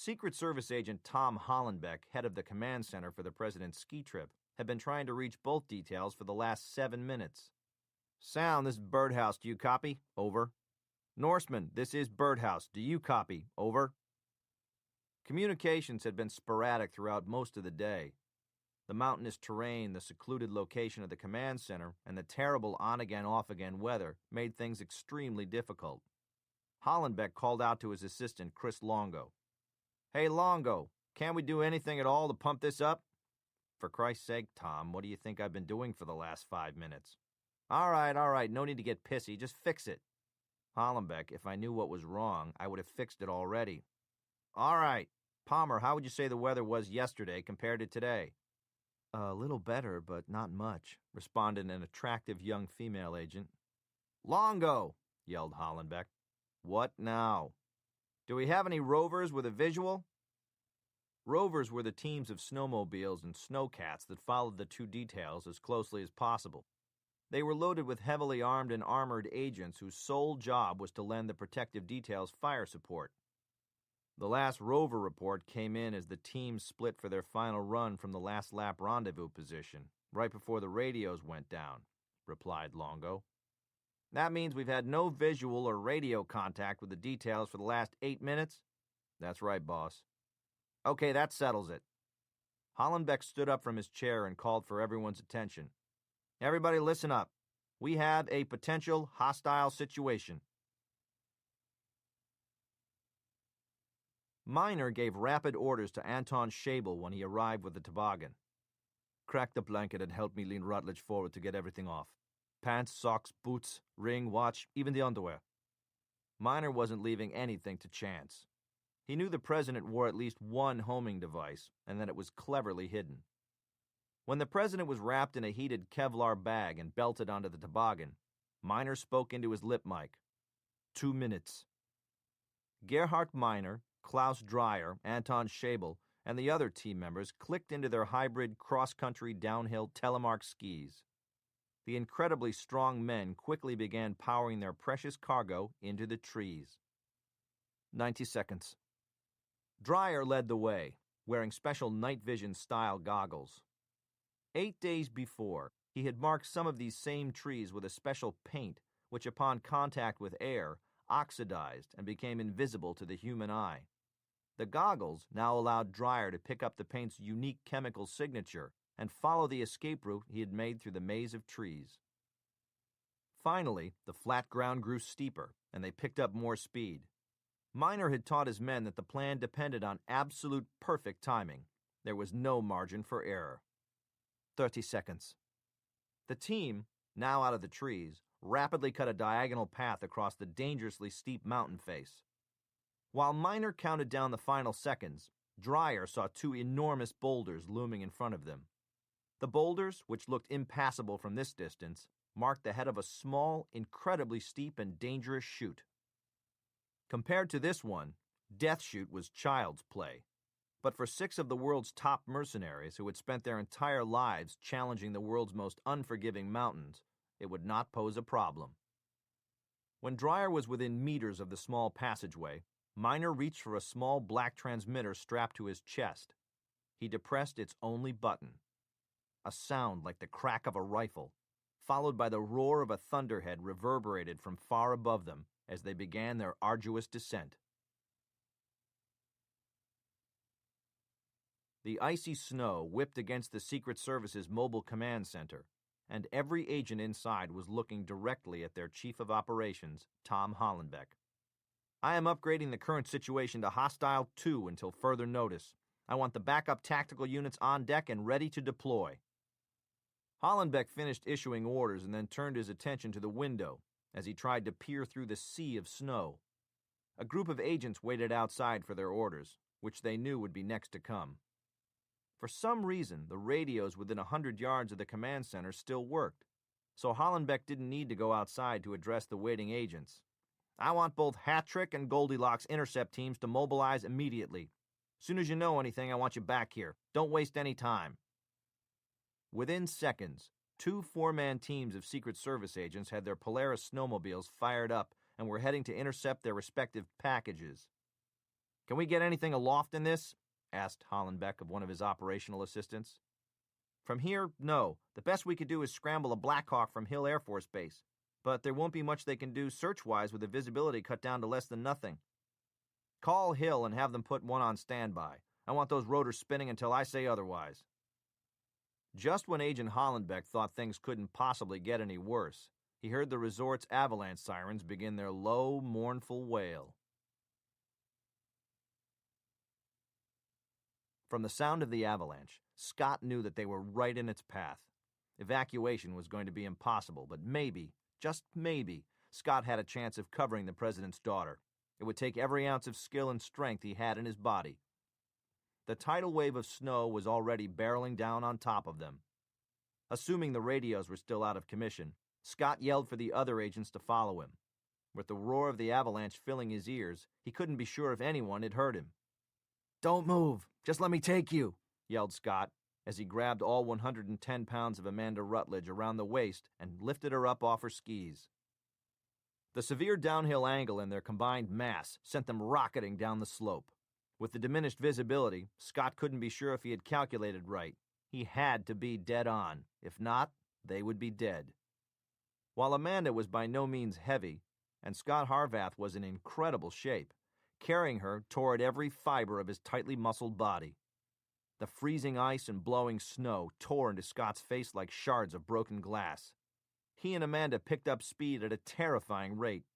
Secret Service agent Tom Hollenbeck, head of the command center for the president's ski trip, had been trying to reach both details for the last 7 minutes. Sound, this is Birdhouse. Do you copy? Over. Norseman, this is Birdhouse. Do you copy? Over. Communications had been sporadic throughout most of the day. The mountainous terrain, the secluded location of the command center, and the terrible on-again, off-again weather made things extremely difficult. Hollenbeck called out to his assistant, Chris Longo. "Hey, Longo, can't we do anything at all to pump this up?" "For Christ's sake, Tom, what do you think I've been doing for the last 5 minutes?" All right, no need to get pissy, just fix it." "Hollenbeck, if I knew what was wrong, I would have fixed it already." "All right. Palmer, how would you say the weather was yesterday compared to today?" "A little better, but not much," responded an attractive young female agent. "Longo!" yelled Hollenbeck. "What now?" "Do we have any rovers with a visual?" Rovers were the teams of snowmobiles and snowcats that followed the two details as closely as possible. They were loaded with heavily armed and armored agents whose sole job was to lend the protective details fire support. The last rover report came in as the teams split for their final run from the last lap rendezvous position, right before the radios went down, replied Longo. "That means we've had no visual or radio contact with the details for the last 8 minutes?" "That's right, boss." "Okay, that settles it." Hollenbeck stood up from his chair and called for everyone's attention. "Everybody listen up. We have a potential hostile situation." Miner gave rapid orders to Anton Schabel when he arrived with the toboggan. "Crack the blanket and help me lean Rutledge forward to get everything off. Pants, socks, boots, ring, watch, even the underwear." Miner wasn't leaving anything to chance. He knew the president wore at least one homing device, and that it was cleverly hidden. When the president was wrapped in a heated Kevlar bag and belted onto the toboggan, Miner spoke into his lip mic. 2 minutes. Gerhard Miner, Klaus Dreyer, Anton Schabel, and the other team members clicked into their hybrid cross-country downhill telemark skis. The incredibly strong men quickly began powering their precious cargo into the trees. 90 seconds. Dreyer led the way, wearing special night vision-style goggles. 8 days before, he had marked some of these same trees with a special paint, which upon contact with air, oxidized and became invisible to the human eye. The goggles now allowed Dreyer to pick up the paint's unique chemical signature and follow the escape route he had made through the maze of trees. Finally, the flat ground grew steeper, and they picked up more speed. Miner had taught his men that the plan depended on absolute perfect timing. There was no margin for error. 30 seconds. The team, now out of the trees, rapidly cut a diagonal path across the dangerously steep mountain face. While Miner counted down the final seconds, Dreyer saw 2 enormous boulders looming in front of them. The boulders, which looked impassable from this distance, marked the head of a small, incredibly steep and dangerous chute. Compared to this one, Death Chute was child's play. But for 6 of the world's top mercenaries who had spent their entire lives challenging the world's most unforgiving mountains, it would not pose a problem. When Dreyer was within meters of the small passageway, Miner reached for a small black transmitter strapped to his chest. He depressed its only button. A sound like the crack of a rifle, followed by the roar of a thunderhead, reverberated from far above them as they began their arduous descent. The icy snow whipped against the Secret Service's mobile command center, and every agent inside was looking directly at their Chief of Operations, Tom Hollenbeck. "I am upgrading the current situation to Hostile 2 until further notice. I want the backup tactical units on deck and ready to deploy." Hollenbeck finished issuing orders and then turned his attention to the window as he tried to peer through the sea of snow. A group of agents waited outside for their orders, which they knew would be next to come. For some reason, the radios within 100 yards of the command center still worked, so Hollenbeck didn't need to go outside to address the waiting agents. "I want both Hat-Trick and Goldilocks intercept teams to mobilize immediately. Soon as you know anything, I want you back here. Don't waste any time." Within seconds, 2 4-man teams of Secret Service agents had their Polaris snowmobiles fired up and were heading to intercept their respective packages. "Can we get anything aloft in this?" asked Hollenbeck of one of his operational assistants. "From here, no. The best we could do is scramble a Black Hawk from Hill Air Force Base. But there won't be much they can do search-wise with the visibility cut down to less than nothing. Call Hill and have them put one on standby. I want those rotors spinning until I say otherwise." Just when Agent Hollenbeck thought things couldn't possibly get any worse, he heard the resort's avalanche sirens begin their low, mournful wail. From the sound of the avalanche, Scott knew that they were right in its path. Evacuation was going to be impossible, but maybe, just maybe, Scott had a chance of covering the president's daughter. It would take every ounce of skill and strength he had in his body. The tidal wave of snow was already barreling down on top of them. Assuming the radios were still out of commission, Scott yelled for the other agents to follow him. With the roar of the avalanche filling his ears, he couldn't be sure if anyone had heard him. "Don't move. Just let me take you," yelled Scott, as he grabbed all 110 pounds of Amanda Rutledge around the waist and lifted her up off her skis. The severe downhill angle in their combined mass sent them rocketing down the slope. With the diminished visibility, Scott couldn't be sure if he had calculated right. He had to be dead on. If not, they would be dead. While Amanda was by no means heavy, and Scot Harvath was in incredible shape, carrying her tore at every fiber of his tightly muscled body. The freezing ice and blowing snow tore into Scott's face like shards of broken glass. He and Amanda picked up speed at a terrifying rate.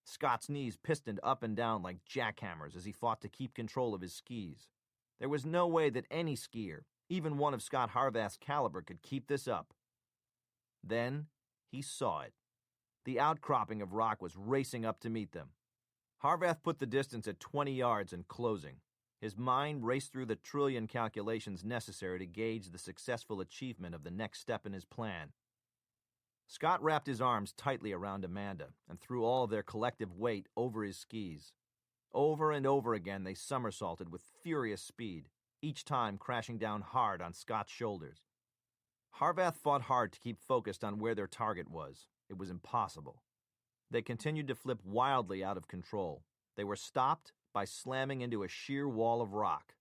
Scott's knees pistoned up and down like jackhammers as he fought to keep control of his skis. There was no way that any skier, even one of Scot Harvath's caliber, could keep this up. Then he saw it. The outcropping of rock was racing up to meet them. Harvath put the distance at 20 yards and closing. His mind raced through the trillion calculations necessary to gauge the successful achievement of the next step in his plan. Scott wrapped his arms tightly around Amanda and threw all of their collective weight over his skis. Over and over again they somersaulted with furious speed, each time crashing down hard on Scott's shoulders. Harvath fought hard to keep focused on where their target was. It was impossible. They continued to flip wildly out of control. They were stopped by slamming into a sheer wall of rock.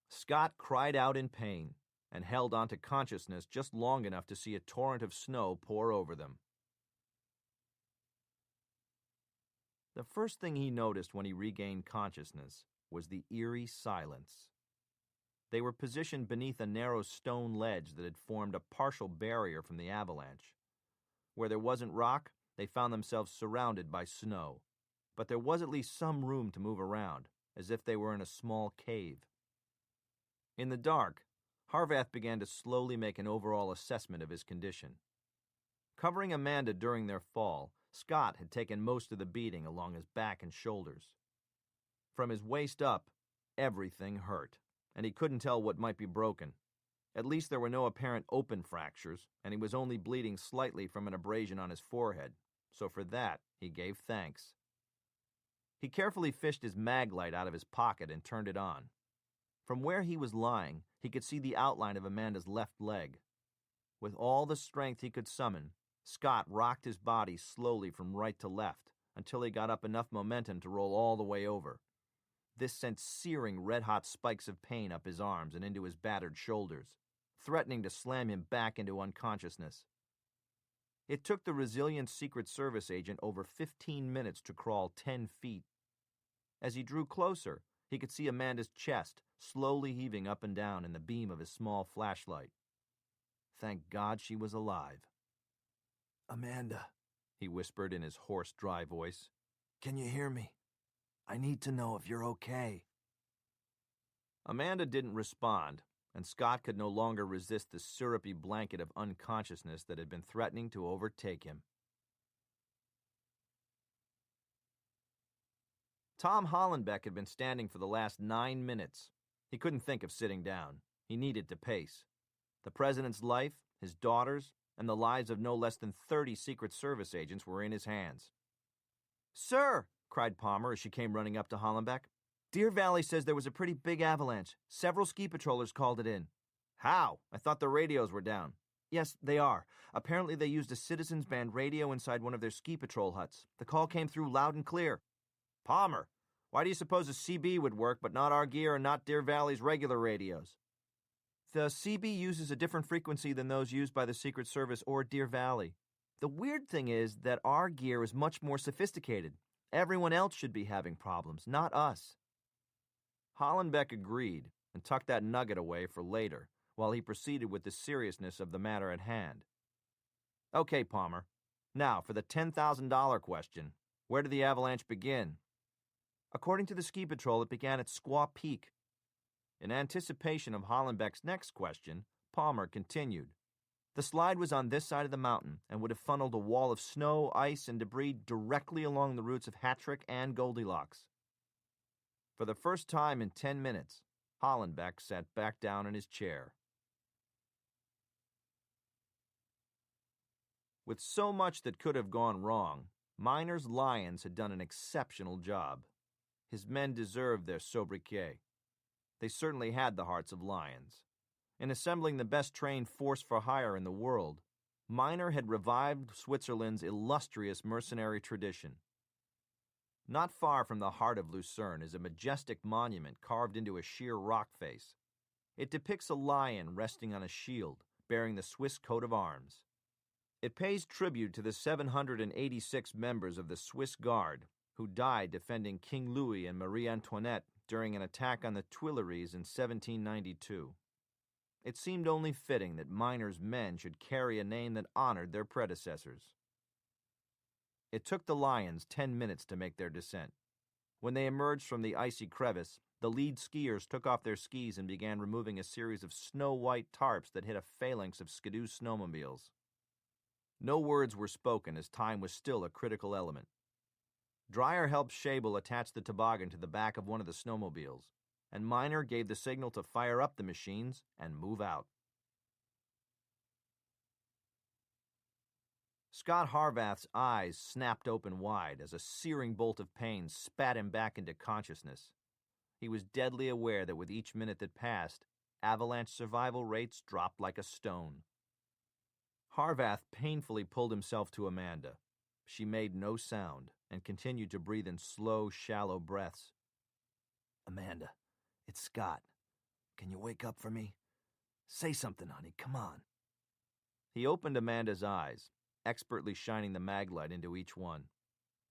Scott cried out in pain and held on to consciousness just long enough to see a torrent of snow pour over them. The first thing he noticed when he regained consciousness was the eerie silence. They were positioned beneath a narrow stone ledge that had formed a partial barrier from the avalanche. Where there wasn't rock, they found themselves surrounded by snow, but there was at least some room to move around, as if they were in a small cave. In the dark, Harvath began to slowly make an overall assessment of his condition. Covering Amanda during their fall, Scott had taken most of the beating along his back and shoulders. From his waist up, everything hurt, and he couldn't tell what might be broken. At least there were no apparent open fractures, and he was only bleeding slightly from an abrasion on his forehead, so for that he gave thanks. He carefully fished his mag light out of his pocket and turned it on. From where he was lying, he could see the outline of Amanda's left leg. With all the strength he could summon, Scott rocked his body slowly from right to left until he got up enough momentum to roll all the way over. This sent searing red-hot spikes of pain up his arms and into his battered shoulders, threatening to slam him back into unconsciousness. It took the resilient Secret Service agent over 15 minutes to crawl 10 feet. As he drew closer, he could see Amanda's chest slowly heaving up and down in the beam of his small flashlight. Thank God she was alive. "Amanda," he whispered in his hoarse, dry voice, "can you hear me? I need to know if you're okay." Amanda didn't respond, and Scott could no longer resist the syrupy blanket of unconsciousness that had been threatening to overtake him. Tom Hollenbeck had been standing for the last 9 minutes. He couldn't think of sitting down. He needed to pace. The president's life, his daughter's, and the lives of no less than 30 Secret Service agents were in his hands. "Sir," cried Palmer as she came running up to Hollenbeck, "Deer Valley says there was a pretty big avalanche. Several ski patrollers called it in." "How? I thought the radios were down." "Yes, they are. Apparently they used a citizens band radio inside one of their ski patrol huts. The call came through loud and clear." "Palmer, Why do you suppose a CB would work, but not our gear and not Deer Valley's regular radios? The CB uses a different frequency than those used by the Secret Service or Deer Valley. The weird thing is that our gear is much more sophisticated. Everyone else should be having problems, not us. Hollenbeck agreed and tucked that nugget away for later, while he proceeded with the seriousness of the matter at hand. Okay, Palmer. Now, for the $10,000 question. Where did the avalanche begin? According to the ski patrol, it began at Squaw Peak. In anticipation of Hollenbeck's next question, Palmer continued. The slide was on this side of the mountain and would have funneled a wall of snow, ice, and debris directly along the routes of Hattrick and Goldilocks. For the first time in 10 minutes, Hollenbeck sat back down in his chair. With so much that could have gone wrong, Miner's Lions had done an exceptional job. His men deserved their sobriquet. They certainly had the hearts of lions. In assembling the best trained force for hire in the world, Miner had revived Switzerland's illustrious mercenary tradition. Not far from the heart of Lucerne is a majestic monument carved into a sheer rock face. It depicts a lion resting on a shield, bearing the Swiss coat of arms. It pays tribute to the 786 members of the Swiss Guard who died defending King Louis and Marie Antoinette during an attack on the Tuileries in 1792. It seemed only fitting that Miner's men should carry a name that honored their predecessors. It took the Lions 10 minutes to make their descent. When they emerged from the icy crevice, the lead skiers took off their skis and began removing a series of snow-white tarps that hid a phalanx of Skidoo snowmobiles. No words were spoken as time was still a critical element. Dreyer helped Schabel attach the toboggan to the back of one of the snowmobiles, and Miner gave the signal to fire up the machines and move out. Scot Harvath's eyes snapped open wide as a searing bolt of pain spat him back into consciousness. He was deadly aware that with each minute that passed, avalanche survival rates dropped like a stone. Harvath painfully pulled himself to Amanda. She made no sound and continued to breathe in slow, shallow breaths. "Amanda, it's Scot. Can you wake up for me? Say something, honey, come on." He opened Amanda's eyes, expertly shining the maglite into each one.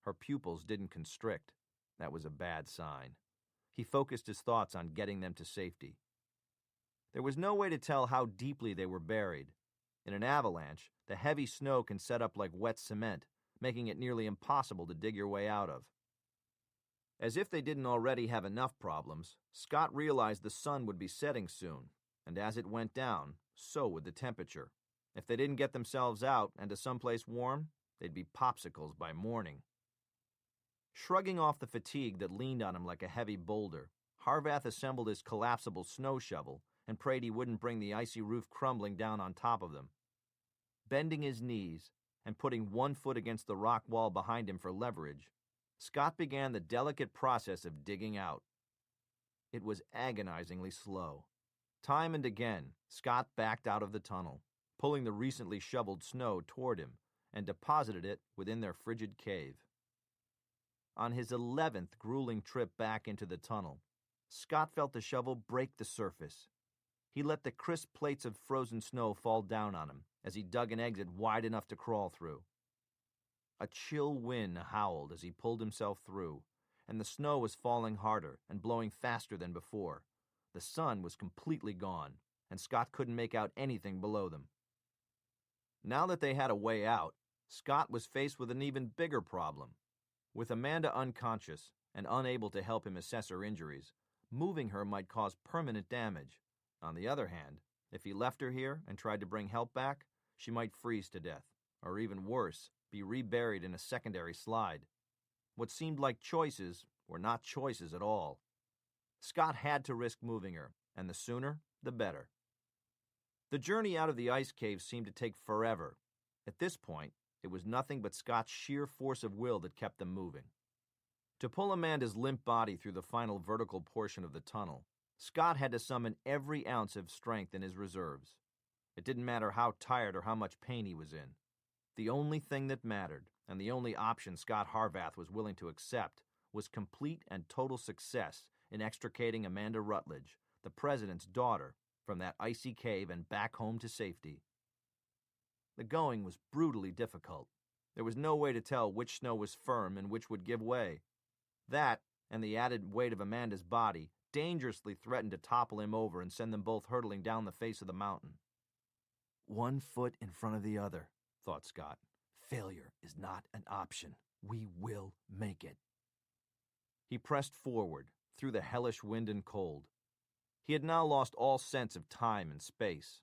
Her pupils didn't constrict. That was a bad sign. He focused his thoughts on getting them to safety. There was no way to tell how deeply they were buried. In an avalanche, the heavy snow can set up like wet cement, making it nearly impossible to dig your way out of. As if they didn't already have enough problems, Scott realized the sun would be setting soon, and as it went down, so would the temperature. If they didn't get themselves out and to someplace warm, they'd be popsicles by morning. Shrugging off the fatigue that leaned on him like a heavy boulder, Harvath assembled his collapsible snow shovel and prayed he wouldn't bring the icy roof crumbling down on top of them. Bending his knees and putting one foot against the rock wall behind him for leverage, Scott began the delicate process of digging out. It was agonizingly slow. Time and again, Scott backed out of the tunnel, pulling the recently shoveled snow toward him, and deposited it within their frigid cave. On his 11th grueling trip back into the tunnel, Scott felt the shovel break the surface. He let the crisp plates of frozen snow fall down on him as he dug an exit wide enough to crawl through. A chill wind howled as he pulled himself through, and the snow was falling harder and blowing faster than before. The sun was completely gone, and Scott couldn't make out anything below them. Now that they had a way out, Scott was faced with an even bigger problem. With Amanda unconscious and unable to help him assess her injuries, moving her might cause permanent damage. On the other hand, if he left her here and tried to bring help back, she might freeze to death, or even worse, be reburied in a secondary slide. What seemed like choices were not choices at all. Scott had to risk moving her, and the sooner, the better. The journey out of the ice cave seemed to take forever. At this point, it was nothing but Scott's sheer force of will that kept them moving. To pull Amanda's limp body through the final vertical portion of the tunnel, Scott had to summon every ounce of strength in his reserves. It didn't matter how tired or how much pain he was in. The only thing that mattered, and the only option Scot Harvath was willing to accept, was complete and total success in extricating Amanda Rutledge, the president's daughter, from that icy cave and back home to safety. The going was brutally difficult. There was no way to tell which snow was firm and which would give way. That, and the added weight of Amanda's body, dangerously threatened to topple him over and send them both hurtling down the face of the mountain. 1 foot in front of the other, thought Scot. Failure is not an option. We will make it. He pressed forward, through the hellish wind and cold. He had now lost all sense of time and space.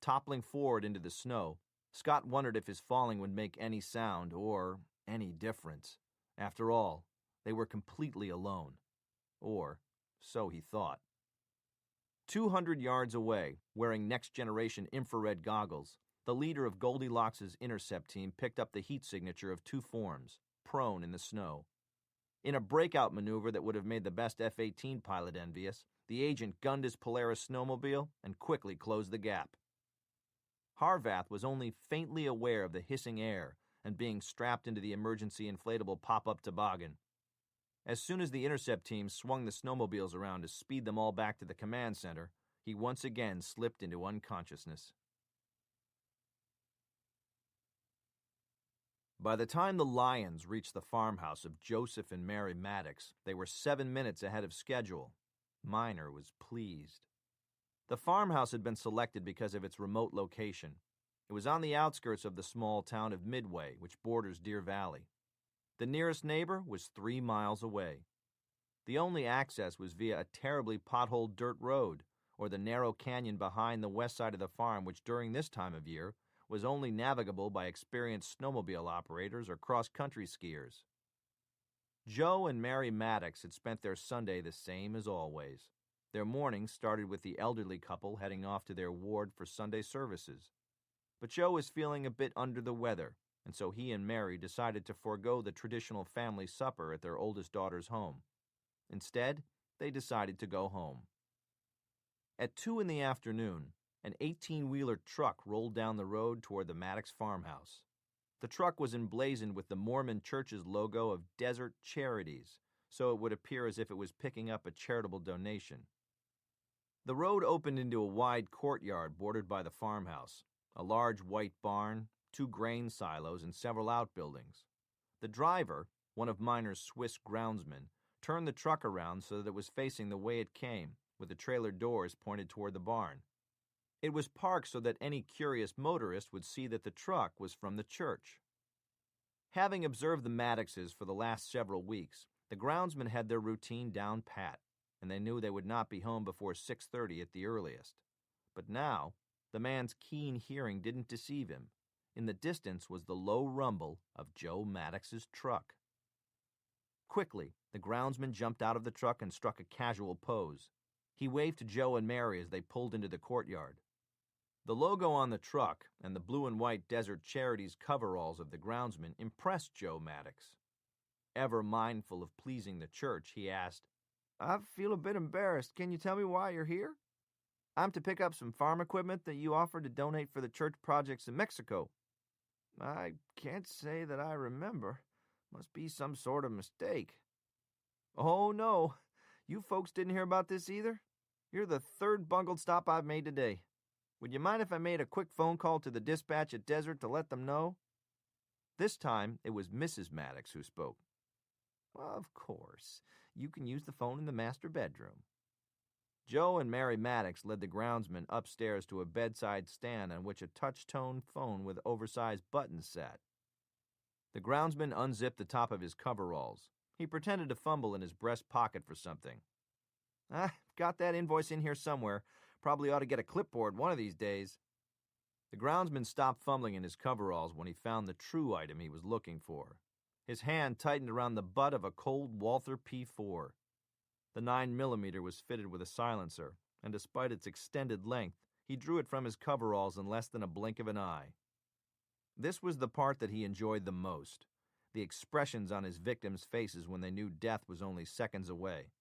Toppling forward into the snow, Scot wondered if his falling would make any sound or any difference. After all, they were completely alone. Or so he thought. 200 yards away, wearing next-generation infrared goggles, the leader of Goldilocks' intercept team picked up the heat signature of 2 forms, prone in the snow. In a breakout maneuver that would have made the best F-18 pilot envious, the agent gunned his Polaris snowmobile and quickly closed the gap. Harvath was only faintly aware of the hissing air and being strapped into the emergency inflatable pop-up toboggan. As soon as the intercept team swung the snowmobiles around to speed them all back to the command center, he once again slipped into unconsciousness. By the time the Lions reached the farmhouse of Joseph and Mary Maddox, they were 7 minutes ahead of schedule. Miner was pleased. The farmhouse had been selected because of its remote location. It was on the outskirts of the small town of Midway, which borders Deer Valley. The nearest neighbor was 3 miles away. The only access was via a terribly potholed dirt road, or the narrow canyon behind the west side of the farm, which during this time of year was only navigable by experienced snowmobile operators or cross-country skiers. Joe and Mary Maddox had spent their Sunday the same as always. Their mornings started with the elderly couple heading off to their ward for Sunday services. But Joe was feeling a bit under the weather, and so he and Mary decided to forego the traditional family supper at their oldest daughter's home. Instead, they decided to go home. At 2 in the afternoon, an 18-wheeler truck rolled down the road toward the Maddox farmhouse. The truck was emblazoned with the Mormon Church's logo of Desert Charities, so it would appear as if it was picking up a charitable donation. The road opened into a wide courtyard bordered by the farmhouse, a large white barn, 2 grain silos, and several outbuildings. The driver, one of Miner's Swiss groundsmen, turned the truck around so that it was facing the way it came, with the trailer doors pointed toward the barn. It was parked so that any curious motorist would see that the truck was from the church. Having observed the Maddoxes for the last several weeks, the groundsmen had their routine down pat, and they knew they would not be home before 6:30 at the earliest. But now, the man's keen hearing didn't deceive him. In the distance was the low rumble of Joe Maddox's truck. Quickly, the groundsman jumped out of the truck and struck a casual pose. He waved to Joe and Mary as they pulled into the courtyard. The logo on the truck and the blue and white Desert Charities coveralls of the groundsman impressed Joe Maddox. Ever mindful of pleasing the church, he asked, "I feel a bit embarrassed. Can you tell me why you're here?" "I'm to pick up some farm equipment that you offered to donate for the church projects in Mexico." "I can't say that I remember. Must be some sort of mistake." "Oh, no. You folks didn't hear about this either? You're the 3rd bungled stop I've made today. Would you mind if I made a quick phone call to the dispatch at Desert to let them know?" This time, it was Mrs. Maddox who spoke. "Of course. You can use the phone in the master bedroom." Joe and Mary Maddox led the groundsman upstairs to a bedside stand on which a touch-tone phone with oversized buttons sat. The groundsman unzipped the top of his coveralls. He pretended to fumble in his breast pocket for something. "I've got that invoice in here somewhere. Probably ought to get a clipboard one of these days." The groundsman stopped fumbling in his coveralls when he found the true item he was looking for. His hand tightened around the butt of a Colt Walther P4. The 9mm was fitted with a silencer, and despite its extended length, he drew it from his coveralls in less than a blink of an eye. This was the part that he enjoyed the most, the expressions on his victims' faces when they knew death was only seconds away.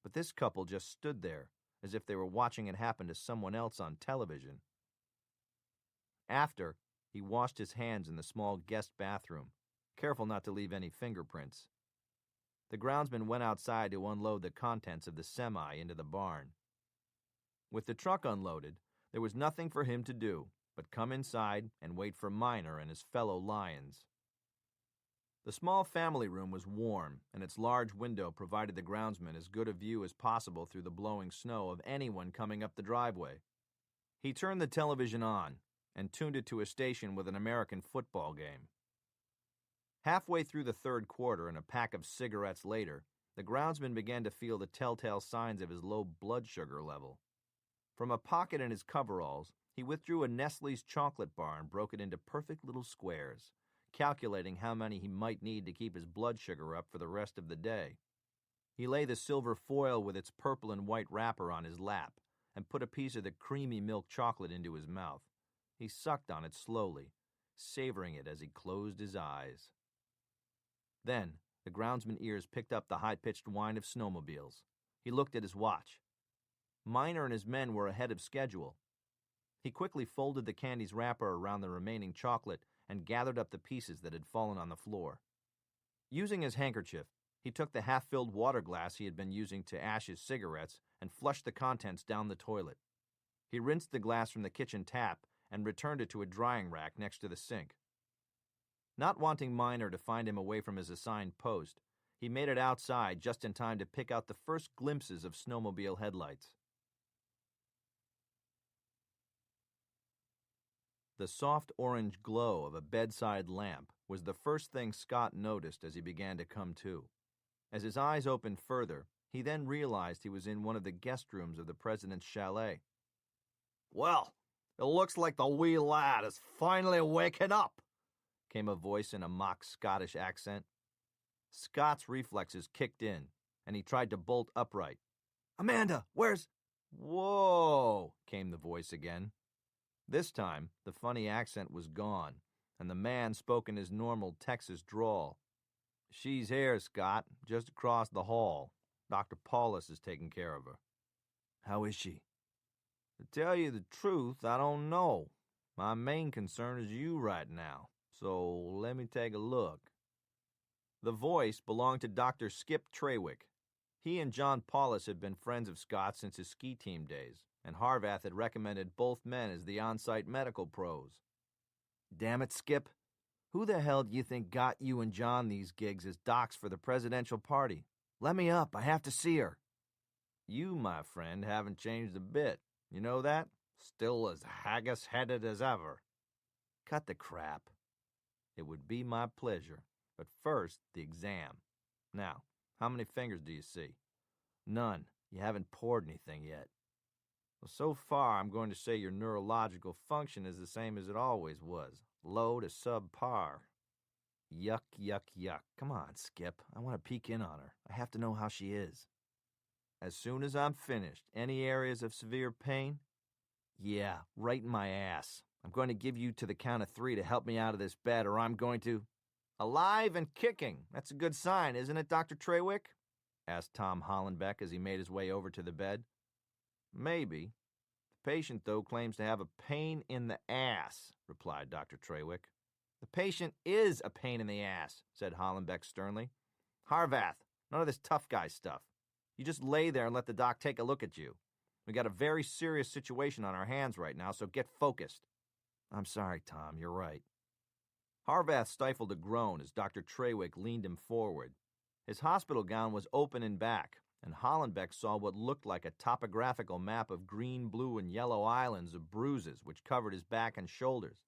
But this couple just stood there, as if they were watching it happen to someone else on television. After, he washed his hands in the small guest bathroom, careful not to leave any fingerprints. The groundsman went outside to unload the contents of the semi into the barn. With the truck unloaded, there was nothing for him to do but come inside and wait for Miner and his fellow Lions. The small family room was warm, and its large window provided the groundsman as good a view as possible through the blowing snow of anyone coming up the driveway. He turned the television on and tuned it to a station with an American football game. Halfway through the third quarter and a pack of cigarettes later, the groundsman began to feel the telltale signs of his low blood sugar level. From a pocket in his coveralls, he withdrew a Nestle's chocolate bar and broke it into perfect little squares, calculating how many he might need to keep his blood sugar up for the rest of the day. He lay the silver foil with its purple and white wrapper on his lap and put a piece of the creamy milk chocolate into his mouth. He sucked on it slowly, savoring it as he closed his eyes. Then, the groundsman's ears picked up the high-pitched whine of snowmobiles. He looked at his watch. Miner and his men were ahead of schedule. He quickly folded the candy's wrapper around the remaining chocolate and gathered up the pieces that had fallen on the floor. Using his handkerchief, he took the half-filled water glass he had been using to ash his cigarettes and flushed the contents down the toilet. He rinsed the glass from the kitchen tap and returned it to a drying rack next to the sink. Not wanting Miner to find him away from his assigned post, he made it outside just in time to pick out the first glimpses of snowmobile headlights. The soft orange glow of a bedside lamp was the first thing Scot noticed as he began to come to. As his eyes opened further, he then realized he was in one of the guest rooms of the president's chalet. "Well, it looks like the wee lad is finally waking up," came a voice in a mock Scottish accent. Scott's reflexes kicked in, and he tried to bolt upright. "Amanda, where's—" "Whoa," came the voice again. This time, the funny accent was gone, and the man spoke in his normal Texas drawl. "She's here, Scott, just across the hall. Dr. Paulus is taking care of her." "How is she?" "To tell you the truth, I don't know. My main concern is you right now, so let me take a look." The voice belonged to Dr. Skip Trawick. He and John Paulus had been friends of Scott's since his ski team days, and Harvath had recommended both men as the on-site medical pros. "Damn it, Skip. Who the hell do you think got you and John these gigs as docs for the presidential party? Let me up. I have to see her." "You, my friend, haven't changed a bit. You know that? Still as haggis-headed as ever." "Cut the crap." "It would be my pleasure. But first, the exam. Now, how many fingers do you see?" "None. You haven't poured anything yet." "Well, so far, I'm going to say your neurological function is the same as it always was. Low to subpar." "Yuck, yuck, yuck. Come on, Skip. I want to peek in on her. I have to know how she is." "As soon as I'm finished, any areas of severe pain?" "Yeah, right in my ass. I'm going to give you to the count of 3 to help me out of this bed, or I'm going to—" "Alive and kicking. That's a good sign, isn't it, Dr. Trawick?" asked Tom Hollenbeck as he made his way over to the bed. "Maybe. The patient, though, claims to have a pain in the ass," replied Dr. Trawick. "The patient is a pain in the ass," said Hollenbeck sternly. "Harvath, none of this tough guy stuff. You just lay there and let the doc take a look at you. We got a very serious situation on our hands right now, so get focused." "I'm sorry, Tom. You're right." Harvath stifled a groan as Dr. Trawick leaned him forward. His hospital gown was open in back, and Hollenbeck saw what looked like a topographical map of green, blue, and yellow islands of bruises which covered his back and shoulders.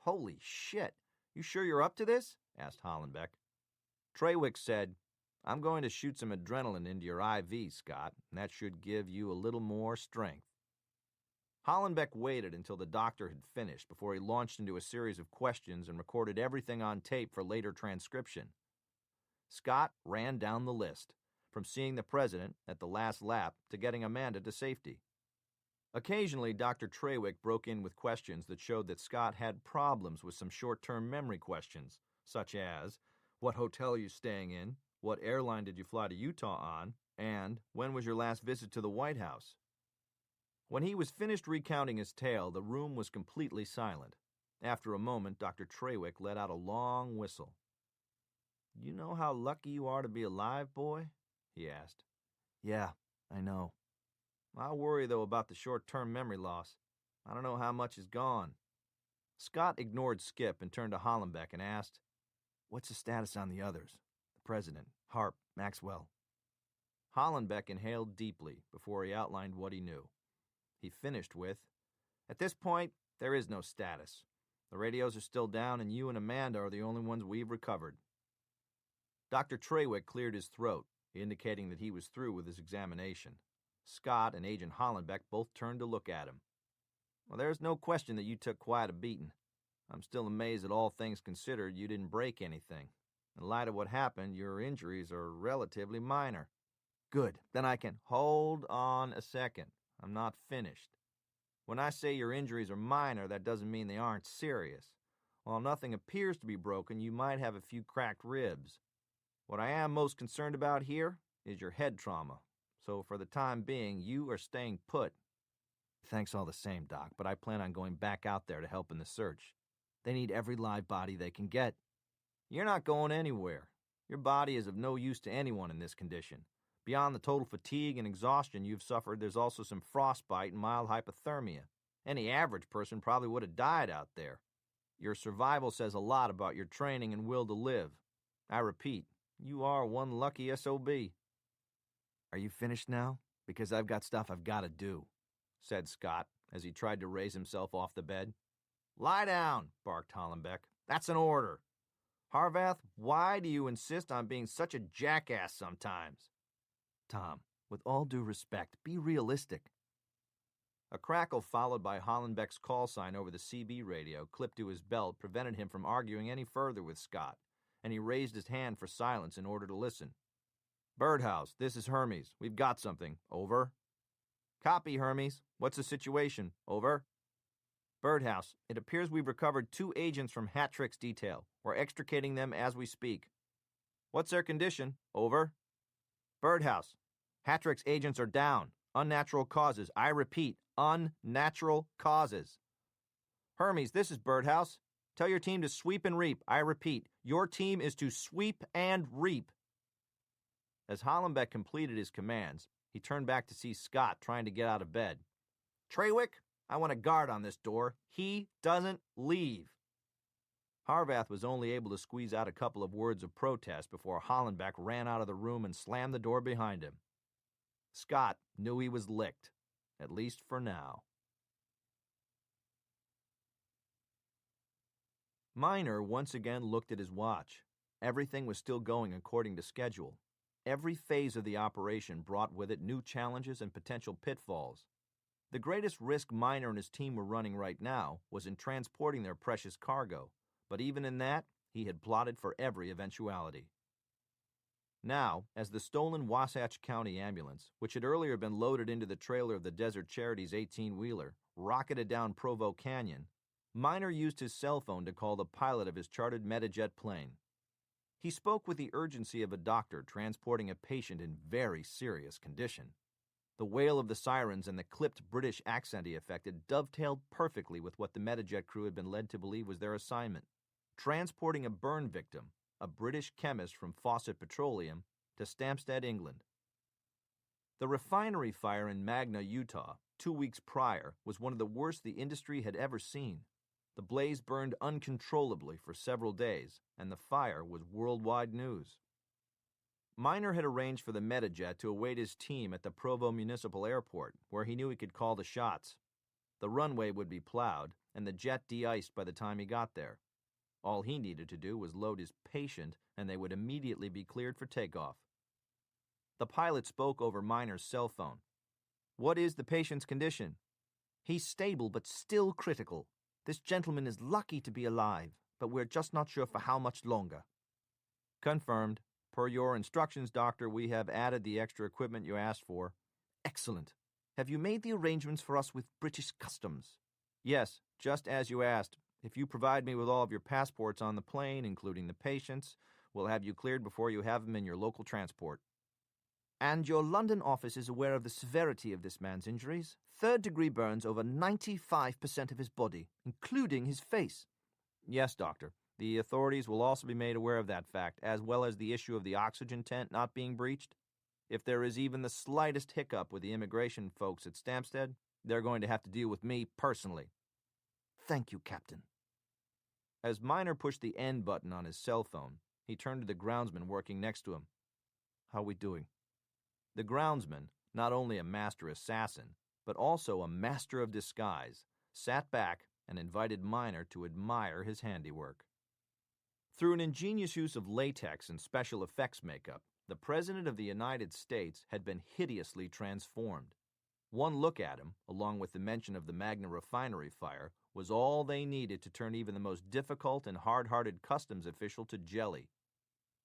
"Holy shit! You sure you're up to this?" asked Hollenbeck. Trawick said, "I'm going to shoot some adrenaline into your IV, Scott, and that should give you a little more strength." Hollenbeck waited until the doctor had finished before he launched into a series of questions and recorded everything on tape for later transcription. Scott ran down the list, from seeing the president at the last lap to getting Amanda to safety. Occasionally, Dr. Trawick broke in with questions that showed that Scott had problems with some short-term memory questions, such as, what hotel are you staying in, what airline did you fly to Utah on, and when was your last visit to the White House? When he was finished recounting his tale, the room was completely silent. After a moment, Dr. Trawick let out a long whistle. You know how lucky you are to be alive, boy? He asked. Yeah, I know. I worry, though, about the short-term memory loss. I don't know how much is gone. Scott ignored Skip and turned to Hollenbeck and asked, What's the status on the others? The President, Harp, Maxwell. Hollenbeck inhaled deeply before he outlined what he knew. He finished with, At this point, there is no status. The radios are still down, and you and Amanda are the only ones we've recovered. Dr. Trawick cleared his throat, indicating that he was through with his examination. Scott and Agent Hollenbeck both turned to look at him. Well, there's no question that you took quite a beating. I'm still amazed that all things considered you didn't break anything. In light of what happened, your injuries are relatively minor. Good, then I can hold on a second. I'm not finished. When I say your injuries are minor, that doesn't mean they aren't serious. While nothing appears to be broken, you might have a few cracked ribs. What I am most concerned about here is your head trauma. So for the time being, you are staying put. Thanks all the same, Doc, but I plan on going back out there to help in the search. They need every live body they can get. You're not going anywhere. Your body is of no use to anyone in this condition. Beyond the total fatigue and exhaustion you've suffered, there's also some frostbite and mild hypothermia. Any average person probably would have died out there. Your survival says a lot about your training and will to live. I repeat, you are one lucky SOB. Are you finished now? Because I've got stuff I've got to do, said Scott as he tried to raise himself off the bed. Lie down, barked Hollenbeck. That's an order. Harvath, why do you insist on being such a jackass sometimes? Tom, with all due respect, be realistic. A crackle followed by Hollenbeck's call sign over the CB radio clipped to his belt prevented him from arguing any further with Scott, and he raised his hand for silence in order to listen. Birdhouse, this is Hermes. We've got something. Over. Copy, Hermes. What's the situation? Over. Birdhouse, it appears we've recovered 2 agents from Hattrick's detail. We're extricating them as we speak. What's their condition? Over. Birdhouse, Hattrick's agents are down. Unnatural causes. I repeat, unnatural causes. Hermes, this is Birdhouse. Tell your team to sweep and reap. I repeat, your team is to sweep and reap. As Hollenbeck completed his commands, he turned back to see Scott trying to get out of bed. Trawick, I want a guard on this door. He doesn't leave. Harvath was only able to squeeze out a couple of words of protest before Hollenbeck ran out of the room and slammed the door behind him. Scott knew he was licked, at least for now. Miner once again looked at his watch. Everything was still going according to schedule. Every phase of the operation brought with it new challenges and potential pitfalls. The greatest risk Miner and his team were running right now was in transporting their precious cargo, but even in that, he had plotted for every eventuality. Now, as the stolen Wasatch County ambulance, which had earlier been loaded into the trailer of the Desert Charities 18-wheeler, rocketed down Provo Canyon, Miner used his cell phone to call the pilot of his chartered Metajet plane. He spoke with the urgency of a doctor transporting a patient in very serious condition. The wail of the sirens and the clipped British accent he affected dovetailed perfectly with what the Metajet crew had been led to believe was their assignment, transporting a burn victim, a British chemist from Fawcett Petroleum, to Stampstead, England. The refinery fire in Magna, Utah, 2 weeks prior, was one of the worst the industry had ever seen. The blaze burned uncontrollably for several days, and the fire was worldwide news. Miner had arranged for the Metajet to await his team at the Provo Municipal Airport, where he knew he could call the shots. The runway would be plowed, and the jet de-iced by the time he got there. All he needed to do was load his patient, and they would immediately be cleared for takeoff. The pilot spoke over Miner's cell phone. What is the patient's condition? He's stable, but still critical. This gentleman is lucky to be alive, but we're just not sure for how much longer. Confirmed. Per your instructions, Doctor, we have added the extra equipment you asked for. Excellent. Have you made the arrangements for us with British Customs? Yes, just as you asked. If you provide me with all of your passports on the plane, including the patient's, we'll have you cleared before you have them in your local transport. And your London office is aware of the severity of this man's injuries. 3rd-degree burns over 95% of his body, including his face. Yes, Doctor. The authorities will also be made aware of that fact, as well as the issue of the oxygen tent not being breached. If there is even the slightest hiccup with the immigration folks at Stampstead, they're going to have to deal with me personally. Thank you, Captain. As Miner pushed the end button on his cell phone, he turned to the groundsman working next to him. How are we doing? The groundsman, not only a master assassin, but also a master of disguise, sat back and invited Miner to admire his handiwork. Through an ingenious use of latex and special effects makeup, the President of the United States had been hideously transformed. One look at him, along with the mention of the Magna refinery fire, was all they needed to turn even the most difficult and hard-hearted customs official to jelly.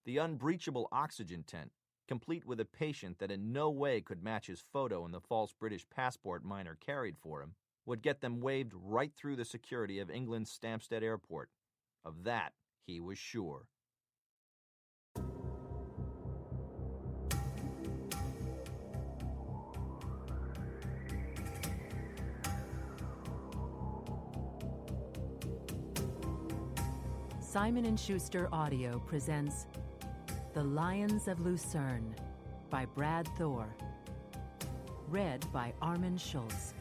The unbreachable oxygen tent, complete with a patient that in no way could match his photo in the false British passport Miner carried for him, would get them waved right through the security of England's Stampstead Airport. Of that, he was sure. Simon & Schuster Audio presents The Lions of Lucerne by Brad Thor. Read by Armin Schultz.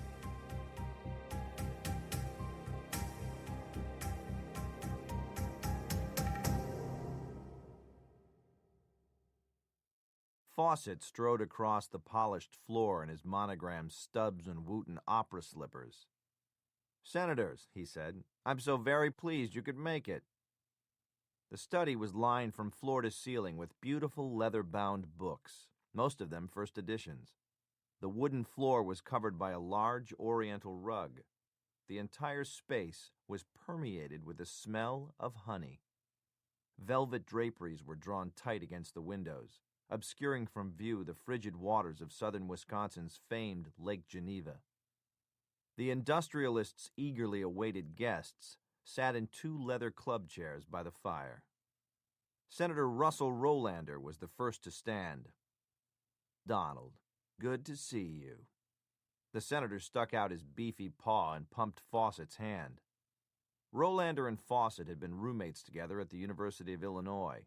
Fawcett strode across the polished floor in his monogrammed Stubbs and Wooten opera slippers. "Senators," he said, "I'm so very pleased you could make it." The study was lined from floor to ceiling with beautiful leather-bound books, most of them first editions. The wooden floor was covered by a large oriental rug. The entire space was permeated with the smell of honey. Velvet draperies were drawn tight against the windows, obscuring from view the frigid waters of southern Wisconsin's famed Lake Geneva. The industrialists' eagerly awaited guests sat in two leather club chairs by the fire. Senator Russell Rolander was the first to stand. "Donald, good to see you." The senator stuck out his beefy paw and pumped Fawcett's hand. Rolander and Fawcett had been roommates together at the University of Illinois.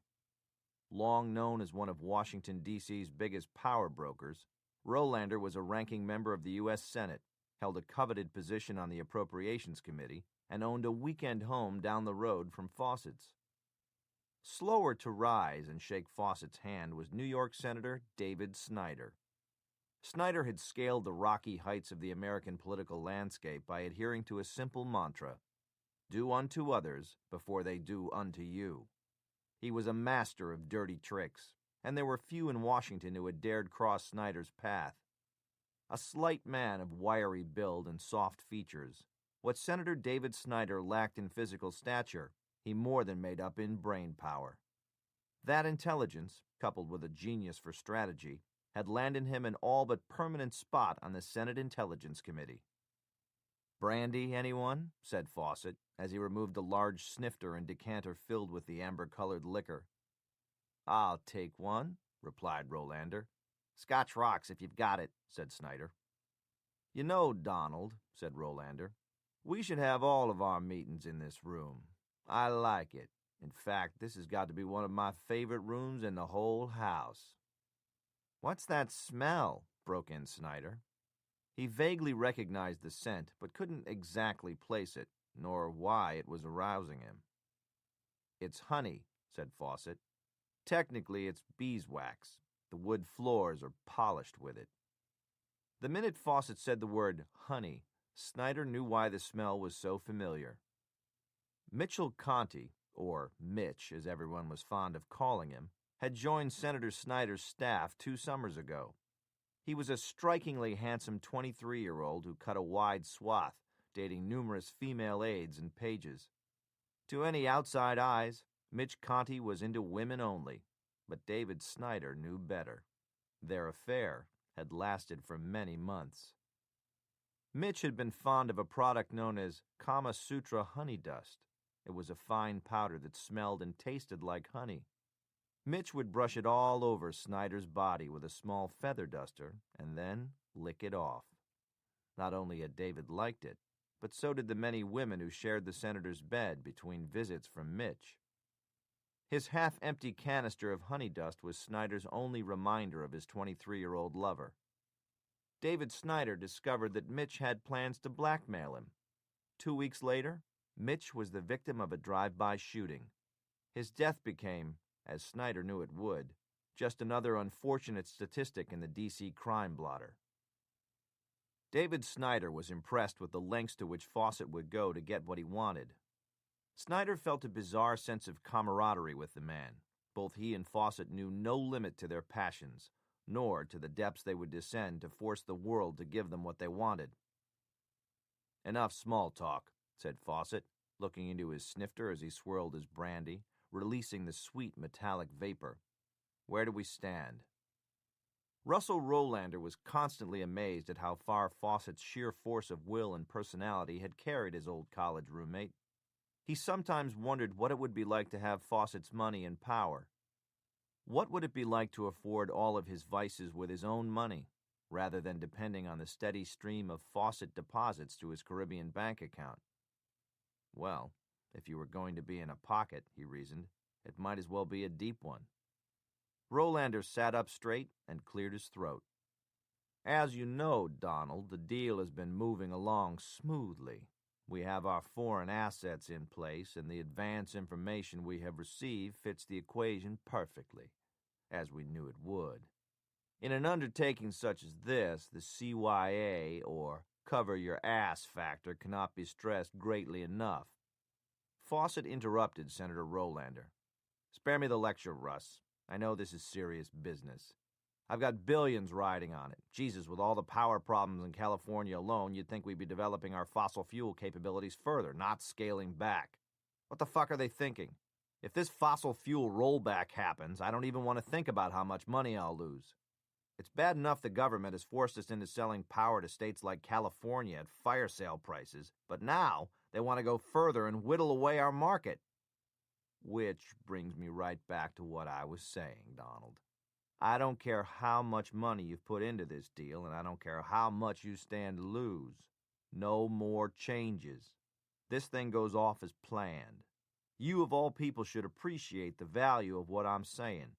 Long known as one of Washington, D.C.'s biggest power brokers, Rolander was a ranking member of the U.S. Senate, held a coveted position on the Appropriations Committee, and owned a weekend home down the road from Fawcett's. Slower to rise and shake Fawcett's hand was New York Senator David Snyder. Snyder had scaled the rocky heights of the American political landscape by adhering to a simple mantra: do unto others before they do unto you. He was a master of dirty tricks, and there were few in Washington who had dared cross Snyder's path. A slight man of wiry build and soft features, what Senator David Snyder lacked in physical stature, he more than made up in brain power. That intelligence, coupled with a genius for strategy, had landed him an all but permanent spot on the Senate Intelligence Committee. "Brandy, anyone?" said Fawcett, as he removed a large snifter and decanter filled with the amber-colored liquor. "I'll take one," replied Rolander. "Scotch rocks if you've got it," said Snyder. "You know, Donald," said Rolander, "we should have all of our meetings in this room. I like it. In fact, this has got to be one of my favorite rooms in the whole house." "What's that smell?" broke in Snyder. He vaguely recognized the scent, but couldn't exactly place it, nor why it was arousing him. "It's honey," said Fawcett. "Technically, it's beeswax. The wood floors are polished with it." The minute Fawcett said the word honey, Snyder knew why the smell was so familiar. Mitchell Conti, or Mitch as everyone was fond of calling him, had joined Senator Snyder's staff 2 summers ago. He was a strikingly handsome 23-year-old who cut a wide swath, dating numerous female aides and pages. To any outside eyes, Mitch Conti was into women only, but David Snyder knew better. Their affair had lasted for many months. Mitch had been fond of a product known as Kama Sutra honey dust. It was a fine powder that smelled and tasted like honey. Mitch would brush it all over Snyder's body with a small feather duster and then lick it off. Not only had David liked it, but so did the many women who shared the senator's bed between visits from Mitch. His half-empty canister of honey dust was Snyder's only reminder of his 23-year-old lover. David Snyder discovered that Mitch had plans to blackmail him. 2 weeks later, Mitch was the victim of a drive-by shooting. His death became, as Snyder knew it would, just another unfortunate statistic in the D.C. crime blotter. David Snyder was impressed with the lengths to which Fawcett would go to get what he wanted. Snyder felt a bizarre sense of camaraderie with the man. Both he and Fawcett knew no limit to their passions, nor to the depths they would descend to force the world to give them what they wanted. "Enough small talk," said Fawcett, looking into his snifter as he swirled his brandy, releasing the sweet metallic vapor. "Where do we stand?" Russell Rolander was constantly amazed at how far Fawcett's sheer force of will and personality had carried his old college roommate. He sometimes wondered what it would be like to have Fawcett's money and power. What would it be like to afford all of his vices with his own money, rather than depending on the steady stream of Fawcett deposits to his Caribbean bank account? Well, if you were going to be in a pocket, he reasoned, it might as well be a deep one. Rolander sat up straight and cleared his throat. "As you know, Donald, the deal has been moving along smoothly. We have our foreign assets in place, and the advance information we have received fits the equation perfectly, as we knew it would. In an undertaking such as this, the CYA, or cover your ass factor, cannot be stressed greatly enough." Fawcett interrupted Senator Rolander. "Spare me the lecture, Russ. I know this is serious business. I've got billions riding on it. Jesus, with all the power problems in California alone, you'd think we'd be developing our fossil fuel capabilities further, not scaling back. What the fuck are they thinking? If this fossil fuel rollback happens, I don't even want to think about how much money I'll lose. It's bad enough the government has forced us into selling power to states like California at fire sale prices, but now they want to go further and whittle away our market. Which brings me right back to what I was saying, Donald. I don't care how much money you've put into this deal, and I don't care how much you stand to lose. No more changes. This thing goes off as planned. You, of all people, should appreciate the value of what I'm saying.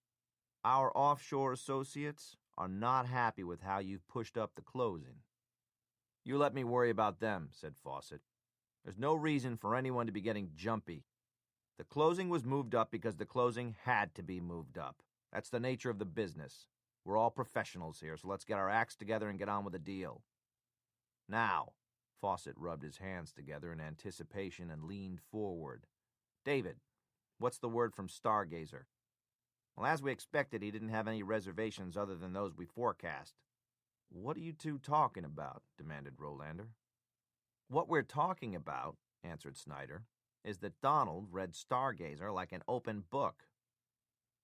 Our offshore associates are not happy with how you've pushed up the closing." "You let me worry about them," said Fawcett. "There's no reason for anyone to be getting jumpy. The closing was moved up because the closing had to be moved up. That's the nature of the business. We're all professionals here, so let's get our acts together and get on with the deal. Now," Fawcett rubbed his hands together in anticipation and leaned forward. "David, what's the word from Stargazer?" "Well, as we expected, he didn't have any reservations other than those we forecast." "What are you two talking about?" demanded Rolander. "What we're talking about," answered Snyder, "is that Donald read Stargazer like an open book."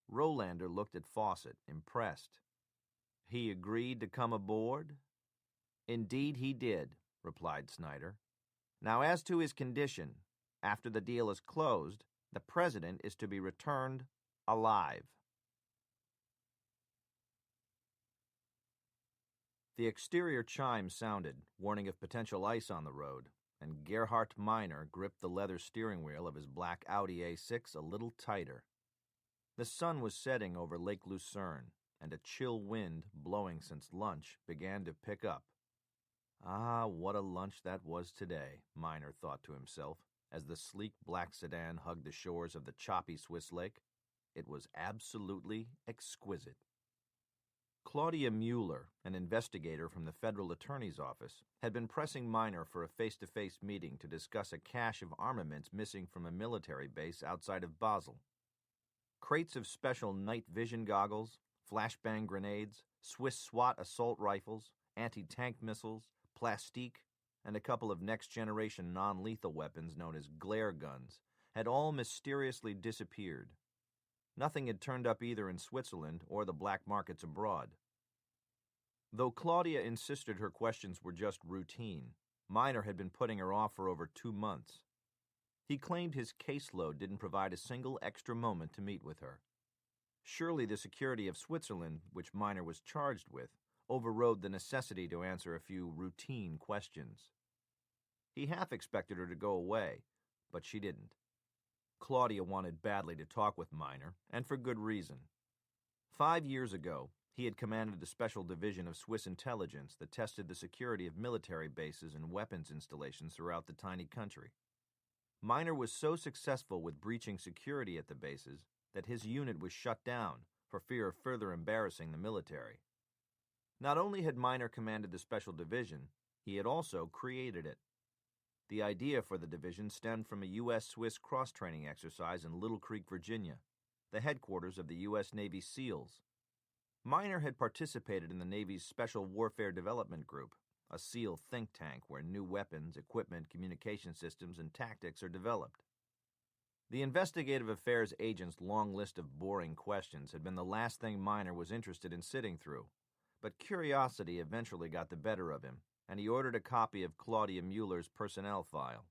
Rolander looked at Fawcett, impressed. "He agreed to come aboard?" "Indeed he did," replied Snyder. "Now as to his condition, after the deal is closed, the president is to be returned alive." The exterior chime sounded, warning of potential ice on the road, and Gerhardt Miner gripped the leather steering wheel of his black Audi A6 a little tighter. The sun was setting over Lake Lucerne, and a chill wind, blowing since lunch, began to pick up. Ah, what a lunch that was today, Miner thought to himself, as the sleek black sedan hugged the shores of the choppy Swiss lake. It was absolutely exquisite. Claudia Mueller, an investigator from the federal attorney's office, had been pressing Miner for a face-to-face meeting to discuss a cache of armaments missing from a military base outside of Basel. Crates of special night vision goggles, flashbang grenades, Swiss SWAT assault rifles, anti-tank missiles, plastique, and a couple of next-generation non-lethal weapons known as glare guns had all mysteriously disappeared. Nothing had turned up either in Switzerland or the black markets abroad. Though Claudia insisted her questions were just routine, Miner had been putting her off for over 2 months. He claimed his caseload didn't provide a single extra moment to meet with her. Surely the security of Switzerland, which Miner was charged with, overrode the necessity to answer a few routine questions. He half expected her to go away, but she didn't. Claudia wanted badly to talk with Miner, and for good reason. 5 years ago, he had commanded a special division of Swiss intelligence that tested the security of military bases and weapons installations throughout the tiny country. Miner was so successful with breaching security at the bases that his unit was shut down for fear of further embarrassing the military. Not only had Miner commanded the special division, he had also created it. The idea for the division stemmed from a U.S.-Swiss cross-training exercise in Little Creek, Virginia, the headquarters of the U.S. Navy SEALs. Miner had participated in the Navy's Special Warfare Development Group, a SEAL think tank where new weapons, equipment, communication systems, and tactics are developed. The investigative affairs agent's long list of boring questions had been the last thing Miner was interested in sitting through, but curiosity eventually got the better of him, and he ordered a copy of Claudia Mueller's personnel file.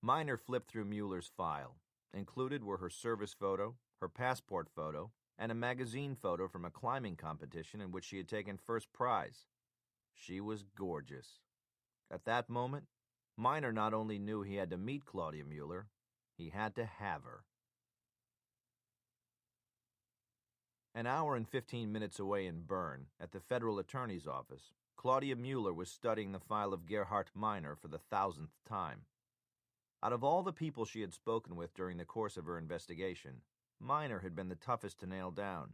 Miner flipped through Mueller's file. Included were her service photo, her passport photo, and a magazine photo from a climbing competition in which she had taken first prize. She was gorgeous. At that moment, Miner not only knew he had to meet Claudia Mueller, he had to have her. An hour and 15 minutes away in Bern, at the federal attorney's office, Claudia Mueller was studying the file of Gerhard Miner for the 1000th time. Out of all the people she had spoken with during the course of her investigation, Miner had been the toughest to nail down.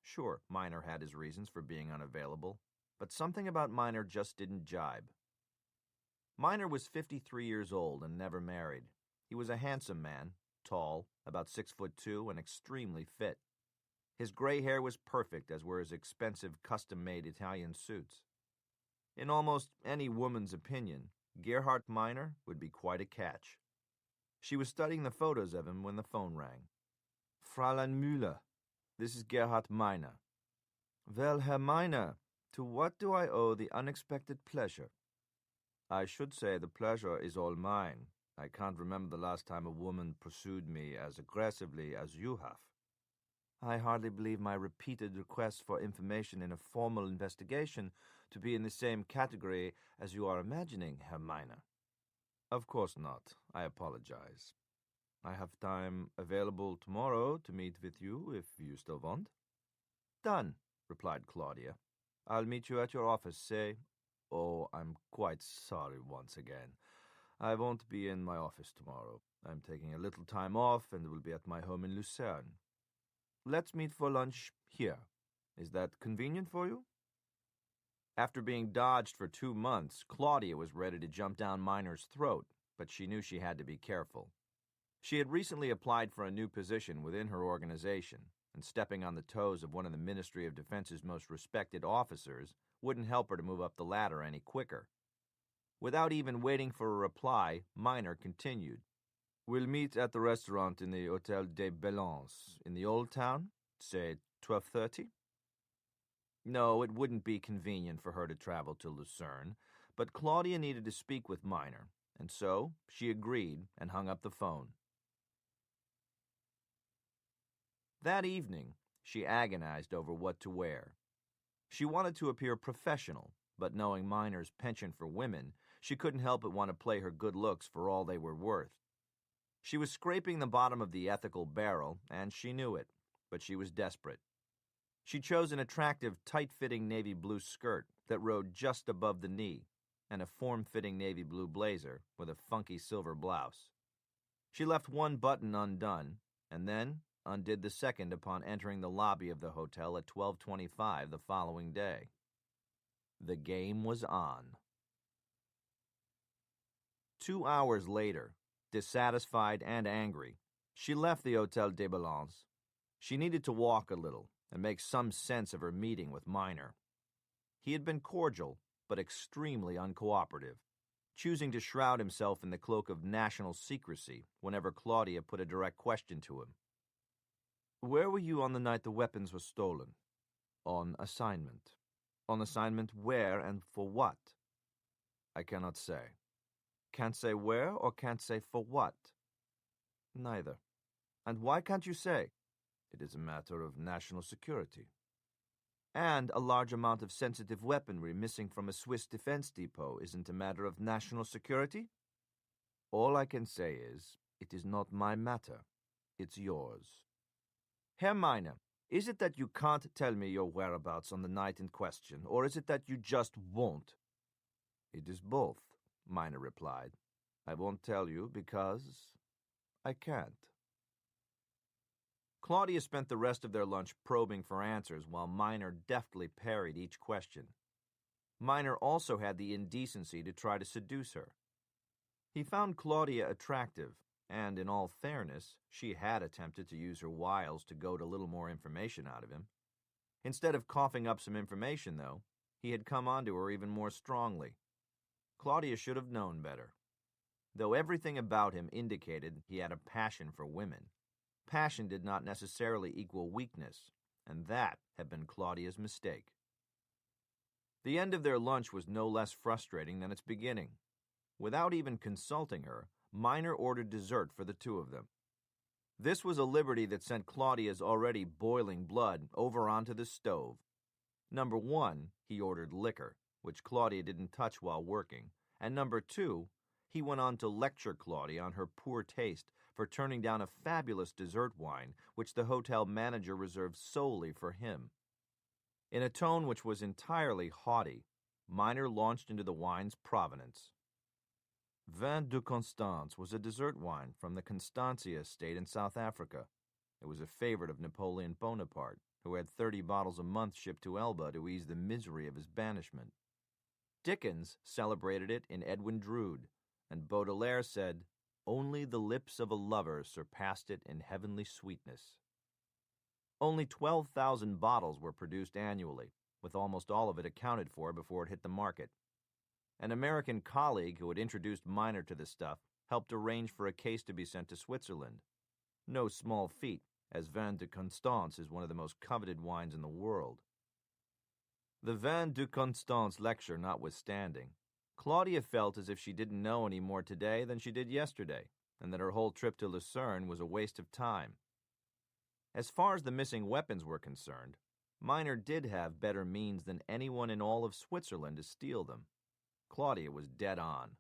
Sure, Miner had his reasons for being unavailable, but something about Miner just didn't jibe. Miner was 53 years old and never married. He was a handsome man, tall, about 6'2", and extremely fit. His gray hair was perfect, as were his expensive custom-made Italian suits. In almost any woman's opinion, Gerhard Miner would be quite a catch. She was studying the photos of him when the phone rang. Fräulein Müller, this is Gerhard Miner. Well, Herr Miner, to what do I owe the unexpected pleasure? I should say the pleasure is all mine. I can't remember the last time a woman pursued me as aggressively as you have. I hardly believe my repeated requests for information in a formal investigation to be in the same category as you are imagining, Herr Miner. Of course not. I apologize. I have time available tomorrow to meet with you if you still want. Done, replied Claudia. I'll meet you at your office, say. Oh, I'm quite sorry once again. I won't be in my office tomorrow. I'm taking a little time off and will be at my home in Lucerne. Let's meet for lunch here. Is that convenient for you? After being dodged for 2 months, Claudia was ready to jump down Miner's throat, but she knew she had to be careful. She had recently applied for a new position within her organization, and stepping on the toes of one of the Ministry of Defense's most respected officers wouldn't help her to move up the ladder any quicker. Without even waiting for a reply, Miner continued. We'll meet at the restaurant in the Hôtel des Bellons, in the Old Town, say 12:30? No, it wouldn't be convenient for her to travel to Lucerne, but Claudia needed to speak with Miner, and so she agreed and hung up the phone. That evening, she agonized over what to wear. She wanted to appear professional, but knowing Miner's penchant for women, she couldn't help but want to play her good looks for all they were worth. She was scraping the bottom of the ethical barrel, and she knew it, but she was desperate. She chose an attractive, tight-fitting navy blue skirt that rode just above the knee, and a form-fitting navy blue blazer with a funky silver blouse. She left one button undone, and then undid the second upon entering the lobby of the hotel at 12:25 the following day. The game was on. 2 hours later, dissatisfied and angry, she left the Hôtel des Bellons. She needed to walk a little and make some sense of her meeting with Miner. He had been cordial, but extremely uncooperative, choosing to shroud himself in the cloak of national secrecy whenever Claudia put a direct question to him. Where were you on the night the weapons were stolen? On assignment. On assignment where and for what? I cannot say. Can't say where or can't say for what? Neither. And why can't you say? It is a matter of national security. And a large amount of sensitive weaponry missing from a Swiss defense depot isn't a matter of national security? All I can say is, It is not my matter. It's yours. Herr Miner, is it that you can't tell me your whereabouts on the night in question, or is it that you just won't? It is both, Miner replied. I won't tell you because I can't. Claudia spent the rest of their lunch probing for answers while Miner deftly parried each question. Miner also had the indecency to try to seduce her. He found Claudia attractive, and in all fairness, she had attempted to use her wiles to goad a little more information out of him. Instead of coughing up some information, though, he had come onto her even more strongly. Claudia should have known better. Though everything about him indicated he had a passion for women, passion did not necessarily equal weakness, and that had been Claudia's mistake. The end of their lunch was no less frustrating than its beginning. Without even consulting her, Miner ordered dessert for the two of them. This was a liberty that sent Claudia's already boiling blood over onto the stove. Number 1, he ordered liquor, which Claudia didn't touch while working, and number 2, he went on to lecture Claudia on her poor taste for turning down a fabulous dessert wine which the hotel manager reserved solely for him. In a tone which was entirely haughty, Miner launched into the wine's provenance. Vin de Constance was a dessert wine from the Constantia estate in South Africa. It was a favorite of Napoleon Bonaparte, who had 30 bottles a month shipped to Elba to ease the misery of his banishment. Dickens celebrated it in Edwin Drood, and Baudelaire said, "Only the lips of a lover surpassed it in heavenly sweetness." Only 12,000 bottles were produced annually, with almost all of it accounted for before it hit the market. An American colleague who had introduced Miner to the stuff helped arrange for a case to be sent to Switzerland. No small feat, as Vin de Constance is one of the most coveted wines in the world. The Vin de Constance lecture notwithstanding, Claudia felt as if she didn't know any more today than she did yesterday, and that her whole trip to Lucerne was a waste of time. As far as the missing weapons were concerned, Miner did have better means than anyone in all of Switzerland to steal them. Claudia was dead on.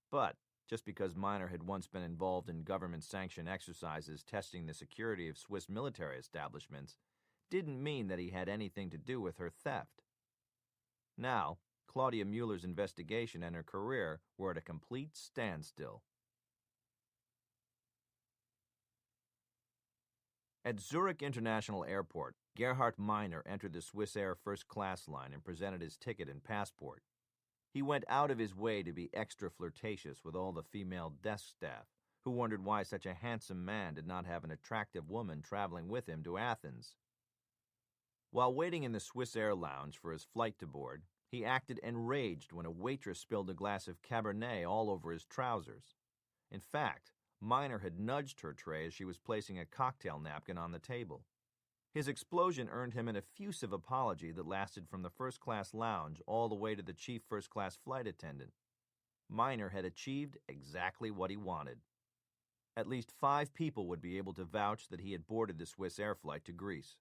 But just because Miner had once been involved in government-sanctioned exercises testing the security of Swiss military establishments didn't mean that he had anything to do with her theft. Now, Claudia Mueller's investigation and her career were at a complete standstill. At Zurich International Airport, Gerhard Miner entered the Swissair first-class line and presented his ticket and passport. He went out of his way to be extra flirtatious with all the female desk staff, who wondered why such a handsome man did not have an attractive woman traveling with him to Athens. While waiting in the Swissair lounge for his flight to board, he acted enraged when a waitress spilled a glass of Cabernet all over his trousers. In fact, Miner had nudged her tray as she was placing a cocktail napkin on the table. His explosion earned him an effusive apology that lasted from the first-class lounge all the way to the chief first-class flight attendant. Miner had achieved exactly what he wanted. At least 5 people would be able to vouch that he had boarded the Swissair flight to Greece.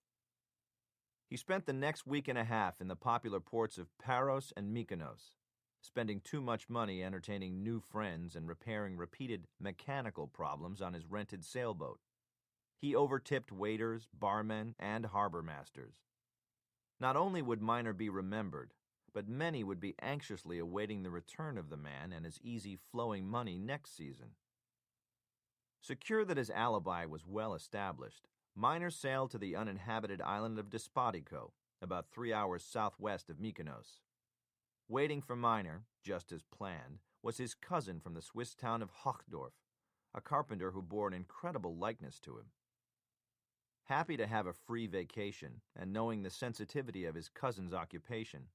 He spent the next week and a half in the popular ports of Paros and Mykonos, spending too much money entertaining new friends and repairing repeated mechanical problems on his rented sailboat. He overtipped waiters, barmen, and harbor masters. Not only would Miner be remembered, but many would be anxiously awaiting the return of the man and his easy flowing money next season. Secure that his alibi was well established, Miner sailed to the uninhabited island of Despotico, about 3 hours southwest of Mykonos. Waiting for Miner, just as planned, was his cousin from the Swiss town of Hochdorf, a carpenter who bore an incredible likeness to him. Happy to have a free vacation, and knowing the sensitivity of his cousin's occupation,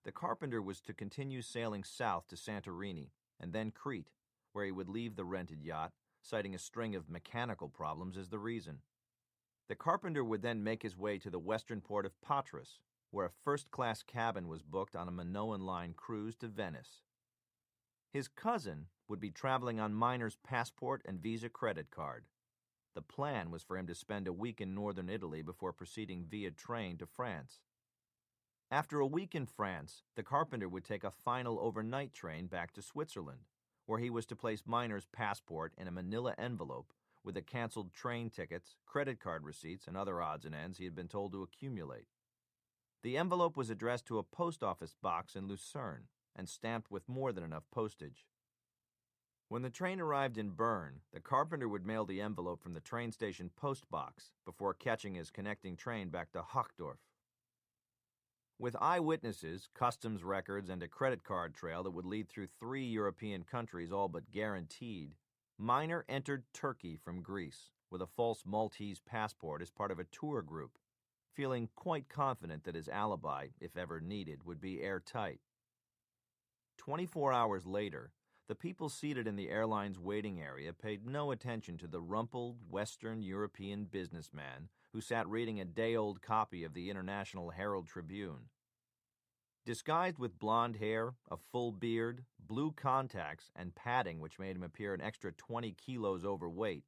the carpenter was to continue sailing south to Santorini, and then Crete, where he would leave the rented yacht, citing a string of mechanical problems as the reason. The carpenter would then make his way to the western port of Patras, where a first-class cabin was booked on a Minoan Line cruise to Venice. His cousin would be traveling on Miner's passport and Visa credit card. The plan was for him to spend a week in northern Italy before proceeding via train to France. After a week in France, the carpenter would take a final overnight train back to Switzerland, where he was to place Miner's passport in a manila envelope with the canceled train tickets, credit card receipts, and other odds and ends he had been told to accumulate. The envelope was addressed to a post office box in Lucerne and stamped with more than enough postage. When the train arrived in Bern, the carpenter would mail the envelope from the train station post box before catching his connecting train back to Hochdorf. With eyewitnesses, customs records, and a credit card trail that would lead through 3 European countries all but guaranteed, Miner entered Turkey from Greece with a false Maltese passport as part of a tour group, feeling quite confident that his alibi, if ever needed, would be airtight. 24 hours later, the people seated in the airline's waiting area paid no attention to the rumpled Western European businessman who sat reading a day-old copy of the International Herald Tribune. Disguised with blonde hair, a full beard, blue contacts, and padding which made him appear an extra 20 kilos overweight,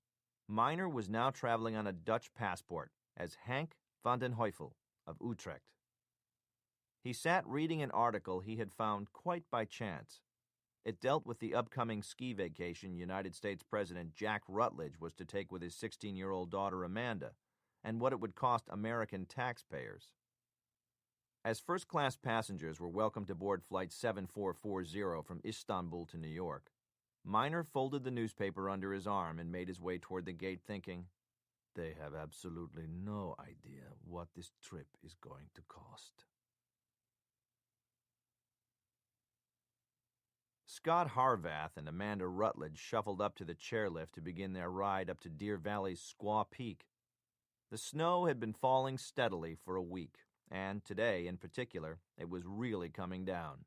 Miner was now traveling on a Dutch passport as Henk van den Heuvel of Utrecht. He sat reading an article he had found quite by chance. It dealt with the upcoming ski vacation United States President Jack Rutledge was to take with his 16-year-old daughter Amanda, and what it would cost American taxpayers. As first-class passengers were welcomed aboard Flight 7440 from Istanbul to New York, Miner folded the newspaper under his arm and made his way toward the gate thinking, "They have absolutely no idea what this trip is going to cost." Scot Harvath and Amanda Rutledge shuffled up to the chairlift to begin their ride up to Deer Valley's Squaw Peak. The snow had been falling steadily for a week, and today, in particular, it was really coming down.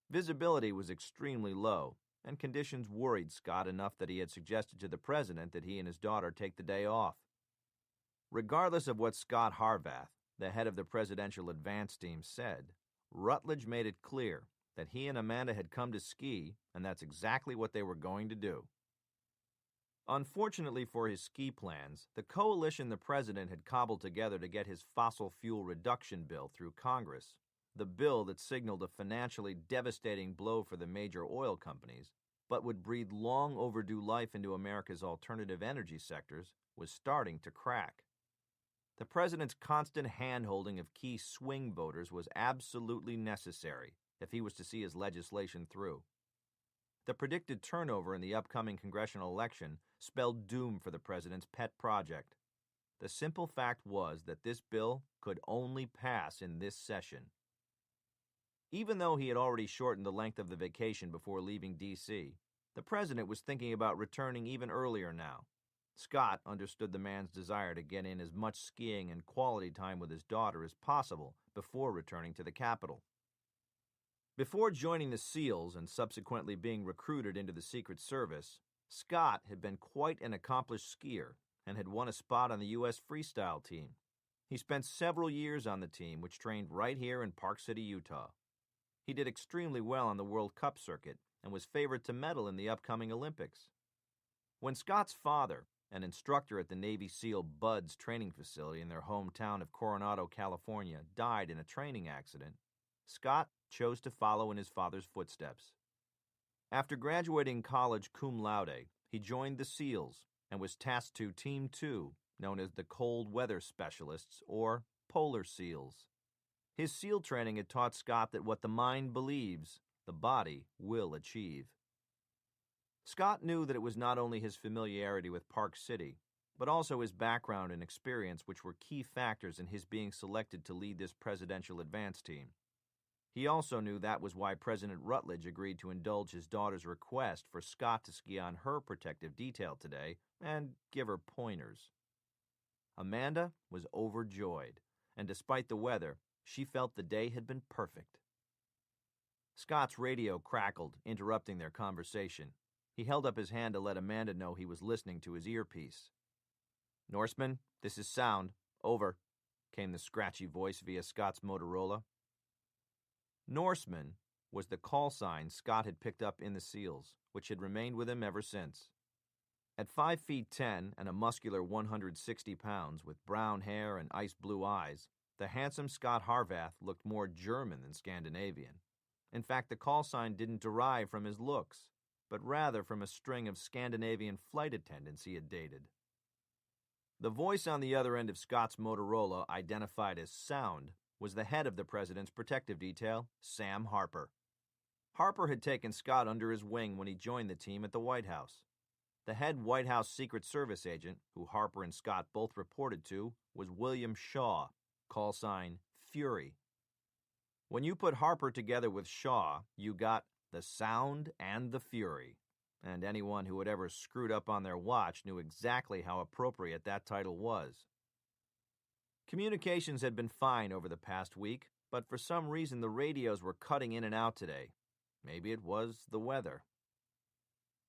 Visibility was extremely low, and conditions worried Scott enough that he had suggested to the president that he and his daughter take the day off. Regardless of what Scot Harvath, the head of the presidential advance team, said, Rutledge made it clear that he and Amanda had come to ski, and that's exactly what they were going to do. Unfortunately for his ski plans, the coalition the president had cobbled together to get his fossil fuel reduction bill through Congress, the bill that signaled a financially devastating blow for the major oil companies, but would breathe long overdue life into America's alternative energy sectors, was starting to crack. The president's constant hand-holding of key swing voters was absolutely necessary if he was to see his legislation through. The predicted turnover in the upcoming congressional election spelled doom for the president's pet project. The simple fact was that this bill could only pass in this session. Even though he had already shortened the length of the vacation before leaving D.C., the president was thinking about returning even earlier now. Scott understood the man's desire to get in as much skiing and quality time with his daughter as possible before returning to the capital. Before joining the SEALs and subsequently being recruited into the Secret Service, Scott had been quite an accomplished skier and had won a spot on the U.S. freestyle team. He spent several years on the team, which trained right here in Park City, Utah. He did extremely well on the World Cup circuit and was favored to medal in the upcoming Olympics. When Scott's father, an instructor at the Navy SEAL BUD/S training facility in their hometown of Coronado, California, died in a training accident, Scott chose to follow in his father's footsteps. After graduating college cum laude, he joined the SEALs and was tasked to Team 2, known as the Cold Weather Specialists, or Polar SEALs. His SEAL training had taught Scott that what the mind believes, the body will achieve. Scott knew that it was not only his familiarity with Park City, but also his background and experience which were key factors in his being selected to lead this presidential advance team. He also knew that was why President Rutledge agreed to indulge his daughter's request for Scott to ski on her protective detail today and give her pointers. Amanda was overjoyed, and despite the weather, she felt the day had been perfect. Scott's radio crackled, interrupting their conversation. He held up his hand to let Amanda know he was listening to his earpiece. "Norseman, this is sound. Over," came the scratchy voice via Scott's Motorola. Norseman was the call sign Scott had picked up in the SEALs, which had remained with him ever since. At 5 feet 10 and a muscular 160 pounds with brown hair and ice blue eyes, the handsome Scot Harvath looked more German than Scandinavian. In fact, the call sign didn't derive from his looks. but rather from a string of Scandinavian flight attendants he had dated. The voice on the other end of Scott's Motorola, identified as Sound, was the head of the president's protective detail, Sam Harper. Harper had taken Scott under his wing when he joined the team at the White House. The head White House Secret Service agent, who Harper and Scott both reported to, was William Shaw, call sign Fury. When you put Harper together with Shaw, you got the Sound and the Fury, and anyone who had ever screwed up on their watch knew exactly how appropriate that title was. Communications had been fine over the past week, but for some reason the radios were cutting in and out today. Maybe it was the weather.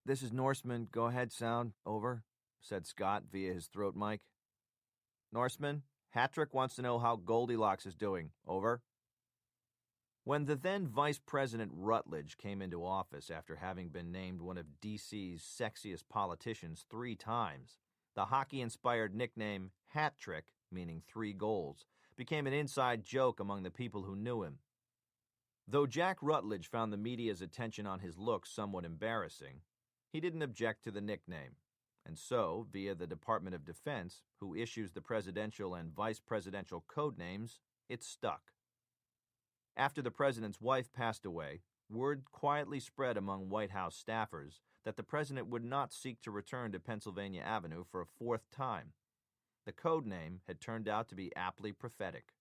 "This is Norseman. Go ahead, Sound. Over," said Scott via his throat mic. "Norseman, Hattrick wants to know how Goldilocks is doing. Over." When the then Vice President Rutledge came into office after having been named one of D.C.'s sexiest politicians 3 times, the hockey-inspired nickname Hat-Trick, meaning 3 goals, became an inside joke among the people who knew him. Though Jack Rutledge found the media's attention on his looks somewhat embarrassing, he didn't object to the nickname, and so, via the Department of Defense, who issues the presidential and vice presidential code names, it stuck. After the president's wife passed away, word quietly spread among White House staffers that the president would not seek to return to Pennsylvania Avenue for a 4th time. The code name had turned out to be aptly prophetic.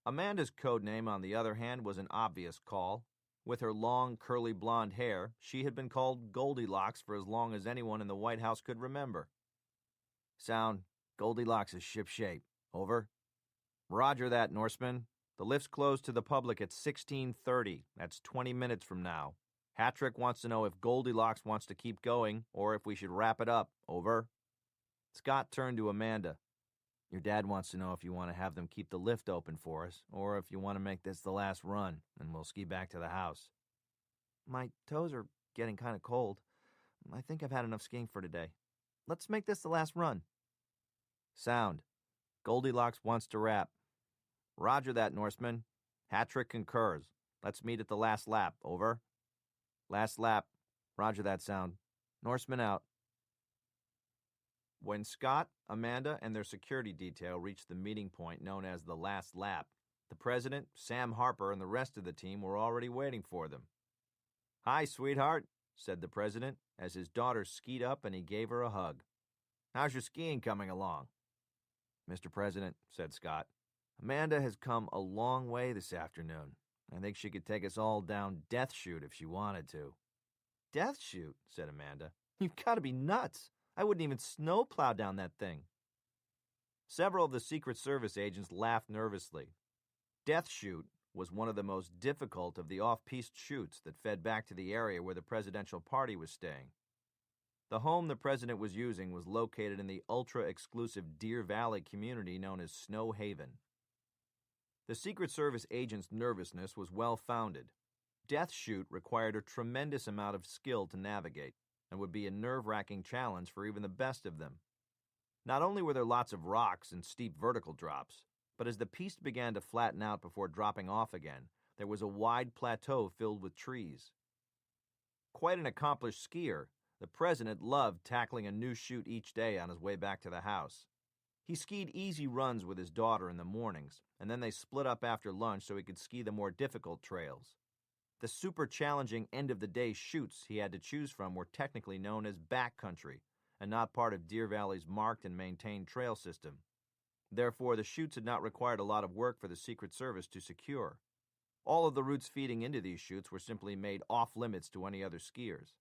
Amanda's code name, on the other hand, was an obvious call. With her long, curly blonde hair, she had been called Goldilocks for as long as anyone in the White House could remember. "Sound, Goldilocks is shipshape. Over." "Roger that, Norseman. The lift's closed to the public at 16:30. That's 20 minutes from now. Hattrick wants to know if Goldilocks wants to keep going or if we should wrap it up. Over." Scott turned to Amanda. "Your dad wants to know if you want to have them keep the lift open for us, or if you want to make this the last run, and we'll ski back to the house." "My toes are getting kind of cold. I think I've had enough skiing for today. Let's make this the last run." "Sound. Goldilocks wants to wrap." "Roger that, Norseman. Hattrick concurs. Let's meet at the last lap. Over." "Last lap. Roger that, Sound. Norseman out." When Scott, Amanda, and their security detail reached the meeting point known as the last lap, the president, Sam Harper, and the rest of the team were already waiting for them. "Hi, sweetheart," said the president, as his daughter skied up and he gave her a hug. "How's your skiing coming along?" "Mr. President," said Scott, "Amanda has come a long way this afternoon. I think she could take us all down Death Chute if she wanted to." "Death Chute?" said Amanda. "You've got to be nuts. I wouldn't even snowplow down that thing." Several of the Secret Service agents laughed nervously. Death Chute was one of the most difficult of the off-piste chutes that fed back to the area where the presidential party was staying. The home the president was using was located in the ultra-exclusive Deer Valley community known as Snow Haven. The Secret Service agents' nervousness was well-founded. Death Chute required a tremendous amount of skill to navigate, and would be a nerve-wracking challenge for even the best of them. Not only were there lots of rocks and steep vertical drops, but as the piste began to flatten out before dropping off again, there was a wide plateau filled with trees. Quite an accomplished skier, the president loved tackling a new chute each day on his way back to the house. He skied easy runs with his daughter in the mornings, and then they split up after lunch so he could ski the more difficult trails. The super challenging end-of-the-day chutes he had to choose from were technically known as backcountry, and not part of Deer Valley's marked and maintained trail system. Therefore, the chutes had not required a lot of work for the Secret Service to secure. All of the routes feeding into these chutes were simply made off-limits to any other skiers.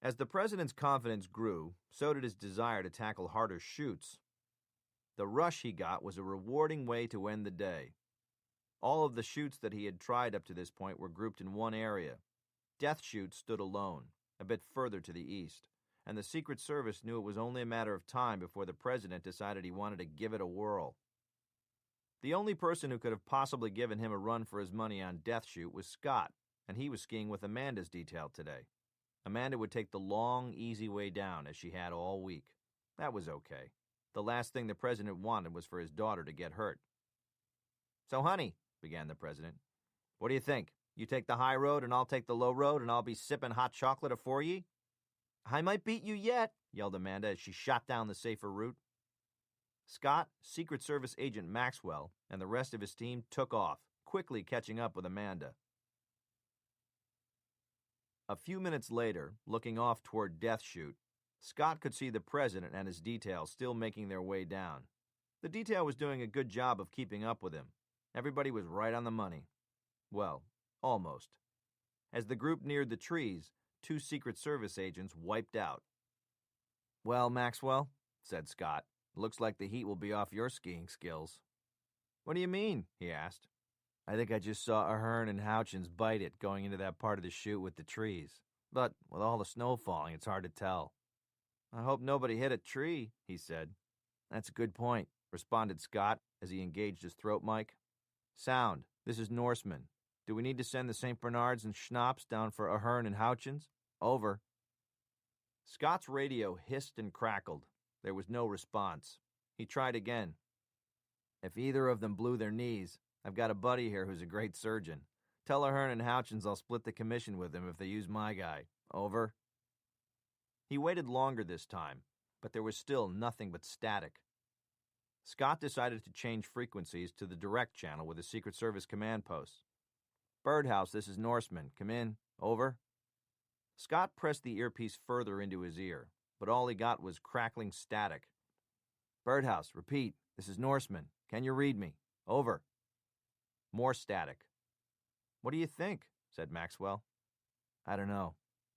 As the president's confidence grew, so did his desire to tackle harder chutes. The rush he got was a rewarding way to end the day. All of the chutes that he had tried up to this point were grouped in one area. Death Chute stood alone, a bit further to the east, and the Secret Service knew it was only a matter of time before the president decided he wanted to give it a whirl. The only person who could have possibly given him a run for his money on Death Chute was Scott, and he was skiing with Amanda's detail today. Amanda would take the long, easy way down, as she had all week. That was okay. The last thing the president wanted was for his daughter to get hurt. "So, honey," began the president, "what do you think? You take the high road and I'll take the low road and I'll be sipping hot chocolate afore ye? I might beat you yet, yelled Amanda as she shot down the safer route. Scott, Secret Service agent Maxwell, and the rest of his team took off, quickly catching up with Amanda. A few minutes later, looking off toward Death Chute, Scott could see the president and his detail still making their way down. The detail was doing a good job of keeping up with him. Everybody was right on the money. Well, almost. As the group neared the trees, 2 Secret Service agents wiped out. Well, Maxwell, said Scott, looks like the heat will be off your skiing skills. What do you mean? He asked. I think I just saw Ahern and Houchins bite it going into that part of the chute with the trees. But with all the snow falling, it's hard to tell. I hope nobody hit a tree, he said. That's a good point, responded Scott as he engaged his throat mic. Sound, this is Norseman. Do we need to send the St. Bernards and Schnapps down for Ahern and Houchins? Over. Scott's radio hissed and crackled. There was no response. He tried again. If either of them blew their knees, I've got a buddy here who's a great surgeon. Tell Ahern and Houchins I'll split the commission with them if they use my guy. Over. He waited longer this time, but there was still nothing but static. Scott decided to change frequencies to the direct channel with the Secret Service command posts. Birdhouse, this is Norseman. Come in. Over. Scott pressed the earpiece further into his ear, but all he got was crackling static. Birdhouse, repeat. This is Norseman. Can you read me? Over. More static. What do you think? Said Maxwell. I don't know,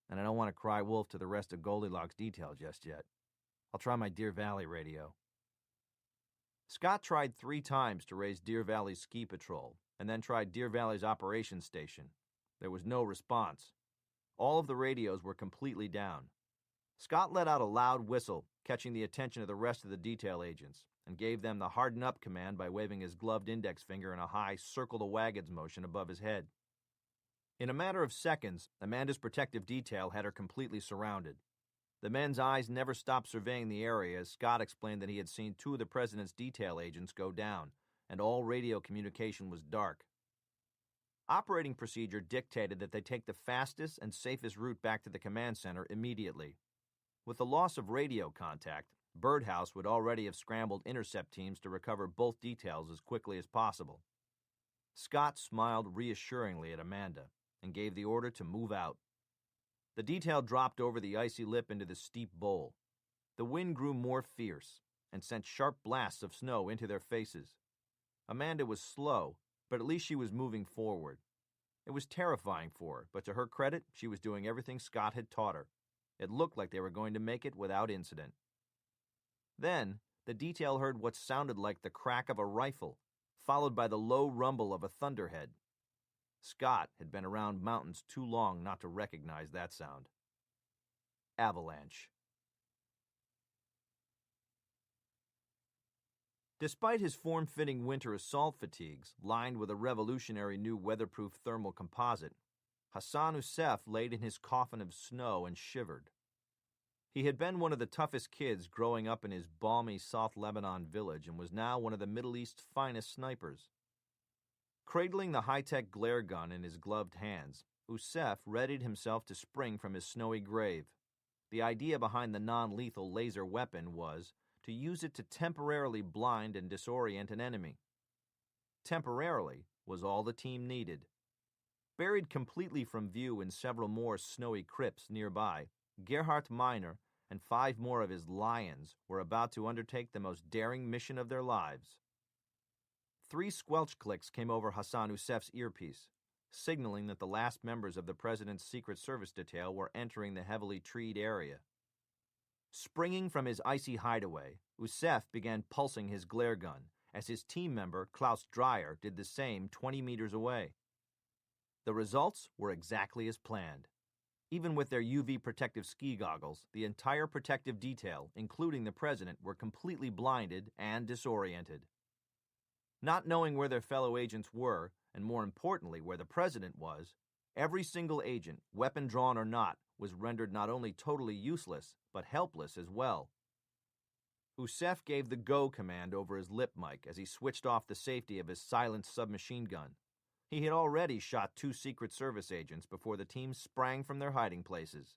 and I don't want to cry wolf to the rest of Goldilocks' detail just yet. I'll try my Deer Valley radio. Scott tried 3 times to raise Deer Valley's ski patrol, and then tried Deer Valley's operations station. There was no response. All of the radios were completely down. Scott let out a loud whistle, catching the attention of the rest of the detail agents, and gave them the harden up command by waving his gloved index finger in a high circle the wagons motion above his head. In a matter of seconds, Amanda's protective detail had her completely surrounded. The men's eyes never stopped surveying the area as Scott explained that he had seen 2 of the president's detail agents go down, and all radio communication was dark. Operating procedure dictated that they take the fastest and safest route back to the command center immediately. With the loss of radio contact, Birdhouse would already have scrambled intercept teams to recover both details as quickly as possible. Scott smiled reassuringly at Amanda and gave the order to move out. The detail dropped over the icy lip into the steep bowl. The wind grew more fierce and sent sharp blasts of snow into their faces. Amanda was slow, but at least she was moving forward. It was terrifying for her, but to her credit, she was doing everything Scott had taught her. It looked like they were going to make it without incident. Then, the detail heard what sounded like the crack of a rifle, followed by the low rumble of a thunderhead. Scott had been around mountains too long not to recognize that sound. Avalanche. Despite his form-fitting winter assault fatigues, lined with a revolutionary new weatherproof thermal composite, Hassan Youssef laid in his coffin of snow and shivered. He had been one of the toughest kids growing up in his balmy South Lebanon village and was now one of the Middle East's finest snipers. Cradling the high-tech glare gun in his gloved hands, Youssef readied himself to spring from his snowy grave. The idea behind the non-lethal laser weapon was to use it to temporarily blind and disorient an enemy. Temporarily was all the team needed. Buried completely from view in several more snowy crypts nearby, Gerhard Miner and 5 more of his Lions were about to undertake the most daring mission of their lives. 3 squelch clicks came over Hassan Youssef's earpiece, signaling that the last members of the President's Secret Service detail were entering the heavily treed area. Springing from his icy hideaway, Youssef began pulsing his glare gun, as his team member, Klaus Dreyer, did the same 20 meters away. The results were exactly as planned. Even with their UV protective ski goggles, the entire protective detail, including the president, were completely blinded and disoriented. Not knowing where their fellow agents were, and more importantly where the president was, every single agent, weapon drawn or not, was rendered not only totally useless, but helpless as well. Youssef gave the go command over his lip mic as he switched off the safety of his silenced submachine gun. He had already shot 2 Secret Service agents before the team sprang from their hiding places.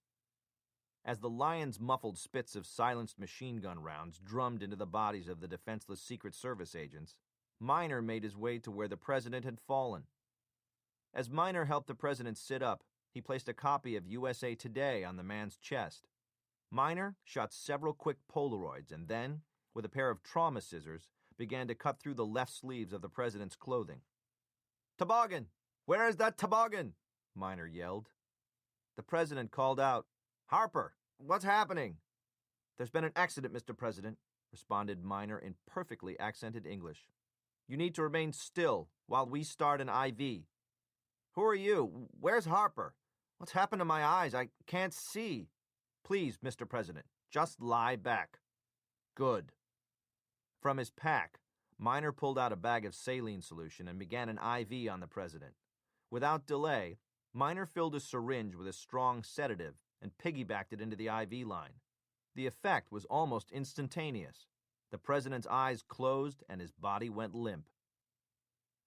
As the Lions' muffled spits of silenced machine gun rounds drummed into the bodies of the defenseless Secret Service agents, Miner made his way to where the president had fallen. As Miner helped the president sit up, he placed a copy of USA Today on the man's chest. Miner shot several quick Polaroids and then, with a pair of trauma scissors, began to cut through the left sleeves of the president's clothing. "Toboggan! Where is that toboggan?" Miner yelled. The president called out, "Harper, what's happening?" "There's been an accident, Mr. President," responded Miner in perfectly accented English. "You need to remain still while we start an IV." "Who are you? Where's Harper? What's happened to my eyes? I can't see." "Please, Mr. President, just lie back." "Good." From his pack, Miner pulled out a bag of saline solution and began an IV on the president. Without delay, Miner filled a syringe with a strong sedative and piggybacked it into the IV line. The effect was almost instantaneous. The president's eyes closed and his body went limp.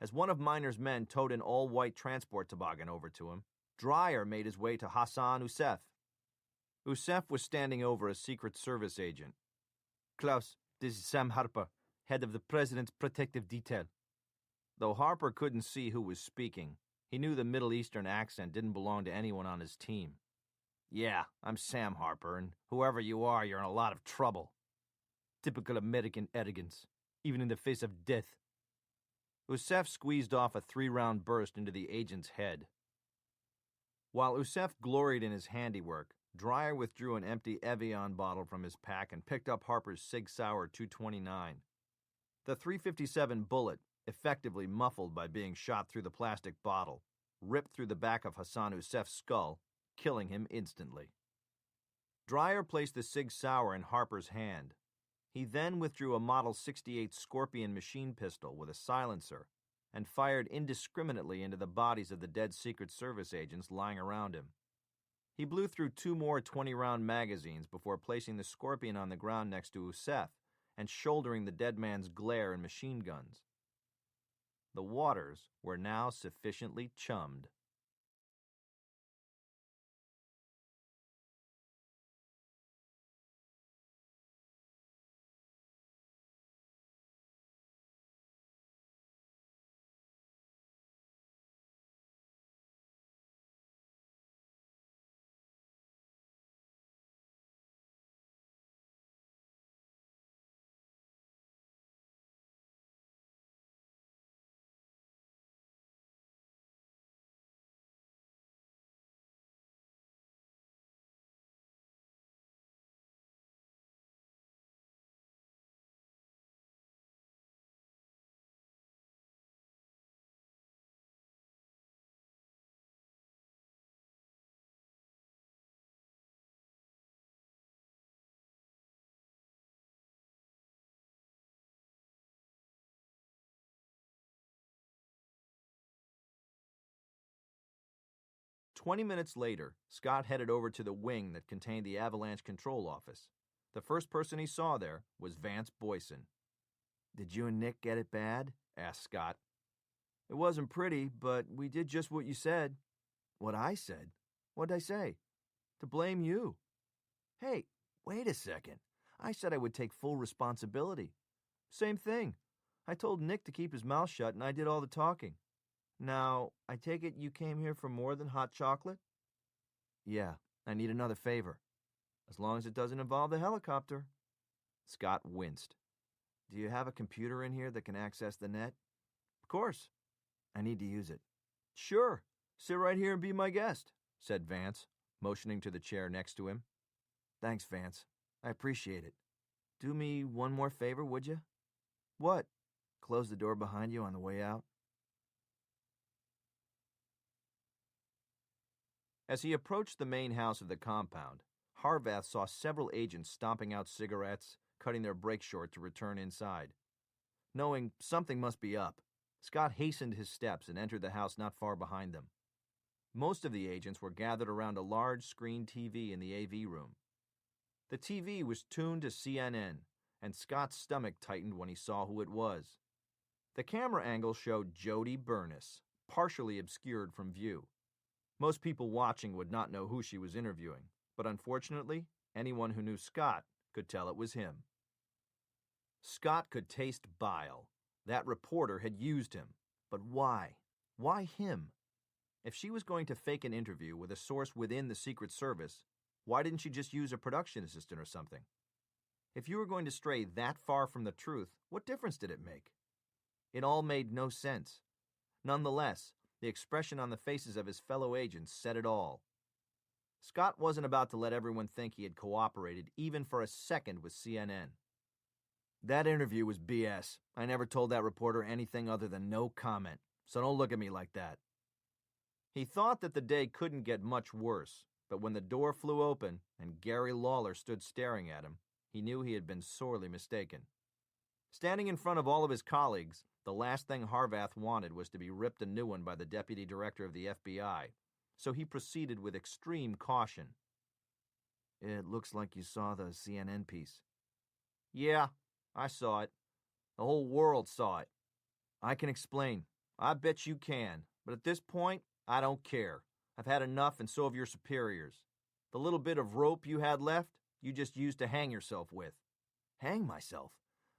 As one of Miner's men towed an all-white transport toboggan over to him, Dreyer made his way to Hassan Youssef. Youssef was standing over a Secret Service agent. "Klaus, this is Sam Harper, head of the President's protective detail." Though Harper couldn't see who was speaking, he knew the Middle Eastern accent didn't belong to anyone on his team. "Yeah, I'm Sam Harper, and whoever you are, you're in a lot of trouble." "Typical American arrogance, even in the face of death." Youssef squeezed off a 3-round burst into the agent's head. While Youssef gloried in his handiwork, Dreyer withdrew an empty Evian bottle from his pack and picked up Harper's Sig Sauer 229. The .357 bullet, effectively muffled by being shot through the plastic bottle, ripped through the back of Hassan Youssef's skull, killing him instantly. Dreyer placed the Sig Sauer in Harper's hand. He then withdrew a Model 68 Scorpion machine pistol with a silencer and fired indiscriminately into the bodies of the dead Secret Service agents lying around him. He blew through 2 more 20-round magazines before placing the Scorpion on the ground next to Youssef and shouldering the dead man's glare and machine guns. The waters were now sufficiently chummed. "20 minutes later, Scott headed over to the wing that contained the avalanche control office. The first person he saw there was Vance Boyson. "Did you and Nick get it bad?" asked Scott. "It wasn't pretty, but we did just what you said." "What I said? What'd I say?" "To blame you." "Hey, wait a second. I said I would take full responsibility." "Same thing. I told Nick to keep his mouth shut and I did all the talking." "Now, I take it you came here for more than hot chocolate?" "Yeah, I need another favor." "As long as it doesn't involve the helicopter." Scott winced. "Do you have a computer in here that can access the net?" "Of course." "I need to use it." "Sure. Sit right here and be my guest," said Vance, motioning to the chair next to him. "Thanks, Vance. I appreciate it. Do me one more favor, would you?" "What?" "Close the door behind you on the way out." As he approached the main house of the compound, Harvath saw several agents stomping out cigarettes, cutting their break short to return inside. Knowing something must be up, Scott hastened his steps and entered the house not far behind them. Most of the agents were gathered around a large screen TV in the AV room. The TV was tuned to CNN, and Scott's stomach tightened when he saw who it was. The camera angle showed Jody Burness, partially obscured from view. Most people watching would not know who she was interviewing, but unfortunately, anyone who knew Scot could tell it was him. Scot could taste bile. That reporter had used him. But why? Why him? If she was going to fake an interview with a source within the Secret Service, why didn't she just use a production assistant or something? If you were going to stray that far from the truth, what difference did it make? It all made no sense. Nonetheless, the expression on the faces of his fellow agents said it all. Scot wasn't about to let everyone think he had cooperated even for a second with CNN. That interview was BS. I never told that reporter anything other than no comment, so don't look at me like that. He thought that the day couldn't get much worse, but when the door flew open and Gary Lawler stood staring at him, he knew he had been sorely mistaken. Standing in front of all of his colleagues, the last thing Harvath wanted was to be ripped a new one by the deputy director of the FBI, so he proceeded with extreme caution. It looks like you saw the CNN piece. Yeah, I saw it. The whole world saw it. I can explain. I bet you can, but at this point, I don't care. I've had enough, and so have your superiors. The little bit of rope you had left, you just used to hang yourself with. Hang myself?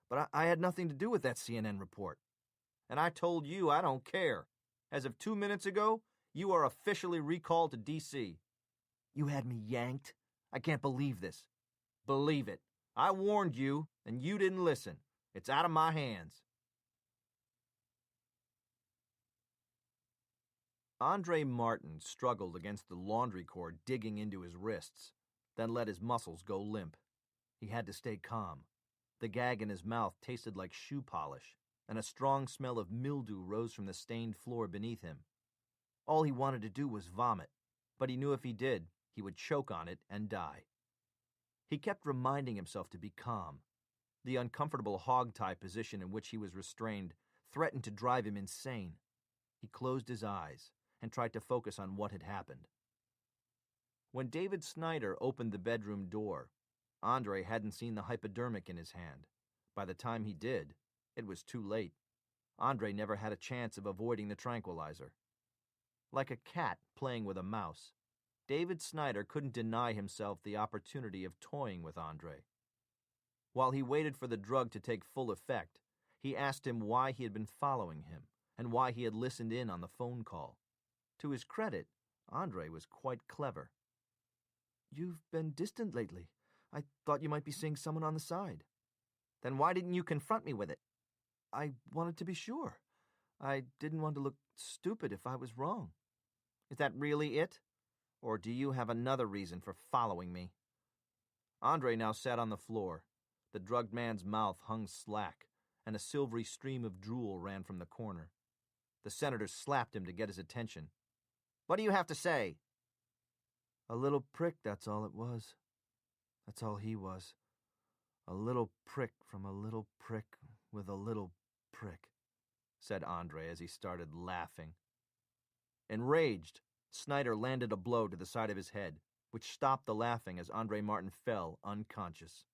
But I had nothing to do with that CNN report. And I told you I don't care. As of 2 minutes ago, you are officially recalled to D.C. You had me yanked? I can't believe this. Believe it. I warned you, and you didn't listen. It's out of my hands. Andre Martin struggled against the laundry cord digging into his wrists, then let his muscles go limp. He had to stay calm. The gag in his mouth tasted like shoe polish, and a strong smell of mildew rose from the stained floor beneath him. All he wanted to do was vomit, but he knew if he did, he would choke on it and die. He kept reminding himself to be calm. The uncomfortable hog-tie position in which he was restrained threatened to drive him insane. He closed his eyes and tried to focus on what had happened. When David Snyder opened the bedroom door, Andre hadn't seen the hypodermic in his hand. By the time he did, it was too late. Andre never had a chance of avoiding the tranquilizer. Like a cat playing with a mouse, David Snyder couldn't deny himself the opportunity of toying with Andre. While he waited for the drug to take full effect, he asked him why he had been following him and why he had listened in on the phone call. To his credit, Andre was quite clever. You've been distant lately. I thought you might be seeing someone on the side. Then why didn't you confront me with it? I wanted to be sure. I didn't want to look stupid if I was wrong. Is that really it? Or do you have another reason for following me? Andre now sat on the floor. The drugged man's mouth hung slack, and a silvery stream of drool ran from the corner. The senator slapped him to get his attention. What do you have to say? A little prick, that's all it was. That's all he was. A little prick from a little prick with a little prick, said Andre as he started laughing. Enraged, Snyder landed a blow to the side of his head, which stopped the laughing as Andre Martin fell unconscious.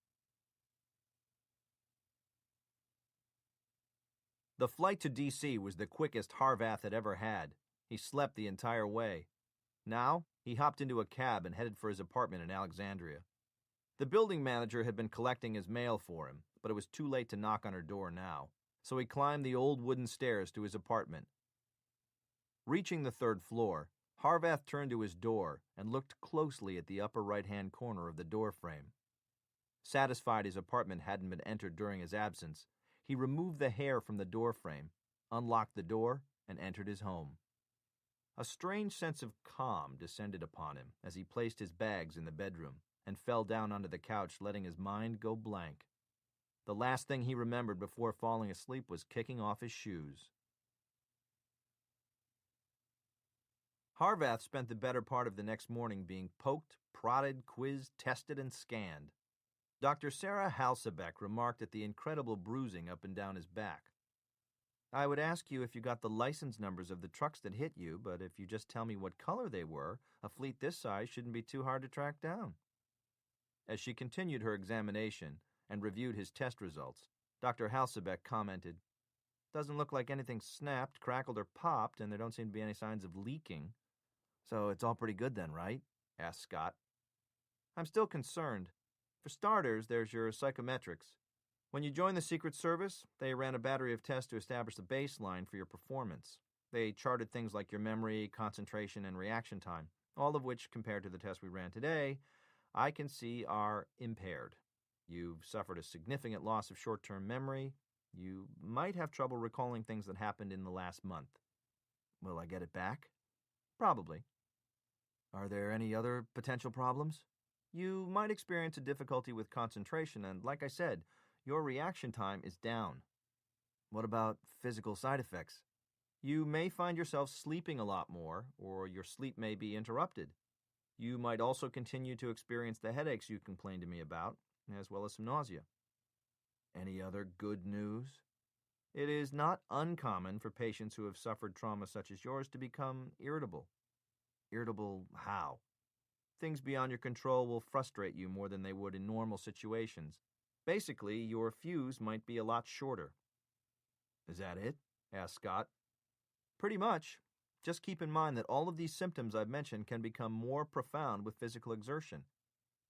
The flight to D.C. was the quickest Harvath had ever had. He slept the entire way. Now, he hopped into a cab and headed for his apartment in Alexandria. The building manager had been collecting his mail for him, but it was too late to knock on her door now, so he climbed the old wooden stairs to his apartment. Reaching the third floor, Harvath turned to his door and looked closely at the upper right-hand corner of the doorframe. Satisfied his apartment hadn't been entered during his absence, he removed the hair from the doorframe, unlocked the door, and entered his home. A strange sense of calm descended upon him as he placed his bags in the bedroom and fell down onto the couch, letting his mind go blank. The last thing he remembered before falling asleep was kicking off his shoes. Harvath spent the better part of the next morning being poked, prodded, quizzed, tested, and scanned. Dr. Sarah Halsebeck remarked at the incredible bruising up and down his back. I would ask you if you got the license numbers of the trucks that hit you, but if you just tell me what color they were, a fleet this size shouldn't be too hard to track down. As she continued her examination and reviewed his test results, Dr. Halsebeck commented, Doesn't look like anything snapped, crackled, or popped, and there don't seem to be any signs of leaking. So it's all pretty good then, right? Asked Scott. I'm still concerned. For starters, there's your psychometrics. When you joined the Secret Service, they ran a battery of tests to establish the baseline for your performance. They charted things like your memory, concentration, and reaction time, all of which, compared to the tests we ran today, I can see are impaired. You've suffered a significant loss of short-term memory. You might have trouble recalling things that happened in the last month. Will I get it back? Probably. Are there any other potential problems? You might experience a difficulty with concentration, and like I said, your reaction time is down. What about physical side effects? You may find yourself sleeping a lot more, or your sleep may be interrupted. You might also continue to experience the headaches you complained to me about, as well as some nausea. Any other good news? It is not uncommon for patients who have suffered trauma such as yours to become irritable. Irritable how? Things beyond your control will frustrate you more than they would in normal situations. Basically, your fuse might be a lot shorter. Is that it? Asked Scott. Pretty much. Just keep in mind that all of these symptoms I've mentioned can become more profound with physical exertion.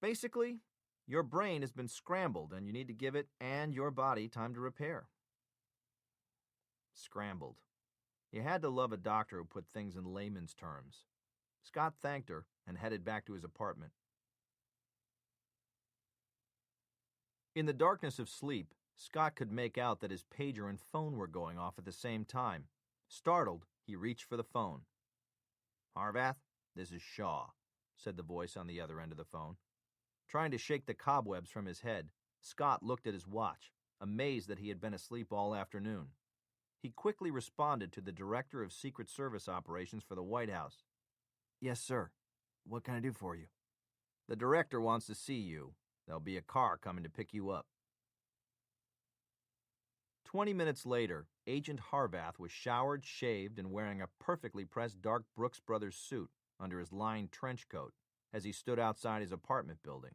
Basically, your brain has been scrambled and you need to give it and your body time to repair. Scrambled. You had to love a doctor who put things in layman's terms. Scott thanked her and headed back to his apartment. In the darkness of sleep, Scott could make out that his pager and phone were going off at the same time. Startled, he reached for the phone. Harvath, this is Shaw, said the voice on the other end of the phone. Trying to shake the cobwebs from his head, Scott looked at his watch, amazed that he had been asleep all afternoon. He quickly responded to the Director of Secret Service Operations for the White House. Yes, sir. What can I do for you? The Director wants to see you. There'll be a car coming to pick you up. 20 minutes later, Agent Harvath was showered, shaved, and wearing a perfectly pressed dark Brooks Brothers suit under his lined trench coat as he stood outside his apartment building.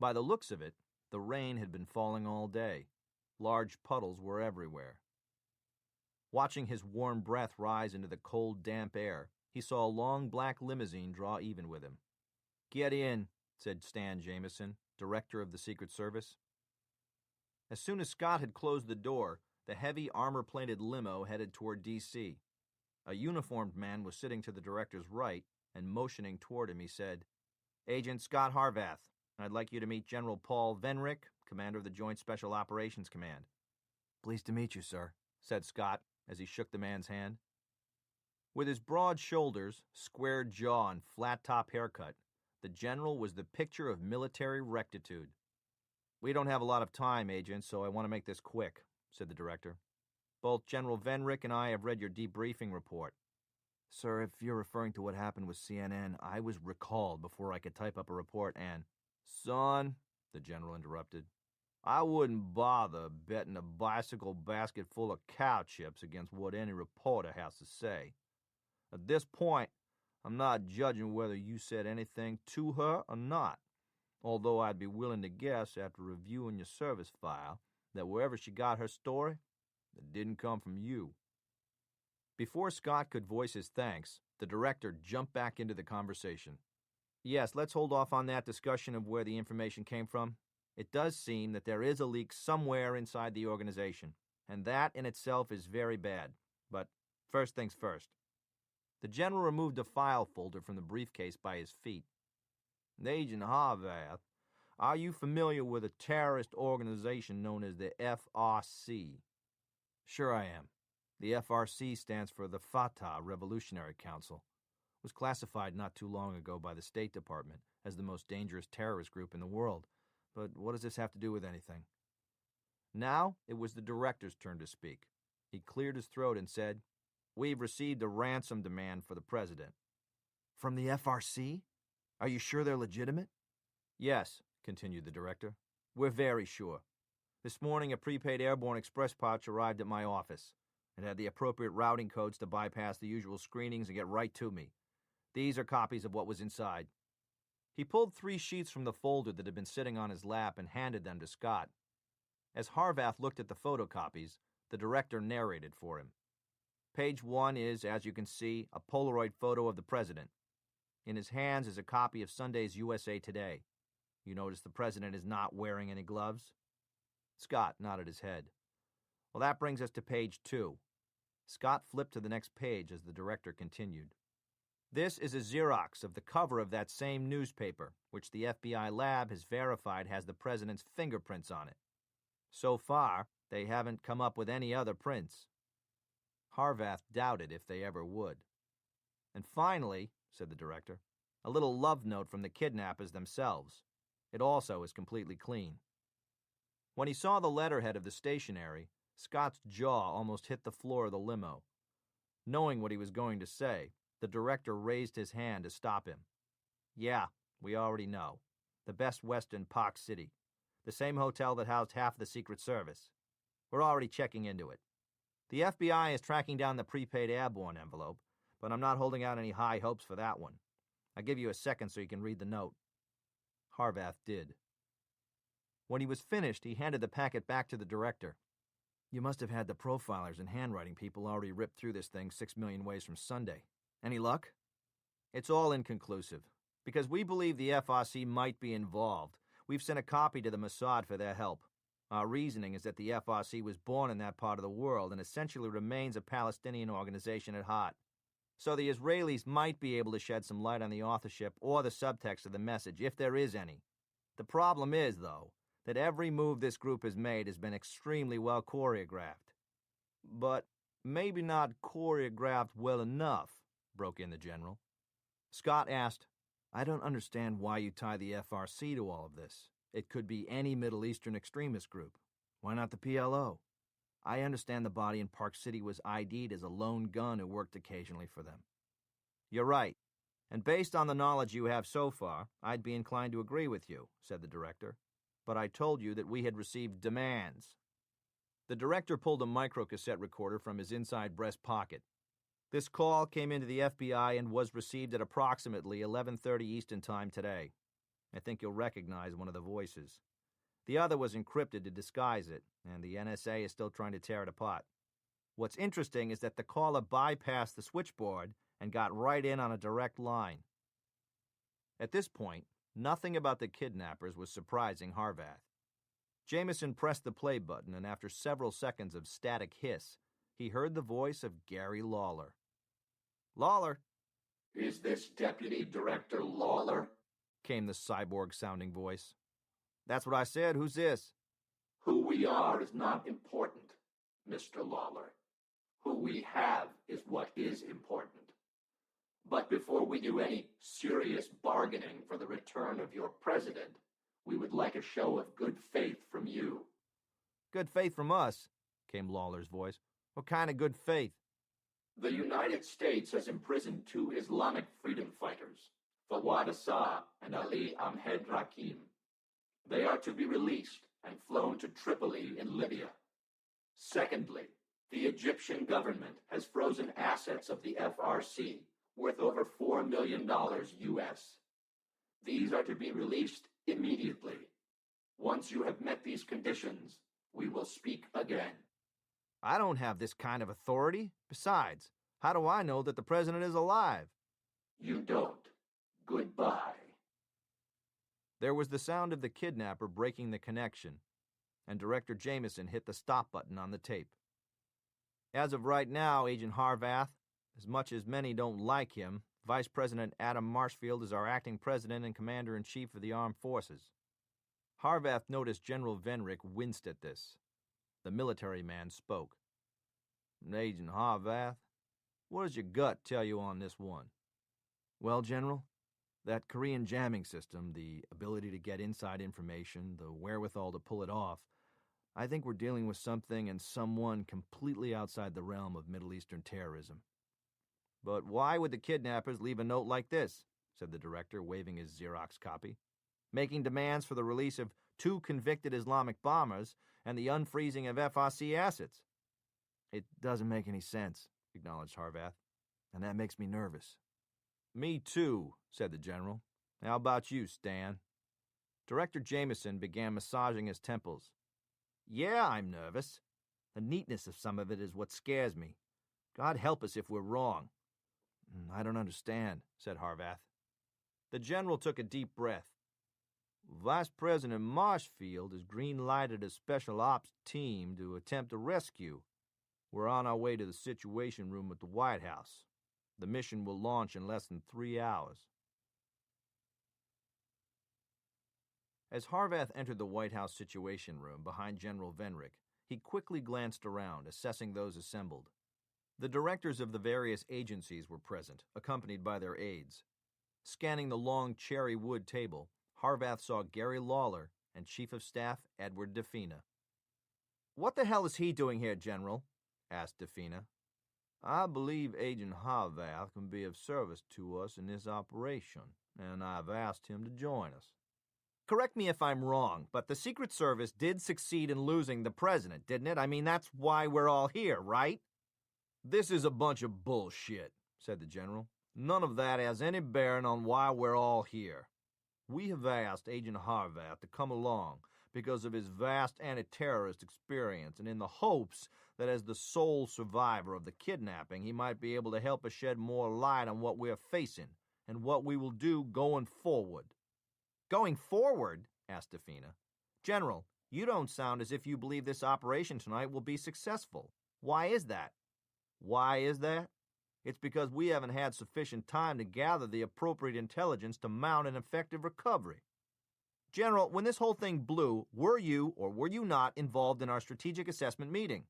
By the looks of it, the rain had been falling all day. Large puddles were everywhere. Watching his warm breath rise into the cold, damp air, he saw a long black limousine draw even with him. Get in, said Stan Jameson, Director of the Secret Service. As soon as Scott had closed the door, the heavy armor-plated limo headed toward D.C. A uniformed man was sitting to the director's right, and motioning toward him, he said, Agent Scot Harvath, I'd like you to meet General Paul Venrick, commander of the Joint Special Operations Command. Pleased to meet you, sir, said Scott as he shook the man's hand. With his broad shoulders, square jaw, and flat-top haircut, the general was the picture of military rectitude. We don't have a lot of time, Agent, so I want to make this quick, said the director. Both General Venrick and I have read your debriefing report. Sir, if you're referring to what happened with CNN, I was recalled before I could type up a report and... Son, the general interrupted, I wouldn't bother betting a bicycle basket full of cow chips against what any reporter has to say. At this point, I'm not judging whether you said anything to her or not, although I'd be willing to guess after reviewing your service file that wherever she got her story, it didn't come from you. Before Scott could voice his thanks, the director jumped back into the conversation. Yes, let's hold off on that discussion of where the information came from. It does seem that there is a leak somewhere inside the organization, and that in itself is very bad. But first things first. The general removed a file folder from the briefcase by his feet. Agent Harvath, are you familiar with a terrorist organization known as the FRC? Sure I am. The FRC stands for the Fatah Revolutionary Council. It was classified not too long ago by the State Department as the most dangerous terrorist group in the world. But what does this have to do with anything? Now it was the director's turn to speak. He cleared his throat and said, We've received a ransom demand for the president. From the FRC? Are you sure they're legitimate? Yes, continued the director. We're very sure. This morning a prepaid airborne express pouch arrived at my office. It had the appropriate routing codes to bypass the usual screenings and get right to me. These are copies of what was inside. He pulled 3 sheets from the folder that had been sitting on his lap and handed them to Scott. As Harvath looked at the photocopies, The director narrated for him. Page 1 is, as you can see, a Polaroid photo of the president. In his hands is a copy of Sunday's USA Today. You notice the president is not wearing any gloves? Scott nodded his head. Well, that brings us to page 2. Scott flipped to the next page as the director continued. This is a Xerox of the cover of that same newspaper, which the FBI lab has verified has the president's fingerprints on it. So far, they haven't come up with any other prints. Harvath doubted if they ever would. And finally, said the director, a little love note from the kidnappers themselves. It also is completely clean. When he saw the letterhead of the stationery, Scott's jaw almost hit the floor of the limo. Knowing what he was going to say, the director raised his hand to stop him. Yeah, we already know. The Best Western Park City. The same hotel that housed half the Secret Service. We're already checking into it. The FBI is tracking down the prepaid airborne envelope, but I'm not holding out any high hopes for that one. I'll give you a second so you can read the note. Harvath did. When he was finished, he handed the packet back to the director. You must have had the profilers and handwriting people already ripped through this thing 6 million ways from Sunday. Any luck? It's all inconclusive. Because we believe the FRC might be involved, we've sent a copy to the Mossad for their help. Our reasoning is that the FRC was born in that part of the world and essentially remains a Palestinian organization at heart. So the Israelis might be able to shed some light on the authorship or the subtext of the message, if there is any. The problem is, though, that every move this group has made has been extremely well choreographed. But maybe not choreographed well enough, broke in the general. Scott asked, I don't understand why you tie the FRC to all of this. It could be any Middle Eastern extremist group. Why not the PLO? I understand the body in Park City was ID'd as a lone gun who worked occasionally for them. You're right. And based on the knowledge you have so far, I'd be inclined to agree with you, said the director. But I told you that we had received demands. The director pulled a microcassette recorder from his inside breast pocket. This call came into the FBI and was received at approximately 11:30 Eastern Time today. I think you'll recognize one of the voices. The other was encrypted to disguise it, and the NSA is still trying to tear it apart. What's interesting is that the caller bypassed the switchboard and got right in on a direct line. At this point, nothing about the kidnappers was surprising Harvath. Jameson pressed the play button, and after several seconds of static hiss, he heard the voice of Gary Lawler. Lawler? Is this Deputy Director Lawler? Came the cyborg-sounding voice. That's what I said. Who's this? Who we are is not important, Mr. Lawler. Who we have is what is important. But before we do any serious bargaining for the return of your president, we would like a show of good faith from you. Good faith from us, came Lawler's voice. What kind of good faith? The United States has imprisoned 2 Islamic freedom fighters, Fawad Assa and Ali Ahmed Rakim. They are to be released and flown to Tripoli in Libya. Secondly, the Egyptian government has frozen assets of the FRC worth over $4 million US. These are to be released immediately. Once you have met these conditions, we will speak again. I don't have this kind of authority. Besides, how do I know that the president is alive? You don't. Goodbye. There was the sound of the kidnapper breaking the connection, and Director Jameson hit the stop button on the tape. As of right now, Agent Harvath, as much as many don't like him, Vice President Adam Marshfield is our acting president and commander-in-chief of the armed forces. Harvath noticed General Venrick winced at this. The military man spoke. Agent Harvath, what does your gut tell you on this one? Well, General, that Korean jamming system, the ability to get inside information, the wherewithal to pull it off, I think we're dealing with something and someone completely outside the realm of Middle Eastern terrorism. But why would the kidnappers leave a note like this? Said the director, waving his Xerox copy. Making demands for the release of 2 convicted Islamic bombers and the unfreezing of FRC assets. It doesn't make any sense, acknowledged Harvath, and that makes me nervous. Me too, said the general. How about you, Stan? Director Jameson began massaging his temples. Yeah, I'm nervous. The neatness of some of it is what scares me. God help us if we're wrong." "I don't understand," said Harvath. The general took a deep breath. "Vice President Marshfield has green-lighted a special ops team to attempt a rescue. We're on our way to the Situation Room at the White House. The mission will launch in less than 3 hours." As Harvath entered the White House Situation Room behind General Venrick, he quickly glanced around, assessing those assembled. The directors of the various agencies were present, accompanied by their aides. Scanning the long cherry wood table, Harvath saw Gary Lawler and Chief of Staff Edward Defina. "What the hell is he doing here, General?" asked Defina. "I believe Agent Harvath can be of service to us in this operation, and I've asked him to join us." "Correct me if I'm wrong, but the Secret Service did succeed in losing the president, didn't it? I mean, that's why we're all here, right?" "This is a bunch of bullshit," said the general. "None of that has any bearing on why we're all here. We have asked Agent Harvath to come along because of his vast anti-terrorist experience and in the hopes that as the sole survivor of the kidnapping, he might be able to help us shed more light on what we're facing and what we will do going forward." "Going forward?" asked Defina. "General, you don't sound as if you believe this operation tonight will be successful. Why is that?" "Why is that? It's because we haven't had sufficient time to gather the appropriate intelligence to mount an effective recovery. General, when this whole thing blew, were you or were you not involved in our strategic assessment meeting?"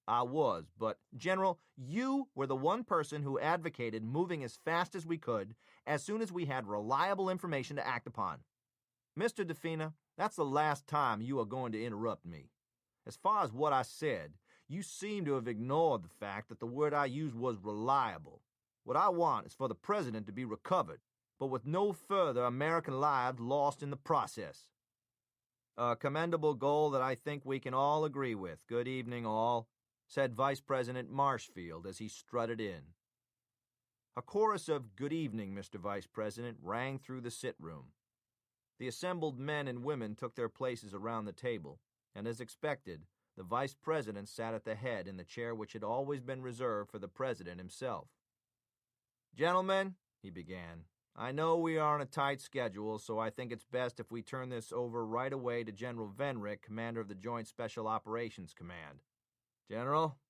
"I was, but..." "General, you were the one person who advocated moving as fast as we could as soon as we had reliable information to act upon. Mr. Defina, that's the last time you are going to interrupt me. As far as what I said, you seem to have ignored the fact that the word I used was reliable. What I want is for the president to be recovered, but with no further American lives lost in the process." "A commendable goal that I think we can all agree with. Good evening, all," said Vice President Marshfield as he strutted in. A chorus of "Good evening, Mr. Vice President" rang through the sit-room. The assembled men and women took their places around the table, and as expected, the Vice President sat at the head in the chair which had always been reserved for the President himself. "Gentlemen," he began, "I know we are on a tight schedule, so I think it's best if we turn this over right away to General Venrick, commander of the Joint Special Operations Command. General?"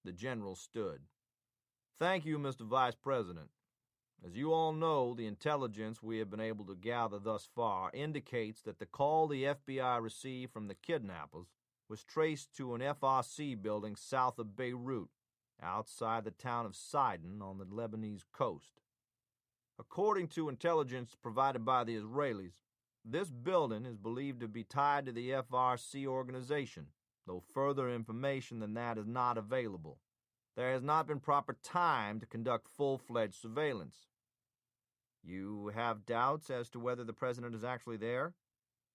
The general stood. "Thank you, Mr. Vice President. As you all know, the intelligence we have been able to gather thus far indicates that the call the FBI received from the kidnappers was traced to an FRC building south of Beirut, outside the town of Sidon on the Lebanese coast. According to intelligence provided by the Israelis, this building is believed to be tied to the FRC organization, though further information than that is not available. There has not been proper time to conduct full-fledged surveillance." "You have doubts as to whether the president is actually there?"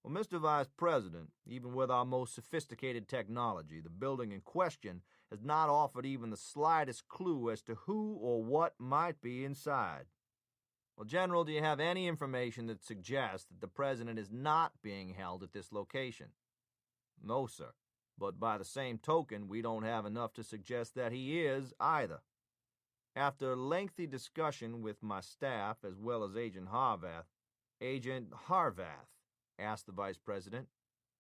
"Well, Mr. Vice President, even with our most sophisticated technology, the building in question has not offered even the slightest clue as to who or what might be inside." "Well, General, do you have any information that suggests that the president is not being held at this location?" "No, sir. But by the same token, we don't have enough to suggest that he is either." After lengthy discussion with my staff as well as Agent Harvath, "Agent Harvath," asked the Vice President,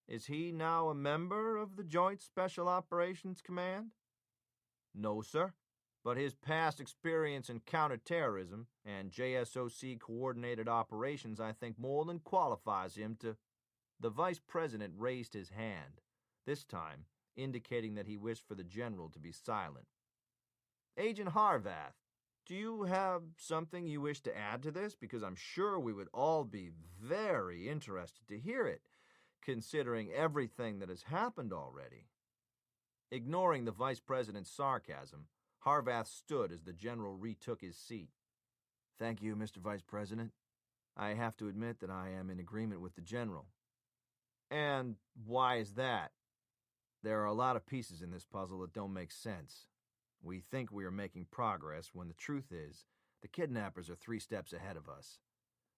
"is he now a member of the Joint Special Operations Command?" "No, sir, but his past experience in counterterrorism and JSOC coordinated operations I think more than qualifies him to..." The Vice President raised his hand, this time indicating that he wished for the general to be silent. "Agent Harvath, do you have something you wish to add to this? Because I'm sure we would all be very interested to hear it, considering everything that has happened already." Ignoring the Vice President's sarcasm, Harvath stood as the general retook his seat. "Thank you, Mr. Vice President. I have to admit that I am in agreement with the general." "And why is that?" "There are a lot of pieces in this puzzle that don't make sense. We think we are making progress when the truth is the kidnappers are 3 steps ahead of us.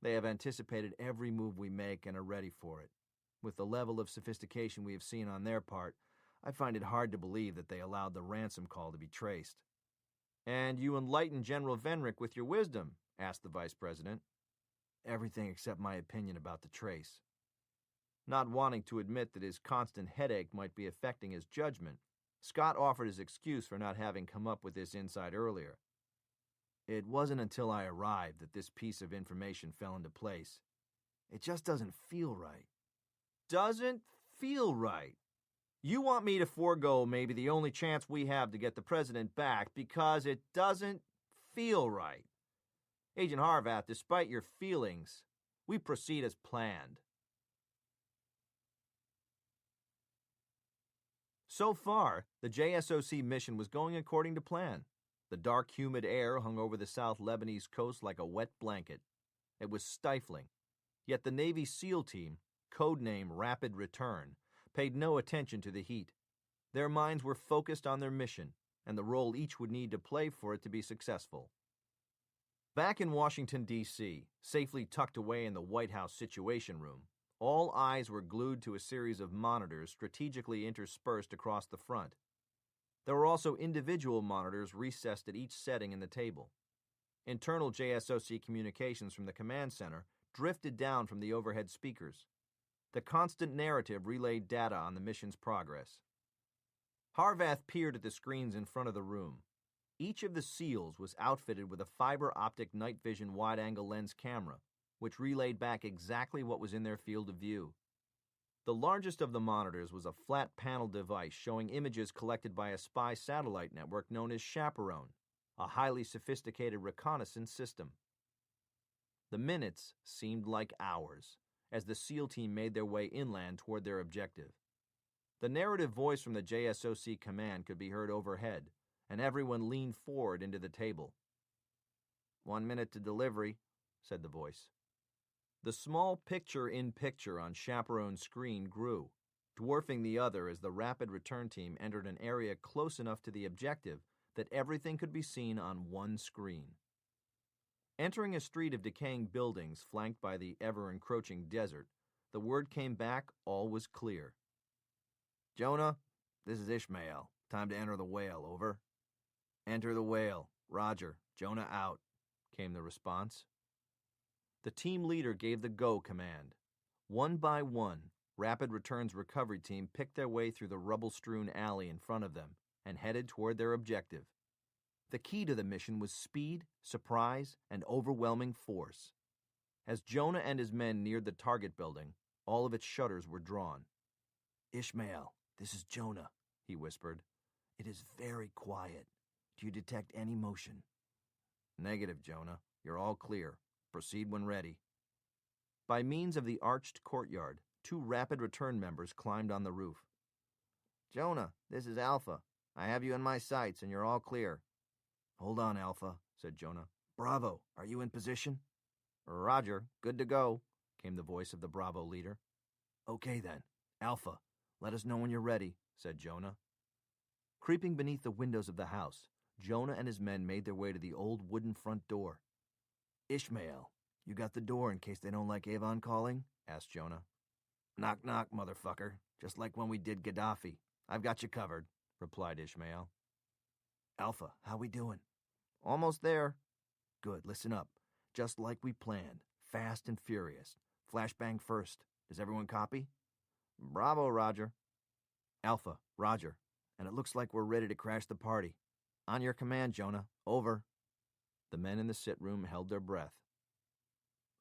They have anticipated every move we make and are ready for it. With the level of sophistication we have seen on their part, I find it hard to believe that they allowed the ransom call to be traced. And you enlightened General Venrick with your wisdom, asked the vice president. Everything except my opinion about the trace. Not wanting to admit that his constant headache might be affecting his judgment, Scott offered his excuse for not having come up with this insight earlier. It wasn't until I arrived that this piece of information fell into place. It just doesn't feel right. Doesn't feel right? You want me to forego maybe the only chance we have to get the president back because it doesn't feel right. Agent Harvath, despite your feelings, we proceed as planned. So far, the JSOC mission was going according to plan. The dark, humid air hung over the South Lebanese coast like a wet blanket. It was stifling. Yet the Navy SEAL team, codename Rapid Return, paid no attention to the heat. Their minds were focused on their mission and the role each would need to play for it to be successful. Back in Washington, D.C., safely tucked away in the White House Situation Room, all eyes were glued to a series of monitors strategically interspersed across the front. There were also individual monitors recessed at each setting in the table. Internal JSOC communications from the command center drifted down from the overhead speakers. The constant narrative relayed data on the mission's progress. Harvath peered at the screens in front of the room. Each of the SEALs was outfitted with a fiber-optic night vision wide-angle lens camera, which relayed back exactly what was in their field of view. The largest of the monitors was a flat-panel device showing images collected by a spy satellite network known as Chaperone, a highly sophisticated reconnaissance system. The minutes seemed like hours as the SEAL team made their way inland toward their objective. The narrative voice from the JSOC command could be heard overhead, and everyone leaned forward into the table. 1 minute to delivery, said the voice. The small picture-in-picture on Chaperone's screen grew, dwarfing the other as the Rapid Return team entered an area close enough to the objective that everything could be seen on one screen. Entering a street of decaying buildings flanked by the ever-encroaching desert, the word came back all was clear. Jonah, this is Ishmael. Time to enter the whale, over. Enter the whale. Roger. Jonah out, came the response. The team leader gave the go command. One by one, Rapid Return's recovery team picked their way through the rubble-strewn alley in front of them and headed toward their objective. The key to the mission was speed, surprise, and overwhelming force. As Jonah and his men neared the target building, all of its shutters were drawn. Ishmael, this is Jonah, he whispered. It is very quiet. Do you detect any motion? Negative, Jonah. You're all clear. Proceed when ready. By means of the arched courtyard, 2 Rapid Return members climbed on the roof. Jonah, this is Alpha. I have you in my sights and you're all clear. Hold on, Alpha, said Jonah. Bravo, are you in position? Roger, good to go, came the voice of the Bravo leader. Okay then, Alpha, let us know when you're ready, said Jonah. Creeping beneath the windows of the house, Jonah and his men made their way to the old wooden front door. Ishmael, you got the door in case they don't like Avon calling? Asked Jonah. Knock knock, motherfucker, just like when we did Gaddafi. I've got you covered, replied Ishmael. Alpha, how we doing? Almost there. Good, listen up. Just like we planned. Fast and furious. Flashbang first. Does everyone copy? Bravo, Roger. Alpha, Roger. And it looks like we're ready to crash the party. On your command, Jonah. Over. The men in the sit room held their breath.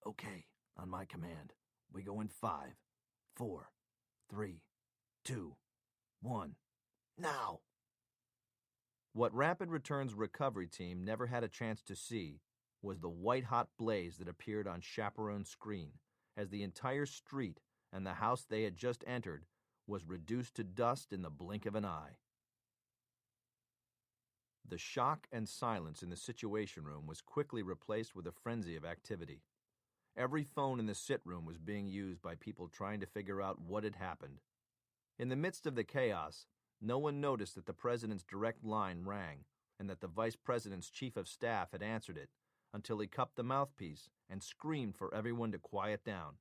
Okay, on my command. We go in 5, 4, 3, 2, 1. Now! What Rapid Return's recovery team never had a chance to see was the white-hot blaze that appeared on Chaperone's screen as the entire street and the house they had just entered was reduced to dust in the blink of an eye. The shock and silence in the Situation Room was quickly replaced with a frenzy of activity. Every phone in the sit room was being used by people trying to figure out what had happened. In the midst of the chaos, no one noticed that the president's direct line rang and that the vice president's chief of staff had answered it until he cupped the mouthpiece and screamed for everyone to quiet down.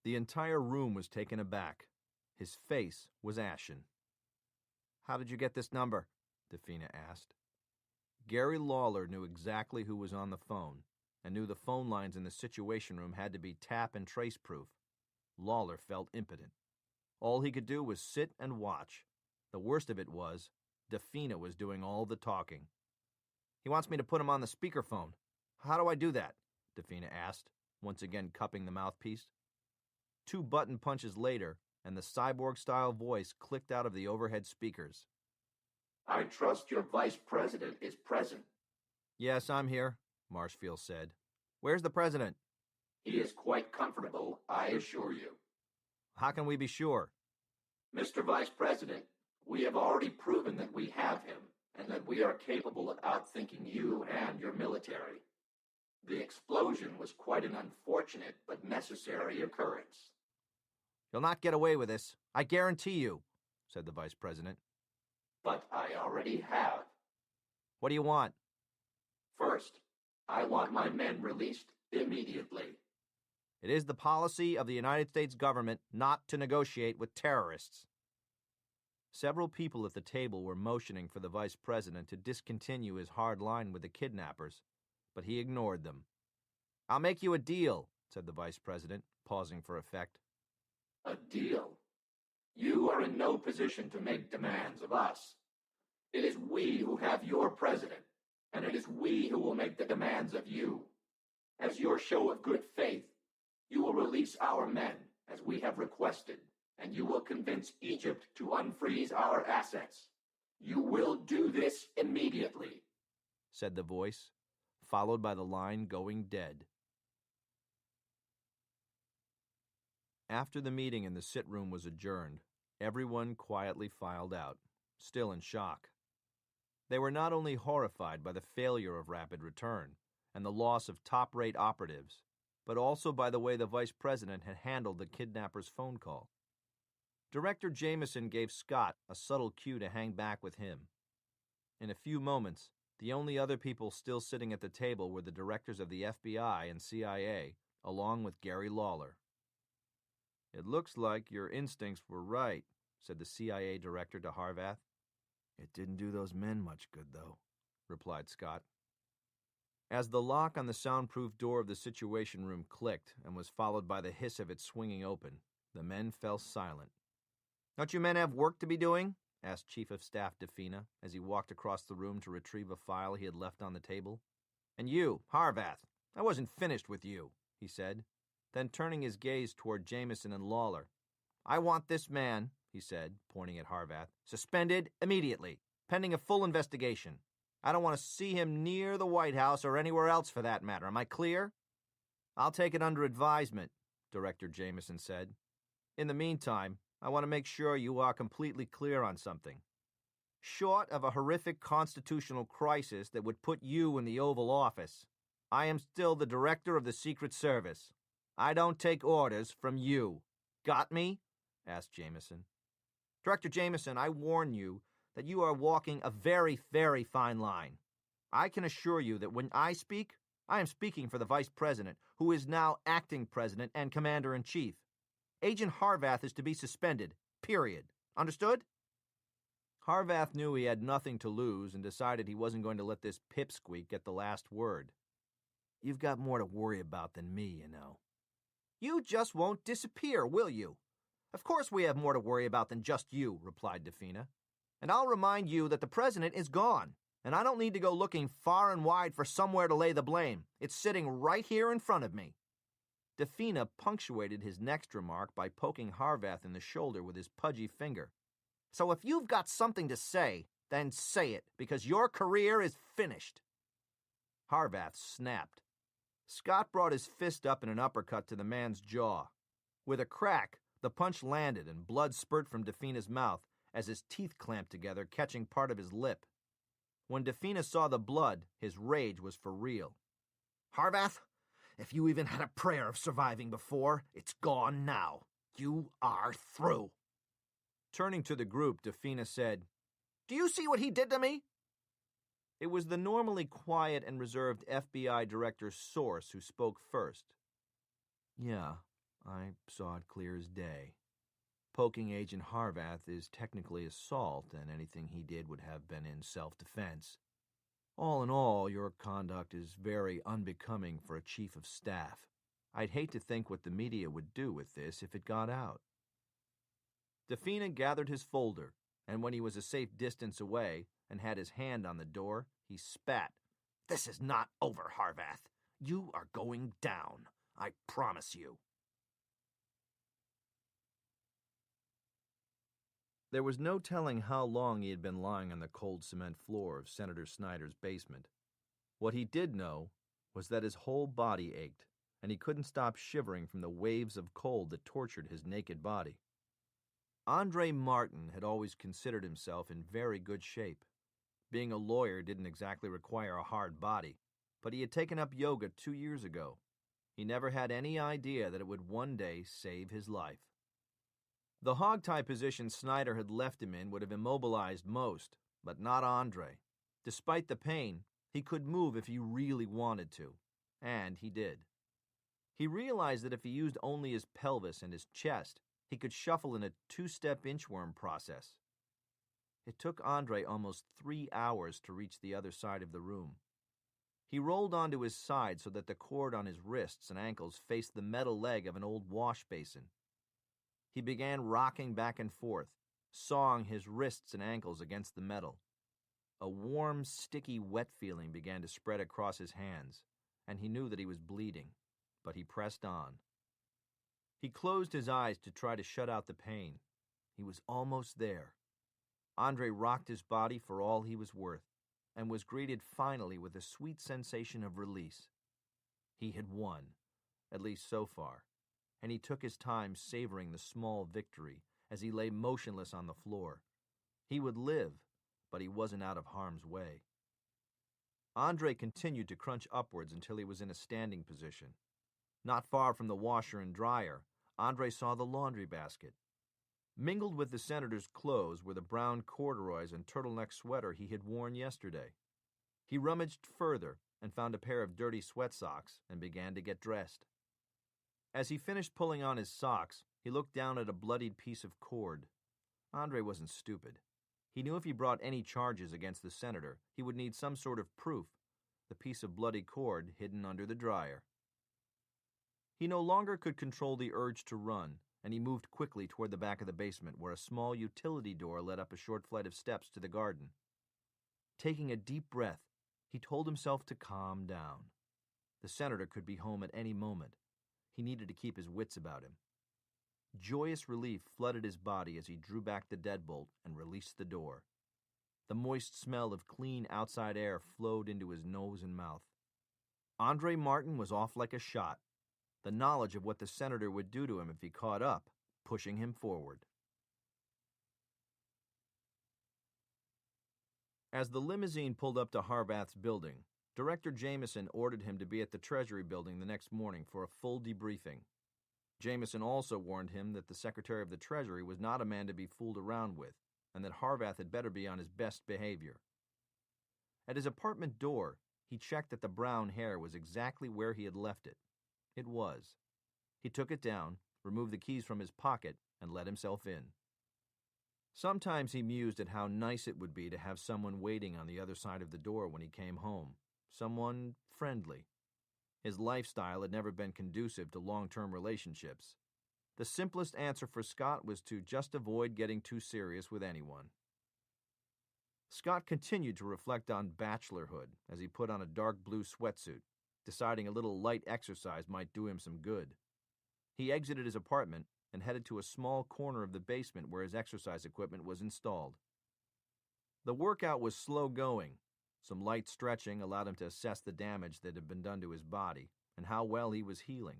The entire room was taken aback. His face was ashen. How did you get this number? Defina asked. Gary Lawler knew exactly who was on the phone, and knew the phone lines in the Situation Room had to be tap and trace proof. Lawler felt impotent. All he could do was sit and watch. The worst of it was, Defina was doing all the talking. He wants me to put him on the speakerphone. How do I do that? Defina asked, once again cupping the mouthpiece. 2 button punches later, and the cyborg-style voice clicked out of the overhead speakers. I trust your vice president is present. Yes, I'm here, Marshfield said. Where's the president? He is quite comfortable, I assure you. How can we be sure? Mr. Vice President, we have already proven that we have him, and that we are capable of outthinking you and your military. The explosion was quite an unfortunate but necessary occurrence. You'll not get away with this, I guarantee you, said the vice president. But I already have. What do you want? First, I want my men released immediately. It is the policy of the United States government not to negotiate with terrorists. Several people at the table were motioning for the vice president to discontinue his hard line with the kidnappers, but he ignored them. I'll make you a deal, said the vice president, pausing for effect. A deal? You are in no position to make demands of us. It is we who have your president, and it is we who will make the demands of you. As your show of good faith, you will release our men, as we have requested, and you will convince Egypt to unfreeze our assets. You will do this immediately, said the voice, followed by the line going dead. After the meeting in the sit-room was adjourned, everyone quietly filed out, still in shock. They were not only horrified by the failure of Rapid Return and the loss of top-rate operatives, but also by the way the vice president had handled the kidnapper's phone call. Director Jameson gave Scott a subtle cue to hang back with him. In a few moments, the only other people still sitting at the table were the directors of the FBI and CIA, along with Gary Lawler. It looks like your instincts were right, said the CIA director to Harvath. It didn't do those men much good, though, replied Scott. As the lock on the soundproof door of the Situation Room clicked and was followed by the hiss of it swinging open, the men fell silent. Don't you men have work to be doing? Asked Chief of Staff Defina as he walked across the room to retrieve a file he had left on the table. And you, Harvath, I wasn't finished with you, he said. Then turning his gaze toward Jameson and Lawler. I want this man, he said, pointing at Harvath, suspended immediately, pending a full investigation. I don't want to see him near the White House or anywhere else for that matter. Am I clear? I'll take it under advisement, Director Jameson said. In the meantime, I want to make sure you are completely clear on something. Short of a horrific constitutional crisis that would put you in the Oval Office, I am still the Director of the Secret Service. I don't take orders from you. Got me? Asked Jameson. Director Jameson, I warn you that you are walking a very, very fine line. I can assure you that when I speak, I am speaking for the Vice President, who is now Acting President and Commander-in-Chief. Agent Harvath is to be suspended, period. Understood? Harvath knew he had nothing to lose and decided he wasn't going to let this pipsqueak get the last word. You've got more to worry about than me, you know. You just won't disappear, will you? Of course we have more to worry about than just you, replied Defina. And I'll remind you that the president is gone, and I don't need to go looking far and wide for somewhere to lay the blame. It's sitting right here in front of me. Defina punctuated his next remark by poking Harvath in the shoulder with his pudgy finger. So if you've got something to say, then say it, because your career is finished. Harvath snapped. Scott brought his fist up in an uppercut to the man's jaw. With a crack, the punch landed and blood spurted from Defina's mouth as his teeth clamped together, catching part of his lip. When Defina saw the blood, his rage was for real. Harvath, if you even had a prayer of surviving before, it's gone now. You are through. Turning to the group, Defina said, Do you see what he did to me? It was the normally quiet and reserved FBI Director Source who spoke first. Yeah, I saw it clear as day. Poking Agent Harvath is technically assault, and anything he did would have been in self-defense. All in all, your conduct is very unbecoming for a chief of staff. I'd hate to think what the media would do with this if it got out." Defina gathered his folder, and when he was a safe distance away and had his hand on the door, he spat. "This is not over, Harvath. You are going down. I promise you." There was no telling how long he had been lying on the cold cement floor of Senator Snyder's basement. What he did know was that his whole body ached, and he couldn't stop shivering from the waves of cold that tortured his naked body. Andre Martin had always considered himself in very good shape. Being a lawyer didn't exactly require a hard body, but he had taken up yoga 2 years ago. He never had any idea that it would one day save his life. The hogtie position Snyder had left him in would have immobilized most, but not Andre. Despite the pain, he could move if he really wanted to, and he did. He realized that if he used only his pelvis and his chest, he could shuffle in a 2-step inchworm process. It took Andre almost 3 hours to reach the other side of the room. He rolled onto his side so that the cord on his wrists and ankles faced the metal leg of an old wash basin. He began rocking back and forth, sawing his wrists and ankles against the metal. A warm, sticky, wet feeling began to spread across his hands, and he knew that he was bleeding, but he pressed on. He closed his eyes to try to shut out the pain. He was almost there. Andre rocked his body for all he was worth, and was greeted finally with a sweet sensation of release. He had won, at least so far, and he took his time savoring the small victory as he lay motionless on the floor. He would live, but he wasn't out of harm's way. Andre continued to crunch upwards until he was in a standing position. Not far from the washer and dryer, Andre saw the laundry basket. Mingled with the senator's clothes were the brown corduroys and turtleneck sweater he had worn yesterday. He rummaged further and found a pair of dirty sweat socks and began to get dressed. As he finished pulling on his socks, he looked down at a bloodied piece of cord. Andre wasn't stupid. He knew if he brought any charges against the senator, he would need some sort of proof, the piece of bloody cord hidden under the dryer. He no longer could control the urge to run, and he moved quickly toward the back of the basement where a small utility door led up a short flight of steps to the garden. Taking a deep breath, he told himself to calm down. The senator could be home at any moment. He needed to keep his wits about him. Joyous relief flooded his body as he drew back the deadbolt and released the door. The moist smell of clean outside air flowed into his nose and mouth. Andre Martin was off like a shot, the knowledge of what the senator would do to him if he caught up, pushing him forward. As the limousine pulled up to Harvath's building, Director Jameson ordered him to be at the Treasury building the next morning for a full debriefing. Jameson also warned him that the Secretary of the Treasury was not a man to be fooled around with, and that Harvath had better be on his best behavior. At his apartment door, he checked that the brown hair was exactly where he had left it. It was. He took it down, removed the keys from his pocket, and let himself in. Sometimes he mused at how nice it would be to have someone waiting on the other side of the door when he came home. Someone friendly. His lifestyle had never been conducive to long-term relationships. The simplest answer for Scot was to just avoid getting too serious with anyone. Scot continued to reflect on bachelorhood as he put on a dark blue sweatsuit, deciding a little light exercise might do him some good. He exited his apartment and headed to a small corner of the basement where his exercise equipment was installed. The workout was slow going. Some light stretching allowed him to assess the damage that had been done to his body and how well he was healing.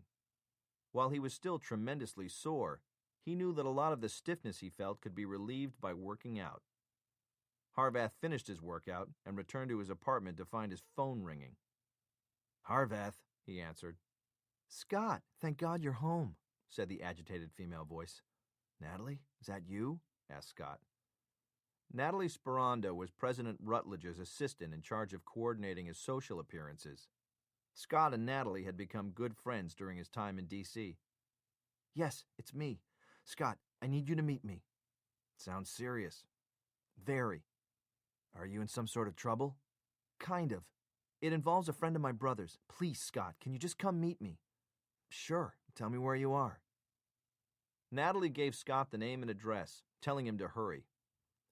While he was still tremendously sore, he knew that a lot of the stiffness he felt could be relieved by working out. Harvath finished his workout and returned to his apartment to find his phone ringing. "Harvath," he answered. "Scot, thank God you're home," said the agitated female voice. "Natalie, is that you?" asked Scot. Natalie Sperando was President Rutledge's assistant in charge of coordinating his social appearances. Scot and Natalie had become good friends during his time in D.C. "Yes, it's me. Scot, I need you to meet me. Sounds serious. Very. Are you in some sort of trouble? Kind of. It involves a friend of my brother's. Please, Scott, can you just come meet me? Sure. Tell me where you are. Natalie gave Scott the name and address, telling him to hurry.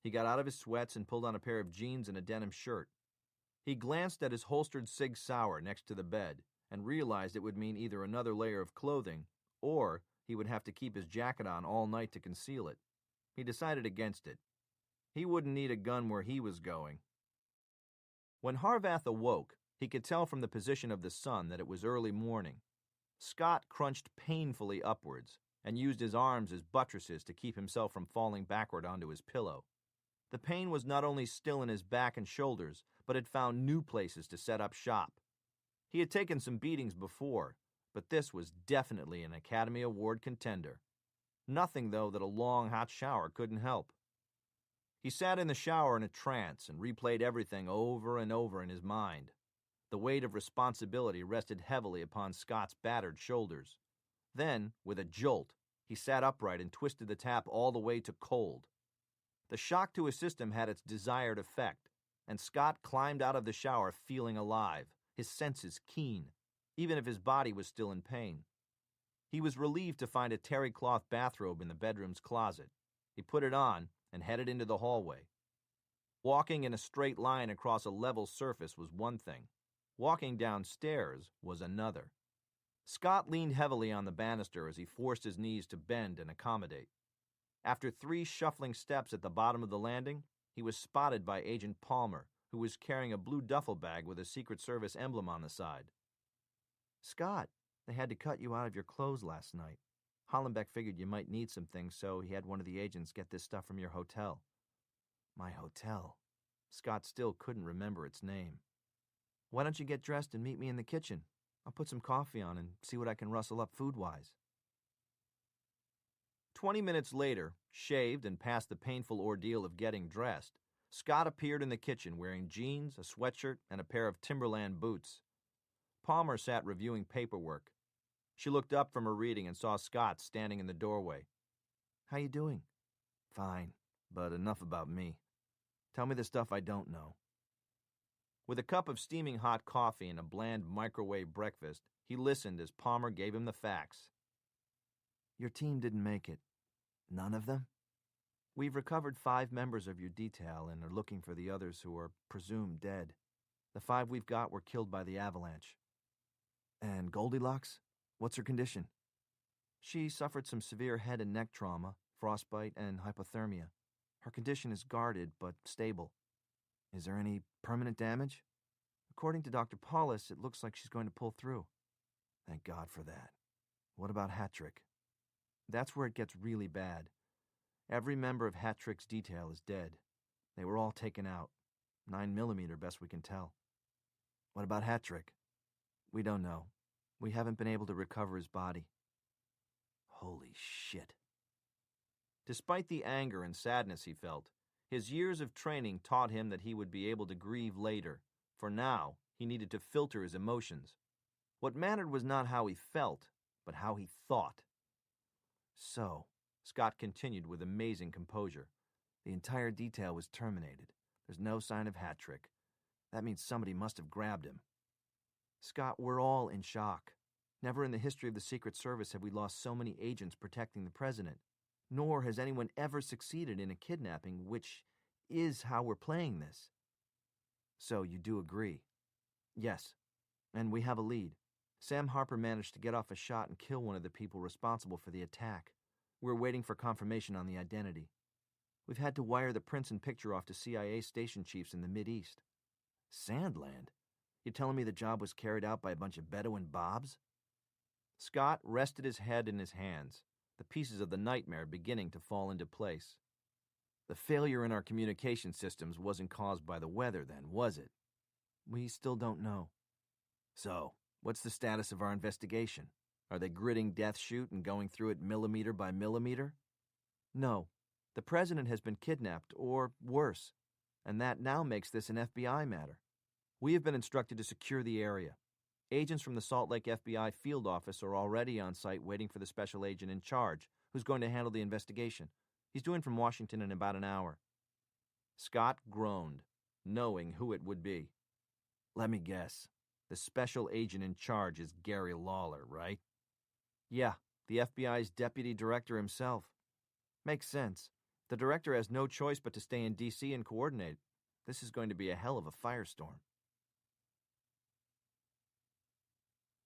He got out of his sweats and pulled on a pair of jeans and a denim shirt. He glanced at his holstered Sig Sauer next to the bed and realized it would mean either another layer of clothing or he would have to keep his jacket on all night to conceal it. He decided against it. He wouldn't need a gun where he was going. When Harvath awoke, he could tell from the position of the sun that it was early morning. Scott crunched painfully upwards and used his arms as buttresses to keep himself from falling backward onto his pillow. The pain was not only still in his back and shoulders, but had found new places to set up shop. He had taken some beatings before, but this was definitely an Academy Award contender. Nothing, though, that a long, hot shower couldn't help. He sat in the shower in a trance and replayed everything over and over in his mind. The weight of responsibility rested heavily upon Scott's battered shoulders. Then, with a jolt, he sat upright and twisted the tap all the way to cold. The shock to his system had its desired effect, and Scott climbed out of the shower feeling alive, his senses keen, even if his body was still in pain. He was relieved to find a terry cloth bathrobe in the bedroom's closet. He put it on and headed into the hallway. Walking in a straight line across a level surface was one thing. Walking downstairs was another. Scott leaned heavily on the banister as he forced his knees to bend and accommodate. After 3 shuffling steps at the bottom of the landing, he was spotted by Agent Palmer, who was carrying a blue duffel bag with a Secret Service emblem on the side. Scott, they had to cut you out of your clothes last night. Hollenbeck figured you might need some things, so he had one of the agents get this stuff from your hotel. My hotel. Scott still couldn't remember its name. Why don't you get dressed and meet me in the kitchen? I'll put some coffee on and see what I can rustle up food-wise. 20 minutes later, shaved and past the painful ordeal of getting dressed, Scott appeared in the kitchen wearing jeans, a sweatshirt, and a pair of Timberland boots. Palmer sat reviewing paperwork. She looked up from her reading and saw Scott standing in the doorway. How you doing? Fine, but enough about me. Tell me the stuff I don't know. With a cup of steaming hot coffee and a bland microwave breakfast, he listened as Palmer gave him the facts. Your team didn't make it. None of them? We've recovered 5 members of your detail and are looking for the others who are presumed dead. The 5 we've got were killed by the avalanche. And Goldilocks? What's her condition? She suffered some severe head and neck trauma, frostbite, and hypothermia. Her condition is guarded but stable. Is there any permanent damage? According to Dr. Paulus, it looks like she's going to pull through. Thank God for that. What about Hattrick? That's where it gets really bad. Every member of Hattrick's detail is dead. They were all taken out. 9mm best we can tell. What about Hattrick? We don't know. We haven't been able to recover his body. Holy shit. Despite the anger and sadness he felt, his years of training taught him that he would be able to grieve later. For now, he needed to filter his emotions. What mattered was not how he felt, but how he thought. So, Scott continued with amazing composure. The entire detail was terminated. There's no sign of Hattrick. That means somebody must have grabbed him. Scott, we're all in shock. Never in the history of the Secret Service have we lost so many agents protecting the president. Nor has anyone ever succeeded in a kidnapping, which is how we're playing this. So you do agree? Yes. And we have a lead. Sam Harper managed to get off a shot and kill one of the people responsible for the attack. We're waiting for confirmation on the identity. We've had to wire the prints and picture off to CIA station chiefs in the Mideast. Sandland? You telling me the job was carried out by a bunch of Bedouin Bobs? Scott rested his head in his hands, the pieces of the nightmare beginning to fall into place. The failure in our communication systems wasn't caused by the weather then, was it? We still don't know. So, what's the status of our investigation? Are they gritting Death Chute and going through it millimeter by millimeter? No. The president has been kidnapped, or worse, and that now makes this an FBI matter. We have been instructed to secure the area. Agents from the Salt Lake FBI field office are already on site waiting for the special agent in charge, who's going to handle the investigation. He's due in from Washington in about an hour. Scott groaned, knowing who it would be. Let me guess. The special agent in charge is Gary Lawler, right? Yeah, the FBI's deputy director himself. Makes sense. The director has no choice but to stay in D.C. and coordinate. This is going to be a hell of a firestorm.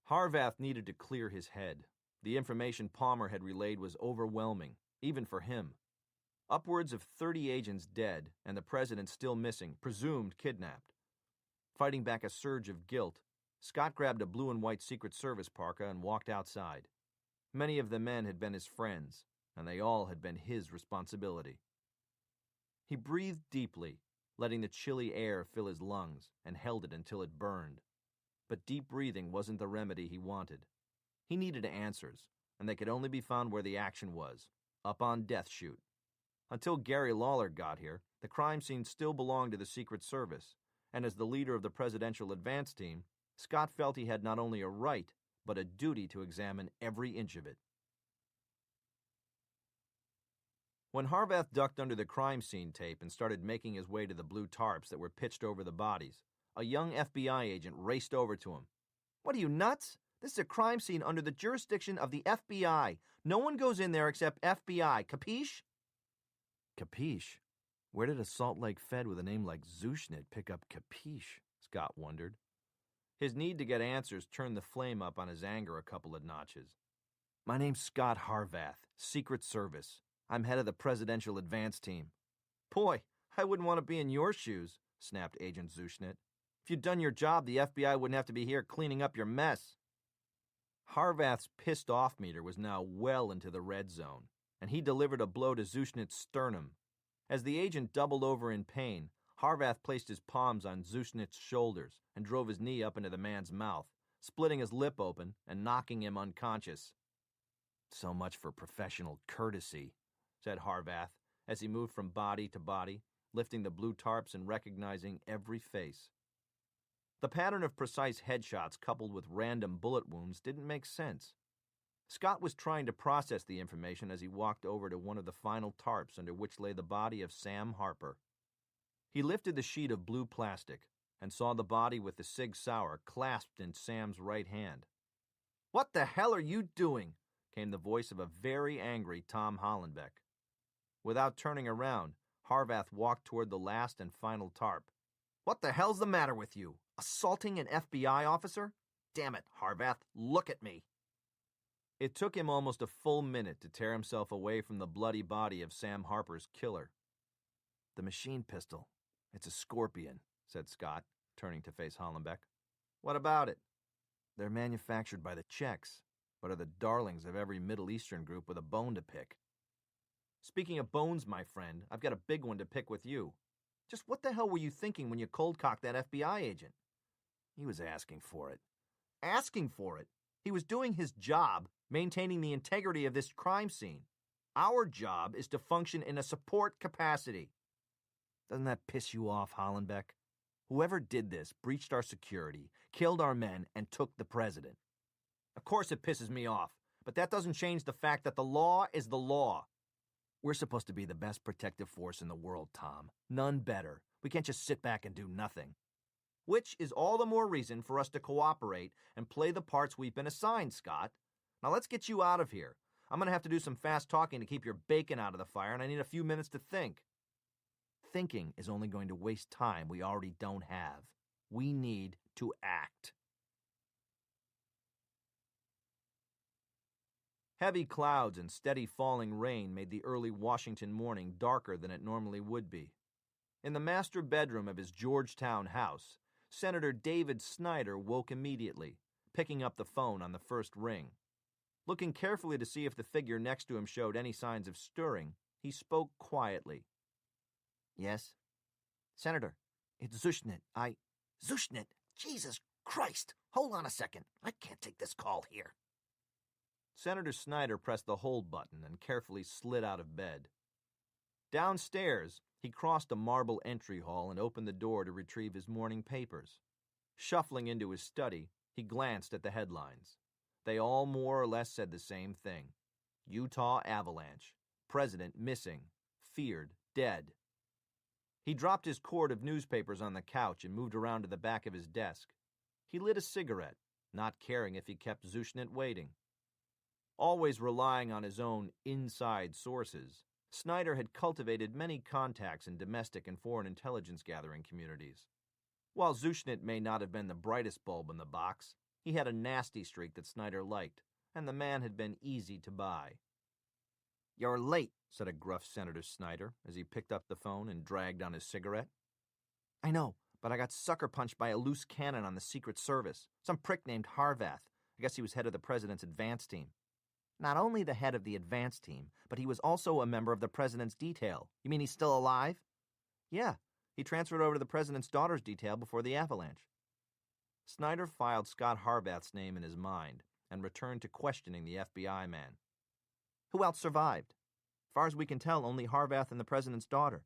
Harvath needed to clear his head. The information Palmer had relayed was overwhelming, even for him. Upwards of 30 agents dead, and the president still missing, presumed kidnapped. Fighting back a surge of guilt, Scott grabbed a blue and white Secret Service parka and walked outside. Many of the men had been his friends, and they all had been his responsibility. He breathed deeply, letting the chilly air fill his lungs, and held it until it burned. But deep breathing wasn't the remedy he wanted. He needed answers, and they could only be found where the action was, up on Death Chute. Until Gary Lawler got here, the crime scene still belonged to the Secret Service, and as the leader of the presidential advance team, Scott felt he had not only a right, but a duty to examine every inch of it. When Harvath ducked under the crime scene tape and started making his way to the blue tarps that were pitched over the bodies, a young FBI agent raced over to him. What are you, nuts? This is a crime scene under the jurisdiction of the FBI. No one goes in there except FBI, capiche? Capiche? Where did a Salt Lake Fed with a name like Zuchnit pick up capiche? Scott wondered. His need to get answers turned the flame up on his anger a couple of notches. My name's Scot Harvath, Secret Service. I'm head of the presidential advance team. Boy, I wouldn't want to be in your shoes, snapped Agent Zuchnit. If you'd done your job, the FBI wouldn't have to be here cleaning up your mess. Harvath's pissed-off meter was now well into the red zone, and he delivered a blow to Zuchnit's sternum. As the agent doubled over in pain, Harvath placed his palms on Zuchnit's shoulders and drove his knee up into the man's mouth, splitting his lip open and knocking him unconscious. So much for professional courtesy, said Harvath as he moved from body to body, lifting the blue tarps and recognizing every face. The pattern of precise headshots coupled with random bullet wounds didn't make sense. Scott was trying to process the information as he walked over to one of the final tarps under which lay the body of Sam Harper. He lifted the sheet of blue plastic and saw the body with the Sig Sauer clasped in Sam's right hand. "What the hell are you doing?" came the voice of a very angry Tom Hollenbeck. Without turning around, Harvath walked toward the last and final tarp. "What the hell's the matter with you? Assaulting an FBI officer? Damn it, Harvath, look at me." It took him almost a full minute to tear himself away from the bloody body of Sam Harper's killer. "The machine pistol. It's a Scorpion," said Scott, turning to face Hollenbeck. "What about it?" "They're manufactured by the Czechs, but are the darlings of every Middle Eastern group with a bone to pick." "Speaking of bones, my friend, I've got a big one to pick with you. Just what the hell were you thinking when you cold-cocked that FBI agent?" "He was asking for it." "Asking for it? He was doing his job, maintaining the integrity of this crime scene. Our job is to function in a support capacity." "Doesn't that piss you off, Hollenbeck? Whoever did this breached our security, killed our men, and took the president." "Of course it pisses me off, but that doesn't change the fact that the law is the law." "We're supposed to be the best protective force in the world, Tom. None better. We can't just sit back and do nothing." "Which is all the more reason for us to cooperate and play the parts we've been assigned, Scott. Now let's get you out of here. I'm going to have to do some fast talking to keep your bacon out of the fire, and I need a few minutes to think." "Thinking is only going to waste time we already don't have. We need to act." Heavy clouds and steady falling rain made the early Washington morning darker than it normally would be. In the master bedroom of his Georgetown house, Senator David Snyder woke immediately, picking up the phone on the first ring. Looking carefully to see if the figure next to him showed any signs of stirring, he spoke quietly. "Yes? Senator, it's Zuchnit. Zuchnit? Jesus Christ! Hold on a second. I can't take this call here." Senator Snyder pressed the hold button and carefully slid out of bed. Downstairs, he crossed a marble entry hall and opened the door to retrieve his morning papers. Shuffling into his study, He glanced at the headlines. They all more or less said the same thing. Utah avalanche. President missing. Feared dead. He dropped his cord of newspapers on the couch and moved around to the back of his desk. He lit a cigarette, not caring if he kept Zushnet waiting. Always relying on his own inside sources, Snyder had cultivated many contacts in domestic and foreign intelligence gathering communities. While Zushnet may not have been the brightest bulb in the box, he had a nasty streak that Snyder liked, and the man had been easy to buy. "You're late," said a gruff Senator Snyder as he picked up the phone and dragged on his cigarette. "I know, but I got sucker punched by a loose cannon on the Secret Service. Some prick named Harvath. I guess he was head of the president's advance team." "Not only the head of the advance team, but he was also a member of the president's detail. You mean he's still alive?" "Yeah, he transferred over to the president's daughter's detail before the avalanche." Snyder filed Scot Harvath's name in his mind and returned to questioning the FBI man. "Who else survived?" "As far as we can tell, only Harvath and the president's daughter."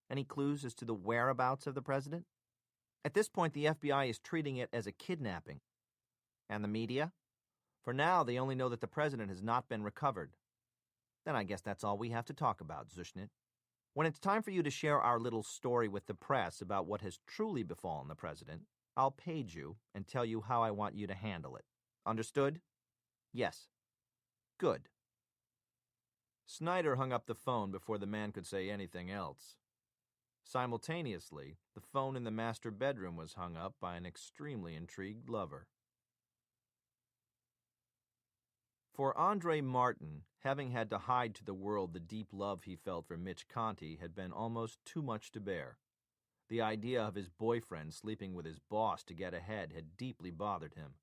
"Any clues as to the whereabouts of the president?" "At this point, the FBI is treating it as a kidnapping." "And the media?" "For now, they only know that the president has not been recovered." "Then I guess that's all we have to talk about, Zushnet. When it's time for you to share our little story with the press about what has truly befallen the president, I'll page you and tell you how I want you to handle it. Understood?" "Yes." "Good." Snyder hung up the phone before the man could say anything else. Simultaneously, the phone in the master bedroom was hung up by an extremely intrigued lover. For Andre Martin, having had to hide to the world the deep love he felt for Mitch Conti had been almost too much to bear. The idea of his boyfriend sleeping with his boss to get ahead had deeply bothered him.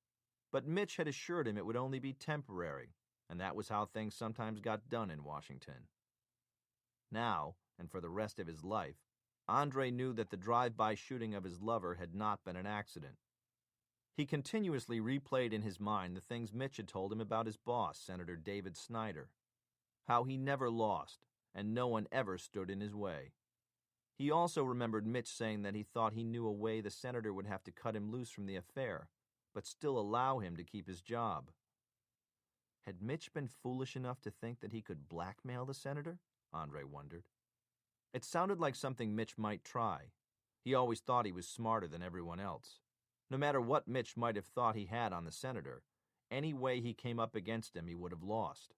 But Mitch had assured him it would only be temporary, and that was how things sometimes got done in Washington. Now, and for the rest of his life, Andre knew that the drive-by shooting of his lover had not been an accident. He continuously replayed in his mind the things Mitch had told him about his boss, Senator David Snyder. How he never lost, and no one ever stood in his way. He also remembered Mitch saying that he thought he knew a way the senator would have to cut him loose from the affair, but still allow him to keep his job. Had Mitch been foolish enough to think that he could blackmail the senator? Andre wondered. It sounded like something Mitch might try. He always thought he was smarter than everyone else. No matter what Mitch might have thought he had on the senator, any way he came up against him he would have lost.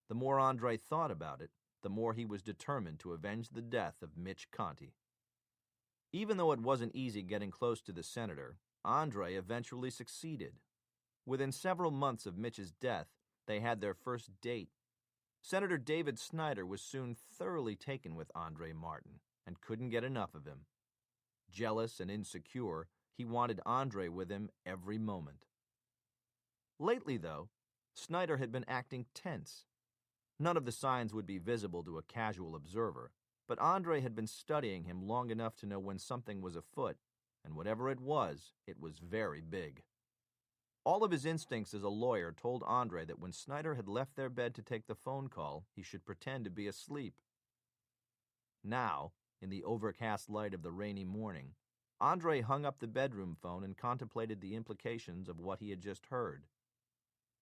The more Andre thought about it, the more he was determined to avenge the death of Mitch Conti. Even though it wasn't easy getting close to the senator, Andre eventually succeeded. Within several months of Mitch's death, they had their first date. Senator David Snyder was soon thoroughly taken with Andre Martin and couldn't get enough of him. Jealous and insecure, he wanted Andre with him every moment. Lately, though, Snyder had been acting tense. None of the signs would be visible to a casual observer, but Andre had been studying him long enough to know when something was afoot, and whatever it was very big. All of his instincts as a lawyer told Andre that when Snyder had left their bed to take the phone call, he should pretend to be asleep. Now, in the overcast light of the rainy morning, Andre hung up the bedroom phone and contemplated the implications of what he had just heard.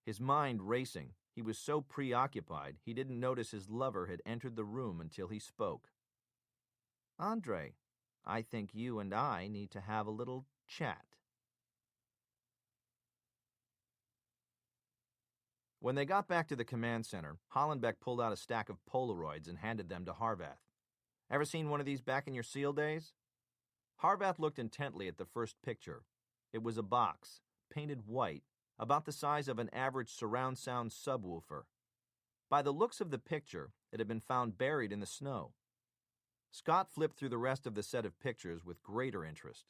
His mind racing, he was so preoccupied he didn't notice his lover had entered the room until he spoke. "Andre, I think you and I need to have a little chat." When they got back to the command center, Hollenbeck pulled out a stack of Polaroids and handed them to Harvath. "Ever seen one of these back in your SEAL days?" Harvath looked intently at the first picture. It was a box, painted white, about the size of an average surround sound subwoofer. By the looks of the picture, it had been found buried in the snow. Scott flipped through the rest of the set of pictures with greater interest.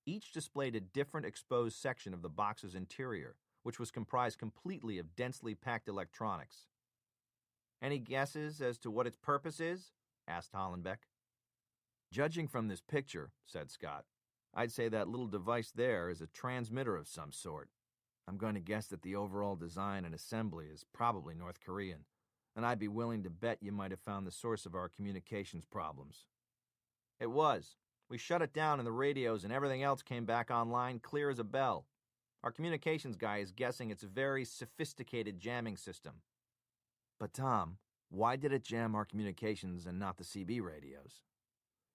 Each displayed a different exposed section of the box's interior, which was comprised completely of densely packed electronics. "Any guesses as to what its purpose is?" asked Hollenbeck. "Judging from this picture," said Scott, "I'd say that little device there is a transmitter of some sort. I'm going to guess that the overall design and assembly is probably North Korean, and I'd be willing to bet you might have found the source of our communications problems." "It was. We shut it down and the radios and everything else came back online clear as a bell." Our communications guy is guessing it's a very sophisticated jamming system. But Tom, why did it jam our communications and not the CB radios?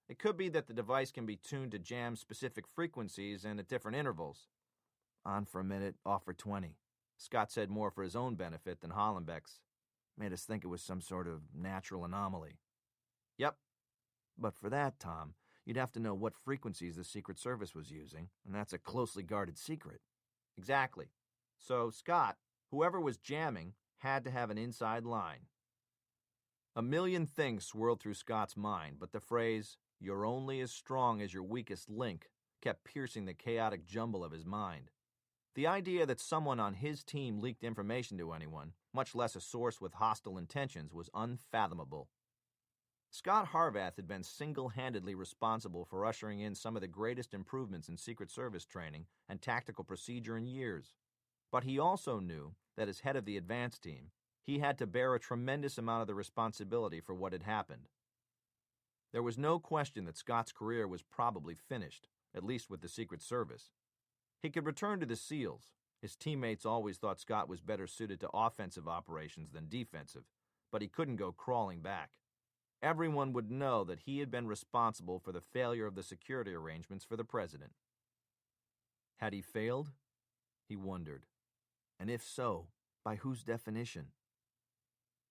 It could be that the device can be tuned to jam specific frequencies and at different intervals. On for a minute, off for 20. Scott said more for his own benefit than Hollenbeck's. Made us think it was some sort of natural anomaly. Yep. But for that, Tom, you'd have to know what frequencies the Secret Service was using, and that's a closely guarded secret. Exactly. So, Scott, whoever was jamming, had to have an inside line. A million things swirled through Scott's mind, but the phrase, "You're only as strong as your weakest link," kept piercing the chaotic jumble of his mind. The idea that someone on his team leaked information to anyone, much less a source with hostile intentions, was unfathomable. Scot Harvath had been single-handedly responsible for ushering in some of the greatest improvements in Secret Service training and tactical procedure in years. But he also knew that as head of the advance team, he had to bear a tremendous amount of the responsibility for what had happened. There was no question that Scott's career was probably finished, at least with the Secret Service. He could return to the SEALs. His teammates always thought Scott was better suited to offensive operations than defensive, but he couldn't go crawling back. Everyone would know that he had been responsible for the failure of the security arrangements for the president. Had he failed? He wondered. And if so, by whose definition?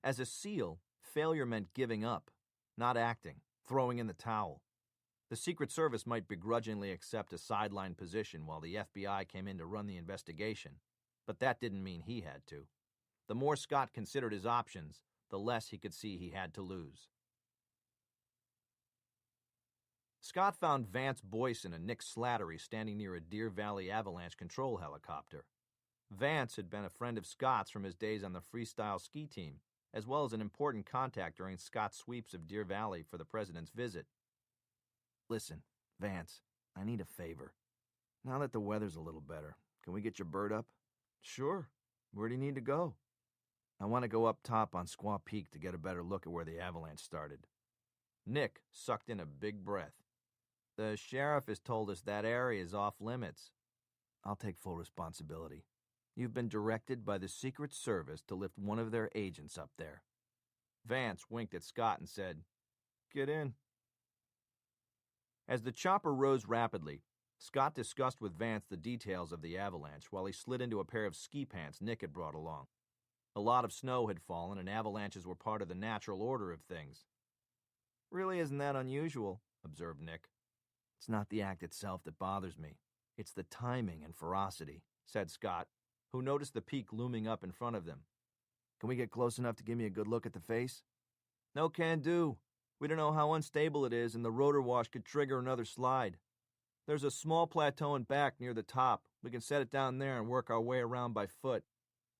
As a SEAL, failure meant giving up, not acting, throwing in the towel. The Secret Service might begrudgingly accept a sideline position while the FBI came in to run the investigation, but that didn't mean he had to. The more Scott considered his options, the less he could see he had to lose. Scott found Vance Boyson and Nick Slattery standing near a Deer Valley Avalanche control helicopter. Vance had been a friend of Scott's from his days on the freestyle ski team, as well as an important contact during Scott's sweeps of Deer Valley for the president's visit. Listen, Vance, I need a favor. Now that the weather's a little better, can we get your bird up? Sure. Where do you need to go? I want to go up top on Squaw Peak to get a better look at where the avalanche started. Nick sucked in a big breath. The sheriff has told us that area is off limits. I'll take full responsibility. You've been directed by the Secret Service to lift one of their agents up there. Vance winked at Scott and said, "Get in." As the chopper rose rapidly, Scott discussed with Vance the details of the avalanche while he slid into a pair of ski pants Nick had brought along. A lot of snow had fallen and avalanches were part of the natural order of things. Really isn't that unusual, observed Nick. It's not the act itself that bothers me. It's the timing and ferocity, said Scott, who noticed the peak looming up in front of them. Can we get close enough to give me a good look at the face? No can do. We don't know how unstable it is, and the rotor wash could trigger another slide. There's a small plateau in back near the top. We can set it down there and work our way around by foot.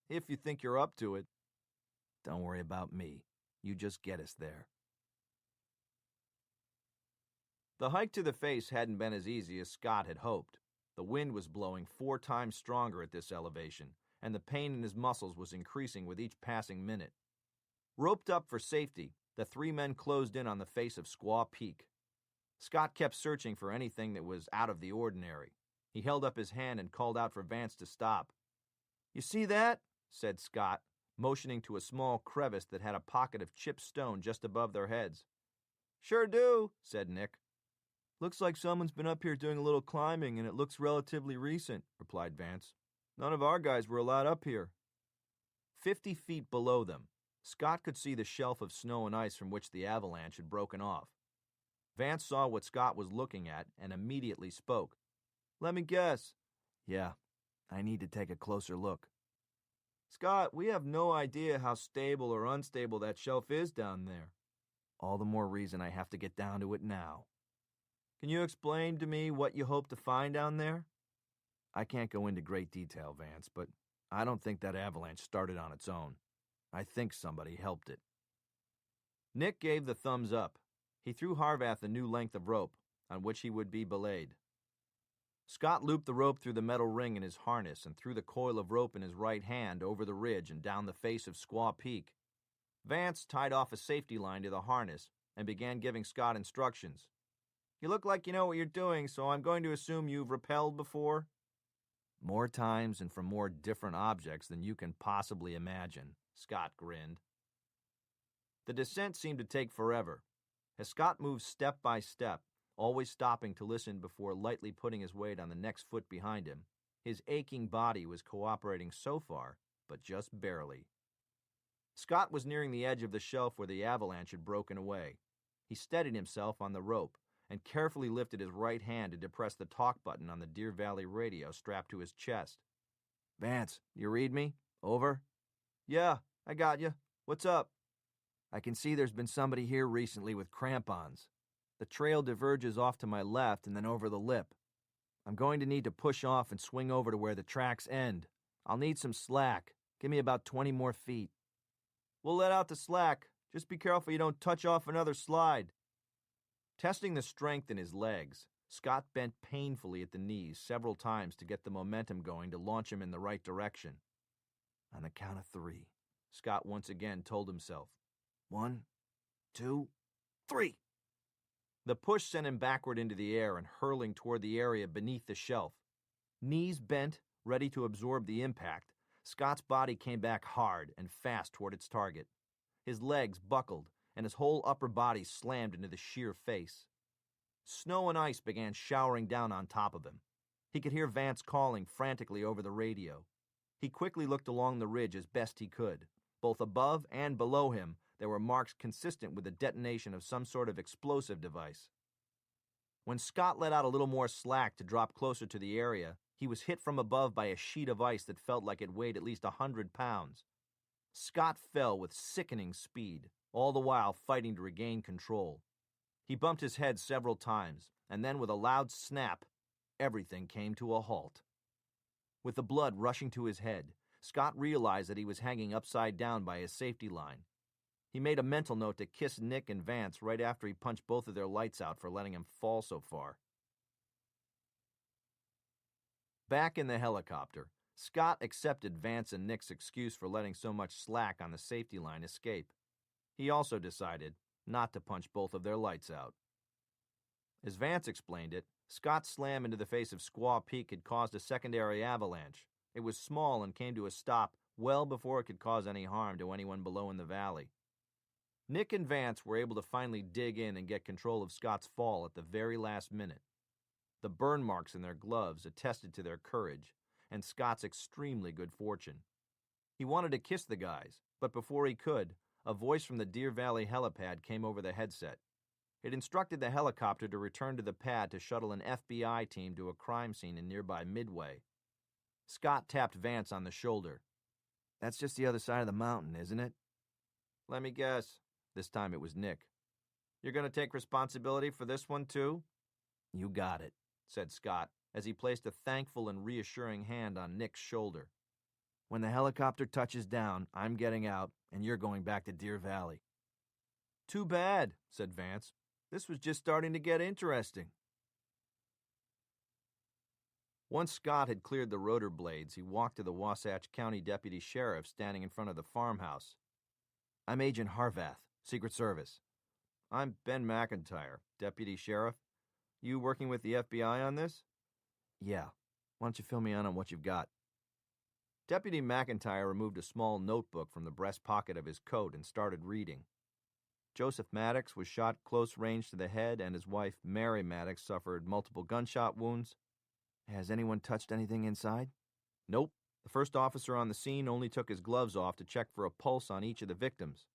If you think you're up to it. Don't worry about me. You just get us there. The hike to the face hadn't been as easy as Scott had hoped. The wind was blowing 4 times stronger at this elevation, and the pain in his muscles was increasing with each passing minute. Roped up for safety, the 3 men closed in on the face of Squaw Peak. Scott kept searching for anything that was out of the ordinary. He held up his hand and called out for Vance to stop. You see that? Said Scott, motioning to a small crevice that had a pocket of chipped stone just above their heads. Sure do, said Nick. Looks like someone's been up here doing a little climbing, and it looks relatively recent, replied Vance. None of our guys were allowed up here. 50 feet below them, Scott could see the shelf of snow and ice from which the avalanche had broken off. Vance saw what Scott was looking at and immediately spoke. Let me guess. Yeah, I need to take a closer look. Scott, we have no idea how stable or unstable that shelf is down there. All the more reason I have to get down to it now. Can you explain to me what you hope to find down there? I can't go into great detail, Vance, but I don't think that avalanche started on its own. I think somebody helped it. Nick gave the thumbs up. He threw Harvath a new length of rope, on which he would be belayed. Scott looped the rope through the metal ring in his harness and threw the coil of rope in his right hand over the ridge and down the face of Squaw Peak. Vance tied off a safety line to the harness and began giving Scott instructions. You look like you know what you're doing, so I'm going to assume you've rappelled before? More times and from more different objects than you can possibly imagine, Scott grinned. The descent seemed to take forever. As Scott moved step by step, always stopping to listen before lightly putting his weight on the next foot behind him, his aching body was cooperating so far, but just barely. Scott was nearing the edge of the shelf where the avalanche had broken away. He steadied himself on the rope and carefully lifted his right hand to depress the talk button on the Deer Valley radio strapped to his chest. "Vance, you read me? Over?" "Yeah, I got you. What's up?" "I can see there's been somebody here recently with crampons. The trail diverges off to my left and then over the lip. I'm going to need to push off and swing over to where the tracks end. I'll need some slack. Give me about 20 more feet." "We'll let out the slack. Just be careful you don't touch off another slide." Testing the strength in his legs, Scott bent painfully at the knees several times to get the momentum going to launch him in the right direction. On the count of 3, Scott once again told himself, 1, 2, 3. The push sent him backward into the air and hurling toward the area beneath the shelf. Knees bent, ready to absorb the impact, Scott's body came back hard and fast toward its target. His legs buckled, and his whole upper body slammed into the sheer face. Snow and ice began showering down on top of him. He could hear Vance calling frantically over the radio. He quickly looked along the ridge as best he could. Both above and below him, there were marks consistent with the detonation of some sort of explosive device. When Scott let out a little more slack to drop closer to the area, he was hit from above by a sheet of ice that felt like it weighed at least 100 pounds. Scott fell with sickening speed, all the while fighting to regain control. He bumped his head several times, and then with a loud snap, everything came to a halt. With the blood rushing to his head, Scott realized that he was hanging upside down by his safety line. He made a mental note to kiss Nick and Vance right after he punched both of their lights out for letting him fall so far. Back in the helicopter, Scott accepted Vance and Nick's excuse for letting so much slack on the safety line escape. He also decided not to punch both of their lights out. As Vance explained it, Scott's slam into the face of Squaw Peak had caused a secondary avalanche. It was small and came to a stop well before it could cause any harm to anyone below in the valley. Nick and Vance were able to finally dig in and get control of Scott's fall at the very last minute. The burn marks in their gloves attested to their courage and Scott's extremely good fortune. He wanted to kiss the guys, but before he could, a voice from the Deer Valley helipad came over the headset. It instructed the helicopter to return to the pad to shuttle an FBI team to a crime scene in nearby Midway. Scott tapped Vance on the shoulder. "That's just the other side of the mountain, isn't it?" "Let me guess." This time it was Nick. "You're going to take responsibility for this one, too?" "You got it," said Scott, as he placed a thankful and reassuring hand on Nick's shoulder. "When the helicopter touches down, I'm getting out, and you're going back to Deer Valley." "Too bad," said Vance. "This was just starting to get interesting." Once Scott had cleared the rotor blades, he walked to the Wasatch County Deputy Sheriff standing in front of the farmhouse. "I'm Agent Harvath, Secret Service." "I'm Ben McIntyre, Deputy Sheriff. You working with the FBI on this?" "Yeah. Why don't you fill me in on what you've got?" Deputy McIntyre removed a small notebook from the breast pocket of his coat and started reading. Joseph Maddox was shot close range to the head, and his wife, Mary Maddox, suffered multiple gunshot wounds. "Has anyone touched anything inside?" "Nope. The first officer on the scene only took his gloves off to check for a pulse on each of the victims."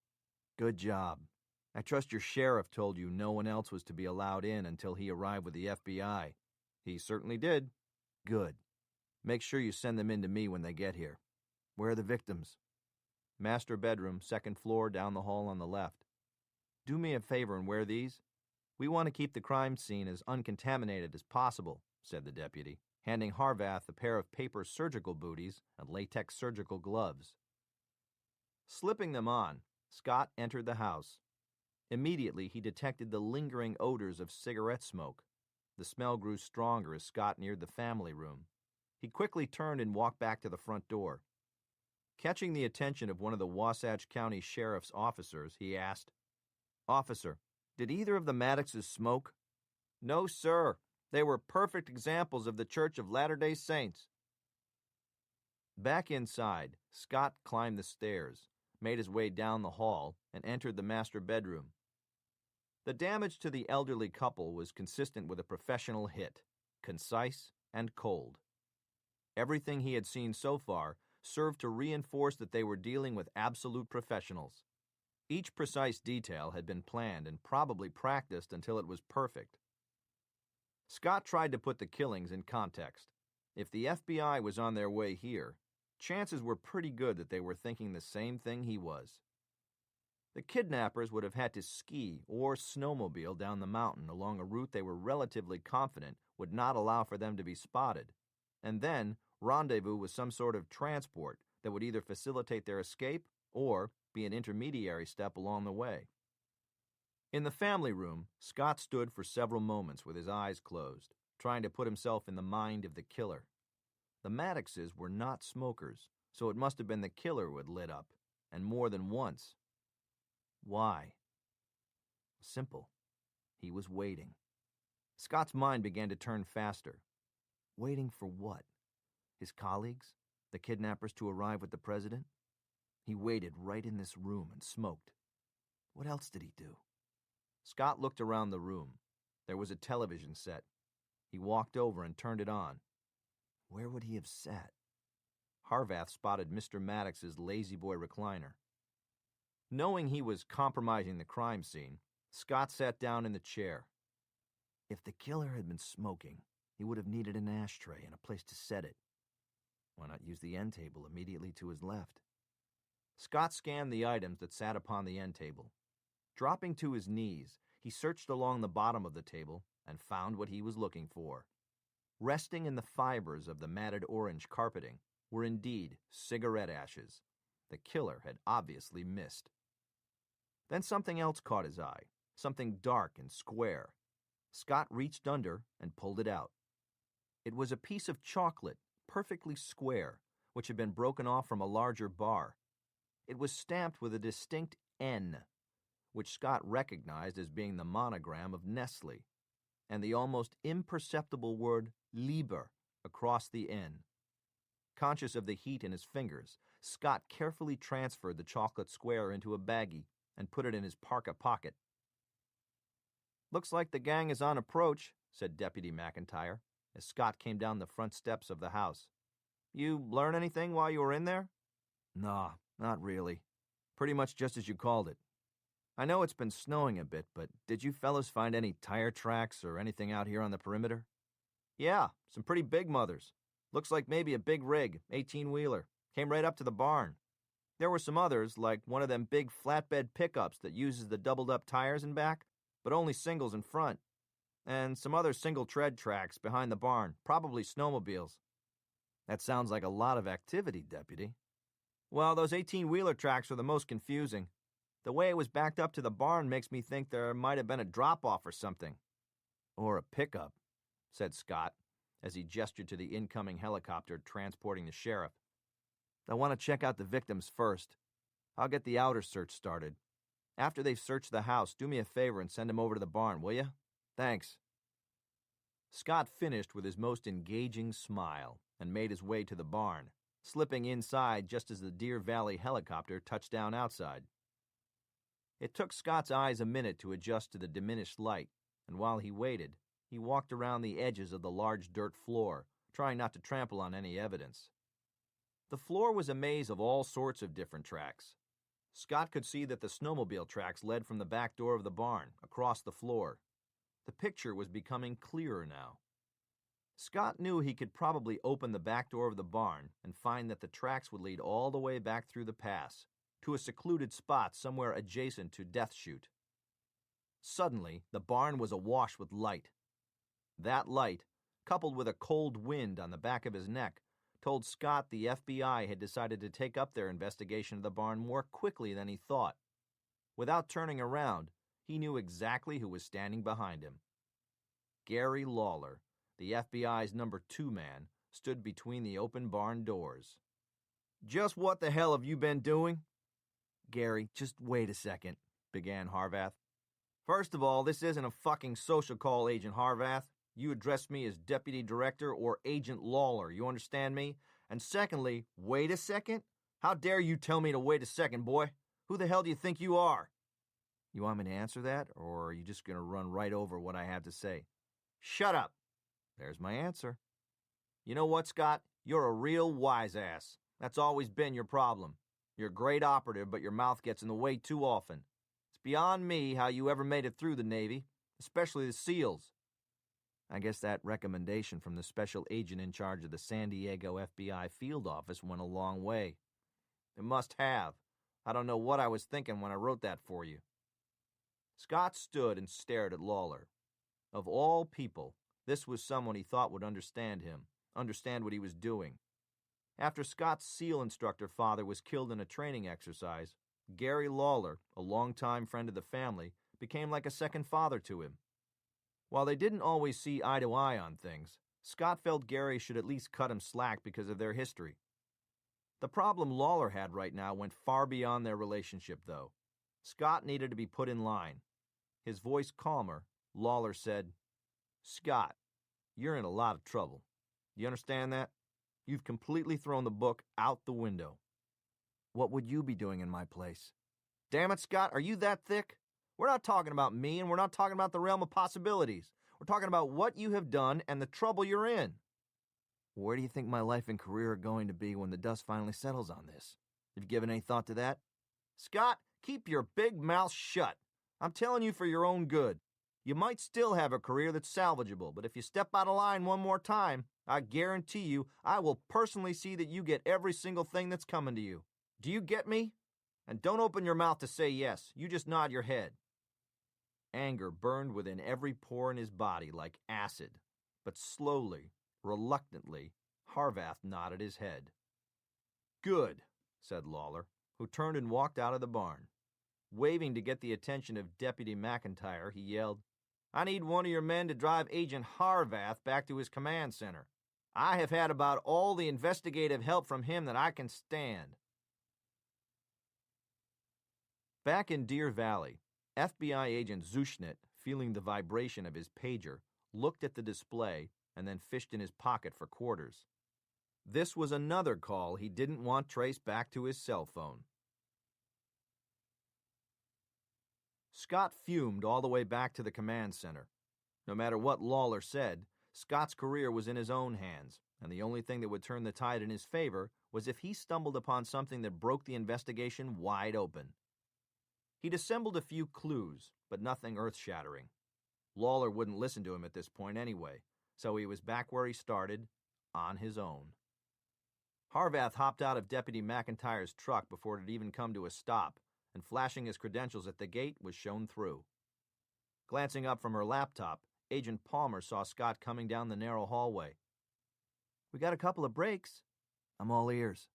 "Good job. I trust your sheriff told you no one else was to be allowed in until he arrived with the FBI." "He certainly did." "Good. Make sure you send them in to me when they get here. Where are the victims?" "Master bedroom, second floor, down the hall on the left." "Do me a favor and wear these. We want to keep the crime scene as uncontaminated as possible," said the deputy, handing Harvath a pair of paper surgical booties and latex surgical gloves. Slipping them on, Scott entered the house. Immediately, he detected the lingering odors of cigarette smoke. The smell grew stronger as Scott neared the family room. He quickly turned and walked back to the front door. Catching the attention of one of the Wasatch County Sheriff's officers, he asked, "Officer, did either of the Maddoxes smoke?" "No, sir. They were perfect examples of the Church of Latter-day Saints." Back inside, Scot climbed the stairs, made his way down the hall, and entered the master bedroom. The damage to the elderly couple was consistent with a professional hit, concise and cold. Everything he had seen so far served to reinforce that they were dealing with absolute professionals. Each precise detail had been planned and probably practiced until it was perfect. Scot tried to put the killings in context. If the FBI was on their way here, chances were pretty good that they were thinking the same thing he was. The kidnappers would have had to ski or snowmobile down the mountain along a route they were relatively confident would not allow for them to be spotted, and then rendezvous with some sort of transport that would either facilitate their escape or be an intermediary step along the way. In the family room, Scot stood for several moments with his eyes closed, trying to put himself in the mind of the killer. The Maddoxes were not smokers, so it must have been the killer who had lit up, and more than once. Why? Simple. He was waiting. Scot's mind began to turn faster. Waiting for what? His colleagues? The kidnappers to arrive with the president? He waited right in this room and smoked. What else did he do? Scot looked around the room. There was a television set. He walked over and turned it on. Where would he have sat? Harvath spotted Mr. Maddox's lazy-boy recliner. Knowing he was compromising the crime scene, Scot sat down in the chair. If the killer had been smoking, he would have needed an ashtray and a place to set it. Why not use the end table immediately to his left? Scot scanned the items that sat upon the end table. Dropping to his knees, he searched along the bottom of the table and found what he was looking for. Resting in the fibers of the matted orange carpeting were indeed cigarette ashes. The killer had obviously missed. Then something else caught his eye, something dark and square. Scot reached under and pulled it out. It was a piece of chocolate, perfectly square, which had been broken off from a larger bar. It was stamped with a distinct N, which Scot recognized as being the monogram of Nestle, and the almost imperceptible word Liebe across the N. Conscious of the heat in his fingers, Scot carefully transferred the chocolate square into a baggie and put it in his parka pocket. "Looks like the gang is on approach," said Deputy McIntyre, as Scot came down the front steps of the house. "You learn anything while you were in there?" "Nah, not really. Pretty much just as you called it. I know it's been snowing a bit, but did you fellas find any tire tracks or anything out here on the perimeter?" "Yeah, some pretty big mothers. Looks like maybe a big rig, 18-wheeler. Came right up to the barn. There were some others, like one of them big flatbed pickups that uses the doubled-up tires in back, but only singles in front. And some other single-tread tracks behind the barn, probably snowmobiles." "That sounds like a lot of activity, Deputy." "Well, those 18-wheeler tracks are the most confusing. The way it was backed up to the barn makes me think there might have been a drop-off or something." "Or a pickup," said Scot, as he gestured to the incoming helicopter transporting the sheriff. "I want to check out the victims first. I'll get the outer search started. After they've searched the house, do me a favor and send them over to the barn, will you? Thanks." Scot finished with his most engaging smile and made his way to the barn, slipping inside just as the Deer Valley helicopter touched down outside. It took Scot's eyes a minute to adjust to the diminished light, and while he waited, he walked around the edges of the large dirt floor, trying not to trample on any evidence. The floor was a maze of all sorts of different tracks. Scot could see that the snowmobile tracks led from the back door of the barn, across the floor. The picture was becoming clearer now. Scot knew he could probably open the back door of the barn and find that the tracks would lead all the way back through the pass, to a secluded spot somewhere adjacent to Death Chute. Suddenly, the barn was awash with light. That light, coupled with a cold wind on the back of his neck, told Scot the FBI had decided to take up their investigation of the barn more quickly than he thought. Without turning around, he knew exactly who was standing behind him. Gary Lawler, the FBI's number 2 man, stood between the open barn doors. "Just what the hell have you been doing?" "Gary, just wait a second," began Harvath. "First of all, this isn't a fucking social call, Agent Harvath. You address me as Deputy Director or Agent Lawler, you understand me? And secondly, wait a second? How dare you tell me to wait a second, boy? Who the hell do you think you are? You want me to answer that, or are you just going to run right over what I have to say? Shut up. There's my answer. You know what, Scott? You're a real wise ass. That's always been your problem. You're a great operative, but your mouth gets in the way too often. It's beyond me how you ever made it through the Navy, especially the SEALs. I guess that recommendation from the special agent in charge of the San Diego FBI field office went a long way. It must have. I don't know what I was thinking when I wrote that for you. Scott stood and stared at Lawler. Of all people, this was someone he thought would understand him, understand what he was doing. After Scott's SEAL instructor father was killed in a training exercise, Gary Lawler, a longtime friend of the family, became like a second father to him. While they didn't always see eye to eye on things, Scott felt Gary should at least cut him slack because of their history. The problem Lawler had right now went far beyond their relationship, though. Scott needed to be put in line. His voice calmer, Lawler said, "Scott, you're in a lot of trouble. You understand that? You've completely thrown the book out the window. What would you be doing in my place? Damn it, Scott, are you that thick? We're not talking about me, and we're not talking about the realm of possibilities. We're talking about what you have done and the trouble you're in. Where do you think my life and career are going to be when the dust finally settles on this? Have you given any thought to that? Scott, keep your big mouth shut. I'm telling you for your own good. You might still have a career that's salvageable, but if you step out of line one more time, I guarantee you I will personally see that you get every single thing that's coming to you. Do you get me? And don't open your mouth to say yes. You just nod your head." Anger burned within every pore in his body like acid, but slowly, reluctantly, Harvath nodded his head. "Good," said Lawler, who turned and walked out of the barn. Waving to get the attention of Deputy McIntyre, he yelled, "I need one of your men to drive Agent Harvath back to his command center. I have had about all the investigative help from him that I can stand." Back in Deer Valley, FBI agent Zuschnitt, feeling the vibration of his pager, looked at the display and then fished in his pocket for quarters. This was another call he didn't want traced back to his cell phone. Scott fumed all the way back to the command center. No matter what Lawler said, Scott's career was in his own hands, and the only thing that would turn the tide in his favor was if he stumbled upon something that broke the investigation wide open. He'd assembled a few clues, but nothing earth-shattering. Lawler wouldn't listen to him at this point anyway, so he was back where he started, on his own. Harvath hopped out of Deputy McIntyre's truck before it had even come to a stop, and flashing his credentials at the gate was shown through. Glancing up from her laptop, Agent Palmer saw Scott coming down the narrow hallway. "We got a couple of breaks." "I'm all ears."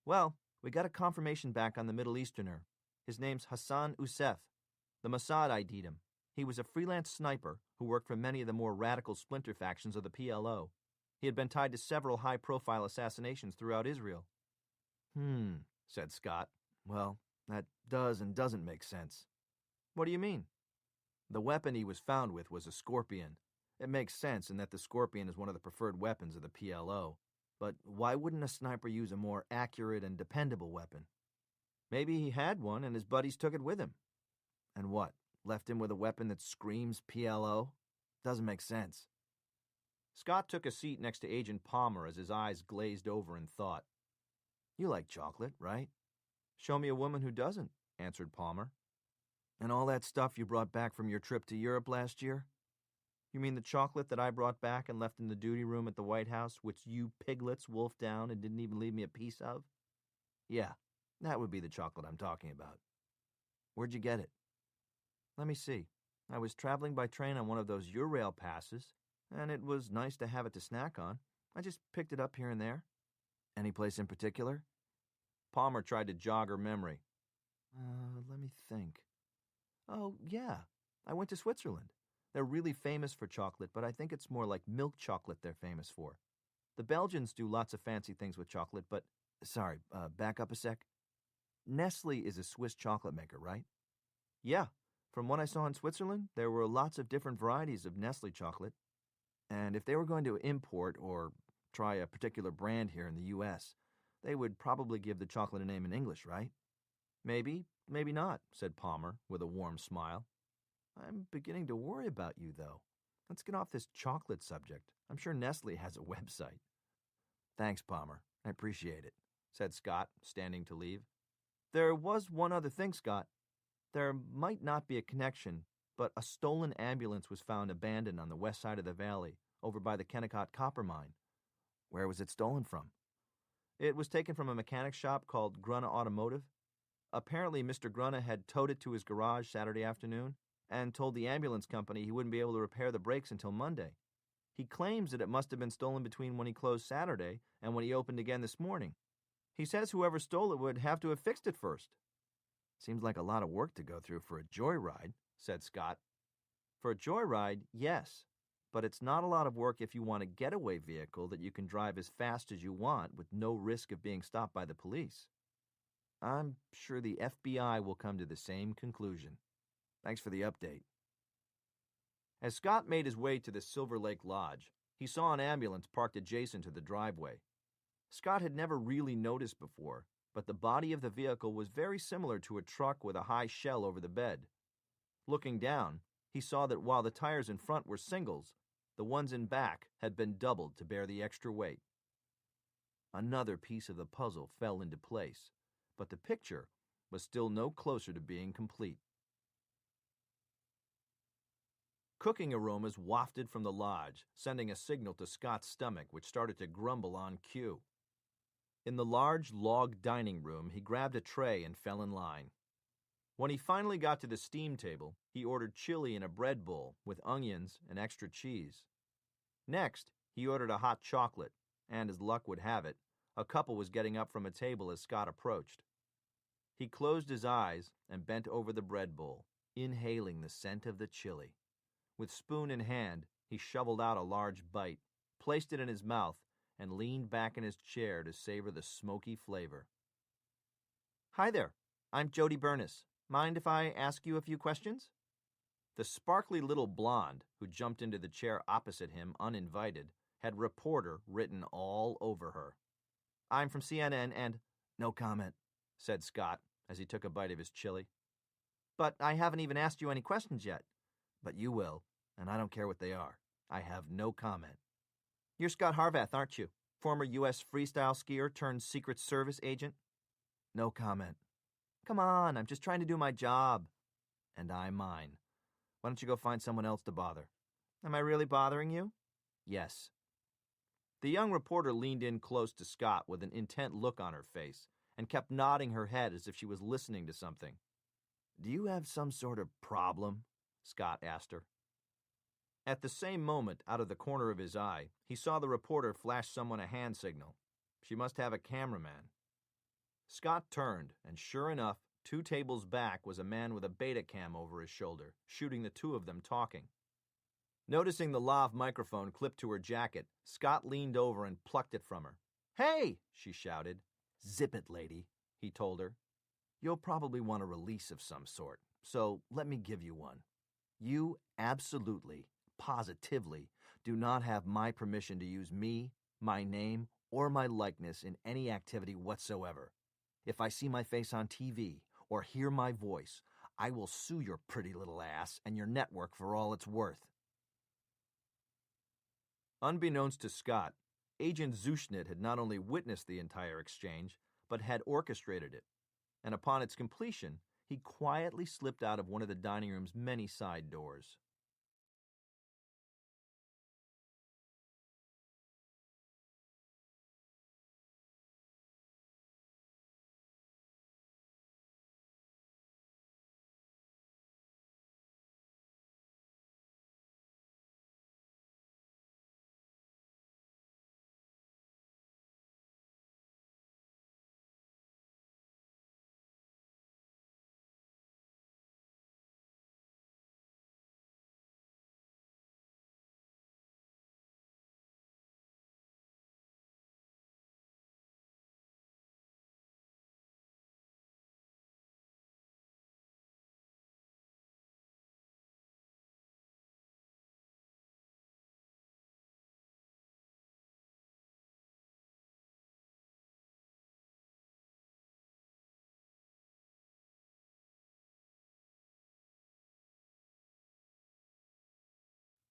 "Well, we got a confirmation back on the Middle Easterner. His name's Hassan Youssef. The Mossad ID'd him. He was a freelance sniper who worked for many of the more radical splinter factions of the PLO. He had been tied to several high-profile assassinations throughout Israel." Said Scott. "Well, that does and doesn't make sense." "What do you mean?" "The weapon he was found with was a Scorpion. It makes sense in that the Scorpion is one of the preferred weapons of the PLO. But why wouldn't a sniper use a more accurate and dependable weapon? Maybe he had one and his buddies took it with him. And what, left him with a weapon that screams PLO? Doesn't make sense." Scott took a seat next to Agent Palmer as his eyes glazed over in thought. "You like chocolate, right?" "Show me a woman who doesn't," answered Palmer. "And all that stuff you brought back from your trip to Europe last year?" "You mean the chocolate that I brought back and left in the duty room at the White House, which you piglets wolfed down and didn't even leave me a piece of?" "Yeah, that would be the chocolate I'm talking about." "Where'd you get it?" "Let me see. I was traveling by train on one of those Eurail passes, and it was nice to have it to snack on. I just picked it up here and there." "Any place in particular?" Palmer tried to jog her memory. Let me think. Oh, yeah. I went to Switzerland. They're really famous for chocolate, but I think it's more like milk chocolate they're famous for. The Belgians do lots of fancy things with chocolate, but... Sorry, back up a sec. Nestle is a Swiss chocolate maker, right? Yeah. From what I saw in Switzerland, there were lots of different varieties of Nestle chocolate. And if they were going to import or Try a particular brand here in the U.S. They would probably give the chocolate a name in English, right? Maybe, maybe not, said Palmer with a warm smile. I'm beginning to worry about you, though. Let's get off this chocolate subject. I'm sure Nestle has a website. Thanks, Palmer. I appreciate it, said Scot, standing to leave. There was one other thing, Scot. There might not be a connection, but a stolen ambulance was found abandoned on the west side of the valley, over by the Kennecott copper mine. Where was it stolen from? It was taken from a mechanic shop called Grunna Automotive. Apparently, Mr. Grunna had towed it to his garage Saturday afternoon and told the ambulance company he wouldn't be able to repair the brakes until Monday. He claims that it must have been stolen between when he closed Saturday and when he opened again this morning. He says whoever stole it would have to have fixed it first. Seems like a lot of work to go through for a joyride, said Scot. For a joyride, yes, but it's not a lot of work if you want a getaway vehicle that you can drive as fast as you want with no risk of being stopped by the police. I'm sure the FBI will come to the same conclusion. Thanks for the update. As Scot made his way to the Silver Lake Lodge, he saw an ambulance parked adjacent to the driveway. Scot had never really noticed before, but the body of the vehicle was very similar to a truck with a high shell over the bed. Looking down, he saw that while the tires in front were singles, the ones in back had been doubled to bear the extra weight. Another piece of the puzzle fell into place, but the picture was still no closer to being complete. Cooking aromas wafted from the lodge, sending a signal to Scot's stomach, which started to grumble on cue. In the large log dining room, he grabbed a tray and fell in line. When he finally got to the steam table, he ordered chili in a bread bowl with onions and extra cheese. Next, he ordered a hot chocolate, and as luck would have it, a couple was getting up from a table as Scot approached. He closed his eyes and bent over the bread bowl, inhaling the scent of the chili. With spoon in hand, he shoveled out a large bite, placed it in his mouth, and leaned back in his chair to savor the smoky flavor. Hi there, I'm Jody Burness. Mind if I ask you a few questions? The sparkly little blonde, who jumped into the chair opposite him uninvited, had reporter written all over her. I'm from CNN and... No comment, said Scot as he took a bite of his chili. But I haven't even asked you any questions yet. But you will, and I don't care what they are. I have no comment. You're Scot Harvath, aren't you? Former U.S. freestyle skier turned Secret Service agent? No comment. Come on, I'm just trying to do my job. And I mine. Why don't you go find someone else to bother? Am I really bothering you? Yes. The young reporter leaned in close to Scot with an intent look on her face and kept nodding her head as if she was listening to something. Do you have some sort of problem? Scot asked her. At the same moment, out of the corner of his eye, he saw the reporter flash someone a hand signal. She must have a cameraman. Scot turned, and sure enough, 2 tables back was a man with a Betacam over his shoulder, shooting the two of them talking. Noticing the lav microphone clipped to her jacket, Scot leaned over and plucked it from her. Hey, she shouted. Zip it, lady, he told her. You'll probably want a release of some sort, so let me give you one. You absolutely, positively, do not have my permission to use me, my name, or my likeness in any activity whatsoever. If I see my face on TV or hear my voice, I will sue your pretty little ass and your network for all it's worth. Unbeknownst to Scot, Agent Zuschnit had not only witnessed the entire exchange, but had orchestrated it, and upon its completion, he quietly slipped out of one of the dining room's many side doors.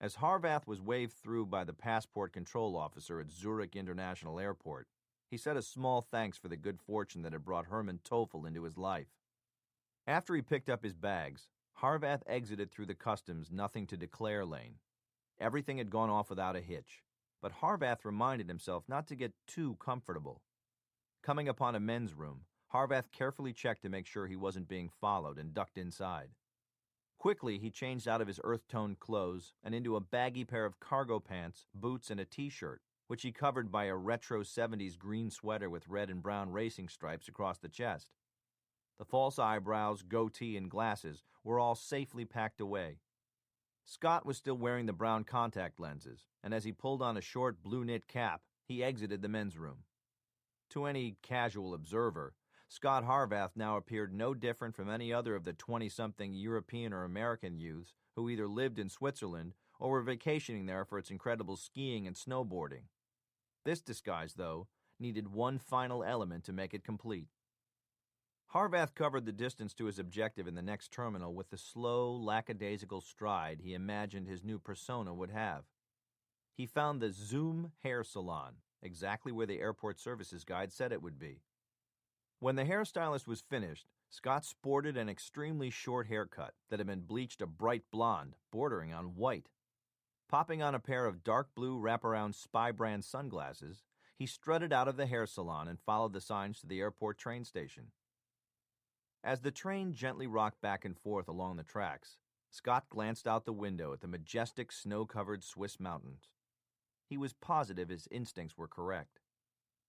As Harvath was waved through by the passport control officer at Zurich International Airport, he said a small thanks for the good fortune that had brought Hermann Toffel into his life. After he picked up his bags, Harvath exited through the customs nothing to declare lane. Everything had gone off without a hitch, but Harvath reminded himself not to get too comfortable. Coming upon a men's room, Harvath carefully checked to make sure he wasn't being followed and ducked inside. Quickly, he changed out of his earth-toned clothes and into a baggy pair of cargo pants, boots, and a t-shirt, which he covered by a retro 70s green sweater with red and brown racing stripes across the chest. The false eyebrows, goatee, and glasses were all safely packed away. Scot was still wearing the brown contact lenses, and as he pulled on a short blue knit cap, he exited the men's room. To any casual observer, Scot Harvath now appeared no different from any other of the 20-something European or American youths who either lived in Switzerland or were vacationing there for its incredible skiing and snowboarding. This disguise, though, needed one final element to make it complete. Harvath covered the distance to his objective in the next terminal with the slow, lackadaisical stride he imagined his new persona would have. He found the Zoom hair salon, exactly where the airport services guide said it would be. When the hairstylist was finished, Scott sported an extremely short haircut that had been bleached a bright blonde, bordering on white. Popping on a pair of dark blue wraparound Spy brand sunglasses, he strutted out of the hair salon and followed the signs to the airport train station. As the train gently rocked back and forth along the tracks, Scott glanced out the window at the majestic snow-covered Swiss mountains. He was positive his instincts were correct.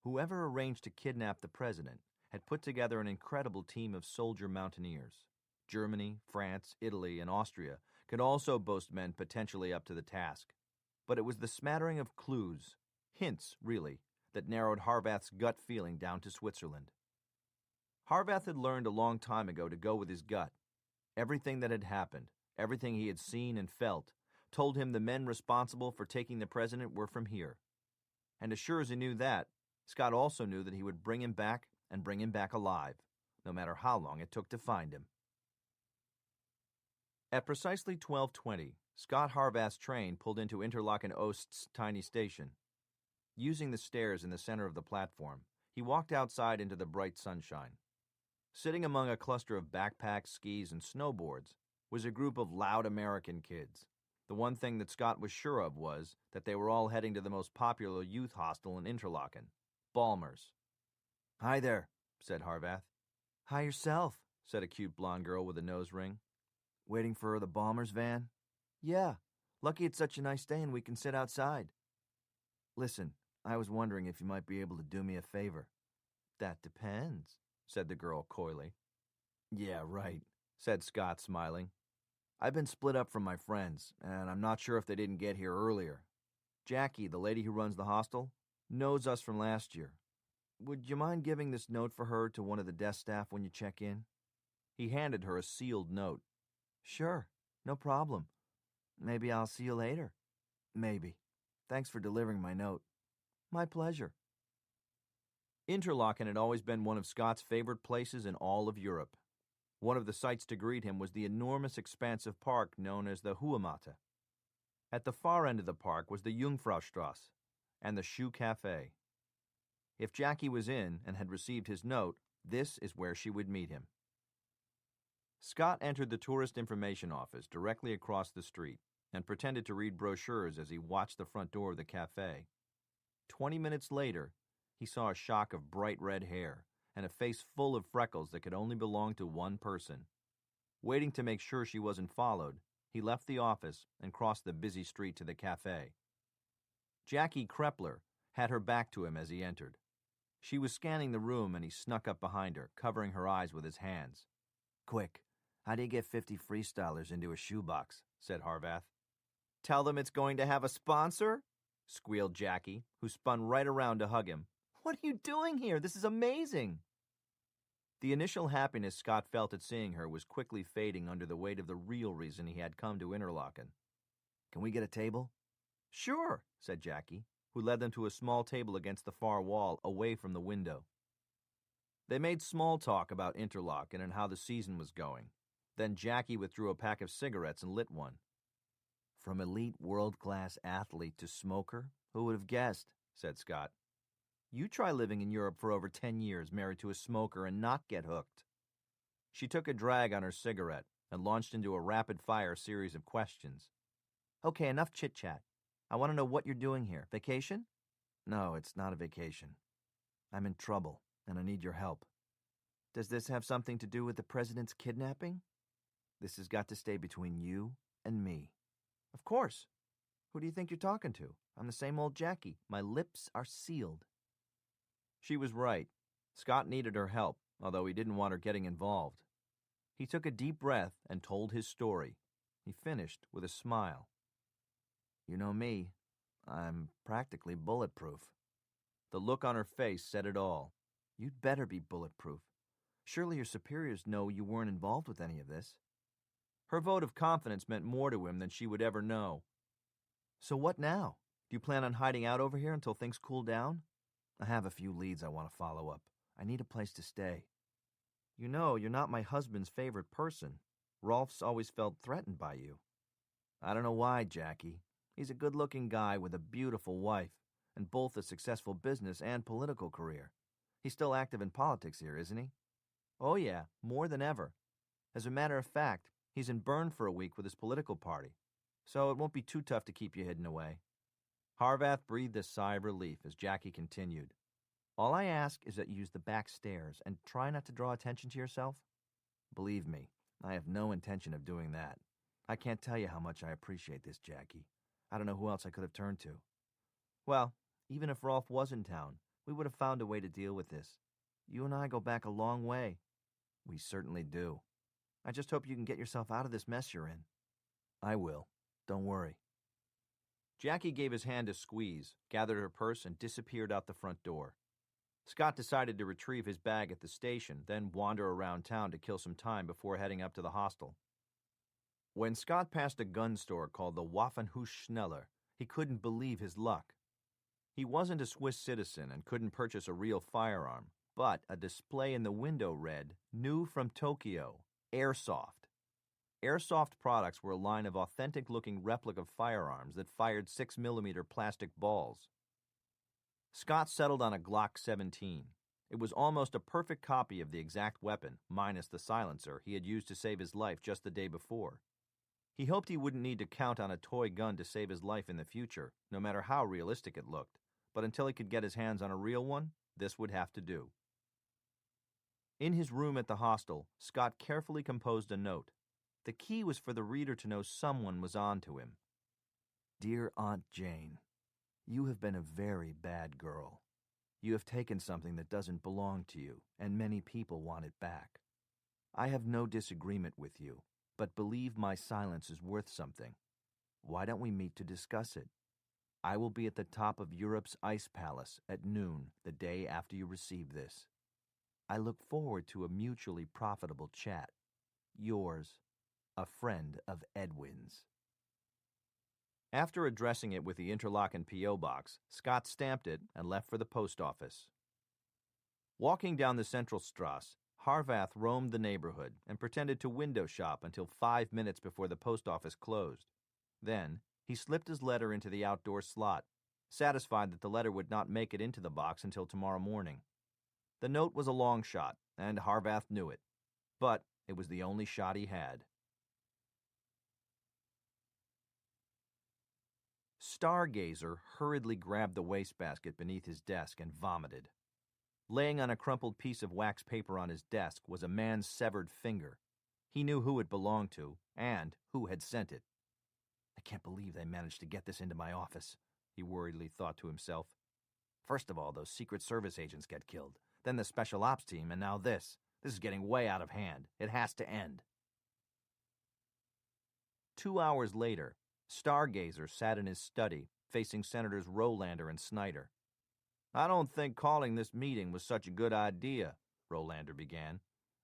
Whoever arranged to kidnap the president had put together an incredible team of soldier mountaineers. Germany, France, Italy, and Austria could also boast men potentially up to the task. But it was the smattering of clues, hints, really, that narrowed Harvath's gut feeling down to Switzerland. Harvath had learned a long time ago to go with his gut. Everything that had happened, everything he had seen and felt, told him the men responsible for taking the president were from here. And as sure as he knew that, Scott also knew that he would bring him back and bring him back alive, no matter how long it took to find him. At precisely 12:20, Scot Harvath's train pulled into Interlaken Ost's tiny station. Using the stairs in the center of the platform, he walked outside into the bright sunshine. Sitting among a cluster of backpacks, skis, and snowboards was a group of loud American kids. The one thing that Scott was sure of was that they were all heading to the most popular youth hostel in Interlaken, Ballmer's. "Hi there," said Harvath. "Hi yourself," said a cute blonde girl with a nose ring. "Waiting for the Ballmer's van?" "Yeah. Lucky it's such a nice day and we can sit outside." "Listen, I was wondering if you might be able to do me a favor." "That depends," said the girl coyly. "Yeah, right," said Scott, smiling. "I've been split up from my friends, and I'm not sure if they didn't get here earlier. Jackie, the lady who runs the hostel, knows us from last year. Would you mind giving this note for her to one of the desk staff when you check in?" He handed her a sealed note. "Sure, no problem. Maybe I'll see you later." "Maybe. Thanks for delivering my note." "My pleasure." Interlaken had always been one of Scott's favorite places in all of Europe. One of the sights to greet him was the enormous expanse of park known as the Hohematte. At the far end of the park was the Jungfraustrasse and the Shoe Café. If Jackie was in and had received his note, this is where she would meet him. Scott entered the tourist information office directly across the street and pretended to read brochures as he watched the front door of the cafe. 20 minutes later, he saw a shock of bright red hair and a face full of freckles that could only belong to one person. Waiting to make sure she wasn't followed, he left the office and crossed the busy street to the cafe. Jackie Krepler had her back to him as he entered. She was scanning the room and he snuck up behind her, covering her eyes with his hands. "Quick, how do you get 50 freestylers into a shoebox?" said Harvath. "Tell them it's going to have a sponsor?" squealed Jackie, who spun right around to hug him. "What are you doing here? This is amazing." The initial happiness Scott felt at seeing her was quickly fading under the weight of the real reason he had come to Interlaken. "Can we get a table?" "Sure," said Jackie, who led them to a small table against the far wall, away from the window. They made small talk about Interlaken and how the season was going. Then Jackie withdrew a pack of cigarettes and lit one. From elite world-class athlete to smoker? Who would have guessed? Said Scott. You try living in Europe for over 10 years, married to a smoker, and not get hooked. She took a drag on her cigarette and launched into a rapid-fire series of questions. Okay, enough chit-chat. I want to know what you're doing here. Vacation? No, it's not a vacation. I'm in trouble, and I need your help. Does this have something to do with the president's kidnapping? This has got to stay between you and me. Of course. Who do you think you're talking to? I'm the same old Jackie. My lips are sealed. She was right. Scot needed her help, although he didn't want her getting involved. He took a deep breath and told his story. He finished with a smile. You know me. I'm practically bulletproof. The look on her face said it all. You'd better be bulletproof. Surely your superiors know you weren't involved with any of this. Her vote of confidence meant more to him than she would ever know. So what now? Do you plan on hiding out over here until things cool down? I have a few leads I want to follow up. I need a place to stay. You know, you're not my husband's favorite person. Rolf's always felt threatened by you. I don't know why, Jackie. He's a good-looking guy with a beautiful wife, and both a successful business and political career. He's still active in politics here, isn't he? Oh yeah, more than ever. As a matter of fact, he's in Bern for a week with his political party, so it won't be too tough to keep you hidden away. Harvath breathed a sigh of relief as Jackie continued. All I ask is that you use the back stairs and try not to draw attention to yourself. Believe me, I have no intention of doing that. I can't tell you how much I appreciate this, Jackie. I don't know who else I could have turned to. Well, even if Rolf was in town, we would have found a way to deal with this. You and I go back a long way. We certainly do. I just hope you can get yourself out of this mess you're in. I will. Don't worry. Jackie gave his hand a squeeze, gathered her purse, and disappeared out the front door. Scot decided to retrieve his bag at the station, then wander around town to kill some time before heading up to the hostel. When Scot passed a gun store called the Waffenhuis Schneller, he couldn't believe his luck. He wasn't a Swiss citizen and couldn't purchase a real firearm, but a display in the window read, New from Tokyo, Airsoft. Airsoft products were a line of authentic-looking replica firearms that fired 6mm plastic balls. Scot settled on a Glock 17. It was almost a perfect copy of the exact weapon, minus the silencer, he had used to save his life just the day before. He hoped he wouldn't need to count on a toy gun to save his life in the future, no matter how realistic it looked, but until he could get his hands on a real one, this would have to do. In his room at the hostel, Scot carefully composed a note. The key was for the reader to know someone was on to him. Dear Aunt Jane, you have been a very bad girl. You have taken something that doesn't belong to you, and many people want it back. I have no disagreement with you, but believe my silence is worth something. Why don't we meet to discuss it? I will be at the top of Europe's ice palace at noon the day after you receive this. I look forward to a mutually profitable chat. Yours, a friend of Edwin's. After addressing it with the interlocking P.O. box, Scot stamped it and left for the post office. Walking down the central Strasse, Harvath roamed the neighborhood and pretended to window shop until 5 minutes before the post office closed. Then, he slipped his letter into the outdoor slot, satisfied that the letter would not make it into the box until tomorrow morning. The note was a long shot, and Harvath knew it. But it was the only shot he had. Stargazer hurriedly grabbed the wastebasket beneath his desk and vomited. Laying on a crumpled piece of wax paper on his desk was a man's severed finger. He knew who it belonged to, and who had sent it. I can't believe they managed to get this into my office, he worriedly thought to himself. First of all, those Secret Service agents get killed, then the Special Ops team, and now this. This is getting way out of hand. It has to end. 2 hours later, Stargazer sat in his study, facing Senators Rolander and Snyder. I don't think calling this meeting was such a good idea, Rolander began.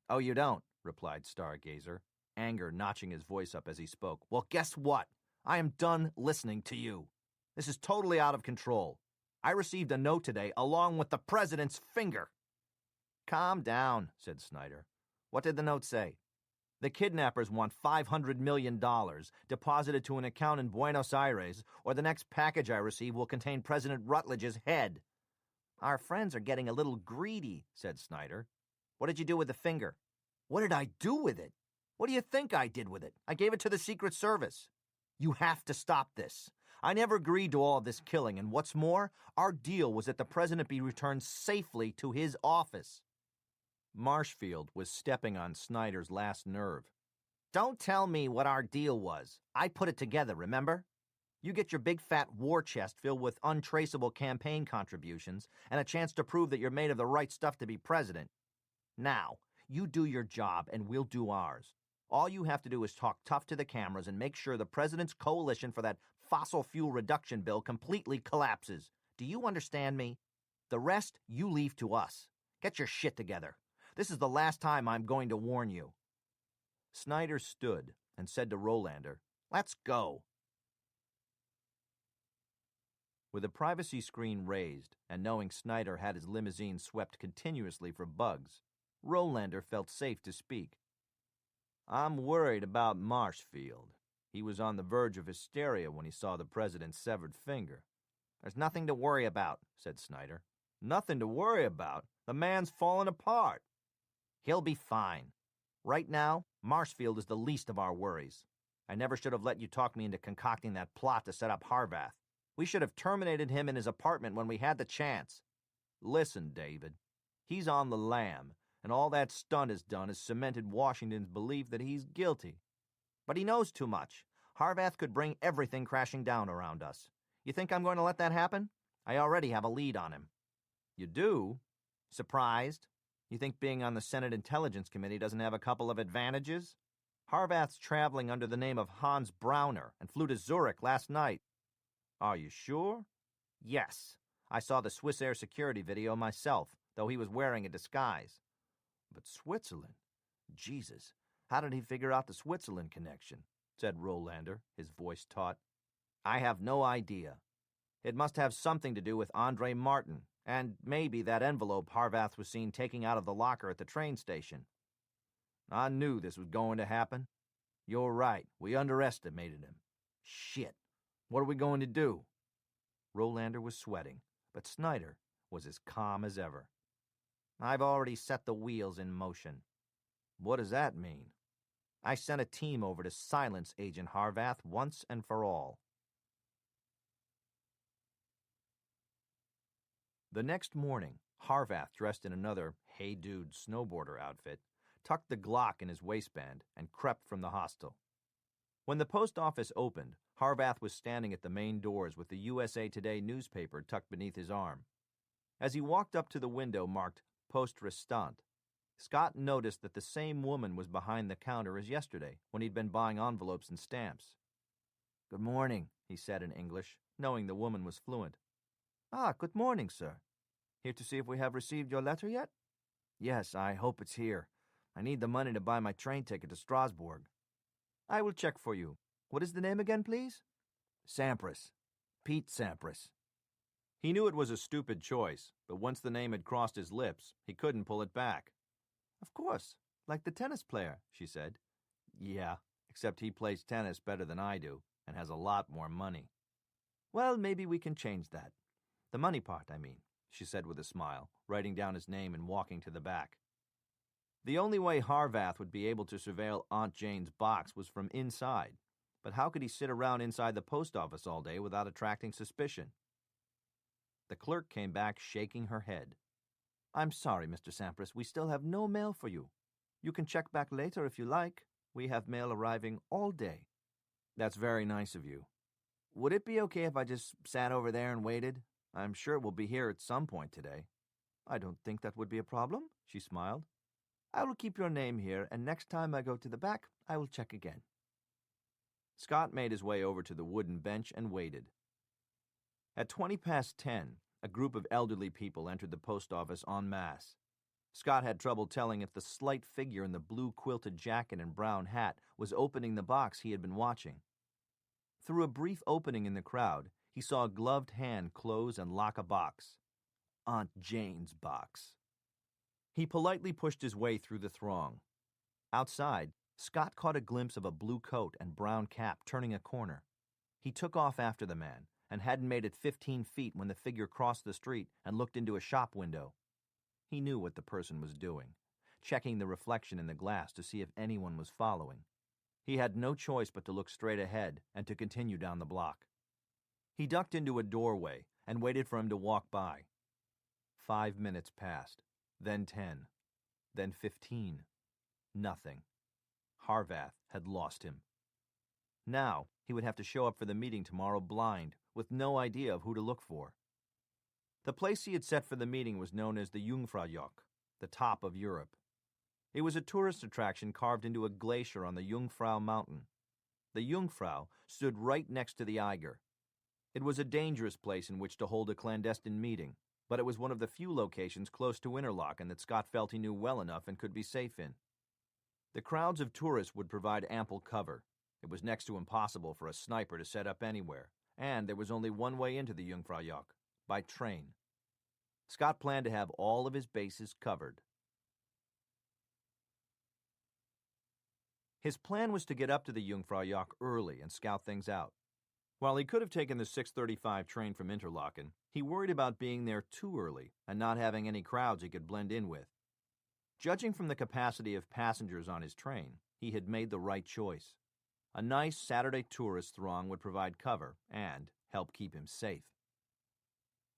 Oh, you don't, replied Stargazer, anger notching his voice up as he spoke. Well, guess what? I am done listening to you. This is totally out of control. I received a note today along with the president's finger. Calm down, said Snyder. What did the note say? The kidnappers want $500 million deposited to an account in Buenos Aires, or the next package I receive will contain President Rutledge's head. Our friends are getting a little greedy, said Snyder. What did you do with the finger? What did I do with it? What do you think I did with it? I gave it to the Secret Service. You have to stop this. I never agreed to all of this killing, and what's more, our deal was that the president be returned safely to his office. Marshfield was stepping on Snyder's last nerve. Don't tell me what our deal was. I put it together, remember? You get your big fat war chest filled with untraceable campaign contributions and a chance to prove that you're made of the right stuff to be president. Now, you do your job and we'll do ours. All you have to do is talk tough to the cameras and make sure the president's coalition for that fossil fuel reduction bill completely collapses. Do you understand me? The rest you leave to us. Get your shit together. This is the last time I'm going to warn you. Snyder stood and said to Rolander, Let's go. With the privacy screen raised and knowing Snyder had his limousine swept continuously for bugs, Rolander felt safe to speak. I'm worried about Marshfield. He was on the verge of hysteria when he saw the president's severed finger. There's nothing to worry about, said Snyder. Nothing to worry about? The man's fallen apart. He'll be fine. Right now, Marshfield is the least of our worries. I never should have let you talk me into concocting that plot to set up Harvath. We should have terminated him in his apartment when we had the chance. Listen, David. He's on the lam, and all that stunt has done is cemented Washington's belief that he's guilty. But he knows too much. Harvath could bring everything crashing down around us. You think I'm going to let that happen? I already have a lead on him. You do? Surprised? You think being on the Senate Intelligence Committee doesn't have a couple of advantages? Harvath's traveling under the name of Hans Brauner and flew to Zurich last night. Are you sure? Yes. I saw the Swiss Air security video myself, though he was wearing a disguise. But Switzerland? Jesus, how did he figure out the Switzerland connection? Said Rolander, his voice taut. I have no idea. It must have something to do with Andre Martin, and maybe that envelope Harvath was seen taking out of the locker at the train station. I knew this was going to happen. You're right, we underestimated him. Shit, what are we going to do? Rolander was sweating, but Snyder was as calm as ever. I've already set the wheels in motion. What does that mean? I sent a team over to silence Agent Harvath once and for all. The next morning, Harvath, dressed in another Hey Dude snowboarder outfit, tucked the Glock in his waistband and crept from the hostel. When the post office opened, Harvath was standing at the main doors with the USA Today newspaper tucked beneath his arm. As he walked up to the window marked Poste Restante, Scott noticed that the same woman was behind the counter as yesterday when he'd been buying envelopes and stamps. Good morning, he said in English, knowing the woman was fluent. Ah, good morning, sir. Here to see if we have received your letter yet? Yes, I hope it's here. I need the money to buy my train ticket to Strasbourg. I will check for you. What is the name again, please? Sampras. Pete Sampras. He knew it was a stupid choice, but once the name had crossed his lips, he couldn't pull it back. Of course, like the tennis player, she said. Yeah, except he plays tennis better than I do, and has a lot more money. Well, maybe we can change that. The money part, I mean, she said with a smile, writing down his name and walking to the back. The only way Harvath would be able to surveil Aunt Jane's box was from inside, but how could he sit around inside the post office all day without attracting suspicion? The clerk came back shaking her head. I'm sorry, Mr. Sampras, we still have no mail for you. You can check back later if you like. We have mail arriving all day. That's very nice of you. Would it be okay if I just sat over there and waited? I'm sure it will be here at some point today. I don't think that would be a problem, she smiled. I will keep your name here, and next time I go to the back, I will check again. Scott made his way over to the wooden bench and waited. At 10:20, a group of elderly people entered the post office en masse. Scott had trouble telling if the slight figure in the blue quilted jacket and brown hat was opening the box he had been watching. Through a brief opening in the crowd, he saw a gloved hand close and lock a box. Aunt Jane's box. He politely pushed his way through the throng. Outside, Scot caught a glimpse of a blue coat and brown cap turning a corner. He took off after the man and hadn't made it 15 feet when the figure crossed the street and looked into a shop window. He knew what the person was doing, checking the reflection in the glass to see if anyone was following. He had no choice but to look straight ahead and to continue down the block. He ducked into a doorway and waited for him to walk by. 5 minutes passed, then 10, then 15. Nothing. Harvath had lost him. Now he would have to show up for the meeting tomorrow blind, with no idea of who to look for. The place he had set for the meeting was known as the Jungfraujoch, the top of Europe. It was a tourist attraction carved into a glacier on the Jungfrau mountain. The Jungfrau stood right next to the Eiger. It was a dangerous place in which to hold a clandestine meeting, but it was one of the few locations close to Interlaken that Scot felt he knew well enough and could be safe in. The crowds of tourists would provide ample cover. It was next to impossible for a sniper to set up anywhere, and there was only one way into the Jungfraujoch, by train. Scot planned to have all of his bases covered. His plan was to get up to the Jungfraujoch early and scout things out. While he could have taken the 6:35 train from Interlaken, he worried about being there too early and not having any crowds he could blend in with. Judging from the capacity of passengers on his train, he had made the right choice. A nice Saturday tourist throng would provide cover and help keep him safe.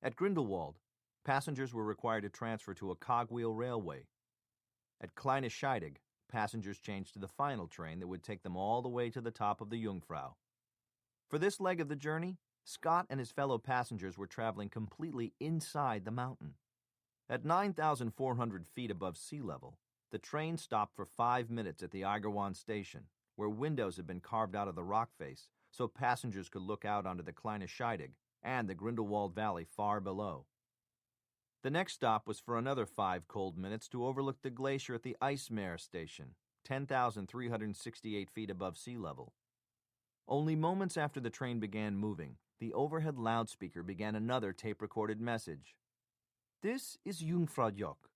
At Grindelwald, passengers were required to transfer to a cogwheel railway. At Kleine Scheidegg, passengers changed to the final train that would take them all the way to the top of the Jungfrau. For this leg of the journey, Scot and his fellow passengers were traveling completely inside the mountain. At 9,400 feet above sea level, the train stopped for 5 minutes at the Eigerwan station, where windows had been carved out of the rock face so passengers could look out onto the Kleine Scheidegg and the Grindelwald Valley far below. The next stop was for another 5 cold minutes to overlook the glacier at the Eismeer station, 10,368 feet above sea level. Only moments after the train began moving, the overhead loudspeaker began another tape-recorded message. This is Jungfraujoch,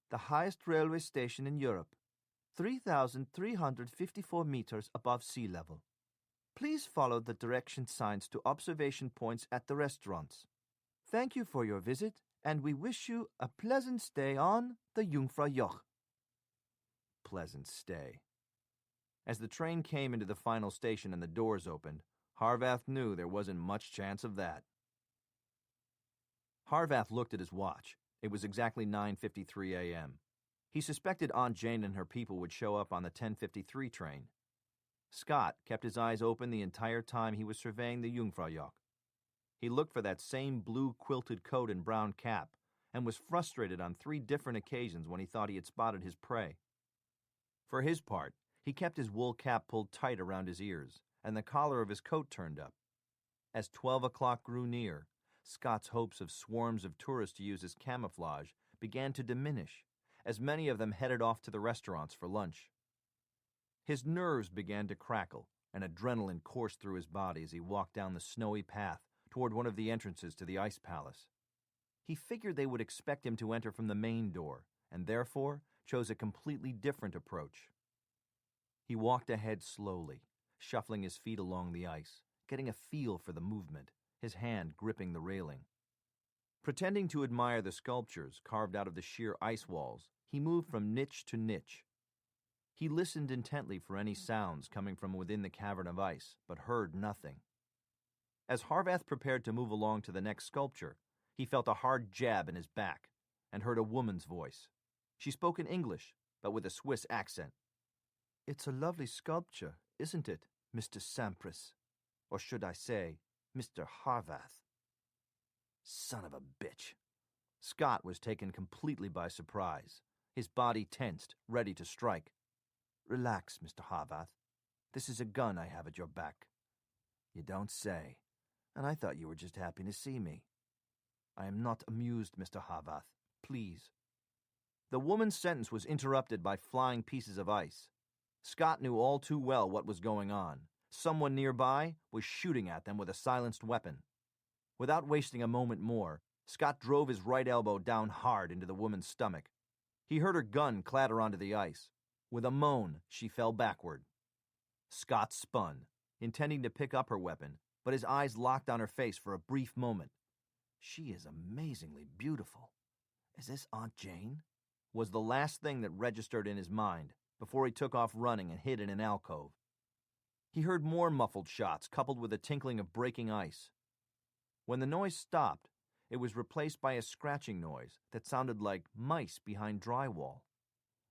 the highest railway station in Europe, 3,354 meters above sea level. Please follow the direction signs to observation points at the restaurants. Thank you for your visit, and we wish you a pleasant stay on the Jungfraujoch. Pleasant stay. As the train came into the final station and the doors opened, Harvath knew there wasn't much chance of that. Harvath looked at his watch. It was exactly 9:53 a.m. He suspected Aunt Jane and her people would show up on the 10:53 train. Scot kept his eyes open the entire time he was surveying the Jungfraujoch. He looked for that same blue quilted coat and brown cap, and was frustrated on 3 different occasions when he thought he had spotted his prey. For his part, he kept his wool cap pulled tight around his ears, and the collar of his coat turned up. As 12 o'clock grew near, Scot's hopes of swarms of tourists to use as camouflage began to diminish, as many of them headed off to the restaurants for lunch. His nerves began to crackle, and adrenaline coursed through his body as he walked down the snowy path toward one of the entrances to the Ice Palace. He figured they would expect him to enter from the main door, and therefore chose a completely different approach. He walked ahead slowly, shuffling his feet along the ice, getting a feel for the movement, his hand gripping the railing. Pretending to admire the sculptures carved out of the sheer ice walls, he moved from niche to niche. He listened intently for any sounds coming from within the cavern of ice, but heard nothing. As Harvath prepared to move along to the next sculpture, he felt a hard jab in his back and heard a woman's voice. She spoke in English, but with a Swiss accent. "It's a lovely sculpture, isn't it, Mr. Sampras? Or should I say, Mr. Harvath?" Son of a bitch. Scot was taken completely by surprise, his body tensed, ready to strike. "Relax, Mr. Harvath. This is a gun I have at your back." "You don't say. And I thought you were just happy to see me." "I am not amused, Mr. Harvath. Please." The woman's sentence was interrupted by flying pieces of ice. Scot knew all too well what was going on. Someone nearby was shooting at them with a silenced weapon. Without wasting a moment more, Scot drove his right elbow down hard into the woman's stomach. He heard her gun clatter onto the ice. With a moan, she fell backward. Scot spun, intending to pick up her weapon, but his eyes locked on her face for a brief moment. She is amazingly beautiful. Is this Aunt Jane? Was the last thing that registered in his mind before he took off running and hid in an alcove. He heard more muffled shots coupled with a tinkling of breaking ice. When the noise stopped, it was replaced by a scratching noise that sounded like mice behind drywall.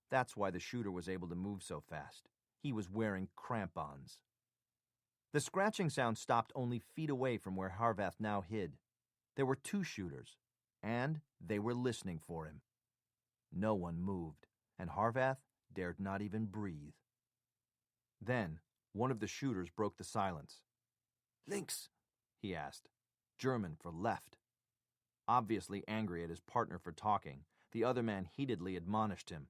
That's why the shooter was able to move so fast. He was wearing crampons. The scratching sound stopped only feet away from where Harvath now hid. There were 2 shooters, and they were listening for him. No one moved, and Harvath dared not even breathe. Then, one of the shooters broke the silence. "Links?" he asked, German for left. Obviously angry at his partner for talking, the other man heatedly admonished him.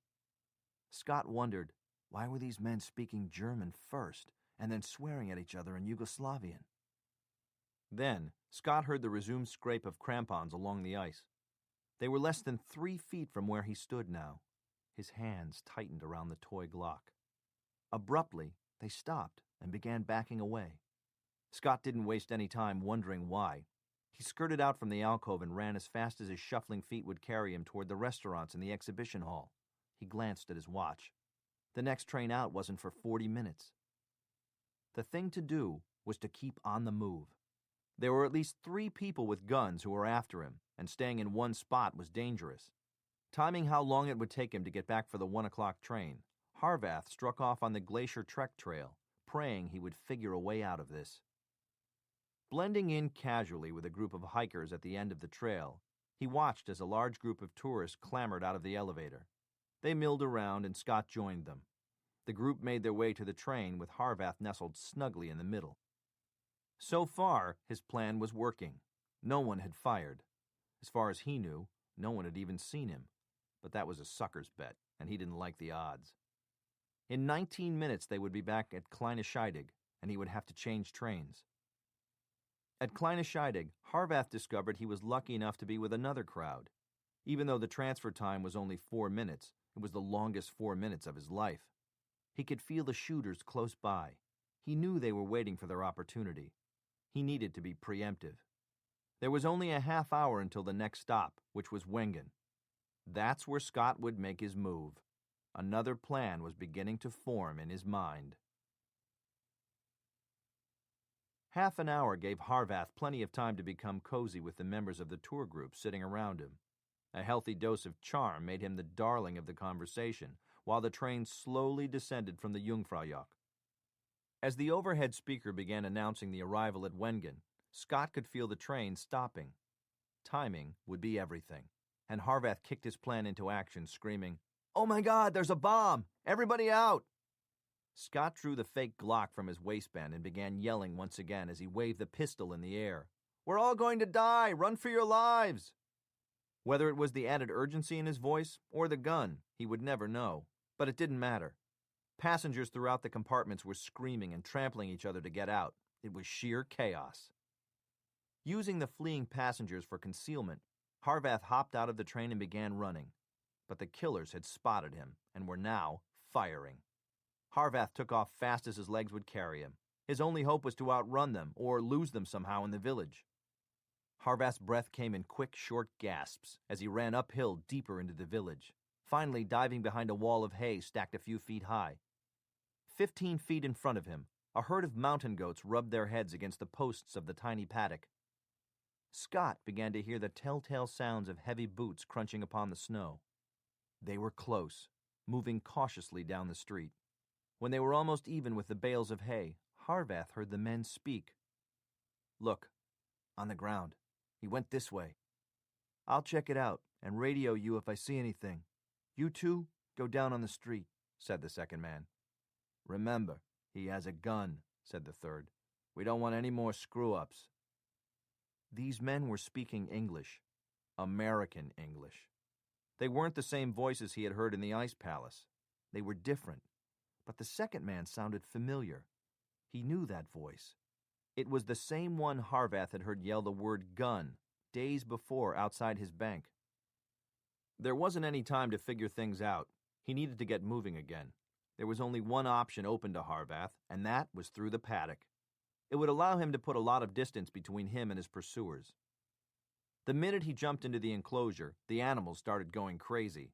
Scot wondered, why were these men speaking German first, and then swearing at each other in Yugoslavian? Then, Scot heard the resumed scrape of crampons along the ice. They were less than 3 feet from where he stood now. His hands tightened around the toy Glock. Abruptly, they stopped and began backing away. Scot didn't waste any time wondering why. He skirted out from the alcove and ran as fast as his shuffling feet would carry him toward the restaurants and the exhibition hall. He glanced at his watch. The next train out wasn't for 40 minutes. The thing to do was to keep on the move. There were at least 3 people with guns who were after him, and staying in one spot was dangerous. Timing how long it would take him to get back for the 1 o'clock train, Harvath struck off on the Glacier Trek Trail, praying he would figure a way out of this. Blending in casually with a group of hikers at the end of the trail, he watched as a large group of tourists clambered out of the elevator. They milled around and Scot joined them. The group made their way to the train with Harvath nestled snugly in the middle. So far, his plan was working. No one had fired. As far as he knew, no one had even seen him. But that was a sucker's bet, and he didn't like the odds. In 19 minutes they would be back at Kleine Scheidegg, and he would have to change trains. At Kleine Scheidegg, Harvath discovered he was lucky enough to be with another crowd. Even though the transfer time was only 4 minutes, it was the longest 4 minutes of his life. He could feel the shooters close by. He knew they were waiting for their opportunity. He needed to be preemptive. There was only a half hour until the next stop, which was Wengen. That's where Scot would make his move. Another plan was beginning to form in his mind. Half an hour gave Harvath plenty of time to become cozy with the members of the tour group sitting around him. A healthy dose of charm made him the darling of the conversation, while the train slowly descended from the Jungfraujoch. As the overhead speaker began announcing the arrival at Wengen, Scot could feel the train stopping. Timing would be everything, and Harvath kicked his plan into action, screaming, "Oh my God, there's a bomb! Everybody out!" Scot drew the fake Glock from his waistband and began yelling once again as he waved the pistol in the air. "We're all going to die! Run for your lives!" Whether it was the added urgency in his voice or the gun, he would never know, but it didn't matter. Passengers throughout the compartments were screaming and trampling each other to get out. It was sheer chaos. Using the fleeing passengers for concealment, Harvath hopped out of the train and began running. But the killers had spotted him and were now firing. Harvath took off fast as his legs would carry him. His only hope was to outrun them or lose them somehow in the village. Harvath's breath came in quick, short gasps as he ran uphill deeper into the village, finally diving behind a wall of hay stacked a few feet high. 15 feet in front of him, a herd of mountain goats rubbed their heads against the posts of the tiny paddock. Scot began to hear the telltale sounds of heavy boots crunching upon the snow. They were close, moving cautiously down the street. When they were almost even with the bales of hay, Harvath heard the men speak. "Look, on the ground. He went this way. I'll check it out and radio you if I see anything. You two go down on the street," said the second man. "Remember, he has a gun," said the third. "We don't want any more screw-ups." These men were speaking English. American English. They weren't the same voices he had heard in the Ice Palace. They were different. But the second man sounded familiar. He knew that voice. It was the same one Harvath had heard yell the word gun days before outside his bank. There wasn't any time to figure things out. He needed to get moving again. There was only one option open to Harvath, and that was through the paddock. It would allow him to put a lot of distance between him and his pursuers. The minute he jumped into the enclosure, the animals started going crazy.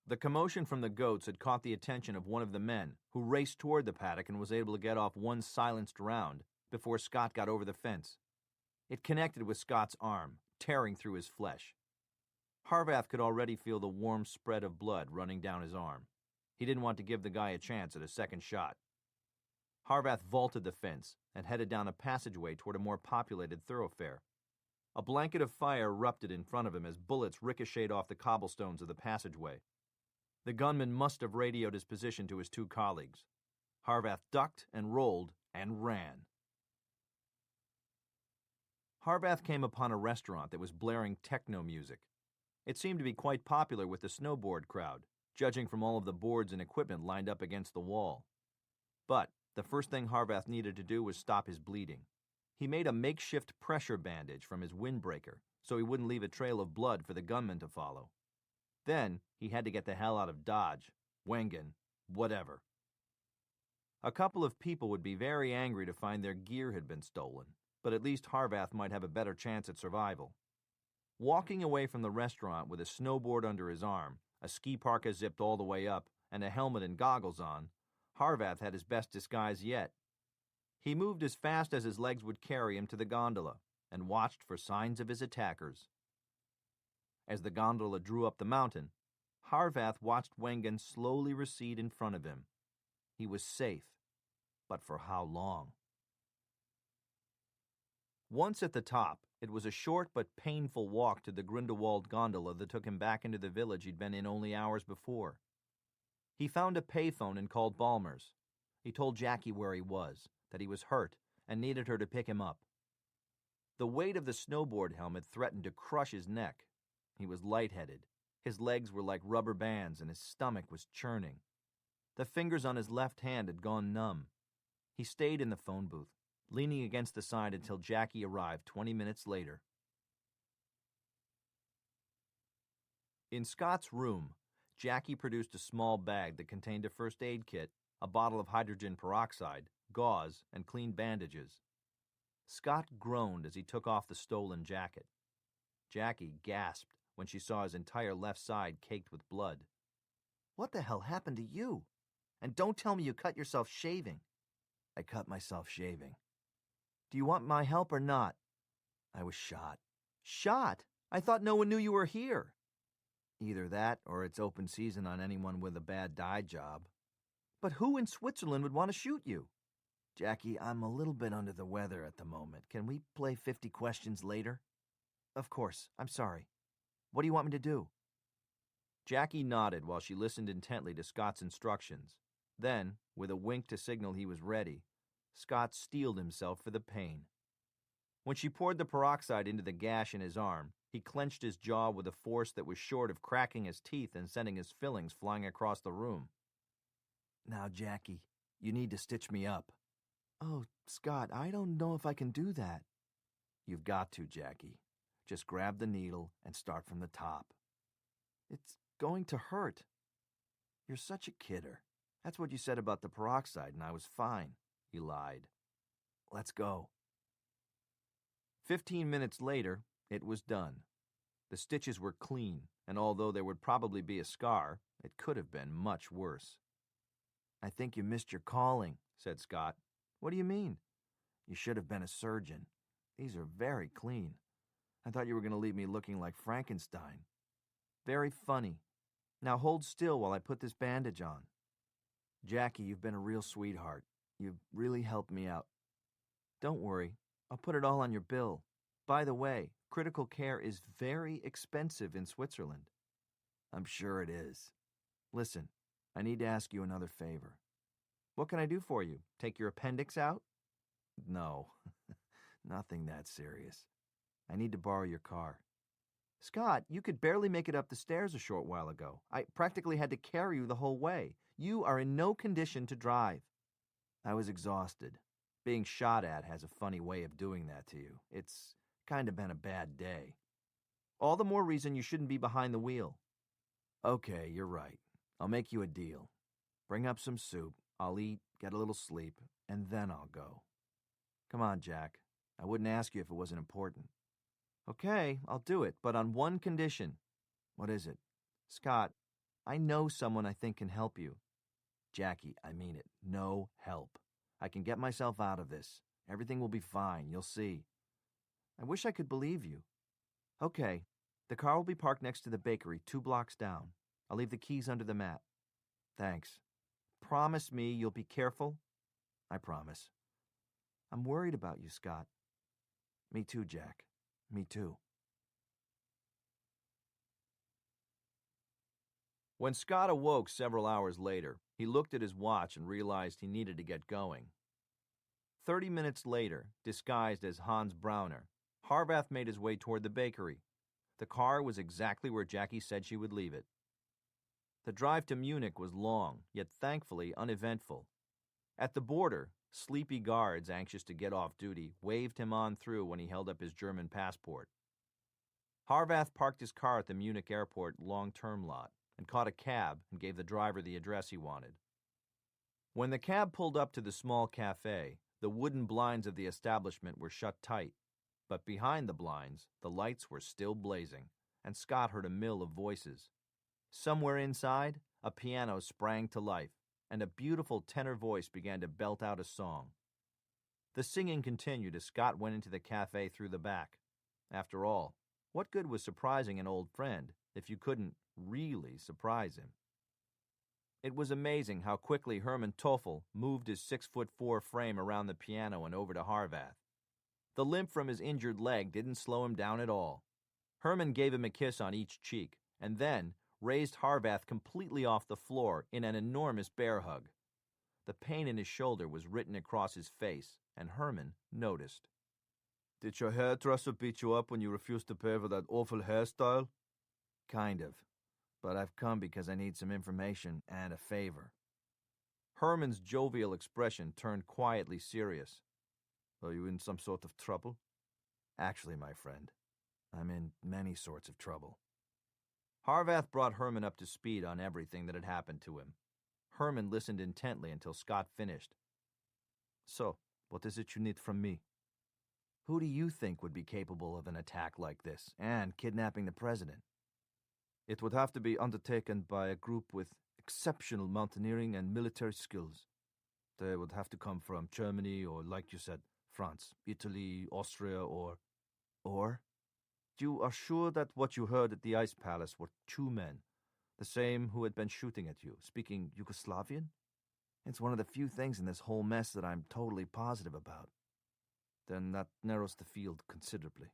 The commotion from the goats had caught the attention of one of the men, who raced toward the paddock and was able to get off one silenced round before Scot got over the fence. It connected with Scot's arm, tearing through his flesh. Harvath could already feel the warm spread of blood running down his arm. He didn't want to give the guy a chance at a second shot. Harvath vaulted the fence and headed down a passageway toward a more populated thoroughfare. A blanket of fire erupted in front of him as bullets ricocheted off the cobblestones of the passageway. The gunman must have radioed his position to his two colleagues. Harvath ducked and rolled and ran. Harvath came upon a restaurant that was blaring techno music. It seemed to be quite popular with the snowboard crowd, judging from all of the boards and equipment lined up against the wall. But the first thing Harvath needed to do was stop his bleeding. He made a makeshift pressure bandage from his windbreaker so he wouldn't leave a trail of blood for the gunman to follow. Then he had to get the hell out of Dodge, Wengen, whatever. A couple of people would be very angry to find their gear had been stolen, but at least Harvath might have a better chance at survival. Walking away from the restaurant with a snowboard under his arm, a ski parka zipped all the way up, and a helmet and goggles on, Harvath had his best disguise yet. He moved as fast as his legs would carry him to the gondola and watched for signs of his attackers. As the gondola drew up the mountain, Harvath watched Wengen slowly recede in front of him. He was safe, but for how long? Once at the top, it was a short but painful walk to the Grindelwald gondola that took him back into the village he'd been in only hours before. He found a payphone and called Ballmer's. He told Jackie where he was, that he was hurt, and needed her to pick him up. The weight of the snowboard helmet threatened to crush his neck. He was lightheaded. His legs were like rubber bands, and his stomach was churning. The fingers on his left hand had gone numb. He stayed in the phone booth, leaning against the side until Jackie arrived 20 minutes later. In Scot's room, Jackie produced a small bag that contained a first aid kit, a bottle of hydrogen peroxide, gauze, and clean bandages. Scot groaned as he took off the stolen jacket. Jackie gasped when she saw his entire left side caked with blood. "What the hell happened to you? And don't tell me you cut yourself shaving." "I cut myself shaving." "Do you want my help or not?" "I was shot." "Shot? I thought no one knew you were here." "Either that or it's open season on anyone with a bad dye job." "But who in Switzerland would want to shoot you?" "Jackie, I'm a little bit under the weather at the moment. Can we play 50 questions later?" "Of course. I'm sorry. What do you want me to do?" Jackie nodded while she listened intently to Scot's instructions. Then, with a wink to signal he was ready, Scot steeled himself for the pain. When she poured the peroxide into the gash in his arm, he clenched his jaw with a force that was short of cracking his teeth and sending his fillings flying across the room. "Now, Jackie, you need to stitch me up." "Oh, Scot, I don't know if I can do that." "You've got to, Jackie. Just grab the needle and start from the top." "It's going to hurt." "You're such a kidder. That's what you said about the peroxide, and I was fine." He lied. "Let's go." 15 minutes later, it was done. The stitches were clean, and although there would probably be a scar, it could have been much worse. "I think you missed your calling," said Scot. "What do you mean?" "You should have been a surgeon. These are very clean. I thought you were going to leave me looking like Frankenstein." "Very funny. Now hold still while I put this bandage on." "Jackie, you've been a real sweetheart. You've really helped me out." "Don't worry. I'll put it all on your bill. By the way, critical care is very expensive in Switzerland." "I'm sure it is. Listen, I need to ask you another favor." "What can I do for you? Take your appendix out?" "No, nothing that serious. I need to borrow your car." "Scot, you could barely make it up the stairs a short while ago. I practically had to carry you the whole way. You are in no condition to drive." "I was exhausted. Being shot at has a funny way of doing that to you. It's kind of been a bad day." "All the more reason you shouldn't be behind the wheel." "Okay, you're right. I'll make you a deal. Bring up some soup. I'll eat, get a little sleep, and then I'll go. Come on, Jack. I wouldn't ask you if it wasn't important. Okay, I'll do it, but on one condition. What is it? Scott, I know someone I think can help you. Jackie, I mean it. No help. I can get myself out of this. Everything will be fine. You'll see. I wish I could believe you. Okay. The car will be parked next to the bakery 2 blocks down. I'll leave the keys under the mat. Thanks. Promise me you'll be careful? I promise. I'm worried about you, Scott. Me too, Jack. Me too. When Scott awoke several hours later, he looked at his watch and realized he needed to get going. 30 minutes later, disguised as Hans Brauner, Harvath made his way toward the bakery. The car was exactly where Jackie said she would leave it. The drive to Munich was long, yet thankfully uneventful. At the border, sleepy guards anxious to get off duty waved him on through when he held up his German passport. Harvath parked his car at the Munich airport long-term lot and caught a cab and gave the driver the address he wanted. When the cab pulled up to the small cafe, the wooden blinds of the establishment were shut tight, but behind the blinds, the lights were still blazing, and Scott heard a mill of voices. Somewhere inside, a piano sprang to life, and a beautiful tenor voice began to belt out a song. The singing continued as Scott went into the cafe through the back. After all, what good was surprising an old friend if you couldn't really surprise him? It was amazing how quickly Hermann Toffel moved his 6'4" frame around the piano and over to Harvath. The limp from his injured leg didn't slow him down at all. Hermann gave him a kiss on each cheek, and then raised Harvath completely off the floor in an enormous bear hug. The pain in his shoulder was written across his face, and Hermann noticed. Did your hairdresser beat you up when you refused to pay for that awful hairstyle? Kind of. But I've come because I need some information and a favor. Hermann's jovial expression turned quietly serious. Are you in some sort of trouble? Actually, my friend, I'm in many sorts of trouble. Harvath brought Hermann up to speed on everything that had happened to him. Hermann listened intently until Scott finished. So, what is it you need from me? Who do you think would be capable of an attack like this and kidnapping the president? It would have to be undertaken by a group with exceptional mountaineering and military skills. They would have to come from Germany or, like you said, France, Italy, Austria, or... You are sure that what you heard at the Ice Palace were 2 men, the same who had been shooting at you, speaking Yugoslavian? It's one of the few things in this whole mess that I'm totally positive about. Then that narrows the field considerably.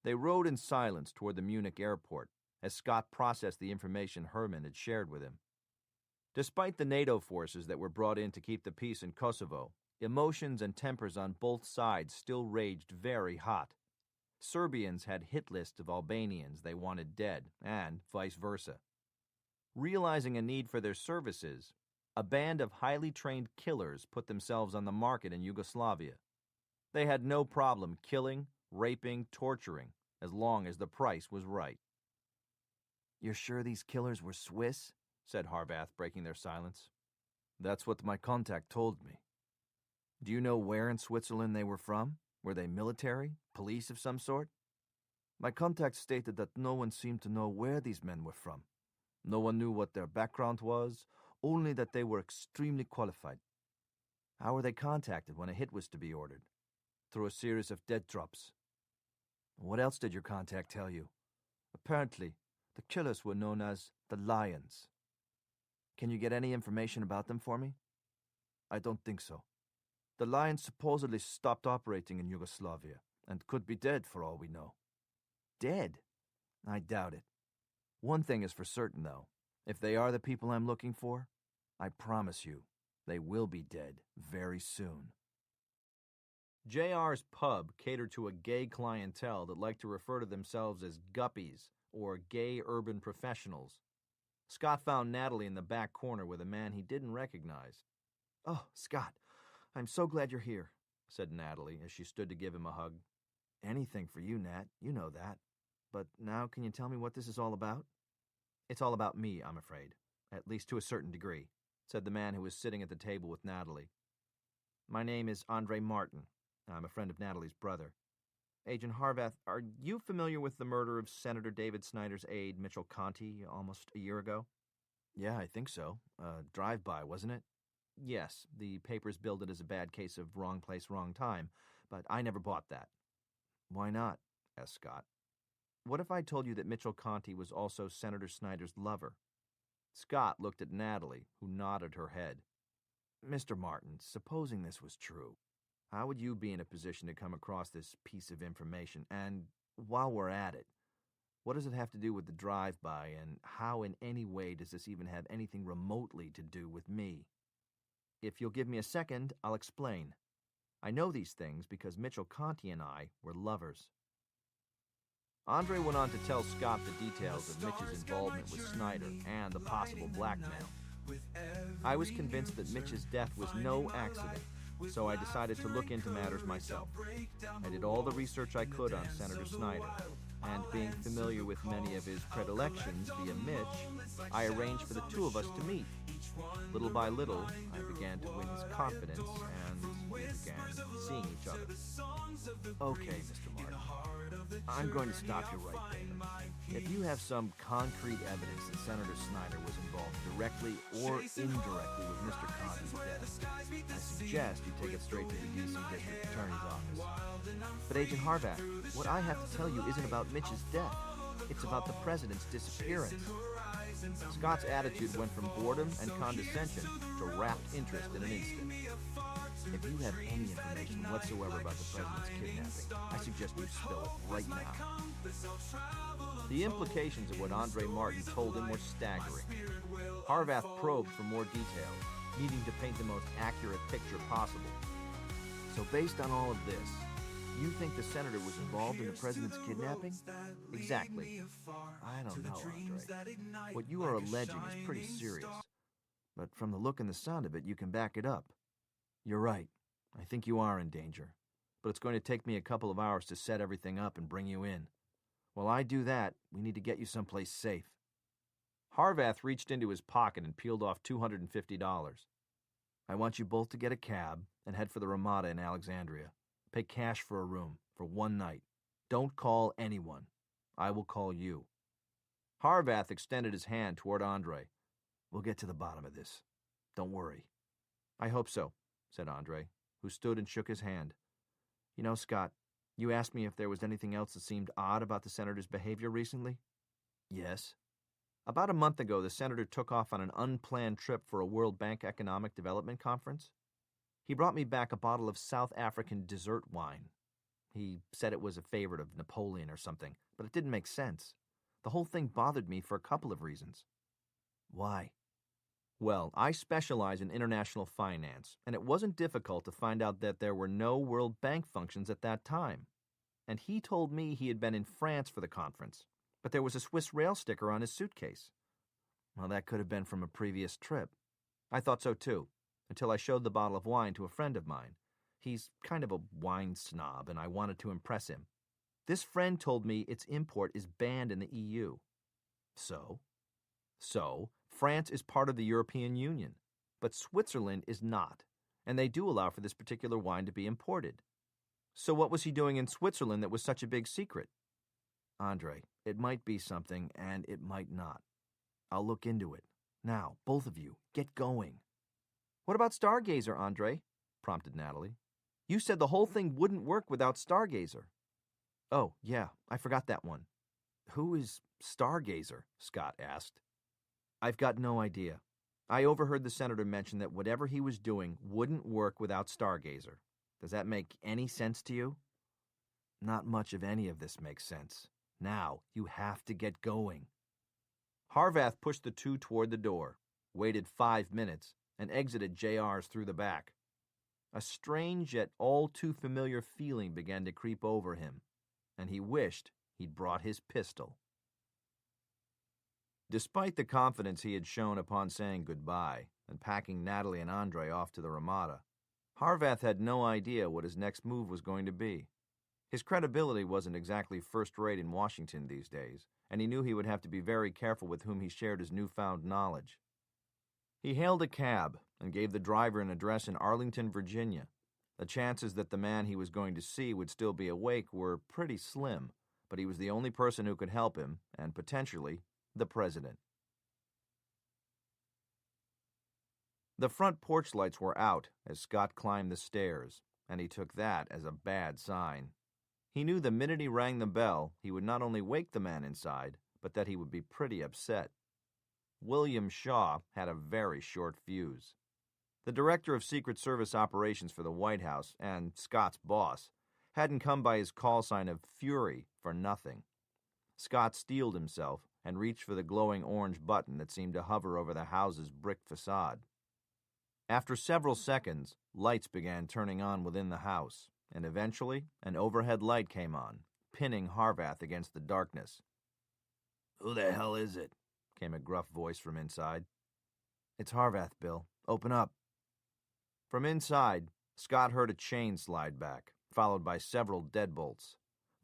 They rode in silence toward the Munich airport as Scott processed the information Hermann had shared with him. Despite the NATO forces that were brought in to keep the peace in Kosovo, emotions and tempers on both sides still raged very hot. Serbians had hit lists of Albanians they wanted dead, and vice versa. Realizing a need for their services, a band of highly trained killers put themselves on the market in Yugoslavia. They had no problem killing, raping, torturing, as long as the price was right. You're sure these killers were Swiss? Said Harvath, breaking their silence. That's what my contact told me. Do you know where in Switzerland they were from? Were they military? Police of some sort? My contact stated that no one seemed to know where these men were from. No one knew what their background was, only that they were extremely qualified. How were they contacted when a hit was to be ordered? Through a series of dead drops. What else did your contact tell you? Apparently, the killers were known as the Lions. Can you get any information about them for me? I don't think so. The Lions supposedly stopped operating in Yugoslavia and could be dead for all we know. Dead? I doubt it. One thing is for certain, though. If they are the people I'm looking for, I promise you, they will be dead very soon. JR's pub catered to a gay clientele that liked to refer to themselves as guppies, or gay urban professionals. Scott found Natalie in the back corner with a man he didn't recognize. Oh, Scott, I'm so glad you're here, said Natalie as she stood to give him a hug. Anything for you, Nat, you know that. But now can you tell me what this is all about? It's all about me, I'm afraid. At least to a certain degree, said the man who was sitting at the table with Natalie. My name is Andre Martin. I'm a friend of Natalie's brother. Agent Harvath, are you familiar with the murder of Senator David Snyder's aide, Mitchell Conti, almost a year ago? Yeah, I think so. Drive-by, wasn't it? Yes, the papers billed it as a bad case of wrong place, wrong time, but I never bought that. Why not? Asked Scott. What if I told you that Mitchell Conti was also Senator Snyder's lover? Scott looked at Natalie, who nodded her head. Mr. Martin, supposing this was true, how would you be in a position to come across this piece of information? And while we're at it, what does it have to do with the drive-by, and how in any way does this even have anything remotely to do with me? If you'll give me a second, I'll explain. I know these things because Mitchell Conti and I were lovers. Andre went on to tell Scott the details of Mitch's involvement with Snyder and the possible blackmail. I was convinced that Mitch's death was no accident, so I decided to look into matters myself. I did all the research I could on Senator Snyder, and being familiar with many of his predilections via Mitch, I arranged for the two of us to meet. Little by little, I began to win his confidence, and we began seeing each other. Okay, Mr. Martin, I'm going to stop you right there. If you have some concrete evidence that Senator Snyder was involved directly or indirectly with Mr. Conti's death, I suggest you take it straight to the D.C. District Attorney's office. But Agent Harvath, what I have to tell you isn't about Mitch's death. It's about the president's disappearance. Scott's attitude went from boredom and condescension to rapt interest in an instant. If you have any information whatsoever about the president's kidnapping, I suggest you spill it right now. The implications of what Andre Martin told him were staggering. Harvath probed for more detail, needing to paint the most accurate picture possible. So based on all of this, you think the senator was involved in the president's kidnapping? Exactly. I don't know, Andre. What you are alleging is pretty serious. But from the look and the sound of it, you can back it up. You're right. I think you are in danger. But it's going to take me a couple of hours to set everything up and bring you in. While I do that, we need to get you someplace safe. Harvath reached into his pocket and peeled off $250. I want you both to get a cab and head for the Ramada in Alexandria. Pay cash for a room for one night. Don't call anyone. I will call you. Harvath extended his hand toward Andre. We'll get to the bottom of this. Don't worry. I hope so, said Andre, who stood and shook his hand. You know, Scott, you asked me if there was anything else that seemed odd about the senator's behavior recently? Yes. About a month ago, the senator took off on an unplanned trip for a World Bank Economic Development Conference. He brought me back a bottle of South African dessert wine. He said it was a favorite of Napoleon or something, but it didn't make sense. The whole thing bothered me for a couple of reasons. Why? Well, I specialize in international finance, and it wasn't difficult to find out that there were no World Bank functions at that time. And he told me he had been in France for the conference, but there was a Swiss rail sticker on his suitcase. Well, that could have been from a previous trip. I thought so too, until I showed the bottle of wine to a friend of mine. He's kind of a wine snob, and I wanted to impress him. This friend told me its import is banned in the EU. So, France is part of the European Union, but Switzerland is not, and they do allow for this particular wine to be imported. So what was he doing in Switzerland that was such a big secret? Andre, it might be something, and it might not. I'll look into it. Now, both of you, get going. What about Stargazer, Andre? Prompted Natalie. You said the whole thing wouldn't work without Stargazer. Oh, yeah, I forgot that one. Who is Stargazer? Scott asked. I've got no idea. I overheard the senator mention that whatever he was doing wouldn't work without Stargazer. Does that make any sense to you? Not much of any of this makes sense. Now, you have to get going. Harvath pushed the two toward the door, waited 5 minutes, and exited JR's through the back. A strange yet all too familiar feeling began to creep over him, and he wished he'd brought his pistol. Despite the confidence he had shown upon saying goodbye and packing Natalie and Andre off to the Ramada, Harvath had no idea what his next move was going to be. His credibility wasn't exactly first-rate in Washington these days, and he knew he would have to be very careful with whom he shared his newfound knowledge. He hailed a cab and gave the driver an address in Arlington, Virginia. The chances that the man he was going to see would still be awake were pretty slim, but he was the only person who could help him, and potentially the president. The front porch lights were out as Scott climbed the stairs, and he took that as a bad sign. He knew the minute he rang the bell, he would not only wake the man inside, but that he would be pretty upset. William Shaw had a very short fuse. The director of Secret Service operations for the White House, and Scott's boss, hadn't come by his call sign of Fury for nothing. Scott steeled himself and reached for the glowing orange button that seemed to hover over the house's brick facade. After several seconds, lights began turning on within the house, and eventually an overhead light came on, pinning Harvath against the darkness. "Who the hell is it?" came a gruff voice from inside. "It's Harvath, Bill. Open up." From inside, Scott heard a chain slide back, followed by several deadbolts.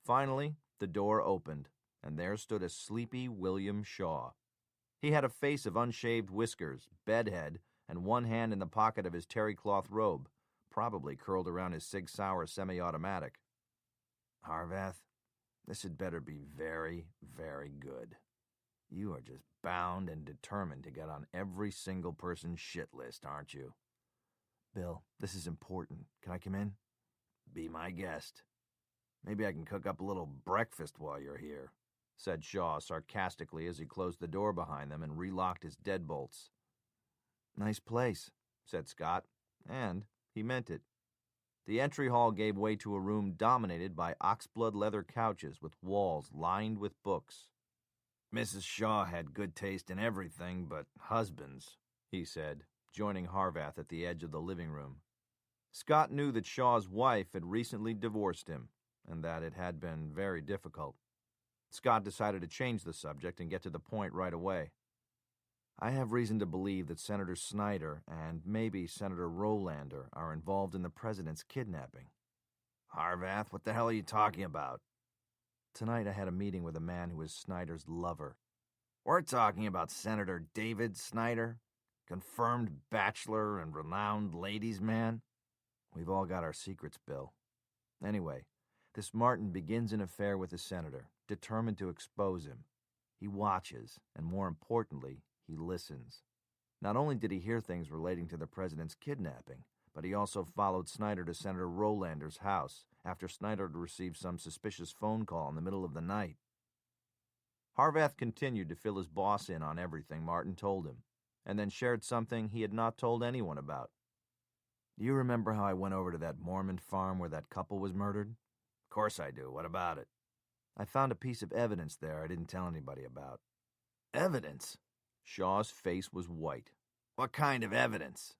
Finally, the door opened, and there stood a sleepy William Shaw. He had a face of unshaved whiskers, bedhead, and one hand in the pocket of his terry-cloth robe, probably curled around his Sig Sauer semi-automatic. "Harvath, this had better be very, very good. You are just bound and determined to get on every single person's shit list, aren't you?" "Bill, this is important. Can I come in?" "Be my guest. Maybe I can cook up a little breakfast while you're here," said Shaw sarcastically as he closed the door behind them and relocked his deadbolts. "Nice place," said Scott, and he meant it. The entry hall gave way to a room dominated by oxblood leather couches with walls lined with books. "Mrs. Shaw had good taste in everything but husbands," he said, joining Harvath at the edge of the living room. Scott knew that Shaw's wife had recently divorced him, and that it had been very difficult. Scott decided to change the subject and get to the point right away. "I have reason to believe that Senator Snyder and maybe Senator Rolander are involved in the president's kidnapping." "Harvath, what the hell are you talking about?" "Tonight I had a meeting with a man who is Snyder's lover." "We're talking about Senator David Snyder, confirmed bachelor and renowned ladies' man." "We've all got our secrets, Bill. Anyway, this Martin begins an affair with the senator, determined to expose him. He watches, and more importantly, he listens. Not only did he hear things relating to the president's kidnapping, but he also followed Snyder to Senator Rolander's house after Snyder had received some suspicious phone call in the middle of the night." Harvath continued to fill his boss in on everything Martin told him, and then shared something he had not told anyone about. "Do you remember how I went over to that Mormon farm where that couple was murdered?" "Of course I do. What about it?" "I found a piece of evidence there I didn't tell anybody about." "Evidence?" Shaw's face was white. "What kind of evidence?"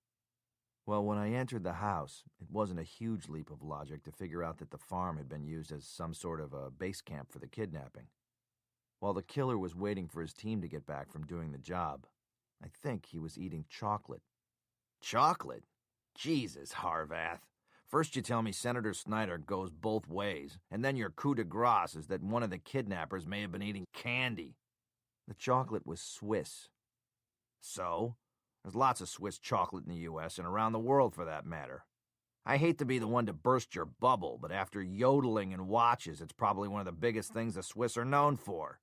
"Well, when I entered the house, it wasn't a huge leap of logic to figure out that the farm had been used as some sort of a base camp for the kidnapping. While the killer was waiting for his team to get back from doing the job, I think he was eating chocolate." "Chocolate? Jesus, Harvath. First you tell me Senator Snyder goes both ways, and then your coup de grace is that one of the kidnappers may have been eating candy." "The chocolate was Swiss." "So? There's lots of Swiss chocolate in the U.S. and around the world for that matter. I hate to be the one to burst your bubble, but after yodeling and watches, it's probably one of the biggest things the Swiss are known for."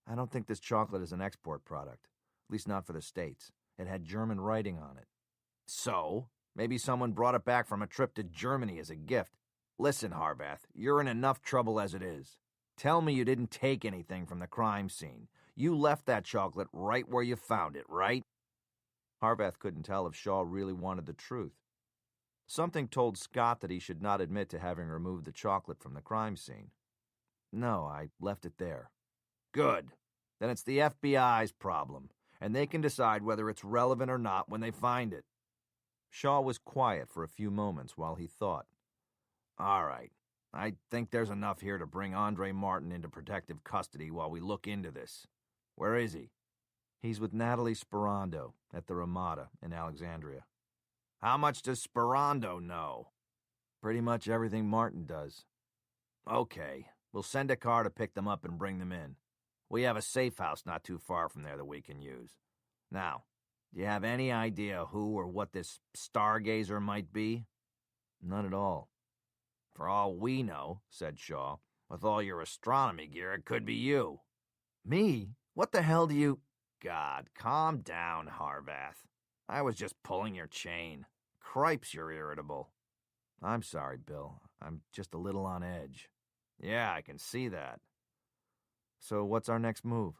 "I don't think this chocolate is an export product, at least not for the States. It had German writing on it." "So? Maybe someone brought it back from a trip to Germany as a gift. Listen, Harvath, you're in enough trouble as it is. Tell me you didn't take anything from the crime scene. You left that chocolate right where you found it, right?" Harvath couldn't tell if Shaw really wanted the truth. Something told Scott that he should not admit to having removed the chocolate from the crime scene. "No, I left it there." "Good. Then it's the FBI's problem, and they can decide whether it's relevant or not when they find it." Shaw was quiet for a few moments while he thought. "All right. I think there's enough here to bring Andre Martin into protective custody while we look into this. Where is he?" "He's with Natalie Sperando at the Ramada in Alexandria." "How much does Sperando know?" "Pretty much everything Martin does." Okay, we'll send a car to pick them up and bring them in. We have a safe house not too far from there that we can use. Now, do you have any idea who or what this stargazer might be? None at all. For all we know, said Shaw, with all your astronomy gear, it could be you. Me? What the hell do you... God, calm down, Harvath. I was just pulling your chain. Cripes, you're irritable. I'm sorry, Bill. I'm just a little on edge. Yeah, I can see that. So what's our next move?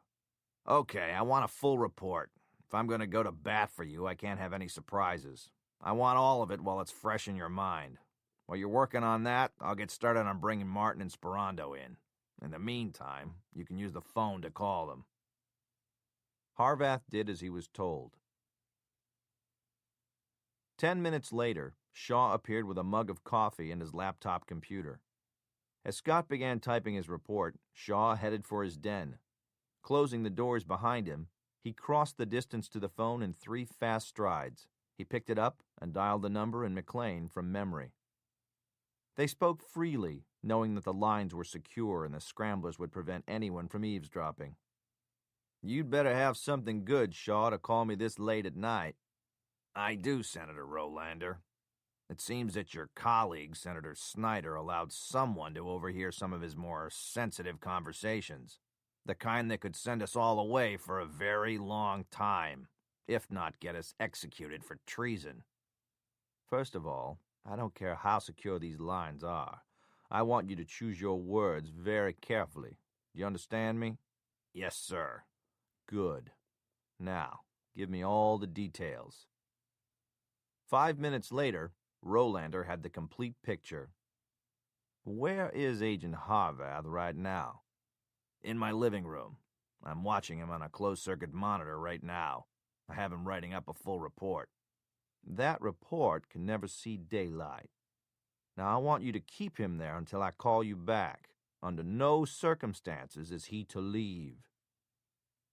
Okay, I want a full report. If I'm going to go to bat for you, I can't have any surprises. I want all of it while it's fresh in your mind. While you're working on that, I'll get started on bringing Martin and Sperando in. In the meantime, you can use the phone to call them. Harvath did as he was told. 10 minutes later, Shaw appeared with a mug of coffee and his laptop computer. As Scott began typing his report, Shaw headed for his den. Closing the doors behind him, he crossed the distance to the phone in 3 fast strides. He picked it up and dialed the number in McLean from memory. They spoke freely, knowing that the lines were secure and the scramblers would prevent anyone from eavesdropping. You'd better have something good, Shaw, to call me this late at night. I do, Senator Rolander. It seems that your colleague, Senator Snyder, allowed someone to overhear some of his more sensitive conversations. The kind that could send us all away for a very long time, if not get us executed for treason. First of all, I don't care how secure these lines are. I want you to choose your words very carefully. Do you understand me? Yes, sir. Good. Now, give me all the details. 5 minutes later, Rolander had the complete picture. Where is Agent Harvath right now? In my living room. I'm watching him on a closed-circuit monitor right now. I have him writing up a full report. That report can never see daylight. Now I want you to keep him there until I call you back. Under no circumstances is he to leave.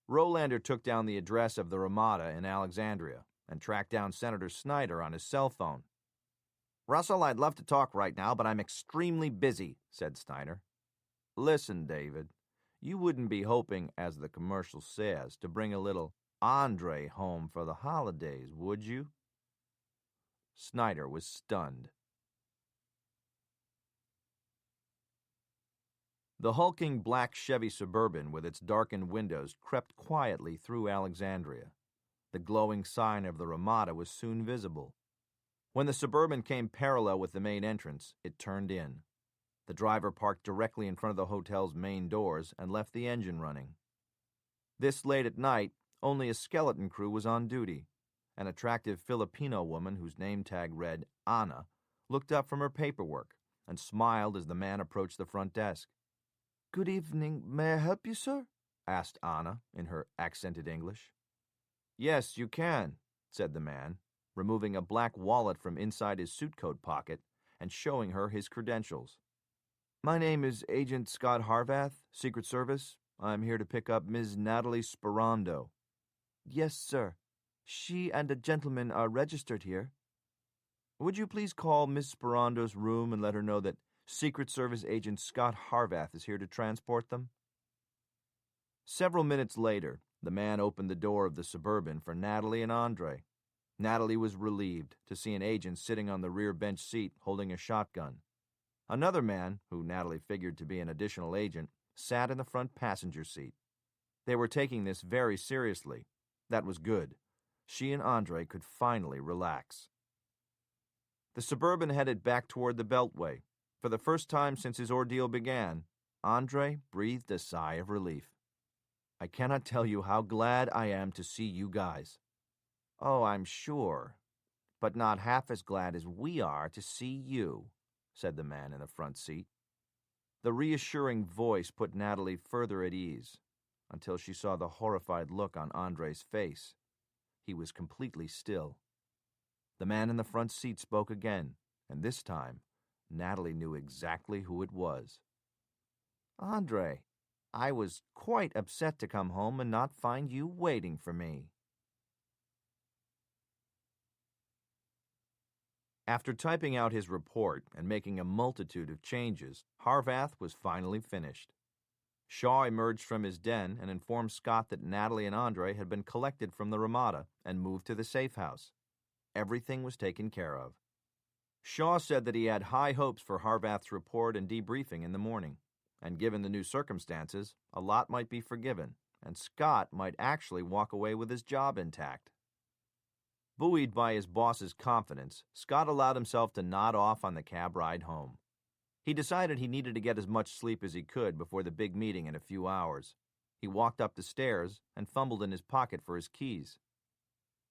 Rolander took down the address of the Ramada in Alexandria and tracked down Senator Snyder on his cell phone. Russell, I'd love to talk right now, but I'm extremely busy, said Snyder. Listen, David, you wouldn't be hoping, as the commercial says, to bring a little Andre home for the holidays, would you? Snyder was stunned. The hulking black Chevy Suburban with its darkened windows crept quietly through Alexandria. The glowing sign of the Ramada was soon visible. When the Suburban came parallel with the main entrance, it turned in. The driver parked directly in front of the hotel's main doors and left the engine running. This late at night, only a skeleton crew was on duty. An attractive Filipino woman whose name tag read Anna looked up from her paperwork and smiled as the man approached the front desk. Good evening. May I help you, sir? Asked Anna in her accented English. Yes, you can, said the man, removing a black wallet from inside his suit coat pocket and showing her his credentials. My name is Agent Scot Harvath, Secret Service. I'm here to pick up Ms. Natalie Sperando. Yes, sir. She and a gentleman are registered here. Would you please call Miss Sperando's room and let her know that Secret Service Agent Scot Harvath is here to transport them? Several minutes later, the man opened the door of the Suburban for Natalie and Andre. Natalie was relieved to see an agent sitting on the rear bench seat holding a shotgun. Another man, who Natalie figured to be an additional agent, sat in the front passenger seat. They were taking this very seriously. That was good. She and Andre could finally relax. The Suburban headed back toward the Beltway. For the first time since his ordeal began, Andre breathed a sigh of relief. I cannot tell you how glad I am to see you guys. Oh, I'm sure, but not half as glad as we are to see you, said the man in the front seat. The reassuring voice put Natalie further at ease, until she saw the horrified look on Andre's face. He was completely still. The man in the front seat spoke again, and this time, Natalie knew exactly who it was. Andre, I was quite upset to come home and not find you waiting for me. After typing out his report and making a multitude of changes, Harvath was finally finished. Shaw emerged from his den and informed Scott that Natalie and Andre had been collected from the Ramada and moved to the safe house. Everything was taken care of. Shaw said that he had high hopes for Harvath's report and debriefing in the morning, and given the new circumstances, a lot might be forgiven, and Scott might actually walk away with his job intact. Buoyed by his boss's confidence, Scott allowed himself to nod off on the cab ride home. He decided he needed to get as much sleep as he could before the big meeting in a few hours. He walked up the stairs and fumbled in his pocket for his keys.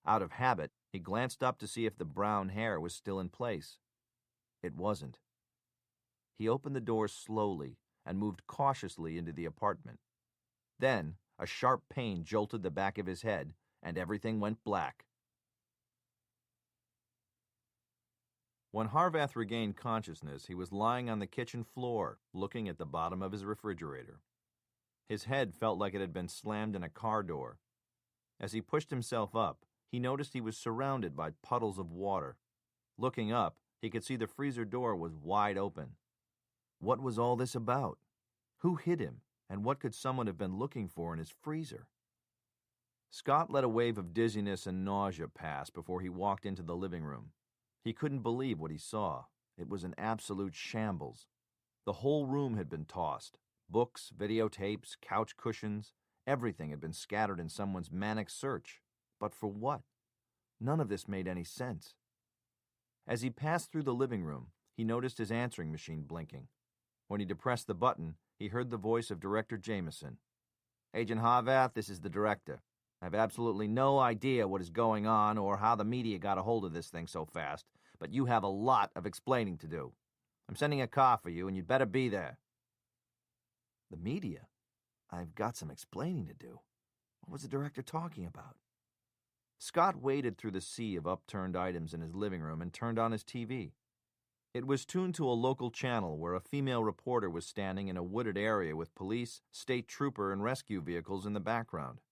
Out of habit, he glanced up to see if the brown hair was still in place. It wasn't. He opened the door slowly and moved cautiously into the apartment. Then, a sharp pain jolted the back of his head, and everything went black. When Harvath regained consciousness, he was lying on the kitchen floor, looking at the bottom of his refrigerator. His head felt like it had been slammed in a car door. As he pushed himself up, he noticed he was surrounded by puddles of water. Looking up, he could see the freezer door was wide open. What was all this about? Who hit him, and what could someone have been looking for in his freezer? Scott let a wave of dizziness and nausea pass before he walked into the living room. He couldn't believe what he saw. It was an absolute shambles. The whole room had been tossed. Books, videotapes, couch cushions, everything had been scattered in someone's manic search. But for what? None of this made any sense. As he passed through the living room, he noticed his answering machine blinking. When he depressed the button, he heard the voice of Director Jameson. "Agent Harvath, this is the director. I have absolutely no idea what is going on or how the media got a hold of this thing so fast, but you have a lot of explaining to do. I'm sending a car for you, and you'd better be there." The media? I've got some explaining to do. What was the director talking about? Scott waded through the sea of upturned items in his living room and turned on his TV. It was tuned to a local channel where a female reporter was standing in a wooded area with police, state trooper, and rescue vehicles in the background.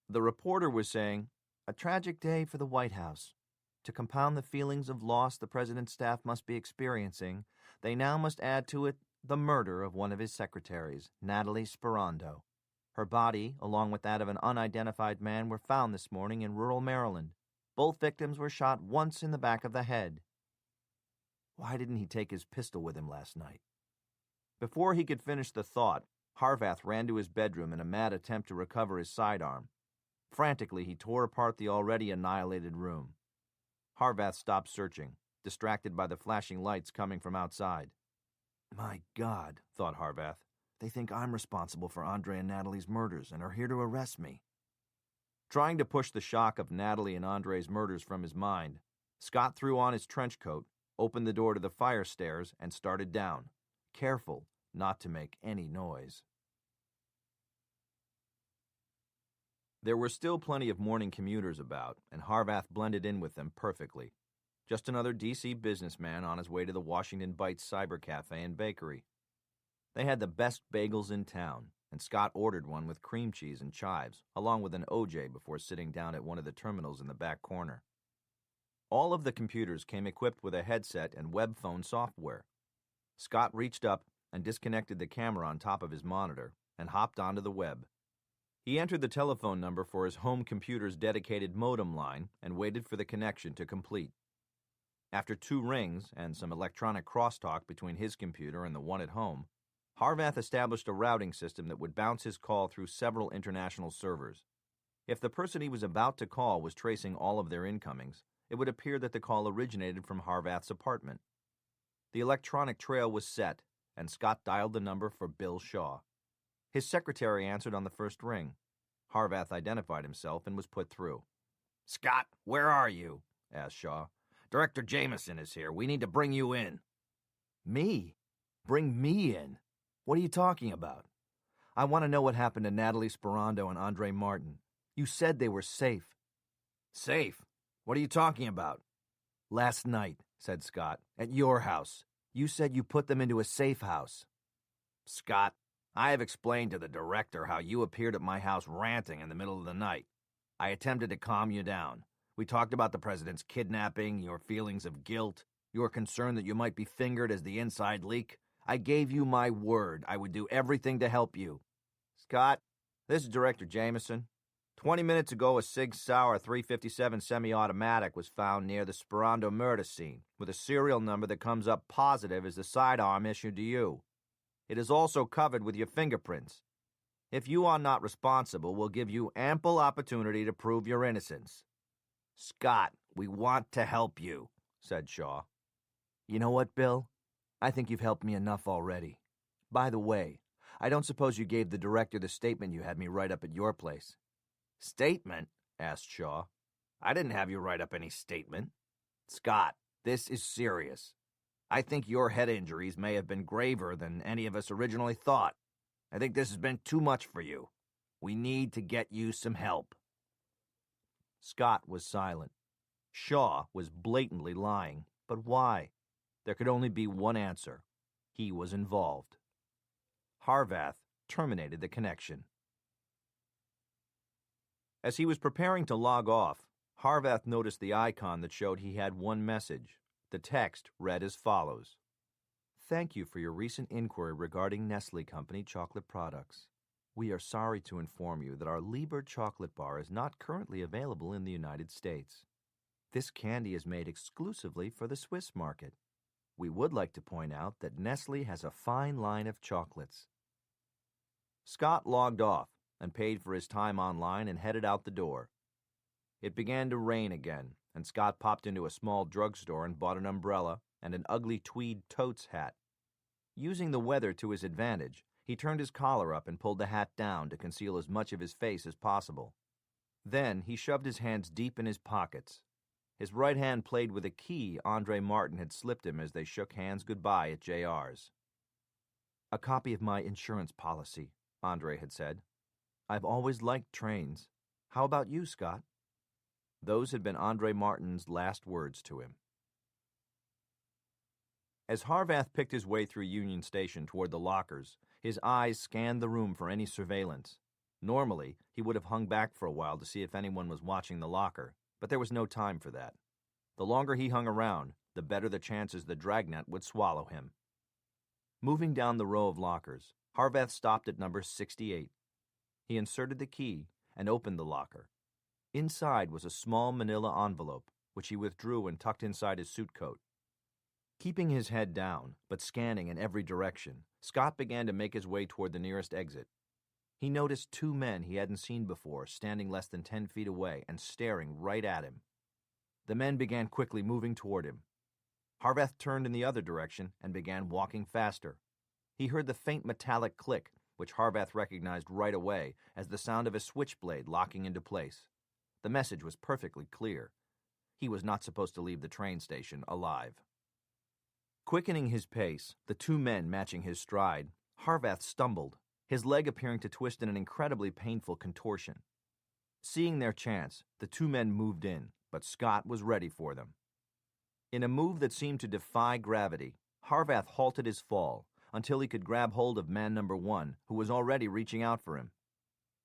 The reporter was saying, "A tragic day for the White House. To compound the feelings of loss the president's staff must be experiencing, they now must add to it the murder of one of his secretaries, Natalie Sperando. Her body, along with that of an unidentified man, were found this morning in rural Maryland. Both victims were shot once in the back of the head." Why didn't he take his pistol with him last night? Before he could finish the thought, Harvath ran to his bedroom in a mad attempt to recover his sidearm. Frantically, he tore apart the already annihilated room. Harvath stopped searching, distracted by the flashing lights coming from outside. My God, thought Harvath, they think I'm responsible for Andre and Natalie's murders and are here to arrest me. Trying to push the shock of Natalie and Andre's murders from his mind, Scott threw on his trench coat, opened the door to the fire stairs, and started down, careful not to make any noise. There were still plenty of morning commuters about, and Harvath blended in with them perfectly. Just another D.C. businessman on his way to the Washington Bites Cyber Cafe and Bakery. They had the best bagels in town, and Scott ordered one with cream cheese and chives, along with an OJ before sitting down at one of the terminals in the back corner. All of the computers came equipped with a headset and web phone software. Scott reached up and disconnected the camera on top of his monitor and hopped onto the web. He entered the telephone number for his home computer's dedicated modem line and waited for the connection to complete. After 2 rings and some electronic crosstalk between his computer and the one at home, Harvath established a routing system that would bounce his call through several international servers. If the person he was about to call was tracing all of their incomings, it would appear that the call originated from Harvath's apartment. The electronic trail was set, and Scott dialed the number for Bill Shaw. His secretary answered on the first ring. Harvath identified himself and was put through. "Scott, where are you?" asked Shaw. "Director Jameson is here. We need to bring you in." "Me? Bring me in? What are you talking about? I want to know what happened to Natalie Sperando and Andre Martin. You said they were safe." "Safe? What are you talking about?" "Last night," said Scott, "at your house. You said you put them into a safe house." "Scott, I have explained to the director how you appeared at my house ranting in the middle of the night. I attempted to calm you down. We talked about the president's kidnapping, your feelings of guilt, your concern that you might be fingered as the inside leak. I gave you my word I would do everything to help you. Scott, this is Director Jameson. 20 minutes ago, a Sig Sauer 357 semi-automatic was found near the Sperando murder scene, with a serial number that comes up positive as the sidearm issued to you. It is also covered with your fingerprints. If you are not responsible, we'll give you ample opportunity to prove your innocence. Scott, we want to help you, said Shaw. You know what, Bill? I think you've helped me enough already. By the way, I don't suppose you gave the director the statement you had me write up at your place. Statement? Asked Shaw. I didn't have you write up any statement. Scott, this is serious. I think your head injuries may have been graver than any of us originally thought. I think this has been too much for you. We need to get you some help. Scott was silent. Shaw was blatantly lying. But why? There could only be one answer. He was involved. Harvath terminated the connection. As he was preparing to log off, Harvath noticed the icon that showed he had one message. The text read as follows. Thank you for your recent inquiry regarding Nestle Company chocolate products. We are sorry to inform you that our Lieber chocolate bar is not currently available in the United States. This candy is made exclusively for the Swiss market. We would like to point out that Nestle has a fine line of chocolates. Scott logged off and paid for his time online and headed out the door. It began to rain again, and Scott popped into a small drugstore and bought an umbrella and an ugly tweed totes hat. Using the weather to his advantage, he turned his collar up and pulled the hat down to conceal as much of his face as possible. Then he shoved his hands deep in his pockets. His right hand played with a key Andre Martin had slipped him as they shook hands goodbye at JR's. A copy of my insurance policy, Andre had said. I've always liked trains. How about you, Scott? Those had been Andre Martin's last words to him. As Harvath picked his way through Union Station toward the lockers, his eyes scanned the room for any surveillance. Normally, he would have hung back for a while to see if anyone was watching the locker, but there was no time for that. The longer he hung around, the better the chances the dragnet would swallow him. Moving down the row of lockers, Harvath stopped at number 68. He inserted the key and opened the locker. Inside was a small manila envelope, which he withdrew and tucked inside his suit coat. Keeping his head down, but scanning in every direction, Scott began to make his way toward the nearest exit. He noticed two men he hadn't seen before standing less than 10 feet away and staring right at him. The men began quickly moving toward him. Harvath turned in the other direction and began walking faster. He heard the faint metallic click, which Harvath recognized right away as the sound of a switchblade locking into place. The message was perfectly clear. He was not supposed to leave the train station alive. Quickening his pace, the two men matching his stride, Harvath stumbled, his leg appearing to twist in an incredibly painful contortion. Seeing their chance, the two men moved in, but Scott was ready for them. In a move that seemed to defy gravity, Harvath halted his fall until he could grab hold of man number 1, who was already reaching out for him.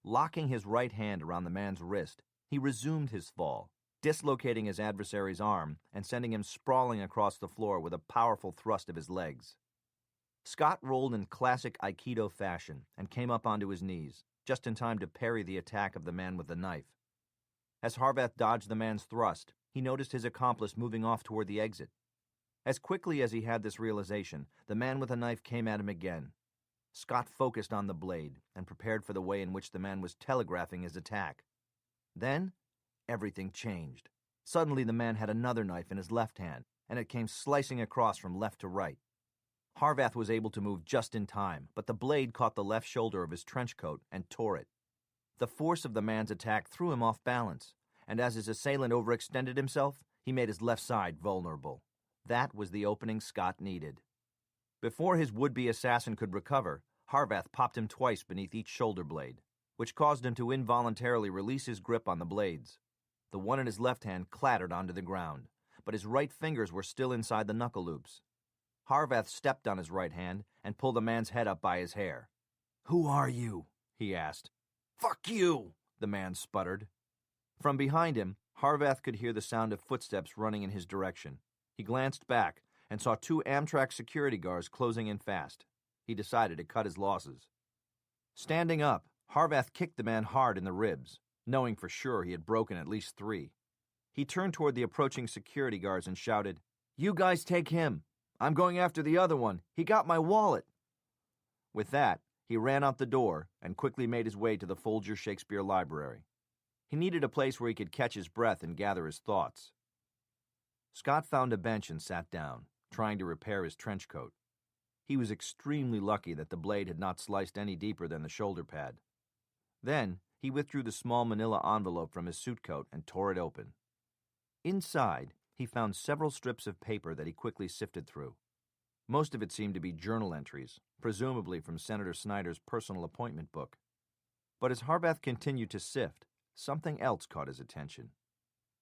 Locking his right hand around the man's wrist, he resumed his fall, dislocating his adversary's arm and sending him sprawling across the floor with a powerful thrust of his legs. Scott rolled in classic Aikido fashion and came up onto his knees, just in time to parry the attack of the man with the knife. As Harvath dodged the man's thrust, he noticed his accomplice moving off toward the exit. As quickly as he had this realization, the man with the knife came at him again. Scott focused on the blade and prepared for the way in which the man was telegraphing his attack. Then, everything changed. Suddenly the man had another knife in his left hand, and it came slicing across from left to right. Harvath was able to move just in time, but the blade caught the left shoulder of his trench coat and tore it. The force of the man's attack threw him off balance, and as his assailant overextended himself, he made his left side vulnerable. That was the opening Scott needed. Before his would-be assassin could recover, Harvath popped him twice beneath each shoulder blade, which caused him to involuntarily release his grip on the blades. The one in his left hand clattered onto the ground, but his right fingers were still inside the knuckle loops. Harvath stepped on his right hand and pulled the man's head up by his hair. "Who are you?" he asked. "Fuck you," the man sputtered. From behind him, Harvath could hear the sound of footsteps running in his direction. He glanced back and saw 2 Amtrak security guards closing in fast. He decided to cut his losses. Standing up, Harvath kicked the man hard in the ribs, knowing for sure he had broken at least 3. He turned toward the approaching security guards and shouted, "You guys take him. I'm going after the other one. He got my wallet." With that, he ran out the door and quickly made his way to the Folger Shakespeare Library. He needed a place where he could catch his breath and gather his thoughts. Scot found a bench and sat down, trying to repair his trench coat. He was extremely lucky that the blade had not sliced any deeper than the shoulder pad. Then, he withdrew the small manila envelope from his suit coat and tore it open. Inside, he found several strips of paper that he quickly sifted through. Most of it seemed to be journal entries, presumably from Senator Snyder's personal appointment book. But as Harvath continued to sift, something else caught his attention.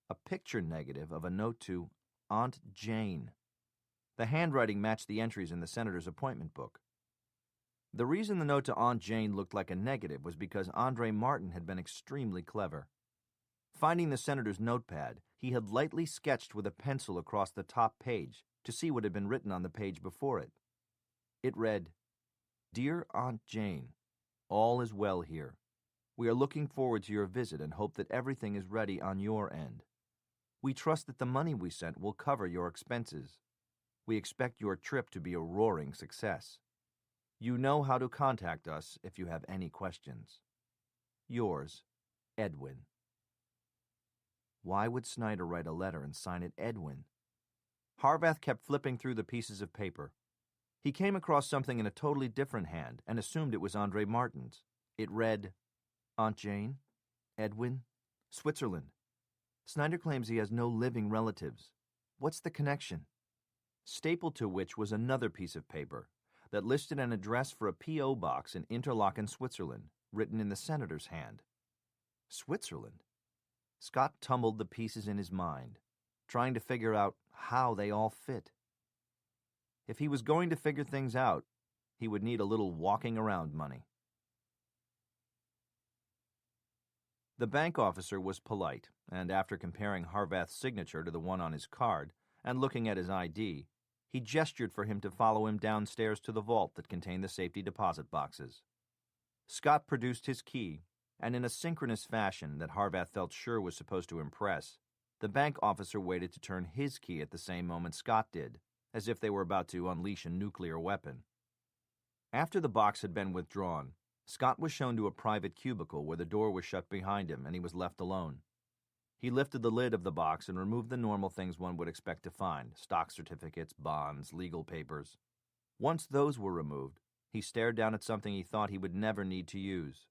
A picture negative of a note to Aunt Jane. The handwriting matched the entries in the senator's appointment book. The reason the note to Aunt Jane looked like a negative was because Andre Martin had been extremely clever. Finding the senator's notepad, he had lightly sketched with a pencil across the top page to see what had been written on the page before it. It read, "Dear Aunt Jane, all is well here. We are looking forward to your visit and hope that everything is ready on your end. We trust that the money we sent will cover your expenses. We expect your trip to be a roaring success. You know how to contact us if you have any questions. Yours, Edwin." Why would Snyder write a letter and sign it Edwin? Harvath kept flipping through the pieces of paper. He came across something in a totally different hand and assumed it was Andre Martin's. It read, "Aunt Jane, Edwin, Switzerland. Snyder claims he has no living relatives. What's the connection?" Stapled to which was another piece of paper that listed an address for a P.O. box in Interlaken, Switzerland, written in the senator's hand. Switzerland? Scot tumbled the pieces in his mind, trying to figure out how they all fit. If he was going to figure things out, he would need a little walking around money. The bank officer was polite, and after comparing Harvath's signature to the one on his card and looking at his ID, he gestured for him to follow him downstairs to the vault that contained the safety deposit boxes. Scot produced his key, and in a synchronous fashion that Harvath felt sure was supposed to impress, the bank officer waited to turn his key at the same moment Scot did, as if they were about to unleash a nuclear weapon. After the box had been withdrawn, Scot was shown to a private cubicle where the door was shut behind him and he was left alone. He lifted the lid of the box and removed the normal things one would expect to find: stock certificates, bonds, legal papers. Once those were removed, he stared down at something he thought he would never need to use.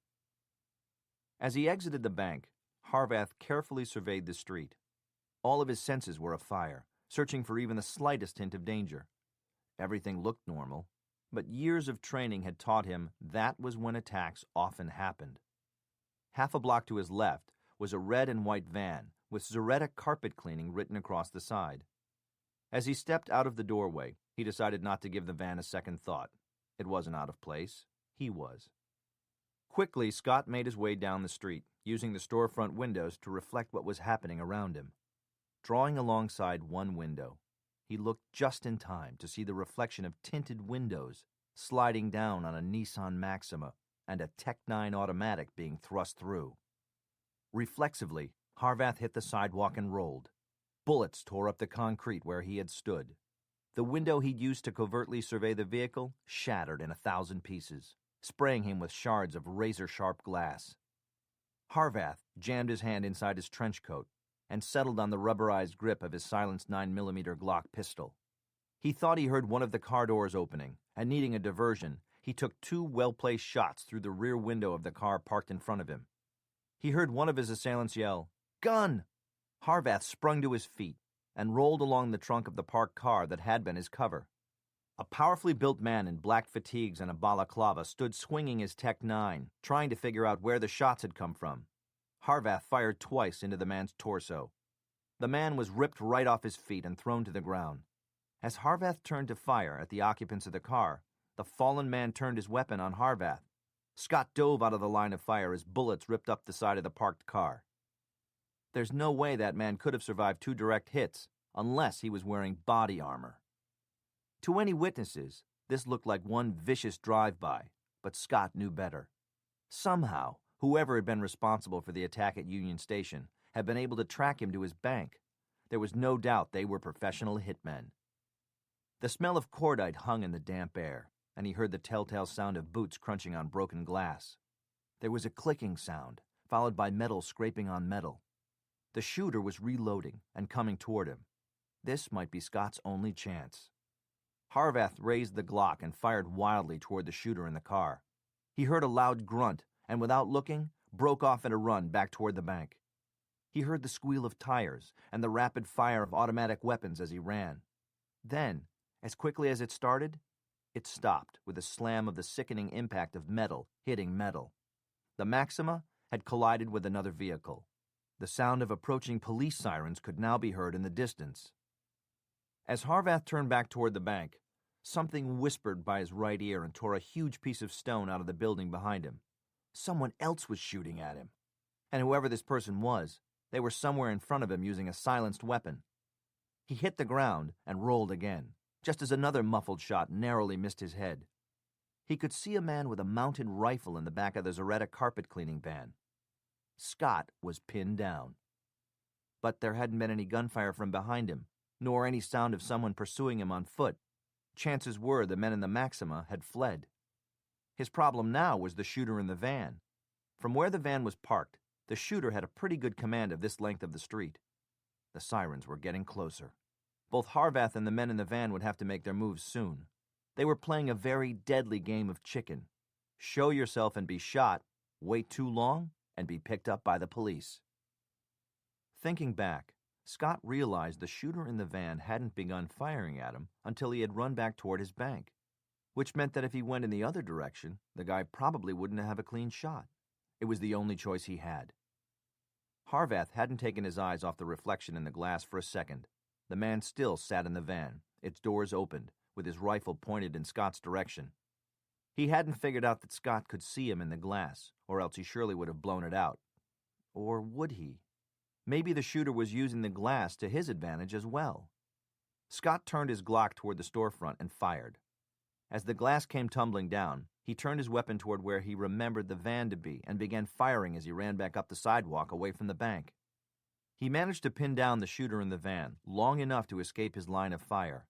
As he exited the bank, Harvath carefully surveyed the street. All of his senses were afire, searching for even the slightest hint of danger. Everything looked normal, but years of training had taught him that was when attacks often happened. Half a block to his left was a red and white van with Zaretta Carpet Cleaning written across the side. As he stepped out of the doorway, he decided not to give the van a second thought. It wasn't out of place. He was. Quickly, Scot made his way down the street, using the storefront windows to reflect what was happening around him. Drawing alongside one window, he looked just in time to see the reflection of tinted windows sliding down on a Nissan Maxima and a Tech 9 automatic being thrust through. Reflexively, Harvath hit the sidewalk and rolled. Bullets tore up the concrete where he had stood. The window he'd used to covertly survey the vehicle shattered in 1,000 pieces, spraying him with shards of razor-sharp glass. Harvath jammed his hand inside his trench coat and settled on the rubberized grip of his silenced 9mm Glock pistol. He thought he heard one of the car doors opening, and needing a diversion, he took 2 well-placed shots through the rear window of the car parked in front of him. He heard one of his assailants yell, "Gun!" Harvath sprung to his feet and rolled along the trunk of the parked car that had been his cover. A powerfully built man in black fatigues and a balaclava stood swinging his Tech 9, trying to figure out where the shots had come from. Harvath fired twice into the man's torso. The man was ripped right off his feet and thrown to the ground. As Harvath turned to fire at the occupants of the car, the fallen man turned his weapon on Harvath. Scot dove out of the line of fire as bullets ripped up the side of the parked car. There's no way that man could have survived 2 direct hits unless he was wearing body armor. To any witnesses, this looked like one vicious drive-by, but Scott knew better. Somehow, whoever had been responsible for the attack at Union Station had been able to track him to his bank. There was no doubt they were professional hitmen. The smell of cordite hung in the damp air, and he heard the telltale sound of boots crunching on broken glass. There was a clicking sound, followed by metal scraping on metal. The shooter was reloading and coming toward him. This might be Scott's only chance. Harvath raised the Glock and fired wildly toward the shooter in the car. He heard a loud grunt and, without looking, broke off in a run back toward the bank. He heard the squeal of tires and the rapid fire of automatic weapons as he ran. Then, as quickly as it started, it stopped with a slam of the sickening impact of metal hitting metal. The Maxima had collided with another vehicle. The sound of approaching police sirens could now be heard in the distance. As Harvath turned back toward the bank, something whispered by his right ear and tore a huge piece of stone out of the building behind him. Someone else was shooting at him. And whoever this person was, they were somewhere in front of him using a silenced weapon. He hit the ground and rolled again, just as another muffled shot narrowly missed his head. He could see a man with a mounted rifle in the back of the Zaretta carpet cleaning van. Scott was pinned down. But there hadn't been any gunfire from behind him, nor any sound of someone pursuing him on foot. Chances were the men in the Maxima had fled. His problem now was the shooter in the van. From where the van was parked, the shooter had a pretty good command of this length of the street. The sirens were getting closer. Both Harvath and the men in the van would have to make their moves soon. They were playing a very deadly game of chicken. Show yourself and be shot, wait too long, and be picked up by the police. Thinking back, Scott realized the shooter in the van hadn't begun firing at him until he had run back toward his bank, which meant that if he went in the other direction, the guy probably wouldn't have a clean shot. It was the only choice he had. Harvath hadn't taken his eyes off the reflection in the glass for a second. The man still sat in the van, its doors opened, with his rifle pointed in Scott's direction. He hadn't figured out that Scott could see him in the glass, or else he surely would have blown it out. Or would he? Maybe the shooter was using the glass to his advantage as well. Scott turned his Glock toward the storefront and fired. As the glass came tumbling down, he turned his weapon toward where he remembered the van to be and began firing as he ran back up the sidewalk away from the bank. He managed to pin down the shooter in the van long enough to escape his line of fire.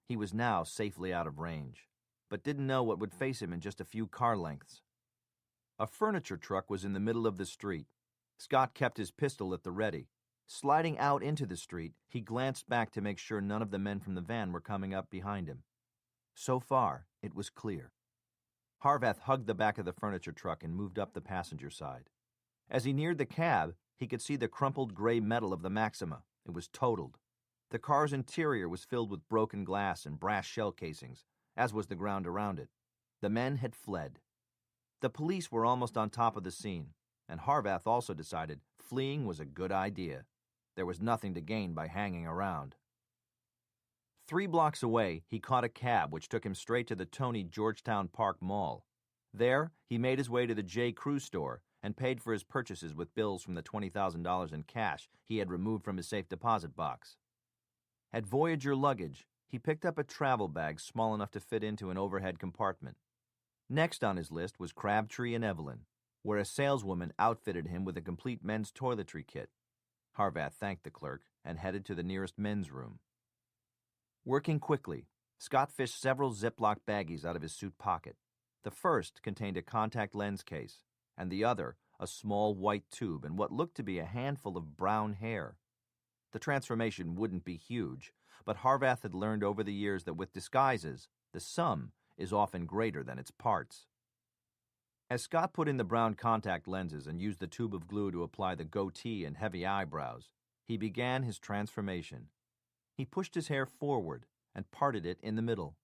He was now safely out of range, but didn't know what would face him in just a few car lengths. A furniture truck was in the middle of the street. Scott kept his pistol at the ready. Sliding out into the street, he glanced back to make sure none of the men from the van were coming up behind him. So far, it was clear. Harvath hugged the back of the furniture truck and moved up the passenger side. As he neared the cab, he could see the crumpled gray metal of the Maxima. It was totaled. The car's interior was filled with broken glass and brass shell casings, as was the ground around it. The men had fled. The police were almost on top of the scene, and Harvath also decided fleeing was a good idea. There was nothing to gain by hanging around. 3 blocks away, he caught a cab which took him straight to the Tony Georgetown Park Mall. There, he made his way to the J. Crew store and paid for his purchases with bills from the $20,000 in cash he had removed from his safe deposit box. At Voyager Luggage, he picked up a travel bag small enough to fit into an overhead compartment. Next on his list was Crabtree and Evelyn, where a saleswoman outfitted him with a complete men's toiletry kit. Harvath thanked the clerk and headed to the nearest men's room. Working quickly, Scott fished several Ziploc baggies out of his suit pocket. The first contained a contact lens case, and the other a small white tube and what looked to be a handful of brown hair. The transformation wouldn't be huge, but Harvath had learned over the years that with disguises, the sum is often greater than its parts. As Scott put in the brown contact lenses and used the tube of glue to apply the goatee and heavy eyebrows, he began his transformation. He pushed his hair forward and parted it in the middle.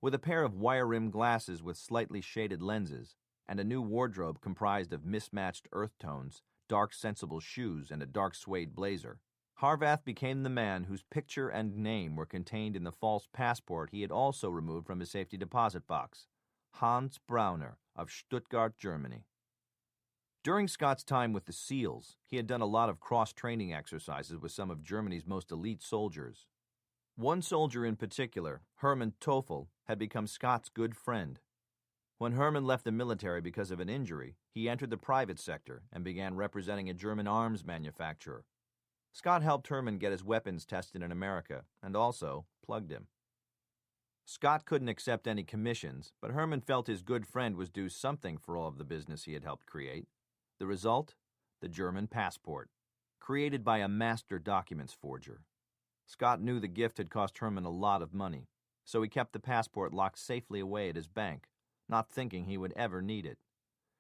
With a pair of wire-rimmed glasses with slightly shaded lenses and a new wardrobe comprised of mismatched earth tones, dark sensible shoes, and a dark suede blazer, Harvath became the man whose picture and name were contained in the false passport he had also removed from his safety deposit box, Hans Brauner of Stuttgart, Germany. During Scott's time with the SEALs, he had done a lot of cross-training exercises with some of Germany's most elite soldiers. One soldier in particular, Hermann Toffel, had become Scott's good friend. When Hermann left the military because of an injury, he entered the private sector and began representing a German arms manufacturer. Scot helped Hermann get his weapons tested in America and also plugged him. Scot couldn't accept any commissions, but Hermann felt his good friend was due something for all of the business he had helped create. The result? The German passport, created by a master documents forger. Scot knew the gift had cost Hermann a lot of money, so he kept the passport locked safely away at his bank, not thinking he would ever need it.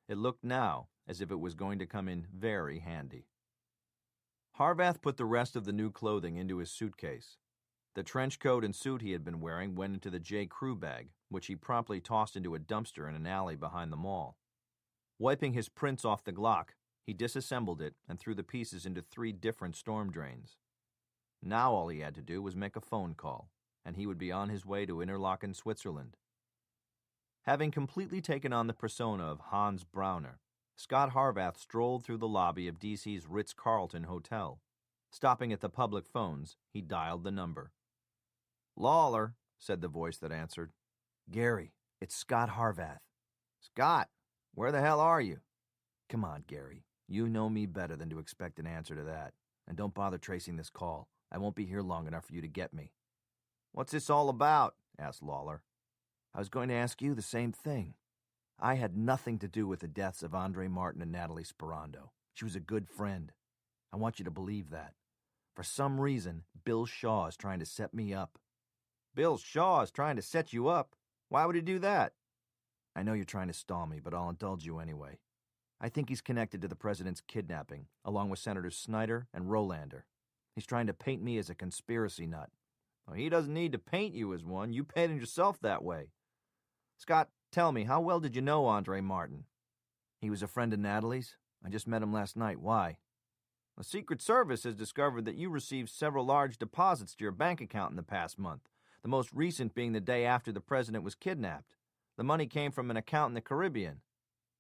It looked now as if it was going to come in very handy. Harvath put the rest of the new clothing into his suitcase. The trench coat and suit he had been wearing went into the J. Crew bag, which he promptly tossed into a dumpster in an alley behind the mall. Wiping his prints off the Glock, he disassembled it and threw the pieces into 3 different storm drains. Now all he had to do was make a phone call, and he would be on his way to Interlaken, Switzerland. Having completely taken on the persona of Hans Brauner, Scot Harvath strolled through the lobby of D.C.'s Ritz-Carlton Hotel. Stopping at the public phones, he dialed the number. "Lawler," said the voice that answered. "Gary, it's Scot Harvath." "Scott, where the hell are you?" "Come on, Gary. You know me better than to expect an answer to that. And don't bother tracing this call. I won't be here long enough for you to get me." "What's this all about?" asked Lawler. "I was going to ask you the same thing. I had nothing to do with the deaths of Andre Martin and Natalie Sperando. She was a good friend. I want you to believe that. For some reason, Bill Shaw is trying to set me up." "Bill Shaw is trying to set you up? Why would he do that?" "I know you're trying to stall me, but I'll indulge you anyway. I think he's connected to the president's kidnapping, along with Senators Snyder and Rolander. He's trying to paint me as a conspiracy nut." "Well, he doesn't need to paint you as one. You painted yourself that way. Scott, tell me, how well did you know Andre Martin?" "He was a friend of Natalie's. I just met him last night. Why?" "The Secret Service has discovered that you received several large deposits to your bank account in the past month, the most recent being the day after the president was kidnapped. The money came from an account in the Caribbean.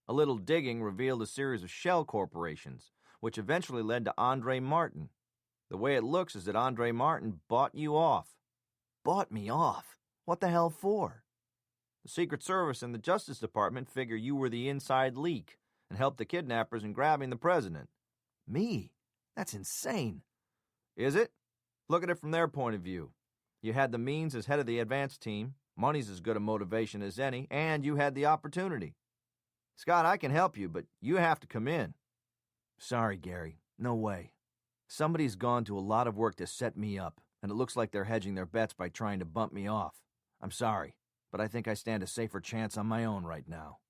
A little digging revealed a series of shell corporations, which eventually led to Andre Martin. The way it looks is that Andre Martin bought you off." "Bought me off? What the hell for?" "The Secret Service and the Justice Department figure you were the inside leak and helped the kidnappers in grabbing the president." "Me? That's insane." "Is it? Look at it from their point of view. You had the means as head of the advance team, money's as good a motivation as any, and you had the opportunity. Scott, I can help you, but you have to come in." "Sorry, Gary. No way. Somebody's gone to a lot of work to set me up, and it looks like they're hedging their bets by trying to bump me off. I'm sorry, but I think I stand a safer chance on my own right now."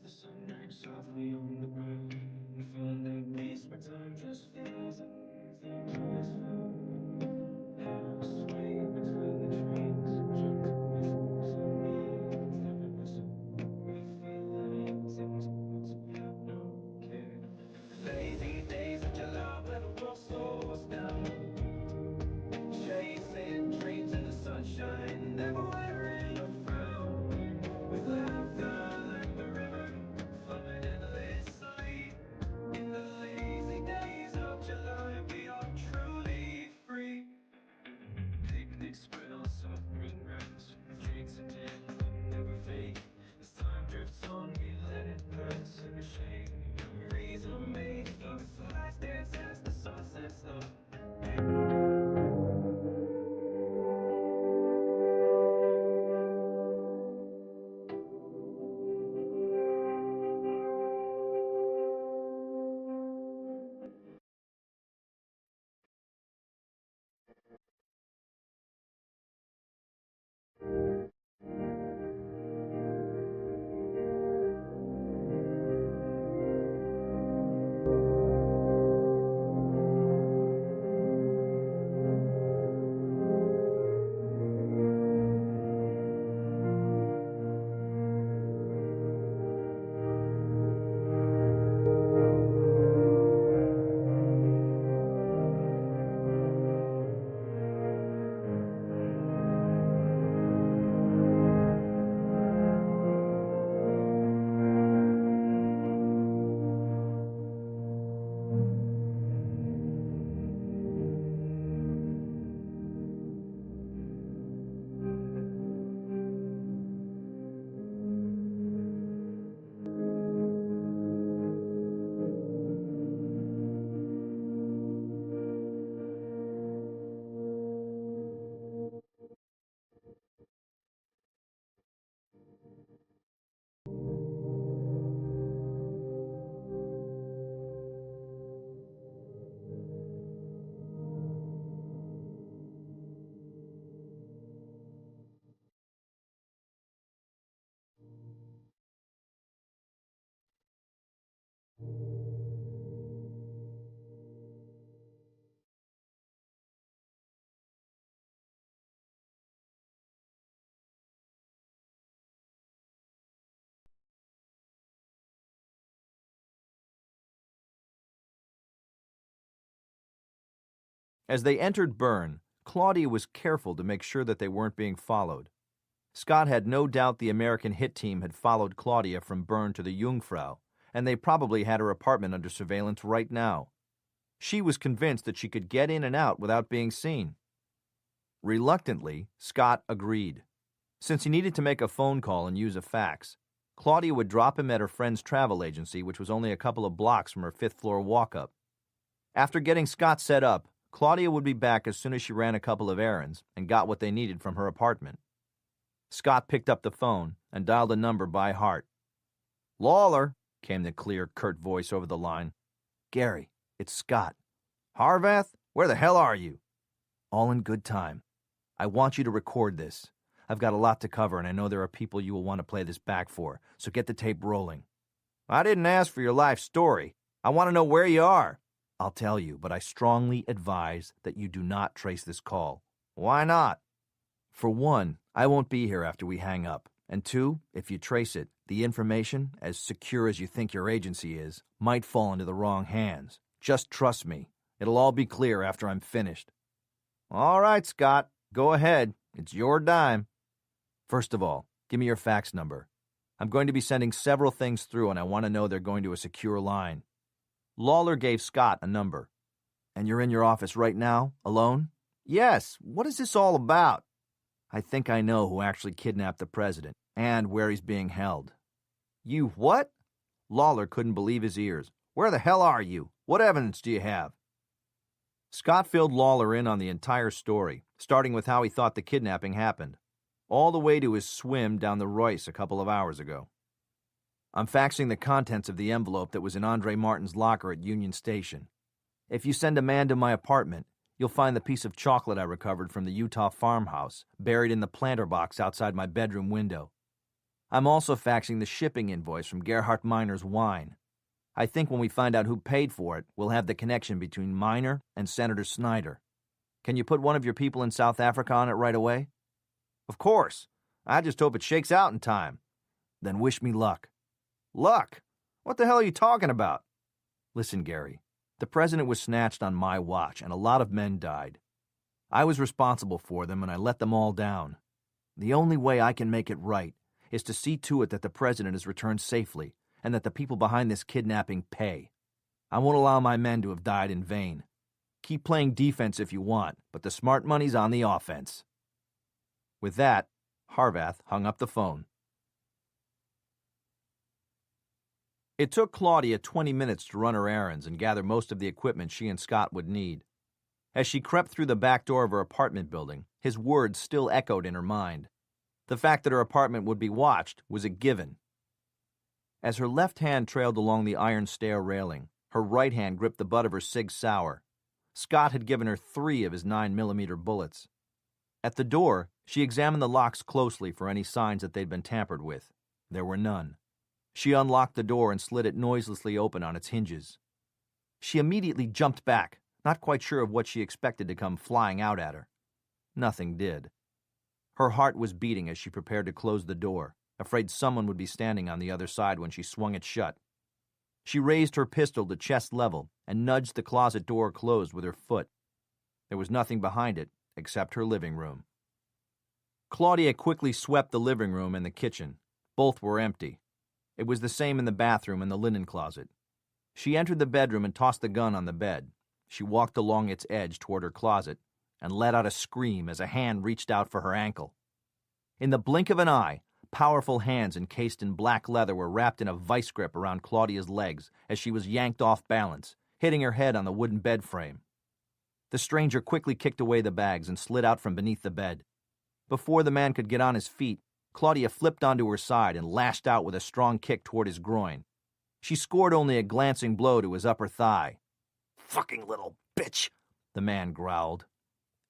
the sun rains softly on the ground. Feeling peace, my time just feels sway between the trees, juxtapositions of needs, never missing. We feelings into we have no care. Lazy days of July where the world slows down, chasing dreams in the sunshine, never wearing a frown. With laughter like the river, flowing endlessly. In the lazy days of July, we are truly free. Picnics spread on soft green grass, drinks and tan will never fade. As time drifts on, we let it pass in the shade. Memories are made of the last dance as the sun sets low. As they entered Bern, Claudia was careful to make sure that they weren't being followed. Scott had no doubt the American hit team had followed Claudia from Bern to the Jungfrau, and they probably had her apartment under surveillance right now. She was convinced that she could get in and out without being seen. Reluctantly, Scott agreed. Since he needed to make a phone call and use a fax, Claudia would drop him at her friend's travel agency, which was only a couple of blocks from her fifth-floor walk-up. After getting Scott set up, Claudia would be back as soon as she ran a couple of errands and got what they needed from her apartment. Scott picked up the phone and dialed a number by heart. "Lawler," came the clear, curt voice over the line. "Gary, it's Scott." "Harvath? Where the hell are you?" "All in good time. I want you to record this. I've got a lot to cover, and I know there are people you will want to play this back for, so get the tape rolling." "I didn't ask for your life story. I want to know where you are." "I'll tell you, but I strongly advise that you do not trace this call." "Why not?" "For one, I won't be here after we hang up. And two, if you trace it, the information, as secure as you think your agency is, might fall into the wrong hands. Just trust me. It'll all be clear after I'm finished." "All right, Scott. Go ahead. It's your dime." "First of all, give me your fax number. I'm going to be sending several things through, and I want to know they're going to a secure line." Lawler gave Scott a number. "And you're in your office right now, alone?" "Yes. What is this all about?" "I think I know who actually kidnapped the president, and where he's being held." "You what?" Lawler couldn't believe his ears. "Where the hell are you? What evidence do you have?" Scott filled Lawler in on the entire story, starting with how he thought the kidnapping happened, all the way to his swim down the Royce a couple of hours ago. "I'm faxing the contents of the envelope that was in Andre Martin's locker at Union Station. If you send a man to my apartment, you'll find the piece of chocolate I recovered from the Utah farmhouse buried in the planter box outside my bedroom window. I'm also faxing the shipping invoice from Gerhardt Miner's wine. I think when we find out who paid for it, we'll have the connection between Miner and Senator Snyder. Can you put one of your people in South Africa on it right away? Of course. I just hope it shakes out in time. Then wish me luck. Luck? What the hell are you talking about? Listen, Gary, the president was snatched on my watch, and a lot of men died. I was responsible for them, and I let them all down. The only way I can make it right is to see to it that the president is returned safely, and that the people behind this kidnapping pay. I won't allow my men to have died in vain. Keep playing defense if you want, but the smart money's on the offense. With that, Harvath hung up the phone. It took Claudia 20 minutes to run her errands and gather most of the equipment she and Scott would need. As she crept through the back door of her apartment building, his words still echoed in her mind. The fact that her apartment would be watched was a given. As her left hand trailed along the iron stair railing, her right hand gripped the butt of her Sig Sauer. Scott had given her 3 of his 9mm bullets. At the door, she examined the locks closely for any signs that they'd been tampered with. There were none. She unlocked the door and slid it noiselessly open on its hinges. She immediately jumped back, not quite sure of what she expected to come flying out at her. Nothing did. Her heart was beating as she prepared to close the door, afraid someone would be standing on the other side when she swung it shut. She raised her pistol to chest level and nudged the closet door closed with her foot. There was nothing behind it except her living room. Claudia quickly swept the living room and the kitchen. Both were empty. It was the same in the bathroom and the linen closet. She entered the bedroom and tossed the gun on the bed. She walked along its edge toward her closet and let out a scream as a hand reached out for her ankle. In the blink of an eye, powerful hands encased in black leather were wrapped in a vice grip around Claudia's legs as she was yanked off balance, hitting her head on the wooden bed frame. The stranger quickly kicked away the bags and slid out from beneath the bed. Before the man could get on his feet, Claudia flipped onto her side and lashed out with a strong kick toward his groin. She scored only a glancing blow to his upper thigh. "Fucking little bitch," the man growled.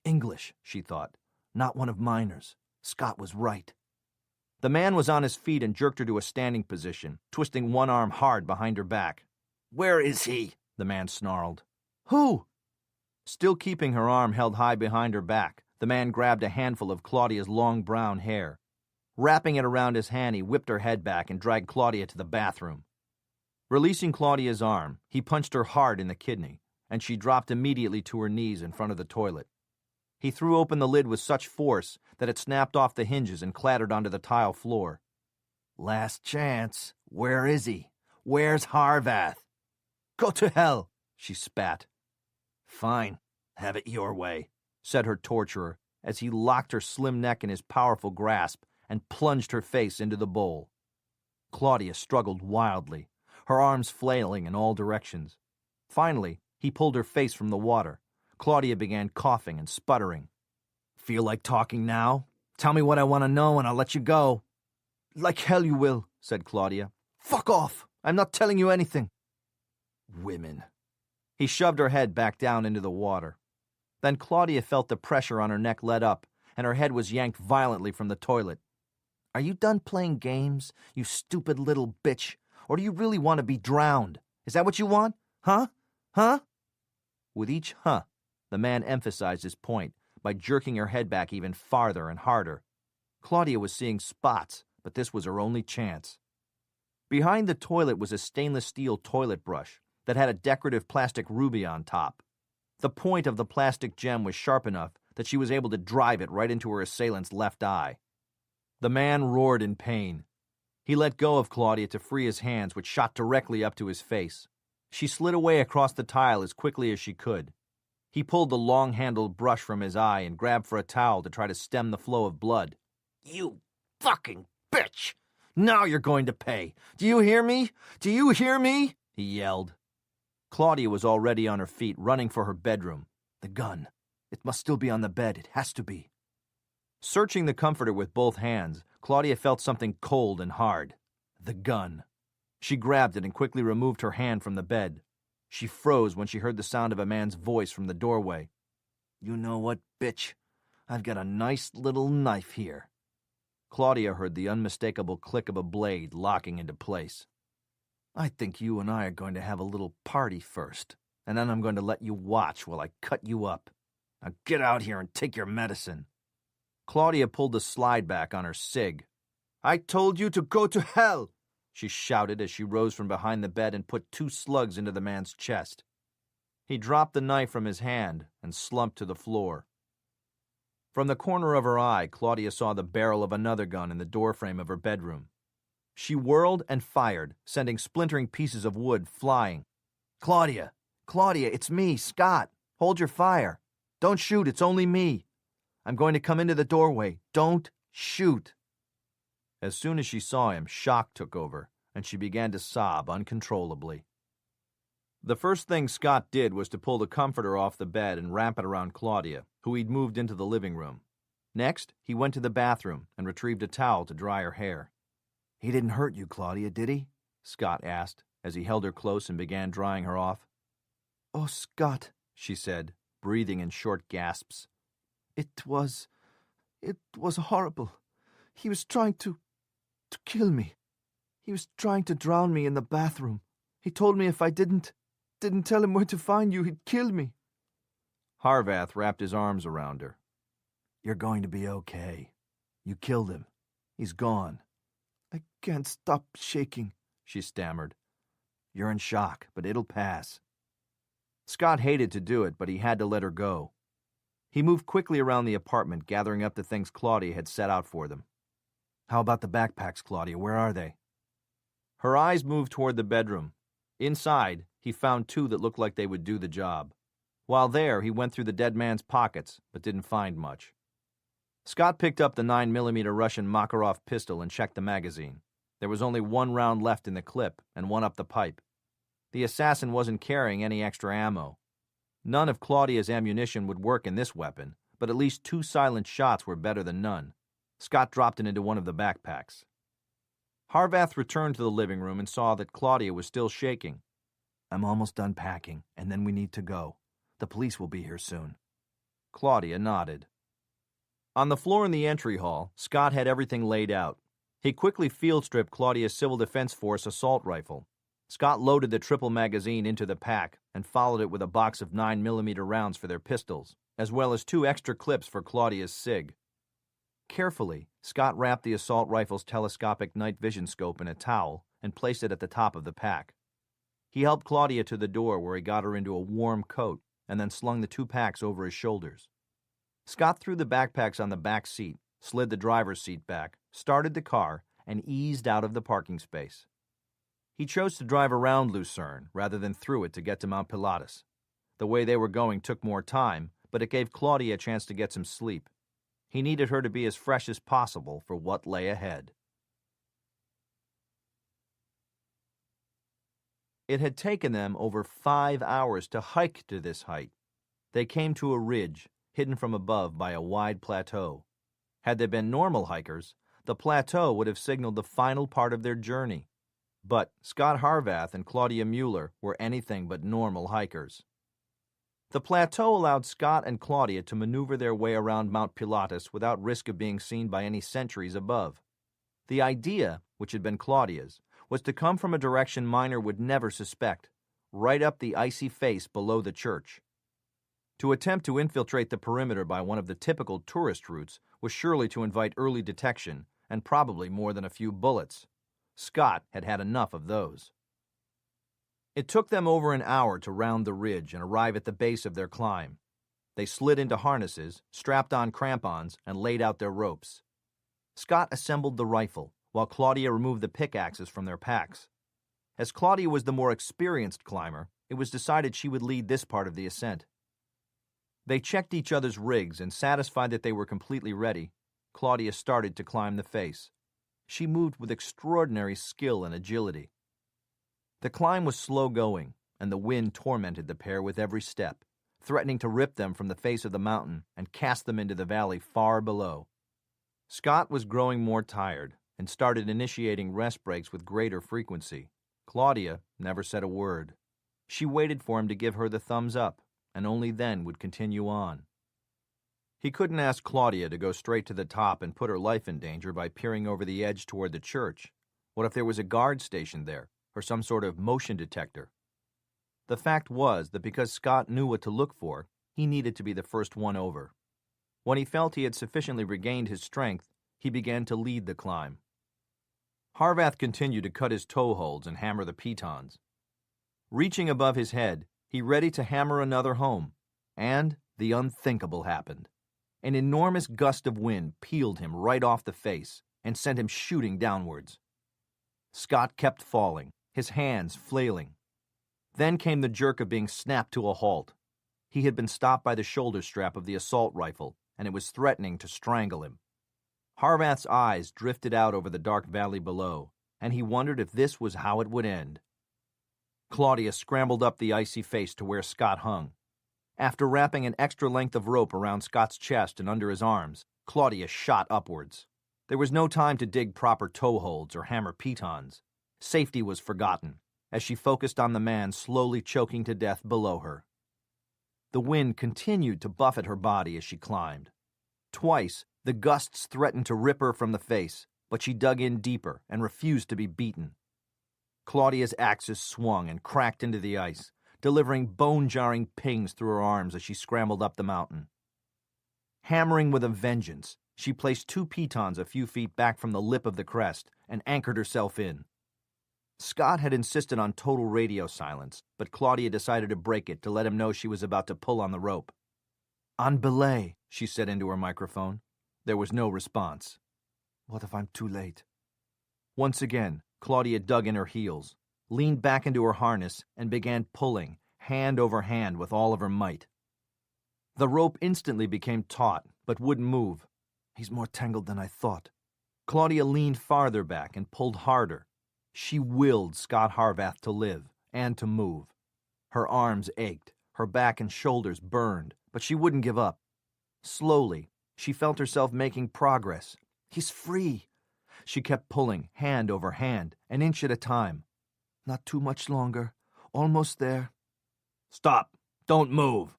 English, she thought, not one of Miner's. Scott was right. The man was on his feet and jerked her to a standing position, twisting one arm hard behind her back. "Where is he?" the man snarled. "Who?" Still keeping her arm held high behind her back, the man grabbed a handful of Claudia's long brown hair. Wrapping it around his hand, he whipped her head back and dragged Claudia to the bathroom. Releasing Claudia's arm, he punched her hard in the kidney, and she dropped immediately to her knees in front of the toilet. He threw open the lid with such force that it snapped off the hinges and clattered onto the tile floor. "Last chance. Where is he? Where's Harvath?" "Go to hell," she spat. "Fine. Have it your way," said her torturer as he locked her slim neck in his powerful grasp and plunged her face into the bowl. Claudia struggled wildly, her arms flailing in all directions. Finally, he pulled her face from the water. Claudia began coughing and sputtering. "Feel like talking now? Tell me what I want to know and I'll let you go." "Like hell you will," said Claudia. "Fuck off! I'm not telling you anything." Women. He shoved her head back down into the water. Then Claudia felt the pressure on her neck let up, and her head was yanked violently from the toilet. "Are you done playing games, you stupid little bitch? Or do you really want to be drowned? Is that what you want? Huh? Huh?" With each huh, the man emphasized his point by jerking her head back even farther and harder. Claudia was seeing spots, but this was her only chance. Behind the toilet was a stainless steel toilet brush that had a decorative plastic ruby on top. The point of the plastic gem was sharp enough that she was able to drive it right into her assailant's left eye. The man roared in pain. He let go of Claudia to free his hands, which shot directly up to his face. She slid away across the tile as quickly as she could. He pulled the long-handled brush from his eye and grabbed for a towel to try to stem the flow of blood. "You fucking bitch! Now you're going to pay! Do you hear me? Do you hear me?" he yelled. Claudia was already on her feet, running for her bedroom. The gun. It must still be on the bed. It has to be. Searching the comforter with both hands, Claudia felt something cold and hard. The gun. She grabbed it and quickly removed her hand from the bed. She froze when she heard the sound of a man's voice from the doorway. "You know what, bitch? I've got a nice little knife here." Claudia heard the unmistakable click of a blade locking into place. "I think you and I are going to have a little party first, and then I'm going to let you watch while I cut you up. Now get out here and take your medicine." Claudia pulled the slide back on her cig. "I told you to go to hell!" she shouted as she rose from behind the bed and put 2 slugs into the man's chest. He dropped the knife from his hand and slumped to the floor. From the corner of her eye, Claudia saw the barrel of another gun in the doorframe of her bedroom. She whirled and fired, sending splintering pieces of wood flying. Claudia, it's me, Scot. Hold your fire. Don't shoot, it's only me. I'm going to come into the doorway. Don't shoot." As soon as she saw him, shock took over, and she began to sob uncontrollably. The first thing Scot did was to pull the comforter off the bed and wrap it around Claudia, who he'd moved into the living room. Next, he went to the bathroom and retrieved a towel to dry her hair. "He didn't hurt you, Claudia, did he?" Scot asked, as he held her close and began drying her off. "Oh, Scot," she said, breathing in short gasps. It was horrible. He was trying to kill me. He was trying to drown me in the bathroom. He told me if I didn't tell him where to find you, he'd kill me." Harvath wrapped his arms around her. "You're going to be okay. You killed him. He's gone." "I can't stop shaking," she stammered. "You're in shock, but it'll pass." Scot hated to do it, but he had to let her go. He moved quickly around the apartment, gathering up the things Claudia had set out for them. "How about the backpacks, Claudia? Where are they?" Her eyes moved toward the bedroom. Inside, he found 2 that looked like they would do the job. While there, he went through the dead man's pockets, but didn't find much. Scot picked up the 9mm Russian Makarov pistol and checked the magazine. There was only 1 round left in the clip, and 1 up the pipe. The assassin wasn't carrying any extra ammo. None of Claudia's ammunition would work in this weapon, but at least 2 silent shots were better than none. Scot dropped it into one of the backpacks. Harvath returned to the living room and saw that Claudia was still shaking. "I'm almost done packing, and then we need to go. The police will be here soon." Claudia nodded. On the floor in the entry hall, Scot had everything laid out. He quickly field-stripped Claudia's Civil Defense Force assault rifle. Scot loaded the triple magazine into the pack and followed it with a box of 9mm rounds for their pistols, as well as 2 extra clips for Claudia's SIG. Carefully, Scot wrapped the assault rifle's telescopic night vision scope in a towel and placed it at the top of the pack. He helped Claudia to the door where he got her into a warm coat and then slung the 2 packs over his shoulders. Scot threw the backpacks on the back seat, slid the driver's seat back, started the car, and eased out of the parking space. He chose to drive around Lucerne rather than through it to get to Mount Pilatus. The way they were going took more time, but it gave Claudia a chance to get some sleep. He needed her to be as fresh as possible for what lay ahead. It had taken them over 5 hours to hike to this height. They came to a ridge, hidden from above by a wide plateau. Had they been normal hikers, the plateau would have signaled the final part of their journey. But Scot Harvath and Claudia Mueller were anything but normal hikers. The plateau allowed Scot and Claudia to maneuver their way around Mount Pilatus without risk of being seen by any sentries above. The idea, which had been Claudia's, was to come from a direction Miner would never suspect, right up the icy face below the church. To attempt to infiltrate the perimeter by one of the typical tourist routes was surely to invite early detection and probably more than a few bullets. Scot had had enough of those. It took them over an hour to round the ridge and arrive at the base of their climb. They slid into harnesses, strapped on crampons, and laid out their ropes. Scot assembled the rifle, while Claudia removed the pickaxes from their packs. As Claudia was the more experienced climber, it was decided she would lead this part of the ascent. They checked each other's rigs, and satisfied that they were completely ready, Claudia started to climb the face. She moved with extraordinary skill and agility. The climb was slow going, and the wind tormented the pair with every step, threatening to rip them from the face of the mountain and cast them into the valley far below. Scot was growing more tired and started initiating rest breaks with greater frequency. Claudia never said a word. She waited for him to give her the thumbs up, and only then would continue on. He couldn't ask Claudia to go straight to the top and put her life in danger by peering over the edge toward the church. What if there was a guard stationed there, or some sort of motion detector? The fact was that because Scot knew what to look for, he needed to be the first one over. When he felt he had sufficiently regained his strength, he began to lead the climb. Harvath continued to cut his toe holds and hammer the pitons. Reaching above his head, he ready to hammer another home, and the unthinkable happened. An enormous gust of wind peeled him right off the face and sent him shooting downwards. Scot kept falling, his hands flailing. Then came the jerk of being snapped to a halt. He had been stopped by the shoulder strap of the assault rifle, and it was threatening to strangle him. Harvath's eyes drifted out over the dark valley below, and he wondered if this was how it would end. Claudia scrambled up the icy face to where Scot hung. After wrapping an extra length of rope around Scot's chest and under his arms, Claudia shot upwards. There was no time to dig proper toe holds or hammer pitons. Safety was forgotten, as she focused on the man slowly choking to death below her. The wind continued to buffet her body as she climbed. Twice, the gusts threatened to rip her from the face, but she dug in deeper and refused to be beaten. Claudia's axes swung and cracked into the ice, delivering bone-jarring pings through her arms as she scrambled up the mountain. Hammering with a vengeance, she placed 2 pitons a few feet back from the lip of the crest and anchored herself in. Scot had insisted on total radio silence, but Claudia decided to break it to let him know she was about to pull on the rope. "On belay," she said into her microphone. There was no response. "What if I'm too late?" Once again, Claudia dug in her heels, leaned back into her harness, and began pulling, hand over hand with all of her might. The rope instantly became taut, but wouldn't move. "He's more tangled than I thought." Claudia leaned farther back and pulled harder. She willed Scot Harvath to live and to move. Her arms ached, her back and shoulders burned, but she wouldn't give up. Slowly, she felt herself making progress. "He's free." She kept pulling, hand over hand, an inch at a time. "Not too much longer. Almost there." "Stop! Don't move!"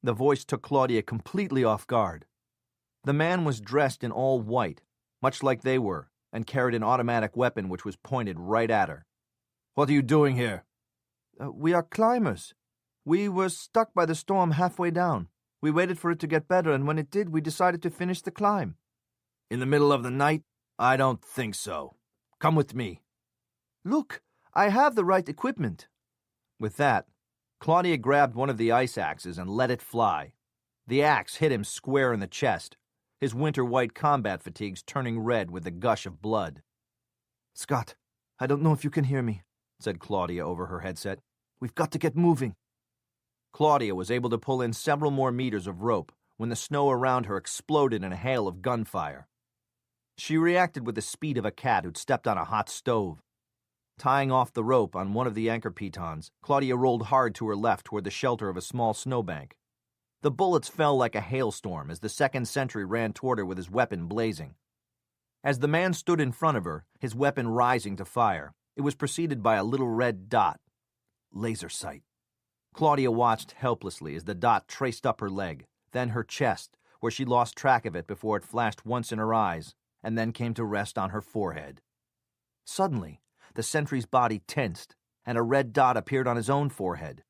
The voice took Claudia completely off guard. The man was dressed in all white, much like they were, and carried an automatic weapon which was pointed right at her. "What are you doing here?" We are climbers. We were stuck by the storm halfway down. We waited for it to get better, and when it did, we decided to finish the climb." "In the middle of the night? I don't think so. Come with me." "Look, I have the right equipment." With that, Claudia grabbed one of the ice axes and let it fly. The axe hit him square in the chest, his winter-white combat fatigues turning red with the gush of blood. "Scot, I don't know if you can hear me," said Claudia over her headset. "We've got to get moving." Claudia was able to pull in several more meters of rope when the snow around her exploded in a hail of gunfire. She reacted with the speed of a cat who'd stepped on a hot stove. Tying off the rope on one of the anchor pitons, Claudia rolled hard to her left toward the shelter of a small snowbank. The bullets fell like a hailstorm as the second sentry ran toward her with his weapon blazing. As the man stood in front of her, his weapon rising to fire, it was preceded by a little red dot. Laser sight. Claudia watched helplessly as the dot traced up her leg, then her chest, where she lost track of it before it flashed once in her eyes, and then came to rest on her forehead. Suddenly, the sentry's body tensed, and a red dot appeared on his own forehead.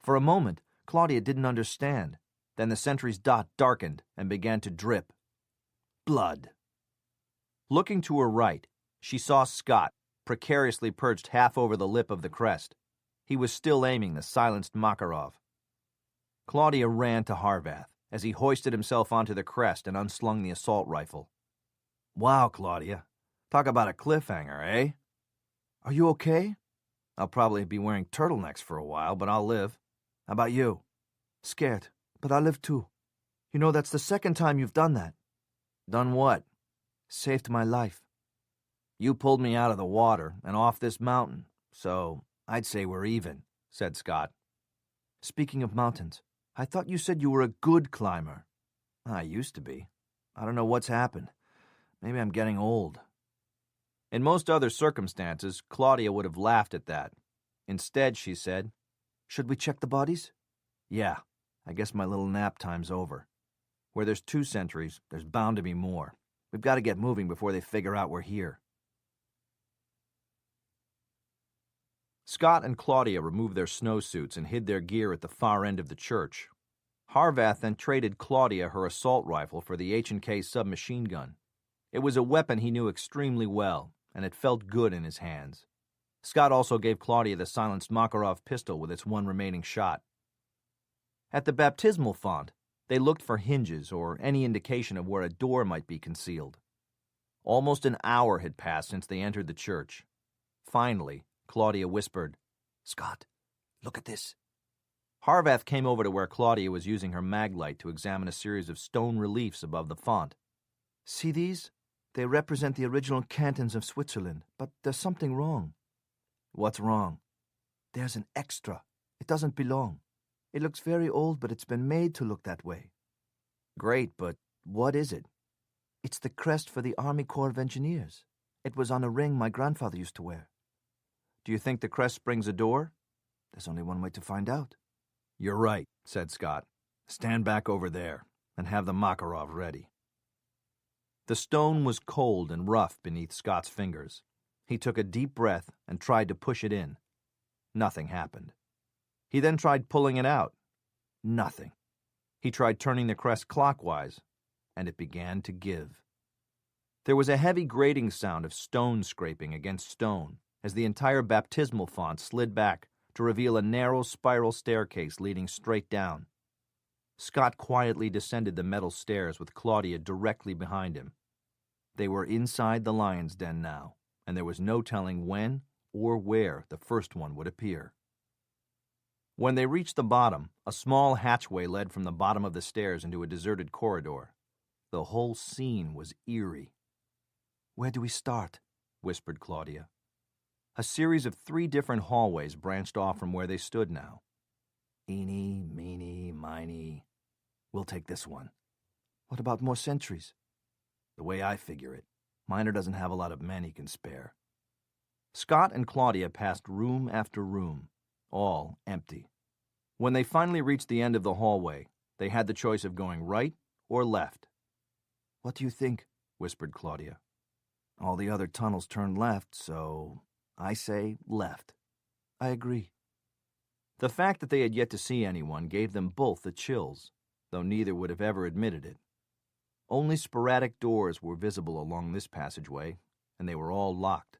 For a moment, Claudia didn't understand. Then the sentry's dot darkened and began to drip. Blood. Looking to her right, she saw Scot, precariously perched half over the lip of the crest. He was still aiming the silenced Makarov. Claudia ran to Harvath as he hoisted himself onto the crest and unslung the assault rifle. "Wow, Claudia. Talk about a cliffhanger, eh?" "Are you okay?" "I'll probably be wearing turtlenecks for a while, but I'll live. How about you?" "Scared, but I'll live too. You know, that's the second time you've done that." "Done what?" "Saved my life." "You pulled me out of the water and off this mountain, so I'd say we're even," said Scot. "Speaking of mountains, I thought you said you were a good climber." "I used to be. I don't know what's happened. Maybe I'm getting old." In most other circumstances, Claudia would have laughed at that. Instead, she said, "Should we check the bodies?" "Yeah, I guess my little nap time's over." Where there's 2 sentries, there's bound to be more. We've got to get moving before they figure out we're here. Scott and Claudia removed their snowsuits and hid their gear at the far end of the church. Harvath then traded Claudia her assault rifle for the H&K submachine gun. It was a weapon he knew extremely well, and it felt good in his hands. Scott also gave Claudia the silenced Makarov pistol with its 1 remaining shot. At the baptismal font, they looked for hinges or any indication of where a door might be concealed. Almost an hour had passed since they entered the church. Finally, Claudia whispered, "Scott, look at this." Harvath came over to where Claudia was using her maglite to examine a series of stone reliefs above the font. "See these? They represent the original cantons of Switzerland, but there's something wrong." "What's wrong?" "There's an extra. It doesn't belong. It looks very old, but it's been made to look that way." "Great, but what is it?" "It's the crest for the Army Corps of Engineers. It was on a ring my grandfather used to wear." "Do you think the crest springs a door?" "There's only one way to find out." "You're right," said Scott. "Stand back over there and have the Makarov ready." The stone was cold and rough beneath Scott's fingers. He took a deep breath and tried to push it in. Nothing happened. He then tried pulling it out. Nothing. He tried turning the crest clockwise, and it began to give. There was a heavy grating sound of stone scraping against stone as the entire baptismal font slid back to reveal a narrow spiral staircase leading straight down. Scott quietly descended the metal stairs with Claudia directly behind him. They were inside the lion's den now, and there was no telling when or where the first one would appear. When they reached the bottom, a small hatchway led from the bottom of the stairs into a deserted corridor. The whole scene was eerie. "Where do we start?" whispered Claudia. A series of 3 different hallways branched off from where they stood now. "Eeny, meeny, miny. We'll take this one." "What about more sentries?" "The way I figure it, Miner doesn't have a lot of men he can spare." Scott and Claudia passed room after room, all empty. When they finally reached the end of the hallway, they had the choice of going right or left. "What do you think?" whispered Claudia. "All the other tunnels turn left, so I say left." "I agree." The fact that they had yet to see anyone gave them both the chills, though neither would have ever admitted it. Only sporadic doors were visible along this passageway, and they were all locked.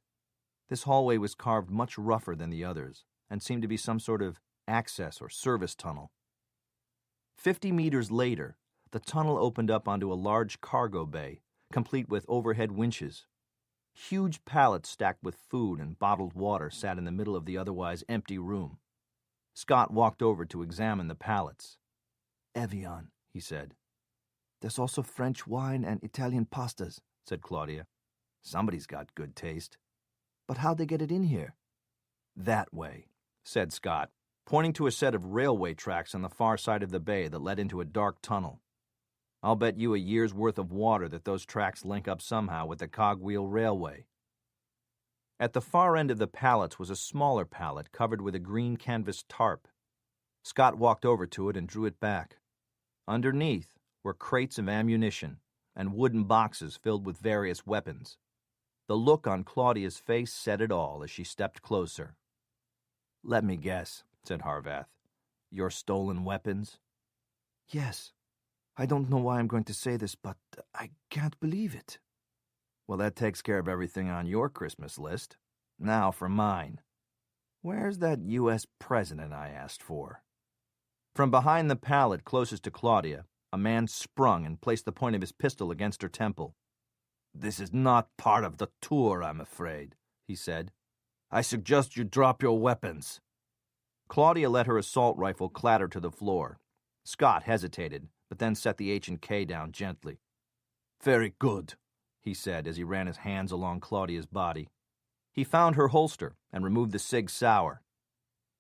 This hallway was carved much rougher than the others, and seemed to be some sort of access or service tunnel. 50 meters later, the tunnel opened up onto a large cargo bay, complete with overhead winches. Huge pallets stacked with food and bottled water sat in the middle of the otherwise empty room. Scott walked over to examine the pallets. "Evian," he said. "There's also French wine and Italian pastas," said Claudia. "Somebody's got good taste." "But how'd they get it in here?" "That way," said Scott, pointing to a set of railway tracks on the far side of the bay that led into a dark tunnel. "I'll bet you a year's worth of water that those tracks link up somehow with the cogwheel railway." At the far end of the pallets was a smaller pallet covered with a green canvas tarp. Scott walked over to it and drew it back. Underneath were crates of ammunition and wooden boxes filled with various weapons. The look on Claudia's face said it all as she stepped closer. "Let me guess," said Harvath. "Your stolen weapons?" "Yes. I don't know why I'm going to say this, but I can't believe it." "Well, that takes care of everything on your Christmas list. Now for mine. Where's that U.S. president I asked for?" From behind the pallet closest to Claudia, a man sprung and placed the point of his pistol against her temple. "This is not part of the tour, I'm afraid," he said. "I suggest you drop your weapons." Claudia let her assault rifle clatter to the floor. Scott hesitated, but then set the H&K down gently. "Very good," he said as he ran his hands along Claudia's body. He found her holster and removed the Sig Sauer.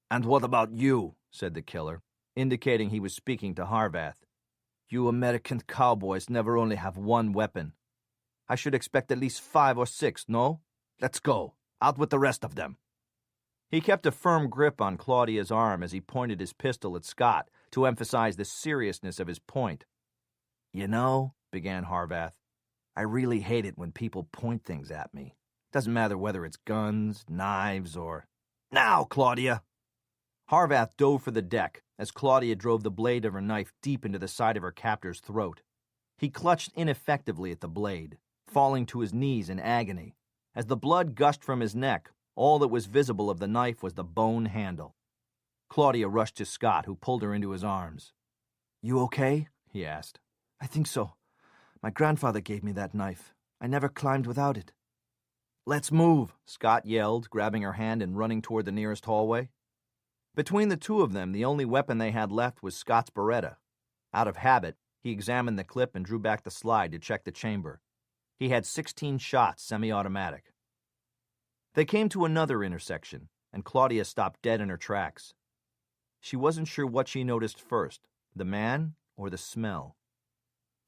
"And what about you?" said the killer, indicating he was speaking to Harvath. "You American cowboys never only have one weapon. I should expect at least 5 or 6, no? Let's go. Out with the rest of them." He kept a firm grip on Claudia's arm as he pointed his pistol at Scott to emphasize the seriousness of his point. "You know," began Harvath, "I really hate it when people point things at me. Doesn't matter whether it's guns, knives, or—" "Now, Claudia!" Harvath dove for the deck as Claudia drove the blade of her knife deep into the side of her captor's throat. He clutched ineffectively at the blade, falling to his knees in agony. As the blood gushed from his neck, all that was visible of the knife was the bone handle. Claudia rushed to Scot, who pulled her into his arms. "You okay?" he asked. "I think so. My grandfather gave me that knife. I never climbed without it." "Let's move," Scot yelled, grabbing her hand and running toward the nearest hallway. Between the two of them, the only weapon they had left was Scott's Beretta. Out of habit, he examined the clip and drew back the slide to check the chamber. He had 16 shots, semi-automatic. They came to another intersection, and Claudia stopped dead in her tracks. She wasn't sure what she noticed first, the man or the smell.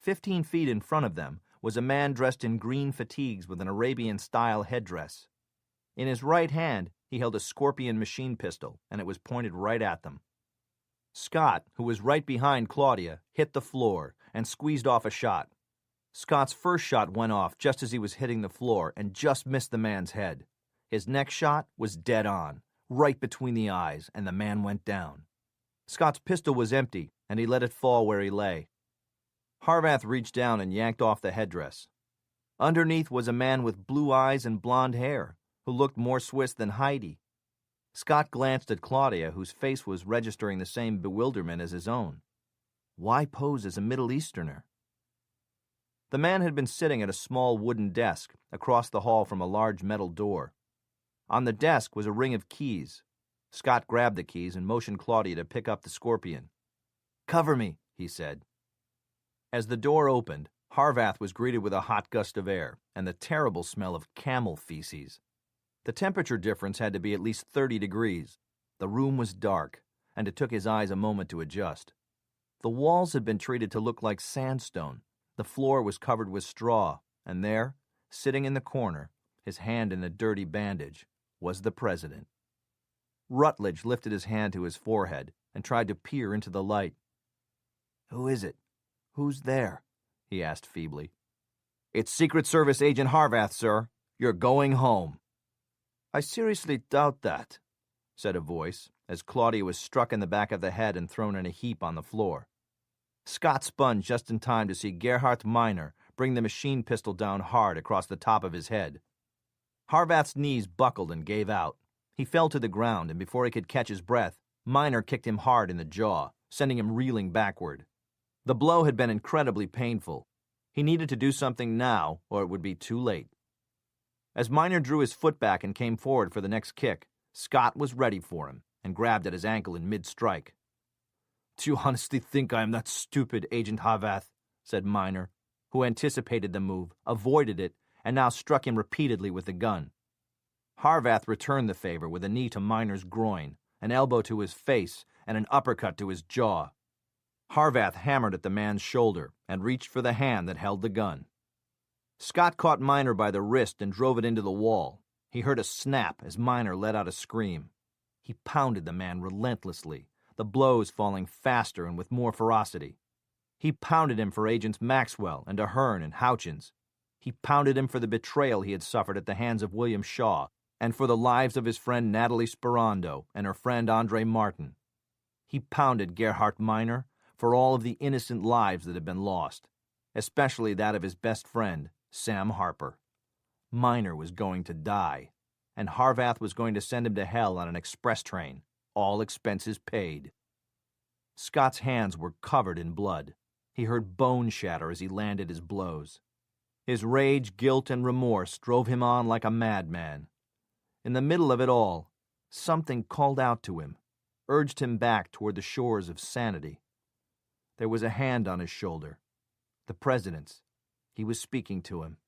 15 feet in front of them was a man dressed in green fatigues with an Arabian-style headdress. In his right hand, he held a Scorpion machine pistol, and it was pointed right at them. Scot, who was right behind Claudia, hit the floor and squeezed off a shot. Scott's first shot went off just as he was hitting the floor and just missed the man's head. His next shot was dead on, right between the eyes, and the man went down. Scott's pistol was empty, and he let it fall where he lay. Harvath reached down and yanked off the headdress. Underneath was a man with blue eyes and blonde hair, who looked more Swiss than Heidi. Scot glanced at Claudia, whose face was registering the same bewilderment as his own. Why pose as a Middle Easterner? The man had been sitting at a small wooden desk across the hall from a large metal door. On the desk was a ring of keys. Scot grabbed the keys and motioned Claudia to pick up the Scorpion. "Cover me," he said. As the door opened, Harvath was greeted with a hot gust of air and the terrible smell of camel feces. The temperature difference had to be at least 30 degrees. The room was dark, and it took his eyes a moment to adjust. The walls had been treated to look like sandstone. The floor was covered with straw, and there, sitting in the corner, his hand in a dirty bandage, was the president. Rutledge lifted his hand to his forehead and tried to peer into the light. "Who is it? Who's there?" he asked feebly. "It's Secret Service Agent Harvath, sir. You're going home." "I seriously doubt that," said a voice, as Claudia was struck in the back of the head and thrown in a heap on the floor. Scot spun just in time to see Gerhard Miner bring the machine pistol down hard across the top of his head. Harvath's knees buckled and gave out. He fell to the ground, and before he could catch his breath, Miner kicked him hard in the jaw, sending him reeling backward. The blow had been incredibly painful. He needed to do something now, or it would be too late. As Miner drew his foot back and came forward for the next kick, Scot was ready for him and grabbed at his ankle in mid-strike. "Do you honestly think I am that stupid, Agent Harvath?" said Miner, who anticipated the move, avoided it, and now struck him repeatedly with the gun. Harvath returned the favor with a knee to Miner's groin, an elbow to his face, and an uppercut to his jaw. Harvath hammered at the man's shoulder and reached for the hand that held the gun. Scot caught Miner by the wrist and drove it into the wall. He heard a snap as Miner let out a scream. He pounded the man relentlessly, the blows falling faster and with more ferocity. He pounded him for Agents Maxwell and Ahern and Houchins. He pounded him for the betrayal he had suffered at the hands of William Shaw and for the lives of his friend Natalie Sperando and her friend Andre Martin. He pounded Gerhard Miner for all of the innocent lives that had been lost, especially that of his best friend, Sam Harper. Miner was going to die, and Harvath was going to send him to hell on an express train, all expenses paid. Scot's hands were covered in blood. He heard bone shatter as he landed his blows. His rage, guilt, and remorse drove him on like a madman. In the middle of it all, something called out to him, urged him back toward the shores of sanity. There was a hand on his shoulder. The president's. He was speaking to him.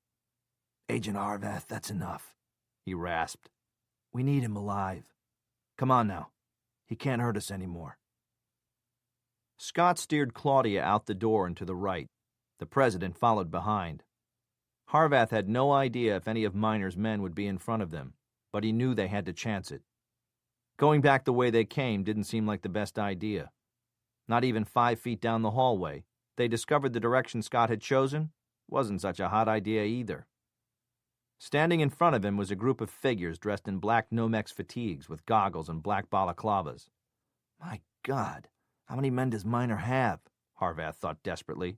"Agent Harvath, that's enough," he rasped. "We need him alive. Come on now. He can't hurt us anymore." Scot steered Claudia out the door and to the right. The president followed behind. Harvath had no idea if any of Miner's men would be in front of them, but he knew they had to chance it. Going back the way they came didn't seem like the best idea. Not even 5 feet down the hallway, they discovered the direction Scot had chosen wasn't such a hot idea either. Standing in front of him was a group of figures dressed in black Nomex fatigues with goggles and black balaclavas. My God, how many men does Miner have? Harvath thought desperately.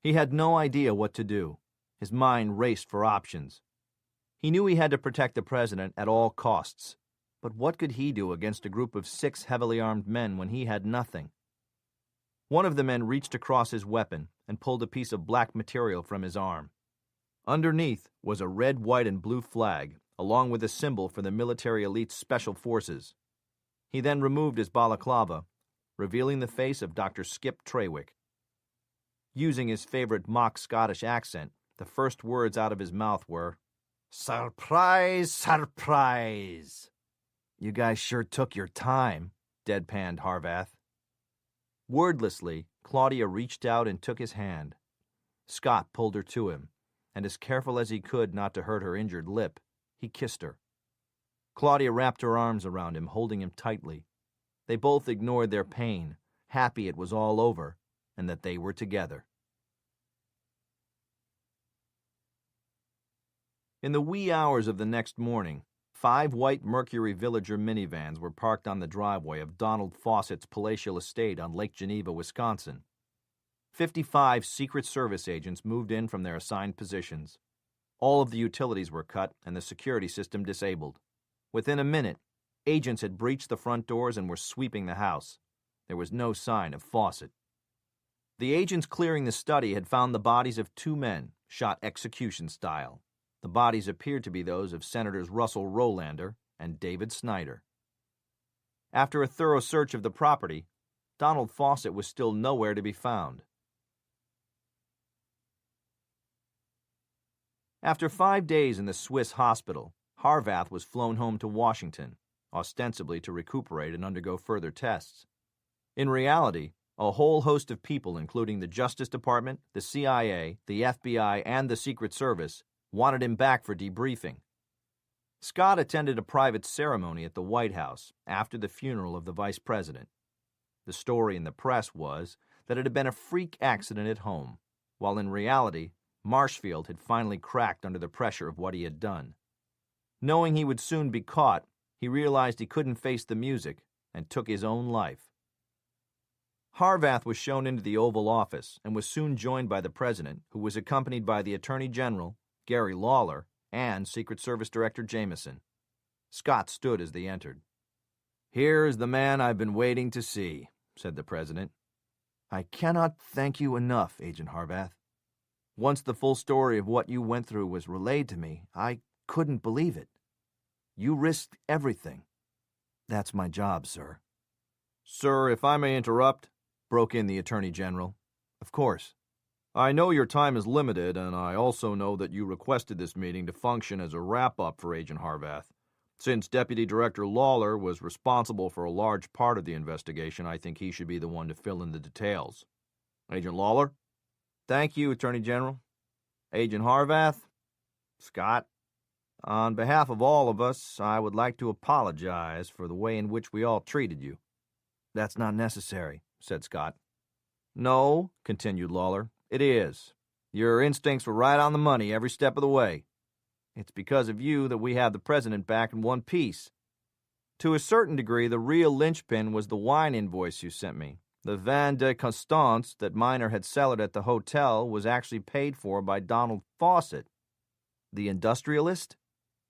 He had no idea what to do. His mind raced for options. He knew he had to protect the president at all costs. But what could he do against a group of 6 heavily armed men when he had nothing? One of the men reached across his weapon and pulled a piece of black material from his arm. Underneath was a red, white, and blue flag, along with a symbol for the military elite's special forces. He then removed his balaclava, revealing the face of Dr. Skip Trawick. Using his favorite mock Scottish accent, the first words out of his mouth were, "Surprise, surprise!" "You guys sure took your time," deadpanned Harvath. Wordlessly, Claudia reached out and took his hand. Scot pulled her to him, and as careful as he could not to hurt her injured lip, he kissed her. Claudia wrapped her arms around him, holding him tightly. They both ignored their pain, happy it was all over, and that they were together. In the wee hours of the next morning, 5 white Mercury Villager minivans were parked on the driveway of Donald Fawcett's palatial estate on Lake Geneva, Wisconsin. 55 Secret Service agents moved in from their assigned positions. All of the utilities were cut and the security system disabled. Within a minute, agents had breached the front doors and were sweeping the house. There was no sign of Fawcett. The agents clearing the study had found the bodies of 2 men, shot execution style. The bodies appeared to be those of Senators Russell Rolander and David Snyder. After a thorough search of the property, Donald Fawcett was still nowhere to be found. After 5 days in the Swiss hospital, Harvath was flown home to Washington, ostensibly to recuperate and undergo further tests. In reality, a whole host of people, including the Justice Department, the CIA, the FBI, and the Secret Service, wanted him back for debriefing. Scot attended a private ceremony at the White House after the funeral of the vice president. The story in the press was that it had been a freak accident at home, while in reality, Marshfield had finally cracked under the pressure of what he had done. Knowing he would soon be caught, he realized he couldn't face the music and took his own life. Harvath was shown into the Oval Office and was soon joined by the president, who was accompanied by the Attorney General, Gary Lawler, and Secret Service Director Jameson. Scot stood as they entered. "Here is the man I've been waiting to see," said the president. "I cannot thank you enough, Agent Harvath. Once the full story of what you went through was relayed to me, I couldn't believe it. You risked everything. That's my job, sir." "Sir, if I may interrupt," broke in the Attorney General. "Of course. I know your time is limited, and I also know that you requested this meeting to function as a wrap-up for Agent Harvath. Since Deputy Director Lawler was responsible for a large part of the investigation, I think he should be the one to fill in the details. Agent Lawler?" "Thank you, Attorney General. Agent Harvath, Scot, on behalf of all of us, I would like to apologize for the way in which we all treated you." "That's not necessary," said Scot. "No," continued Lawler, "it is. Your instincts were right on the money every step of the way. It's because of you that we have the president back in one piece. To a certain degree, the real linchpin was the wine invoice you sent me. The Vin de Constance that Miner had cellared at the hotel was actually paid for by Donald Fawcett." "The industrialist?"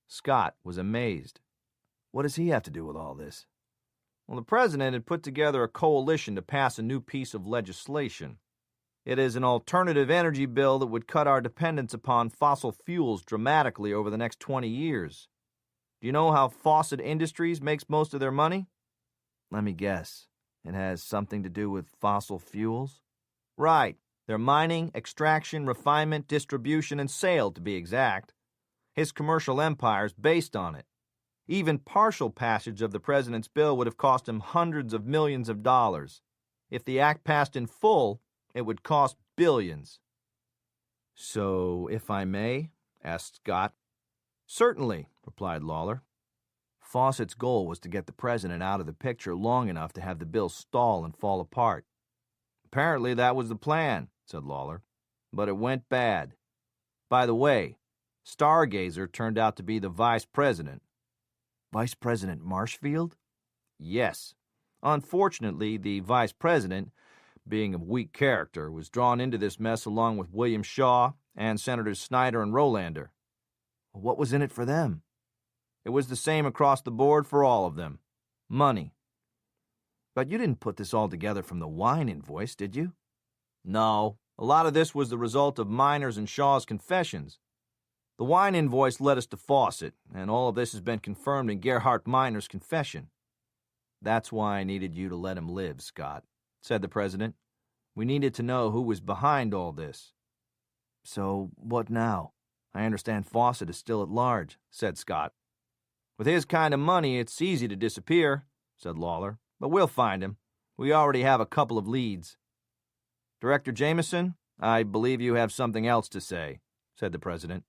Scot was amazed. "What does he have to do with all this?" "Well, the president had put together a coalition to pass a new piece of legislation. It is an alternative energy bill that would cut our dependence upon fossil fuels dramatically over the next 20 years. Do you know how Fawcett Industries makes most of their money?" "Let me guess. It has something to do with fossil fuels?" "Right. Their mining, extraction, refinement, distribution, and sale, to be exact. His commercial empire is based on it. Even partial passage of the president's bill would have cost him hundreds of millions of dollars. If the act passed in full, it would cost billions." "So, if I may?" asked Scot. "Certainly," replied Lawler. Fawcett's goal was to get the president out of the picture long enough to have the bill stall and fall apart. Apparently that was the plan, said Lawler. But it went bad. By the way, Stargazer turned out to be the vice president. Vice President Marshfield? Yes. Unfortunately, the vice president, being a weak character, was drawn into this mess along with William Shaw and Senators Snyder and Rolander. What was in it for them? It was the same across the board for all of them. Money. But you didn't put this all together from the wine invoice, did you? No. A lot of this was the result of Miner's and Shaw's confessions. The wine invoice led us to Fawcett, and all of this has been confirmed in Gerhardt Miner's confession. That's why I needed you to let him live, Scott, said the president. We needed to know who was behind all this. So, what now? I understand Fawcett is still at large, said Scott. With his kind of money, it's easy to disappear, said Lawler. But we'll find him. We already have a couple of leads. Director Jameson, I believe you have something else to say, said the president.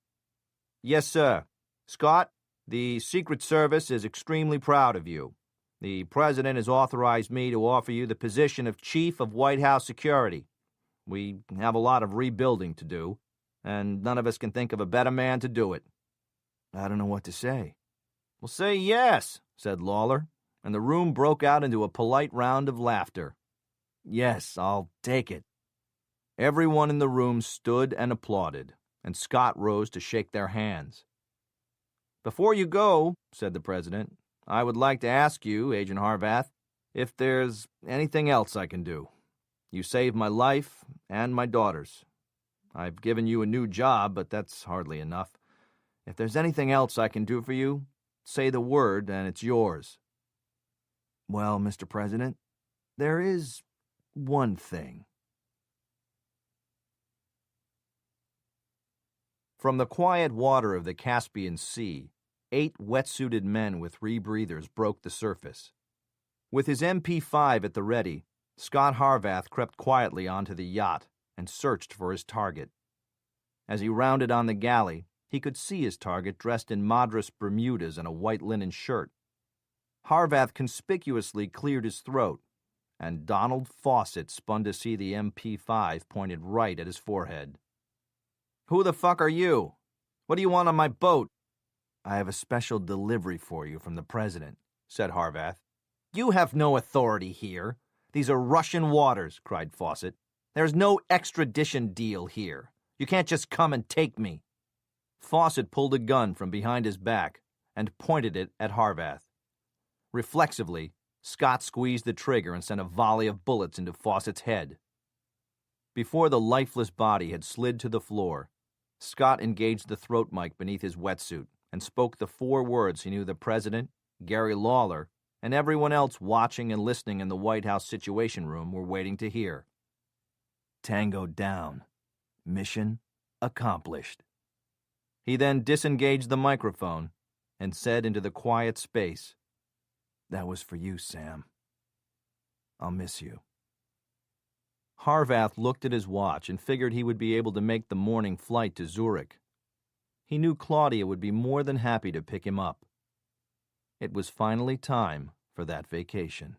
Yes, sir. Scott, the Secret Service is extremely proud of you. The president has authorized me to offer you the position of Chief of White House Security. We have a lot of rebuilding to do, and none of us can think of a better man to do it. I don't know what to say. Well, say yes, said Lawler, and the room broke out into a polite round of laughter. Yes, I'll take it. Everyone in the room stood and applauded, and Scott rose to shake their hands. Before you go, said the president, I would like to ask you, Agent Harvath, if there's anything else I can do. You saved my life and my daughter's. I've given you a new job, but that's hardly enough. If there's anything else I can do for you, say the word and it's yours. Well, Mr. President, there is one thing. From the quiet water of the Caspian Sea, 8 wetsuited men with rebreathers broke the surface. With his MP5 at the ready, Scot Harvath crept quietly onto the yacht and searched for his target. As he rounded on the galley, he could see his target dressed in Madras Bermudas and a white linen shirt. Harvath conspicuously cleared his throat, and Donald Fawcett spun to see the MP5 pointed right at his forehead. Who the fuck are you? What do you want on my boat? I have a special delivery for you from the president, said Harvath. You have no authority here. These are Russian waters, cried Fawcett. There's no extradition deal here. You can't just come and take me. Fawcett pulled a gun from behind his back and pointed it at Harvath. Reflexively, Scott squeezed the trigger and sent a volley of bullets into Fawcett's head. Before the lifeless body had slid to the floor, Scott engaged the throat mic beneath his wetsuit and spoke the 4 words he knew the president, Gary Lawler, and everyone else watching and listening in the White House Situation Room were waiting to hear. Tango down. Mission accomplished. He then disengaged the microphone and said into the quiet space, That was for you, Sam. I'll miss you. Harvath looked at his watch and figured he would be able to make the morning flight to Zurich. He knew Claudia would be more than happy to pick him up. It was finally time for that vacation.